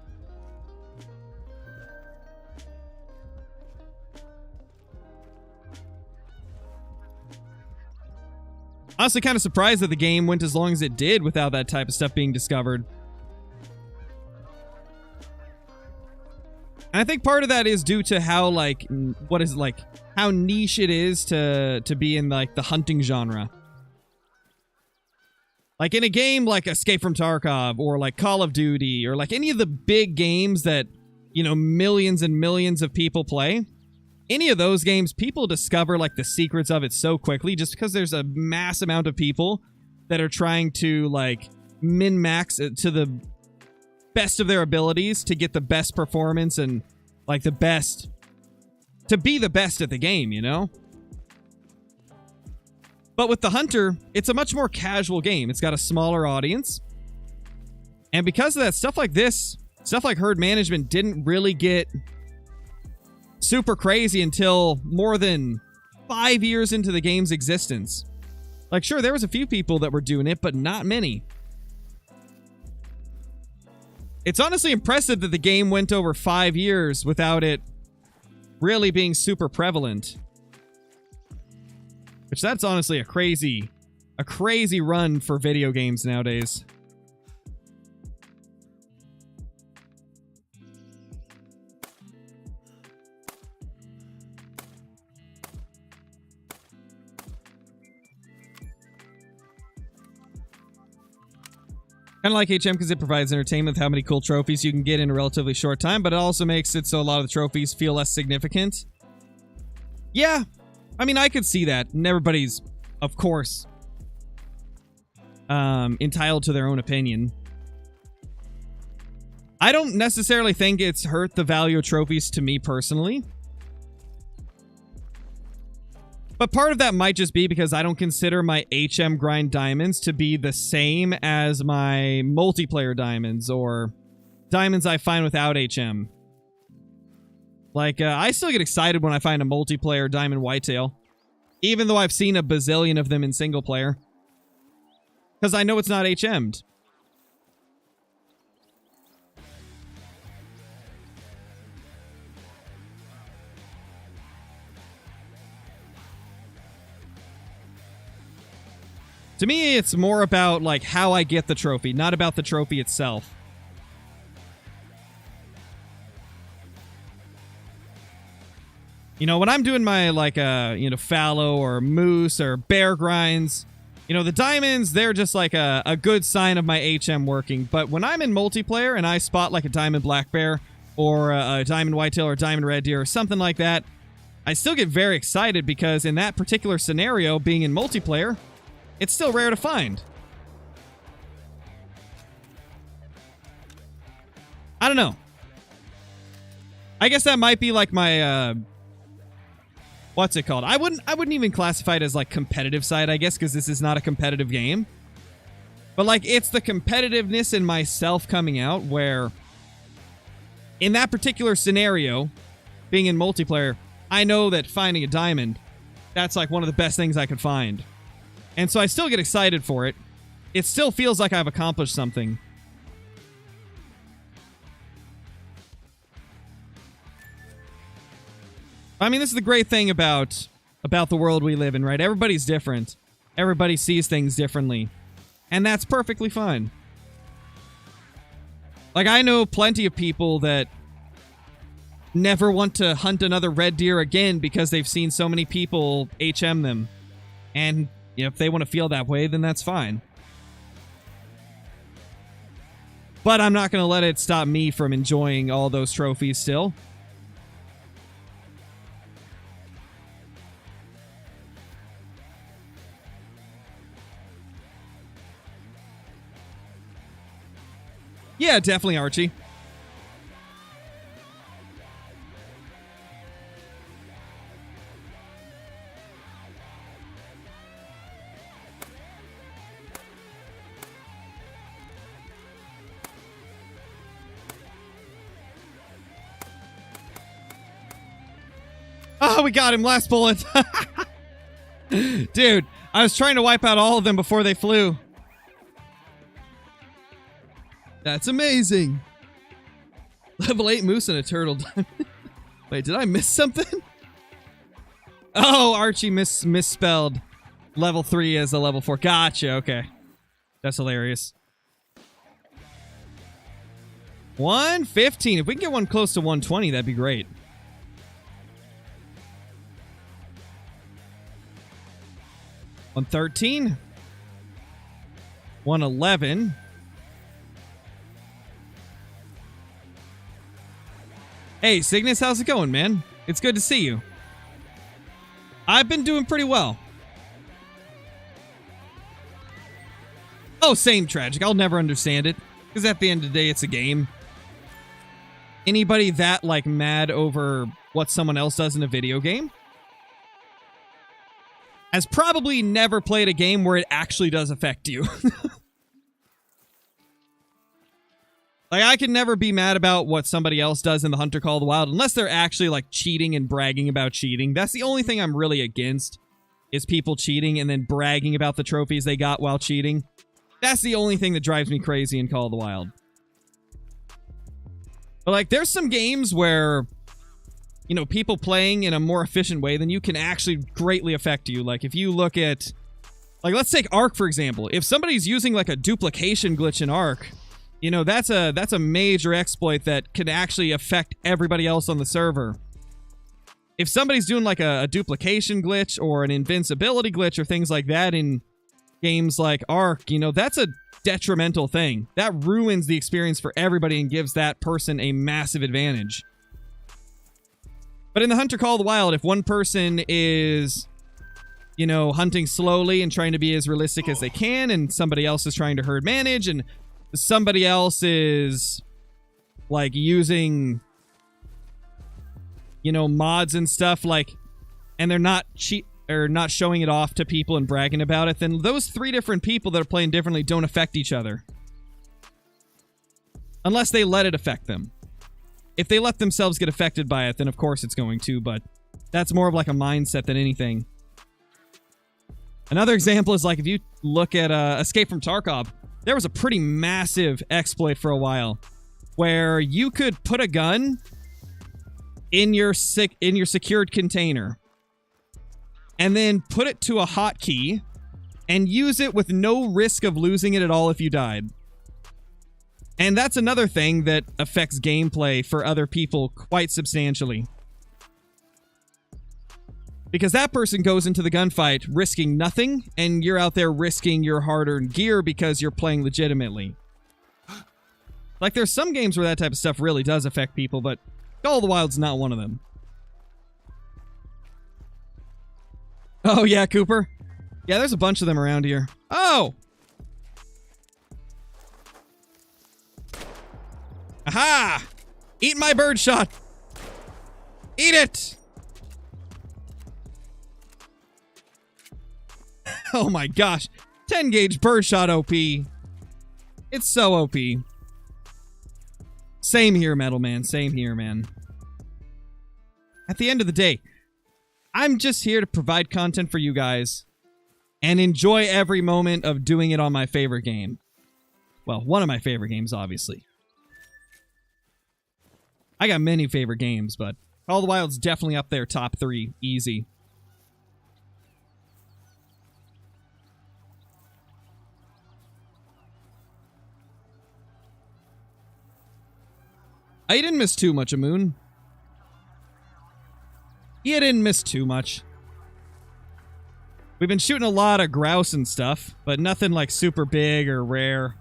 Honestly, kind of surprised that the game went as long as it did without that type of stuff being discovered. And I think part of that is due to how, like, what is it, like, how niche it is to be in, like, the hunting genre. Like, in a game like Escape from Tarkov, or, like, Call of Duty, or, like, any of the big games that, you know, millions and millions of people play, any of those games, people discover, like, the secrets of it so quickly just because there's a mass amount of people that are trying to, like, min-max it to the best of their abilities to get the best performance and, like, the best, to be the best at the game, you know? But with the Hunter, it's a much more casual game. It's got a smaller audience. And because of that, stuff like this, stuff like herd management didn't really get super crazy until more than 5 years into the game's existence. Like, sure, there was a few people that were doing it, but not many. It's honestly impressive that the game went over 5 years without it really being super prevalent. Which, that's honestly a crazy run for video games nowadays. Kind of like HM because it provides entertainment with how many cool trophies you can get in a relatively short time, but it also makes it so a lot of the trophies feel less significant. Yeah, I mean, I could see that. And everybody's, of course, entitled to their own opinion. I don't necessarily think it's hurt the value of trophies to me personally. But part of that might just be because I don't consider my HM grind diamonds to be the same as my multiplayer diamonds or diamonds I find without HM. Like, I still get excited when I find a multiplayer diamond whitetail, even though I've seen a bazillion of them in single player. Because I know it's not HM'd. To me, it's more about, like, how I get the trophy, not about the trophy itself. You know, when I'm doing my, like, you know, fallow or moose or bear grinds, you know, the diamonds, they're just, like, a good sign of my HM working. But when I'm in multiplayer and I spot, like, a diamond black bear or a diamond whitetail or a diamond red deer or something like that, I still get very excited because in that particular scenario, being in multiplayer, it's still rare to find. I don't know. I guess that might be like my what's it called? I wouldn't even classify it as like competitive side, I guess, because this is not a competitive game. But like, it's the competitiveness in myself coming out where in that particular scenario, being in multiplayer, I know that finding a diamond, that's like one of the best things I could find. And so I still get excited for it. It still feels like I've accomplished something. I mean, this is the great thing about the world we live in, right? Everybody's different. Everybody sees things differently. And that's perfectly fine. Like, I know plenty of people that never want to hunt another red deer again because they've seen so many people HM them. And you know, if they want to feel that way, then that's fine. But I'm not going to let it stop me from enjoying all those trophies still. Yeah, definitely, Archie. Oh, we got him. Last bullet. Dude, I was trying to wipe out all of them before they flew. That's amazing. Level 8 moose and a turtle. Wait, did I miss something? Oh, Archie misspelled level 3 as a level 4. Gotcha, okay. That's hilarious. 115. If we can get one close to 120, that'd be great. 113. 111. Hey, Cygnus, how's it going, man? It's good to see you. I've been doing pretty well. Oh, same tragic. I'll never understand it. Because at the end of the day, it's a game. Anybody that, like, mad over what someone else does in a video game has probably never played a game where it actually does affect you. Like, I can never be mad about what somebody else does in the Hunter Call of the Wild unless they're actually, like, cheating and bragging about cheating. That's the only thing I'm really against, is people cheating and then bragging about the trophies they got while cheating. That's the only thing that drives me crazy in Call of the Wild. But, like, there's some games where, you know, people playing in a more efficient way than you can actually greatly affect you. Like, if you look at, like, let's take Ark, for example. If somebody's using, like, a duplication glitch in Ark, you know, that's a major exploit that can actually affect everybody else on the server. If somebody's doing like a duplication glitch or an invincibility glitch or things like that in games like Ark, you know, that's a detrimental thing. That ruins the experience for everybody and gives that person a massive advantage. But in the Hunter Call of the Wild, if one person is, you know, hunting slowly and trying to be as realistic as they can, and somebody else is trying to herd manage, and somebody else is, like, using, you know, mods and stuff, like, and they're not not showing it off to people and bragging about it, then those three different people that are playing differently don't affect each other. Unless they let it affect them. If they let themselves get affected by it, then of course it's going to, but that's more of like a mindset than anything. Another example is, like, if you look at Escape from Tarkov, there was a pretty massive exploit for a while where you could put a gun in your secured container and then put it to a hotkey and use it with no risk of losing it at all if you died. And that's another thing that affects gameplay for other people quite substantially. Because that person goes into the gunfight risking nothing, and you're out there risking your hard-earned gear because you're playing legitimately. Like, there's some games where that type of stuff really does affect people, but Call of the Wild's not one of them. Oh, yeah, Cooper? Yeah, there's a bunch of them around here. Oh! Aha! Eat my bird shot! Eat it! Oh my gosh. 10 gauge birdshot OP. It's so OP. Same here, Metal Man. Same here, man. At the end of the day, I'm just here to provide content for you guys and enjoy every moment of doing it on my favorite game. Well, one of my favorite games, obviously. I got many favorite games, but Call of the Wild's definitely up there, top 3. Easy. I didn't miss too much, Amoon. You didn't miss too much. We've been shooting a lot of grouse and stuff, but nothing like super big or rare.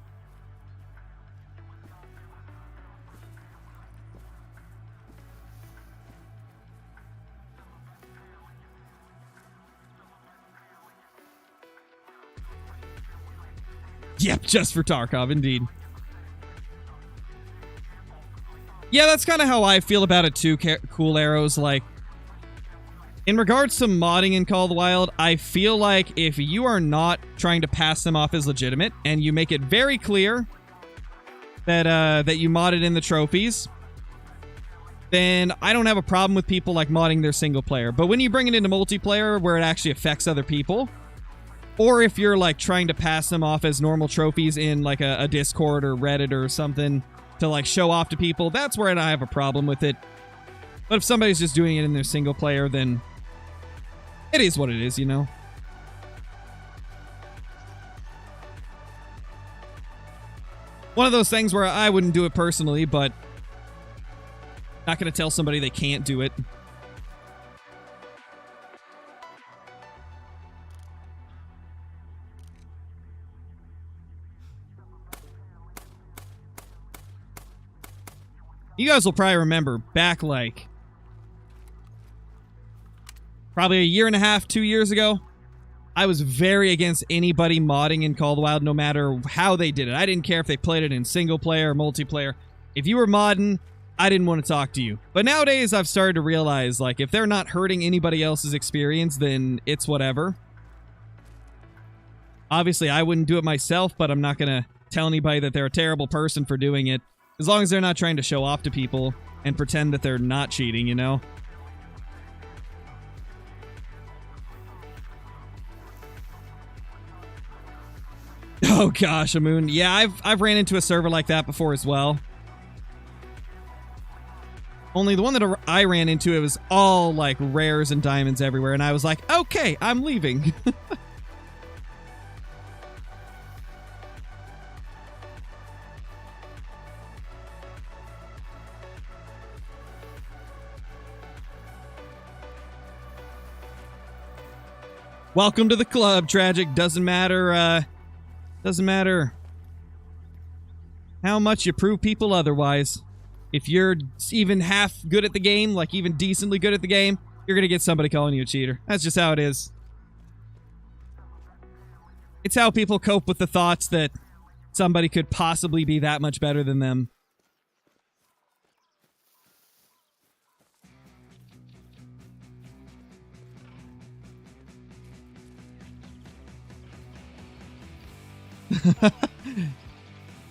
Yep, just for Tarkov, indeed. Yeah, that's kind of how I feel about it too, Cool Arrows. Like, in regards to modding in Call of the Wild, I feel like if you are not trying to pass them off as legitimate, and you make it very clear that that you modded in the trophies, then I don't have a problem with people like modding their single player. But when you bring it into multiplayer where it actually affects other people, or if you're like trying to pass them off as normal trophies in like a Discord or Reddit or something to like show off to people, that's where I have a problem with it. But if somebody's just doing it in their single player, then it is what it is, you know? One of those things where I wouldn't do it personally, but not going to tell somebody they can't do it. You guys will probably remember back like probably a year and a half, 2 years ago, I was very against anybody modding in Call of the Wild, no matter how they did it. I didn't care if they played it in single player or multiplayer. If you were modding, I didn't want to talk to you. But nowadays, I've started to realize, like, if they're not hurting anybody else's experience, then it's whatever. Obviously, I wouldn't do it myself, but I'm not going to tell anybody that they're a terrible person for doing it. As long as they're not trying to show off to people and pretend that they're not cheating, you know? Oh gosh, Amoon. Yeah, I've ran into a server like that before as well. Only the one that I ran into, it was all like rares and diamonds everywhere, and I was like, okay, I'm leaving. Welcome to the club, Tragic. Doesn't matter how much you prove people otherwise. If you're even half good at the game, like even decently good at the game, you're gonna get somebody calling you a cheater. That's just how it is. It's how people cope with the thoughts that somebody could possibly be that much better than them.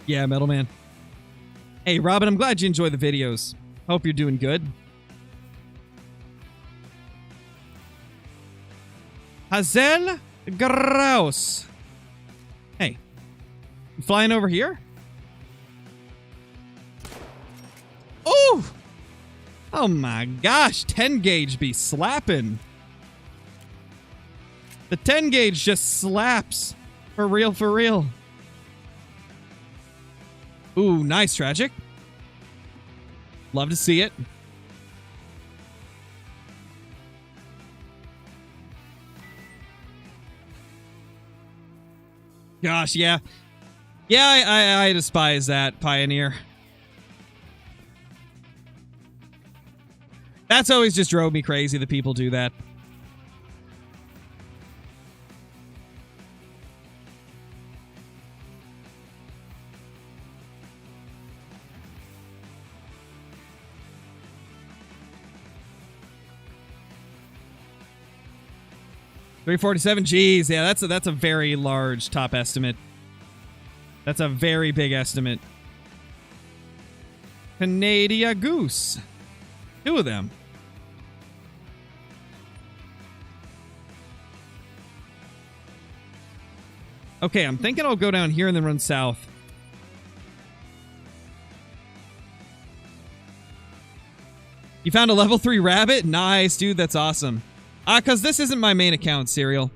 Yeah, Metal Man. Hey, Robin, I'm glad you enjoy the videos. Hope you're doing good. Hazel Grouse. Hey, you flying over here? Oh! Oh my gosh, 10 gauge be slapping. The 10 gauge just slaps. For real, for real. Ooh, nice, Tragic. Love to see it. Gosh, yeah. Yeah, I despise that, Pioneer. That's always just drove me crazy that people do that. 347. Jeez, yeah, that's a very large top estimate. That's a very big estimate. Canada Goose. 2 of them. Okay, I'm thinking I'll go down here and then run south. You found a level 3 rabbit? Nice, dude. That's awesome. Because this isn't my main account, Serial.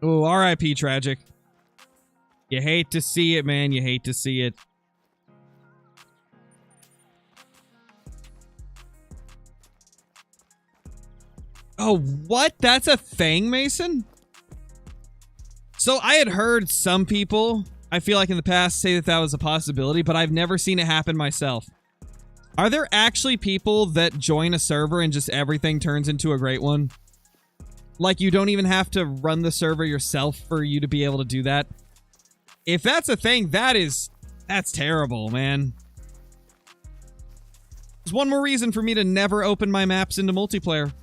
Oh, RIP Tragic. You hate to see it, man. You hate to see it. Oh, what? That's a thing, Mason? So I had heard some people, I feel like in the past, say that that was a possibility, but I've never seen it happen myself. Are there actually people that join a server and just everything turns into a great one? Like you don't even have to run the server yourself for you to be able to do that? If that's a thing, that's terrible, man. There's one more reason for me to never open my maps into multiplayer.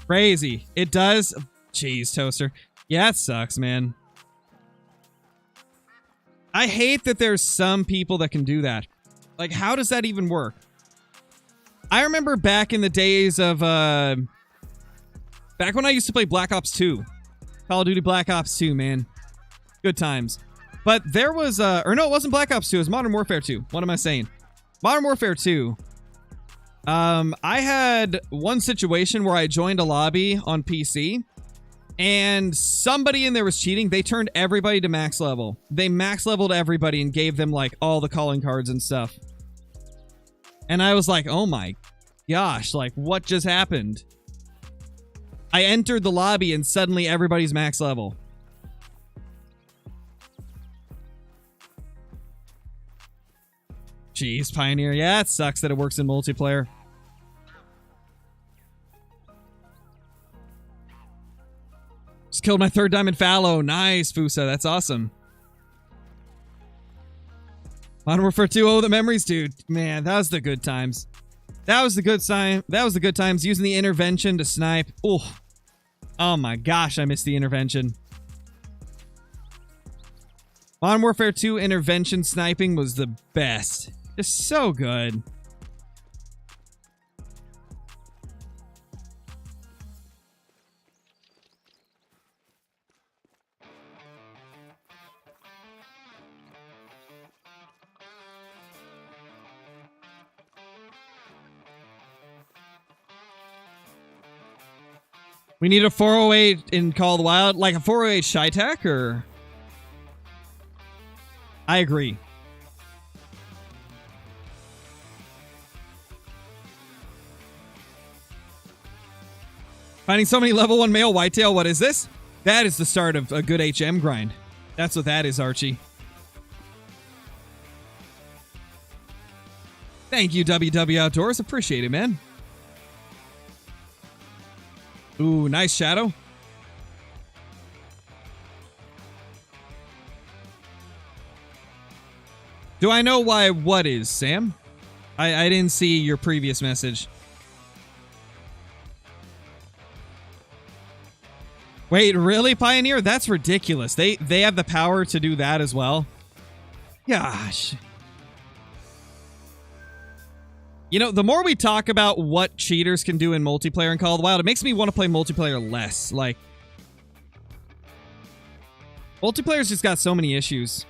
Crazy. It does. Jeez, Toaster. Yeah, it sucks, man. I hate that there's some people that can do that. Like, how does that even work? I remember back in the days of, back when I used to play Black Ops 2. Call of Duty Black Ops 2, man. Good times. But there was, or no, it wasn't Black Ops 2. It was Modern Warfare 2. What am I saying? Modern Warfare 2. I had one situation where I joined a lobby on PC and somebody in there was cheating. They turned everybody to max level. They max leveled everybody and gave them like all the calling cards and stuff. And I was like, oh my gosh, like what just happened? I entered the lobby and suddenly everybody's max level. Jeez, Pioneer. Yeah, it sucks that it works in multiplayer. Just killed my 3rd diamond fallow. Nice, Fusa. That's awesome. Modern Warfare 2. Oh, the memories, dude. Man, that was the good times. That was the good sign. That was the good times. Using the intervention to snipe. Oh my gosh, I missed the intervention. Modern Warfare 2 intervention sniping was the best. Just so good. We need a 408 in Call of the Wild, like a 408 Shytech, or... I agree. Finding so many level 1 male whitetail, what is this? That is the start of a good HM grind. That's what that is, Archie. Thank you, WW Outdoors. Appreciate it, man. Ooh, nice shadow. Do I know why what is, Sam? I didn't see your previous message. Wait, really, Pioneer? That's ridiculous. They have the power to do that as well. Gosh. You know, the more we talk about what cheaters can do in multiplayer in Call of the Wild, it makes me want to play multiplayer less. Like, multiplayer's just got so many issues.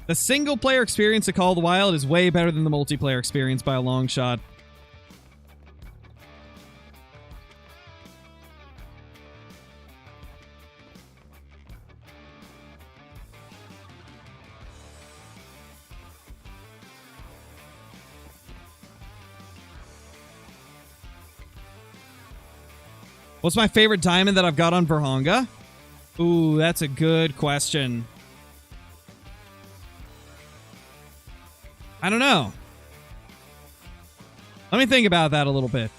The single player experience of Call of the Wild is way better than the multiplayer experience by a long shot. What's my favorite diamond that I've got on Verhonga? Ooh, that's a good question. I don't know. Let me think about that a little bit.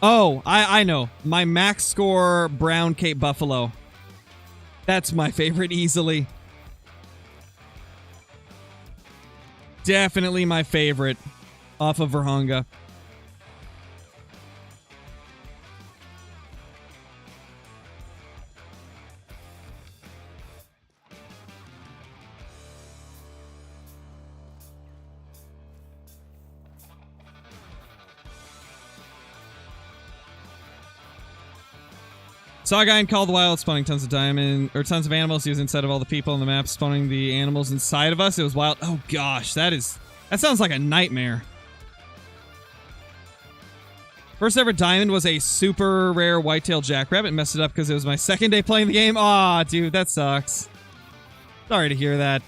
Oh, I know. My max score Brown Cape Buffalo. That's my favorite easily. Definitely my favorite off of Verhunga. Saw a guy in Call of the Wild spawning tons of animals. He was inside of all the people on the map, spawning the animals inside of us. It was wild. Oh gosh, that sounds like a nightmare. First ever diamond was a super rare whitetail jackrabbit. Messed it up because it was my second day playing the game. Aw, dude, that sucks. Sorry to hear that.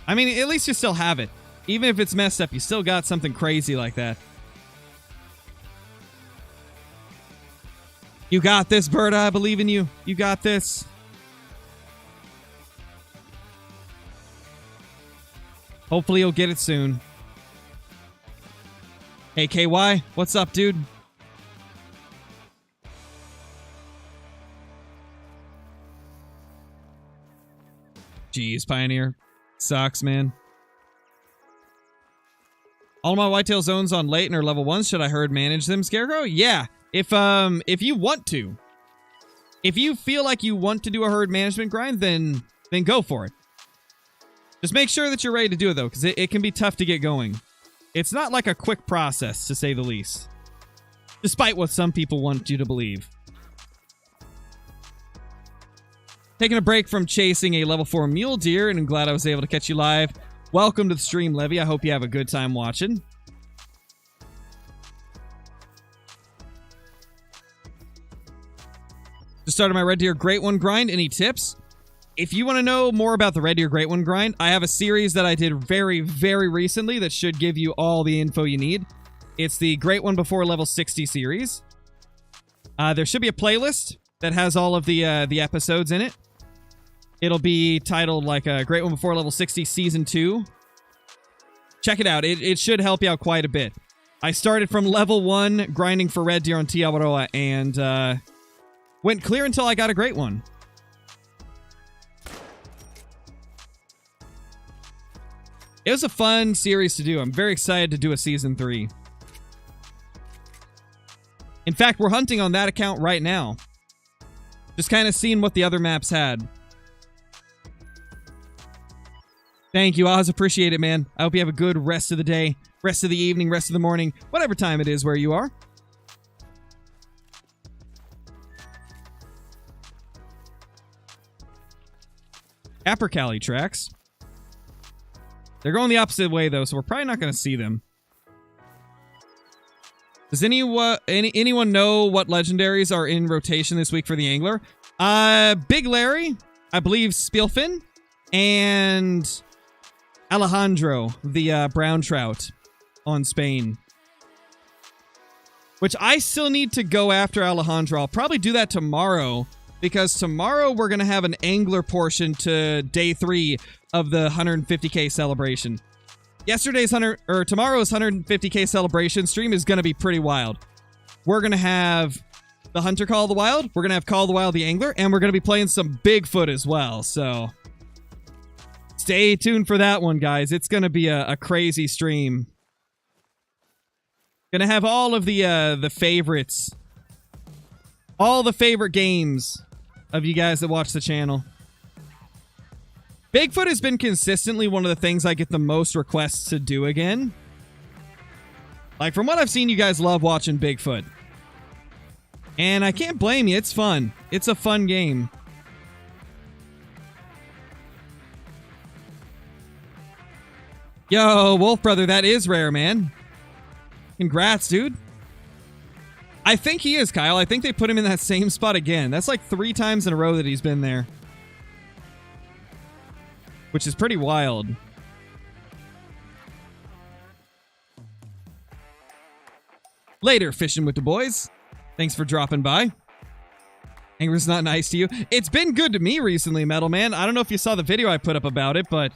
I mean, at least you still have it. Even if it's messed up, you still got something crazy like that. You got this, Berta. I believe in you. You got this. Hopefully you'll get it soon. Hey, KY. What's up, dude? Jeez, Pioneer. Sucks, man. All my whitetail zones on Layton are level 1s. Should I herd manage them, Scarecrow? Yeah. If you want to. If you feel like you want to do a herd management grind, then go for it. Just make sure that you're ready to do it, though, because it can be tough to get going. It's not like a quick process, to say the least. Despite what some people want you to believe. Taking a break from chasing a level 4 mule deer, and I'm glad I was able to catch you live. Welcome to the stream, Levy. I hope you have a good time watching. Just started my Red Deer Great One grind. Any tips? If you want to know more about the Red Deer Great One grind, I have a series that I did very, very recently that should give you all the info you need. It's the Great One Before Level 60 series. There should be a playlist that has all of the episodes in it. It'll be titled like Great One Before Level 60 Season 2. Check it out. It should help you out quite a bit. I started from level 1 grinding for Red Deer on Tiawaroa and went clear until I got a Great One. It was a fun series to do. I'm very excited to do a Season 3. In fact, we're hunting on that account right now. Just kind of seeing what the other maps had. Thank you, Oz. Appreciate it, man. I hope you have a good rest of the day, rest of the evening, rest of the morning, whatever time it is where you are. Apricali tracks. They're going the opposite way, though, so we're probably not going to see them. Does anyone know what legendaries are in rotation this week for the angler? Big Larry, I believe Spielfin, and Alejandro, the brown trout on Spain. Which I still need to go after Alejandro. I'll probably do that tomorrow, because tomorrow we're going to have an angler portion to day 3 of the 150k celebration. Tomorrow's 150k celebration stream is going to be pretty wild. We're going to have the Hunter Call of the Wild, we're going to have Call of the Wild the Angler, and we're going to be playing some Bigfoot as well, so stay tuned for that one, guys. It's going to be a crazy stream. Going to have all of the favorites. All the favorite games of you guys that watch the channel. Bigfoot has been consistently one of the things I get the most requests to do again. Like, from what I've seen, you guys love watching Bigfoot. And I can't blame you. It's fun. It's a fun game. Yo, Wolf Brother, that is rare, man. Congrats, dude. I think he is, Kyle. I think they put him in that same spot again. That's like 3 times in a row that he's been there. Which is pretty wild. Later, fishing with the boys. Thanks for dropping by. Angler's not nice to you. It's been good to me recently, Metal Man. I don't know if you saw the video I put up about it, but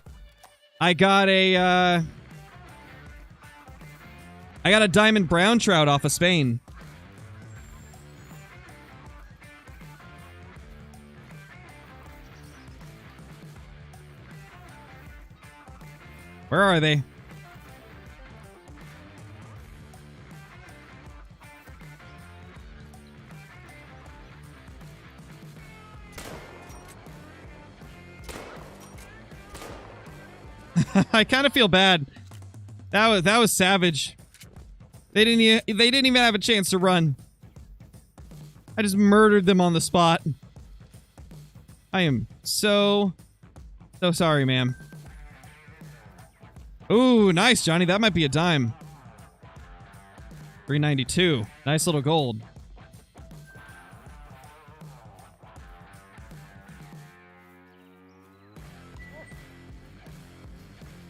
I got a I got a diamond brown trout off of Spain. Where are they? I kind of feel bad. That was savage. They didn't even have a chance to run. I just murdered them on the spot. I am so sorry, ma'am. Ooh, nice, Johnny. That might be a dime. 392. Nice little gold.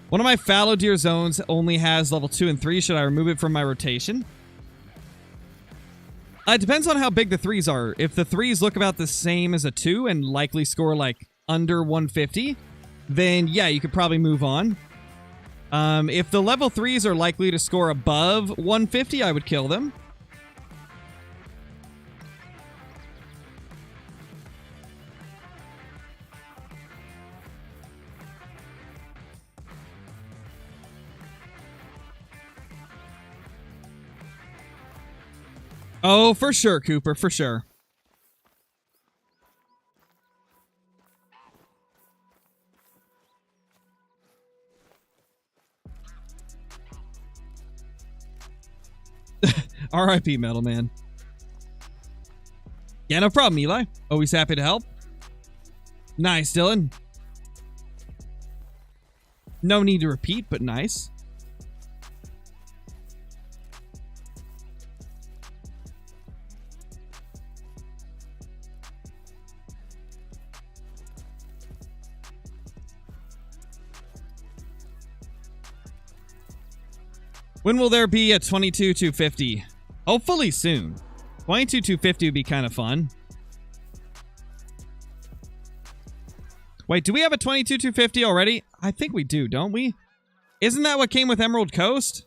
One of my fallow deer zones only has level 2 and 3. Should I remove it from my rotation? It depends on how big the 3s are. If the 3s look about the same as a 2 and likely score like under 150, then yeah, you could probably move on. If the level 3s are likely to score above 150, I would kill them. Oh, for sure, Cooper, for sure. R.I.P. Metal Man. Yeah, no problem, Eli. Always happy to help. Nice, Dylan. No need to repeat, but nice. When will there be a 22-250? Hopefully soon. 22-250 would be kind of fun. Wait, do we have a 22-250 already? I think we do, don't we? Isn't that what came with Emerald Coast?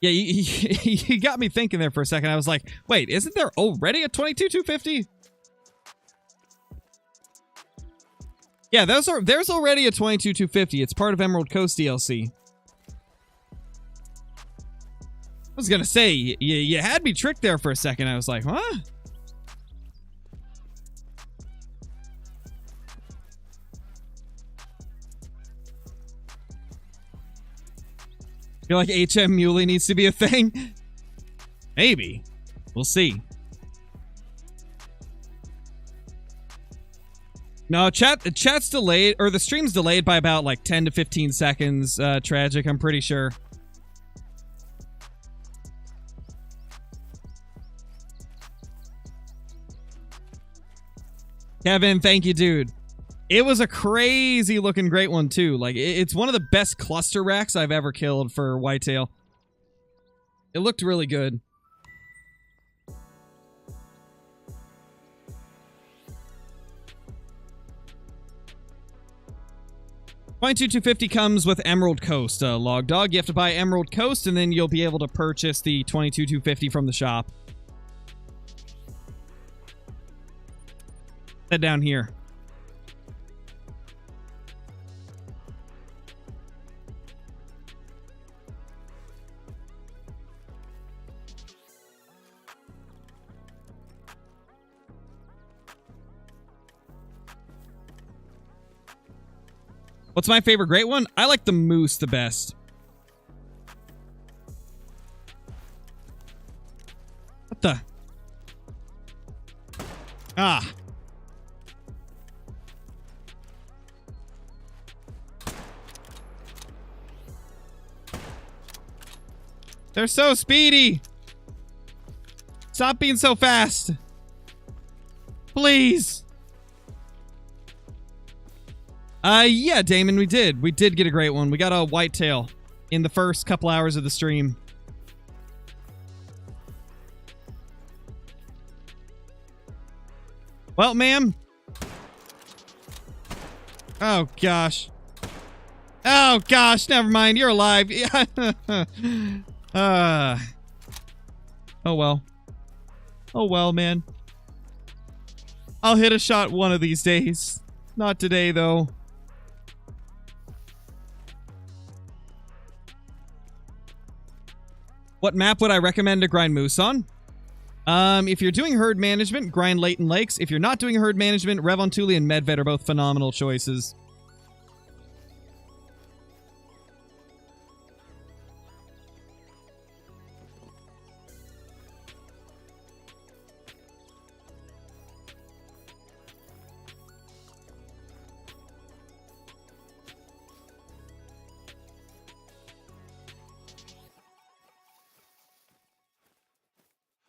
Yeah, you got me thinking there for a second. I was like, wait, isn't there already a 22-250? Yeah, there's already a 22-250. It's part of Emerald Coast DLC. I was gonna say, you had me tricked there for a second. I was like, huh? Feel like HM Muley needs to be a thing? Maybe. We'll see. No, chat's delayed, or the stream's delayed by about like 10 to 15 seconds. Tragic, I'm pretty sure. Kevin, thank you, dude. It was a crazy looking great one, too. Like, it's one of the best cluster racks I've ever killed for whitetail. It looked really good. $22-250 comes with Emerald Coast, Log Dog. You have to buy Emerald Coast, and then you'll be able to purchase the $22-250 from the shop. Head down here. What's my favorite great one? I like the moose the best. What the? Ah. They're so speedy. Stop being so fast. Please. Yeah, Damon, we did. We did get a great one. We got a whitetail in the first couple hours of the stream. Well, ma'am. Oh, gosh. Oh, gosh. Never mind. You're alive. Oh well. Oh well, man. I'll hit a shot one of these days. Not today, though. What map would I recommend to grind moose on? If you're doing herd management, grind Leighton Lakes. If you're not doing herd management, Revontuli and Medved are both phenomenal choices.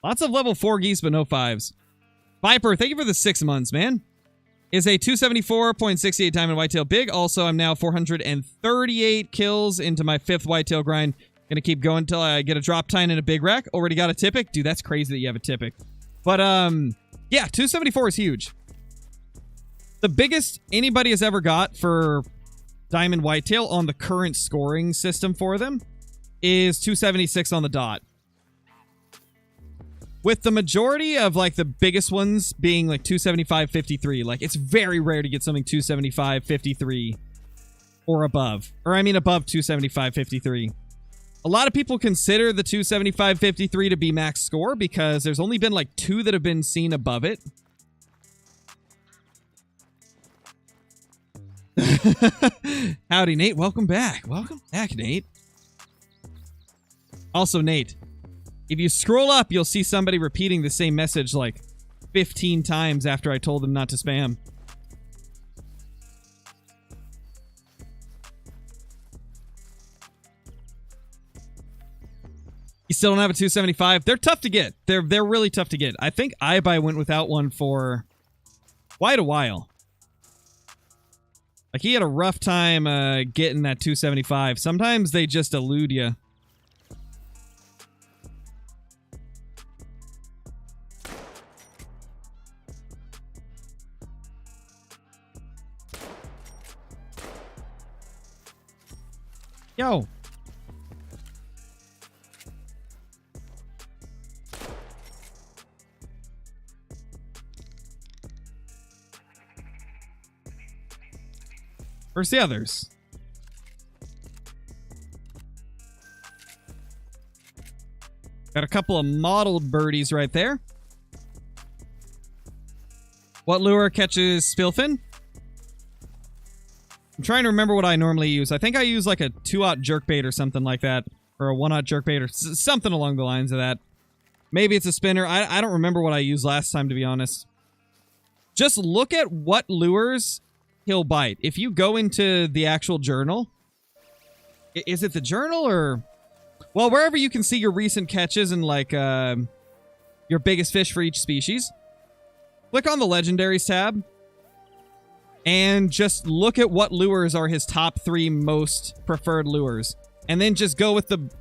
Lots of level 4 geese, but no 5s. Viper, thank you for the 6 months, man. Is a 274.68 diamond whitetail big. Also, I'm now 438 kills into my 5th whitetail grind. Gonna keep going until I get a drop tine and a big rack. Already got a Typic. Dude, that's crazy that you have a Typic. But, yeah, 274 is huge. The biggest anybody has ever got for diamond whitetail on the current scoring system for them is 276 on the dot. With the majority of, like, the biggest ones being, like, 275, 53. Like, it's very rare to get something 275, 53 or above. Or, I mean, above 275, 53. A lot of people consider the 275, 53 to be max score because there's only been, like, 2 that have been seen above it. Howdy, Nate. Welcome back. Welcome back, Nate. Also, Nate, if you scroll up, you'll see somebody repeating the same message like 15 times after I told them not to spam. You still don't have a 275? They're tough to get. They're really tough to get. I think iBuy went without one for quite a while. Like, he had a rough time getting that 275. Sometimes they just elude you. Yo. Where's the others? Got a couple of mottled birdies right there. What lure catches spillfin? I'm trying to remember what I normally use. I think I use like a 2-aught jerkbait or something like that. Or a 1-aught jerkbait or something along the lines of that. Maybe it's a spinner. I don't remember what I used last time, to be honest. Just look at what lures he'll bite. If you go into the actual journal... Is it the journal or... Well, wherever you can see your recent catches and like your biggest fish for each species. Click on the Legendaries tab. And just look at what lures are his top 3 most preferred lures. And then just go with the,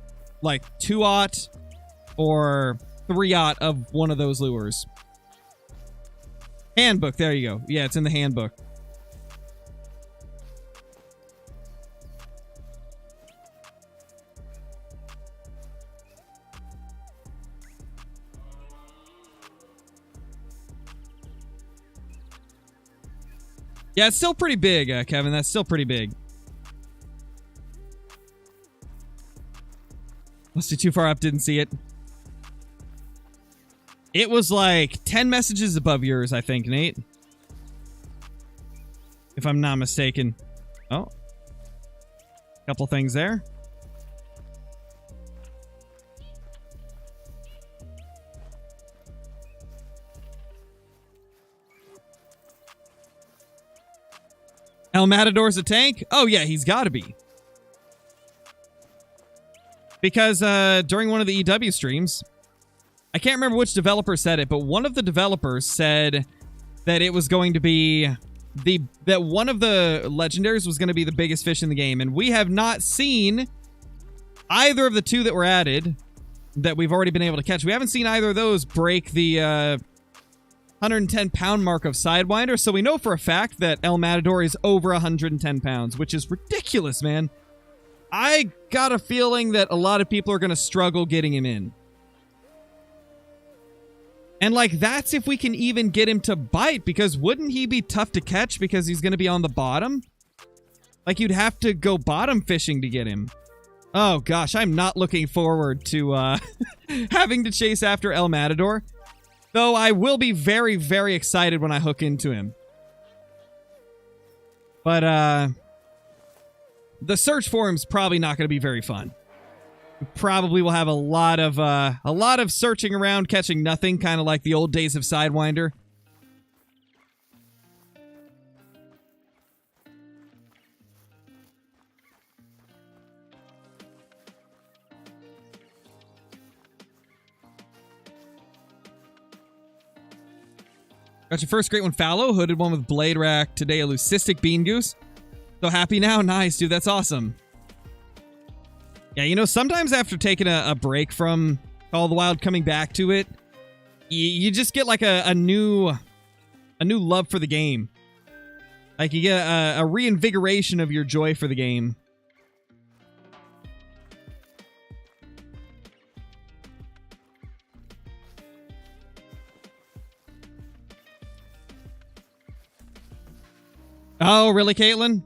like, 2-aught or 3-aught of one of those lures. Handbook, there you go. Yeah, it's in the handbook. Yeah, it's still pretty big, Kevin. That's still pretty big. Must be too far up, didn't see it. It was like 10 messages above yours, I think, Nate. If I'm not mistaken. Oh. Couple things there. El Matador's a tank? Oh, yeah, he's got to be. Because during one of the EW streams, I can't remember which developer said it, but one of the developers said that it was going to be that one of the legendaries was going to be the biggest fish in the game, and we have not seen either of the 2 that were added that we've already been able to catch. We haven't seen either of those break the 110-pound mark of Sidewinder, so we know for a fact that El Matador is over 110 pounds, which is ridiculous, man. I got a feeling that a lot of people are going to struggle getting him in. And, like, that's if we can even get him to bite, because wouldn't he be tough to catch because he's going to be on the bottom? Like, you'd have to go bottom fishing to get him. Oh, gosh, I'm not looking forward to having to chase after El Matador. Though I will be very, very excited when I hook into him. But, the search for him's probably not going to be very fun. We probably will have a lot of searching around, catching nothing, kind of like the old days of Sidewinder. Got your first great one, Fallow. Hooded one with Blade Rack. Today, a Leucistic Bean Goose. So happy now? Nice, dude. That's awesome. Yeah, you know, sometimes after taking a break from Call of the Wild, coming back to it, you just get like a new love for the game. Like you get a reinvigoration of your joy for the game. Oh, really, Caitlin?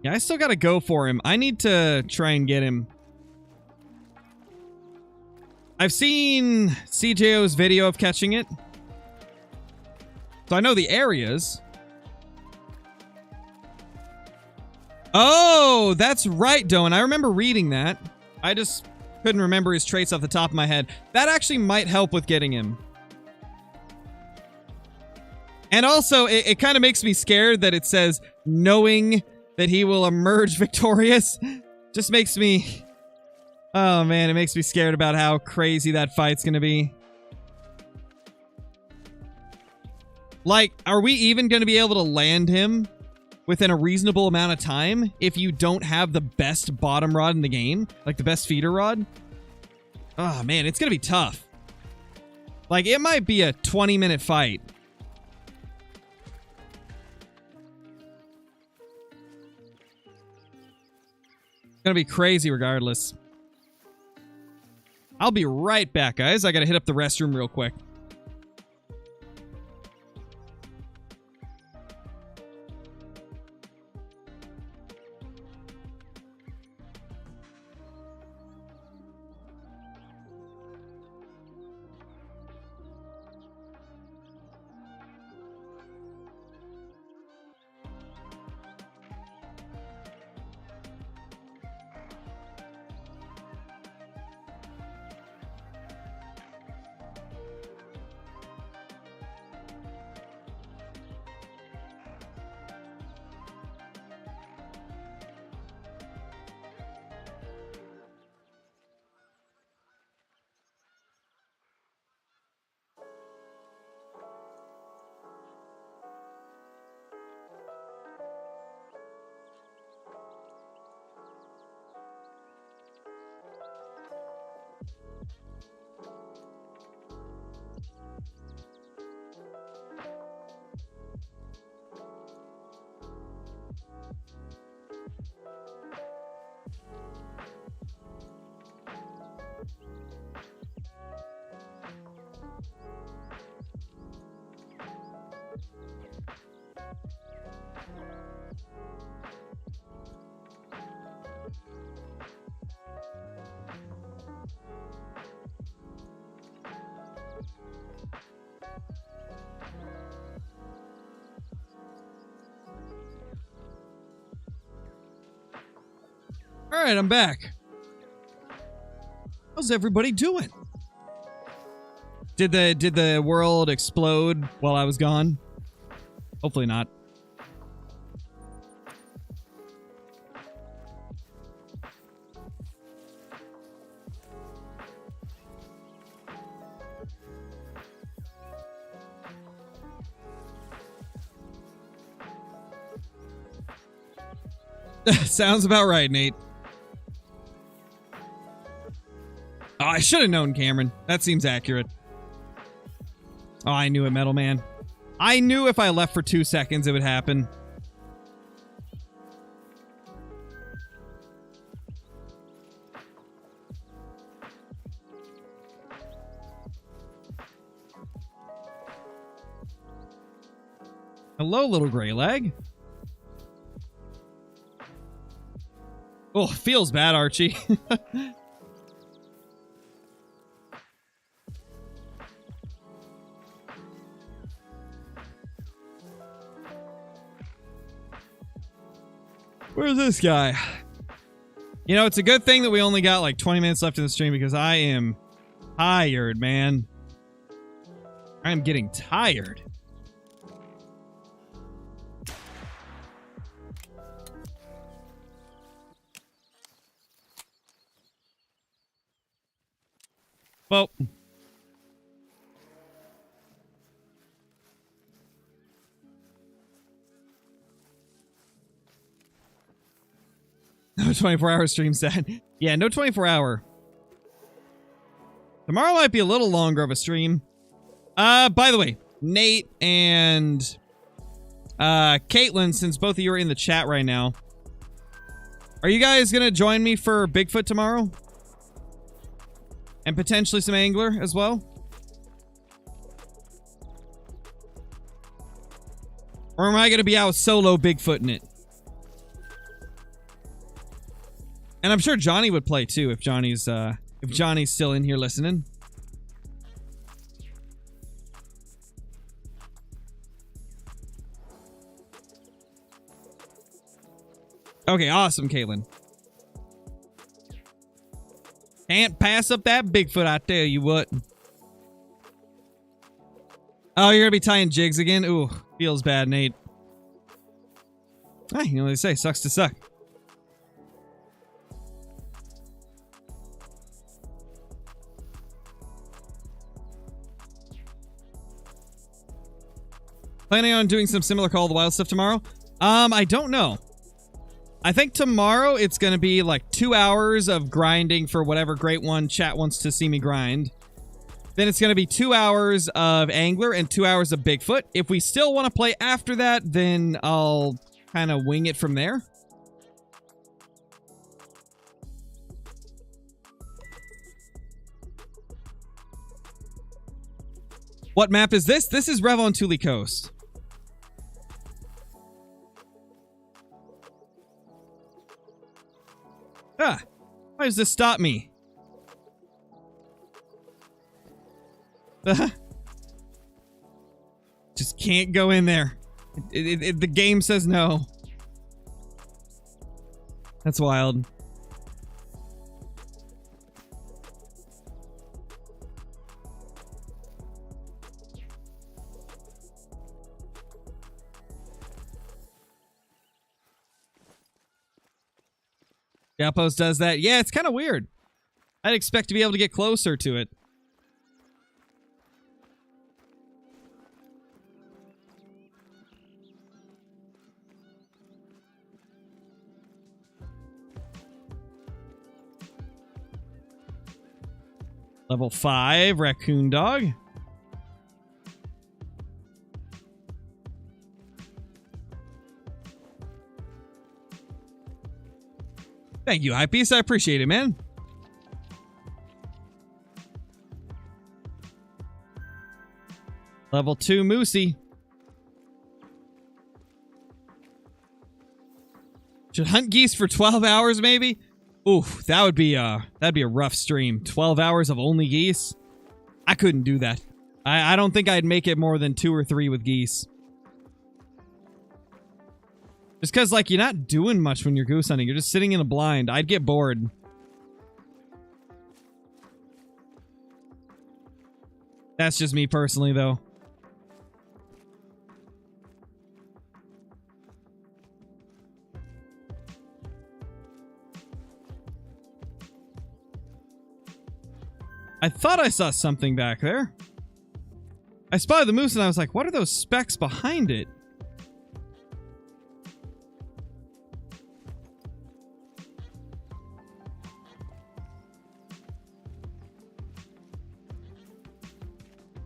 Yeah, I still gotta go for him. I need to try and get him. I've seen CJO's video of catching it. So I know the areas. Oh, that's right, Doan. I remember reading that. I just couldn't remember his traits off the top of my head. That actually might help with getting him. And also, it kind of makes me scared that it says, knowing that he will emerge victorious. Just makes me... Oh, man, it makes me scared about how crazy that fight's gonna be. Like, are we even gonna be able to land him within a reasonable amount of time if you don't have the best bottom rod in the game? Like, the best feeder rod? Oh, man, it's gonna be tough. Like, it might be a 20-minute fight. Gonna be crazy regardless. I'll be right back, guys. I gotta hit up the restroom real quick. All right, I'm back. How's everybody doing? Did the world explode while I was gone? Hopefully not. Sounds about right, Nate. Oh, I should have known, Cameron. That seems accurate. Oh, I knew it, Metal Man. I knew if I left for 2 seconds it would happen. Hello, little gray leg. Oh, feels bad, Archie. Where's this guy? You know, it's a good thing that we only got like 20 minutes left in the stream because I am tired, man. I'm getting tired. Well, no 24-hour stream set. Yeah, no 24-hour. Tomorrow might be a little longer of a stream. By the way, Nate and Caitlin, since both of you are in the chat right now, are you guys gonna join me for Bigfoot tomorrow? And potentially some angler as well? Or am I gonna be out solo Bigfooting it? And I'm sure Johnny would play too if Johnny's still in here listening. Okay, awesome, Caitlin. Can't pass up that Bigfoot, I tell you what. Oh, you're gonna be tying jigs again? Ooh, feels bad, Nate. Hey, you know what they say, sucks to suck. Planning on doing some similar Call of the Wild stuff tomorrow? I don't know. I think tomorrow it's going to be like 2 hours of grinding for whatever great one chat wants to see me grind. Then it's going to be 2 hours of Angler and 2 hours of Bigfoot. If we still want to play after that, then I'll kind of wing it from there. What map is this? This is Revontuli Coast. Ah, why does this stop me? Just can't go in there. The game says no. That's wild. The Outpost does that. Yeah, it's kind of weird. I'd expect to be able to get closer to it. Level 5, Raccoon Dog. Thank you, Hypebeast. I appreciate it, man. Level 2, Moosey. Should hunt geese for 12 hours, maybe? Oof, that'd be a rough stream. 12 hours of only geese? I couldn't do that. I don't think I'd make it more than 2 or 3 with geese. Just because, like, you're not doing much when you're goose hunting. You're just sitting in a blind. I'd get bored. That's just me personally, though. I thought I saw something back there. I spotted the moose and I was like, what are those specks behind it?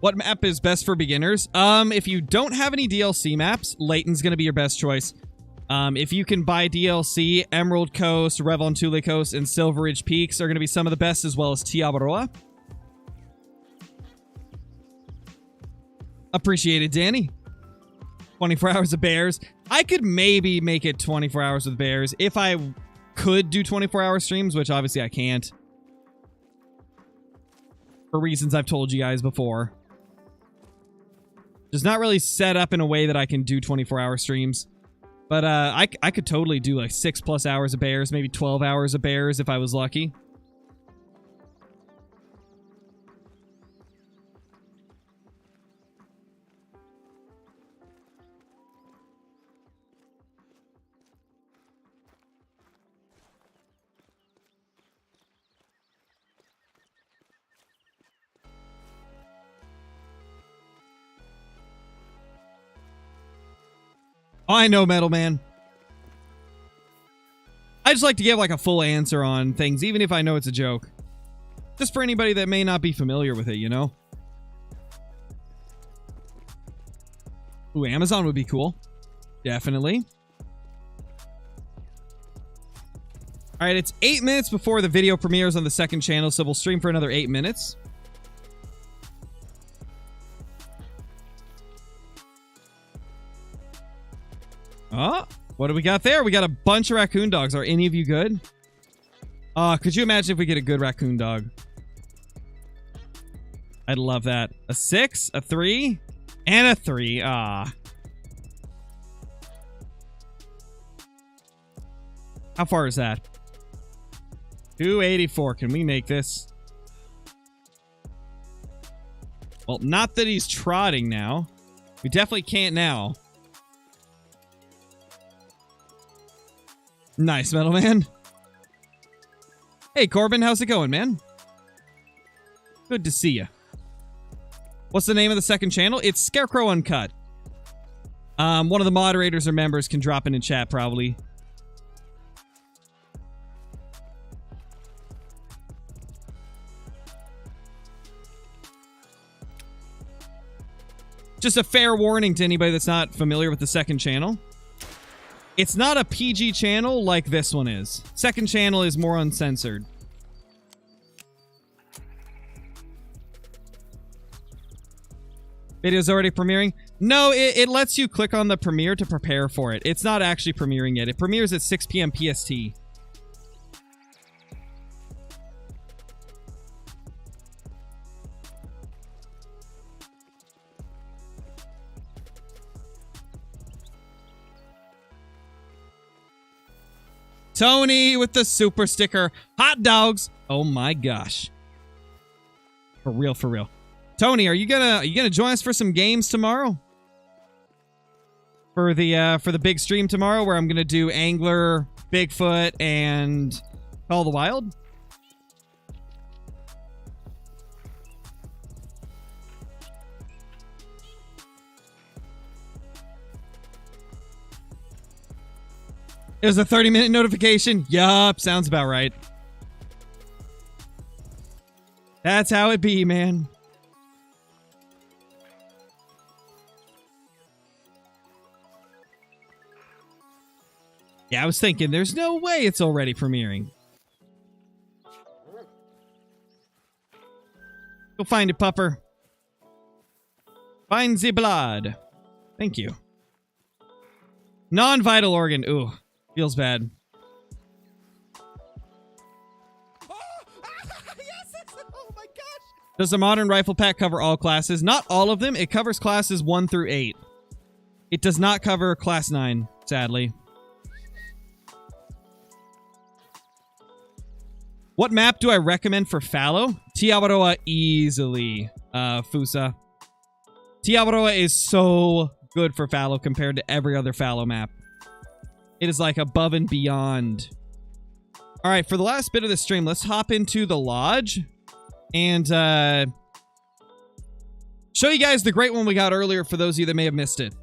What map is best for beginners? If you don't have any DLC maps, Layton's going to be your best choice. If you can buy DLC, Emerald Coast, Revontuli Coast, and Silver Ridge Peaks are going to be some of the best, as well as Tiabaroa. Appreciate it, Danny. 24 hours of bears. I could maybe make it 24 hours with bears if I could do 24-hour streams, which obviously I can't. For reasons I've told you guys before. Just not really set up in a way that I can do 24-hour streams. But I could totally do like 6+ hours of bears, maybe 12 hours of bears if I was lucky. Oh, I know, Metal Man. I just like to give like a full answer on things, even if I know it's a joke. Just for anybody that may not be familiar with it, you know? Ooh, Amazon would be cool. Definitely. Alright, it's 8 minutes before the video premieres on the second channel, so we'll stream for another 8 minutes. Oh, what do we got there? We got a bunch of raccoon dogs. Are any of you good? Could you imagine if we get a good raccoon dog? I'd love that. A 6, a 3, and a 3. Ah. How far is that? 284. Can we make this? Well, not that he's trotting now. We definitely can't now. Nice, Metal Man. Hey, Corbin, how's it going, man? Good to see you. What's the name of the second channel? It's Scarecrow Uncut. One of the moderators or members can drop in chat, probably. Just a fair warning to anybody that's not familiar with the second channel. It's not a PG channel like this one is. Second channel is more uncensored. Video's already premiering? No, it lets you click on the premiere to prepare for it. It's not actually premiering yet. It premieres at 6 p.m. PST. Tony with the super sticker. Hot dogs. Oh my gosh. For real, for real. Tony, are you gonna join us for some games tomorrow? For the big stream tomorrow where I'm gonna do Angler, Bigfoot, and Call of the Wild? It was a 30-minute notification. Yup, sounds about right. That's how it be, man. Yeah, I was thinking, there's no way it's already premiering. Go find it, pupper. Find the blood. Thank you. Non-vital organ. Ooh. Feels bad. Oh my gosh! Does the modern rifle pack cover all classes? Not all of them. It covers classes 1 through 8. It does not cover class 9, sadly. What map do I recommend for fallow? Tiawaroa easily, Fusa. Tiawaroa is so good for fallow compared to every other fallow map. It is like above and beyond. All right, for the last bit of the stream, let's hop into the lodge and show you guys the great one we got earlier for those of you that may have missed it.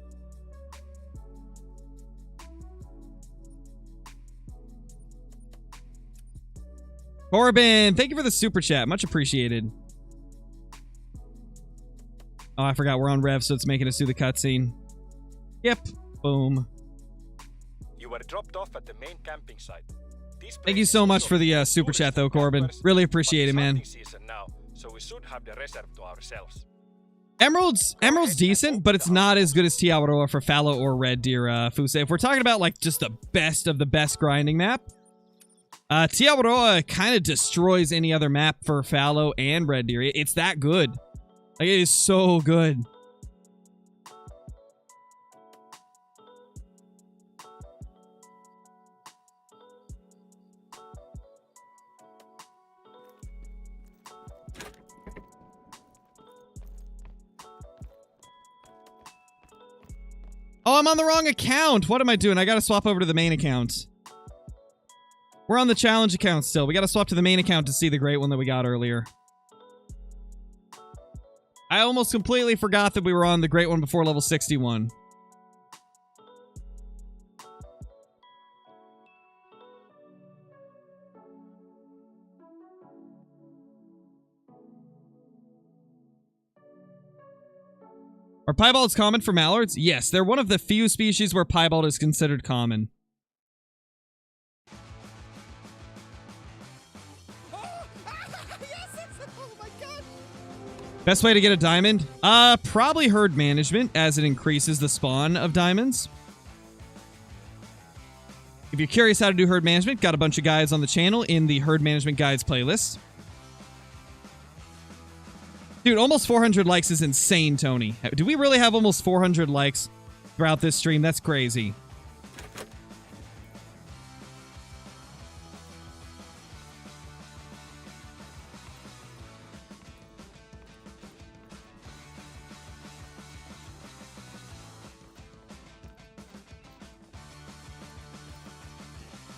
Corbin, thank you for the super chat. Much appreciated. Oh, I forgot we're on Rev, so it's making us do the cutscene. Yep. Boom. You were dropped off at the main camping site. Thank you so much for the super chat, though, Corbin. Really appreciate it, man. Season now, so we should have the reserve to ourselves. Emerald's decent, but it's not as good as Tiawaroa for fallow or red deer, Fuse. If we're talking about like just the best of the best grinding map, Tiawaroa kind of destroys any other map for fallow and red deer. It's that good. Like, it is so good. Oh, I'm on the wrong account. What am I doing? I gotta swap over to the main account. We're on the challenge account still. We gotta swap to the main account to see the great one that we got earlier. I almost completely forgot that we were on the great one before level 61. Are piebalds common for mallards? Yes, they're one of the few species where piebald is considered common. Best way to get a diamond? Probably herd management, as it increases the spawn of diamonds. If you're curious how to do herd management, got a bunch of guides on the channel in the herd management guides playlist. Dude, almost 400 likes is insane, Tony. Do we really have almost 400 likes throughout this stream? That's crazy.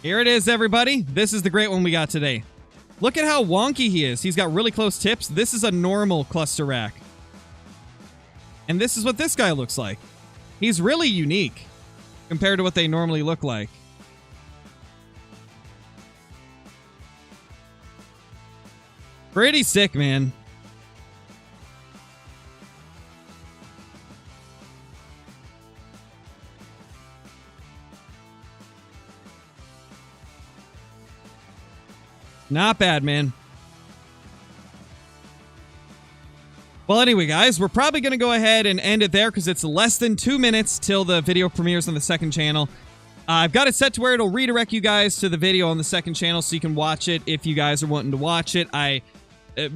Here it is, everybody. This is the great one we got today. Look at how wonky he is. He's got really close tips. This is a normal cluster rack. And this is what this guy looks like. He's really unique compared to what they normally look like. Pretty sick, man. Not bad, man. Well, anyway, guys, we're probably going to go ahead and end it there because it's less than 2 minutes till the video premieres on the second channel. I've got it set to where it'll redirect you guys to the video on the second channel so you can watch it if you guys are wanting to watch it. I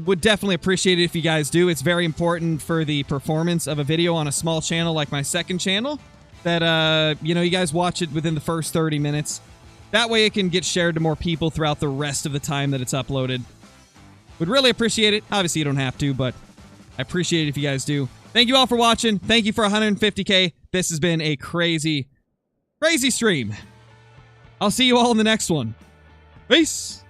would definitely appreciate it if you guys do. It's very important for the performance of a video on a small channel like my second channel that, you know, you guys watch it within the first 30 minutes. That way it can get shared to more people throughout the rest of the time that it's uploaded. Would really appreciate it. Obviously, you don't have to, but I appreciate it if you guys do. Thank you all for watching. Thank you for 150K. This has been a crazy, crazy stream. I'll see you all in the next one. Peace.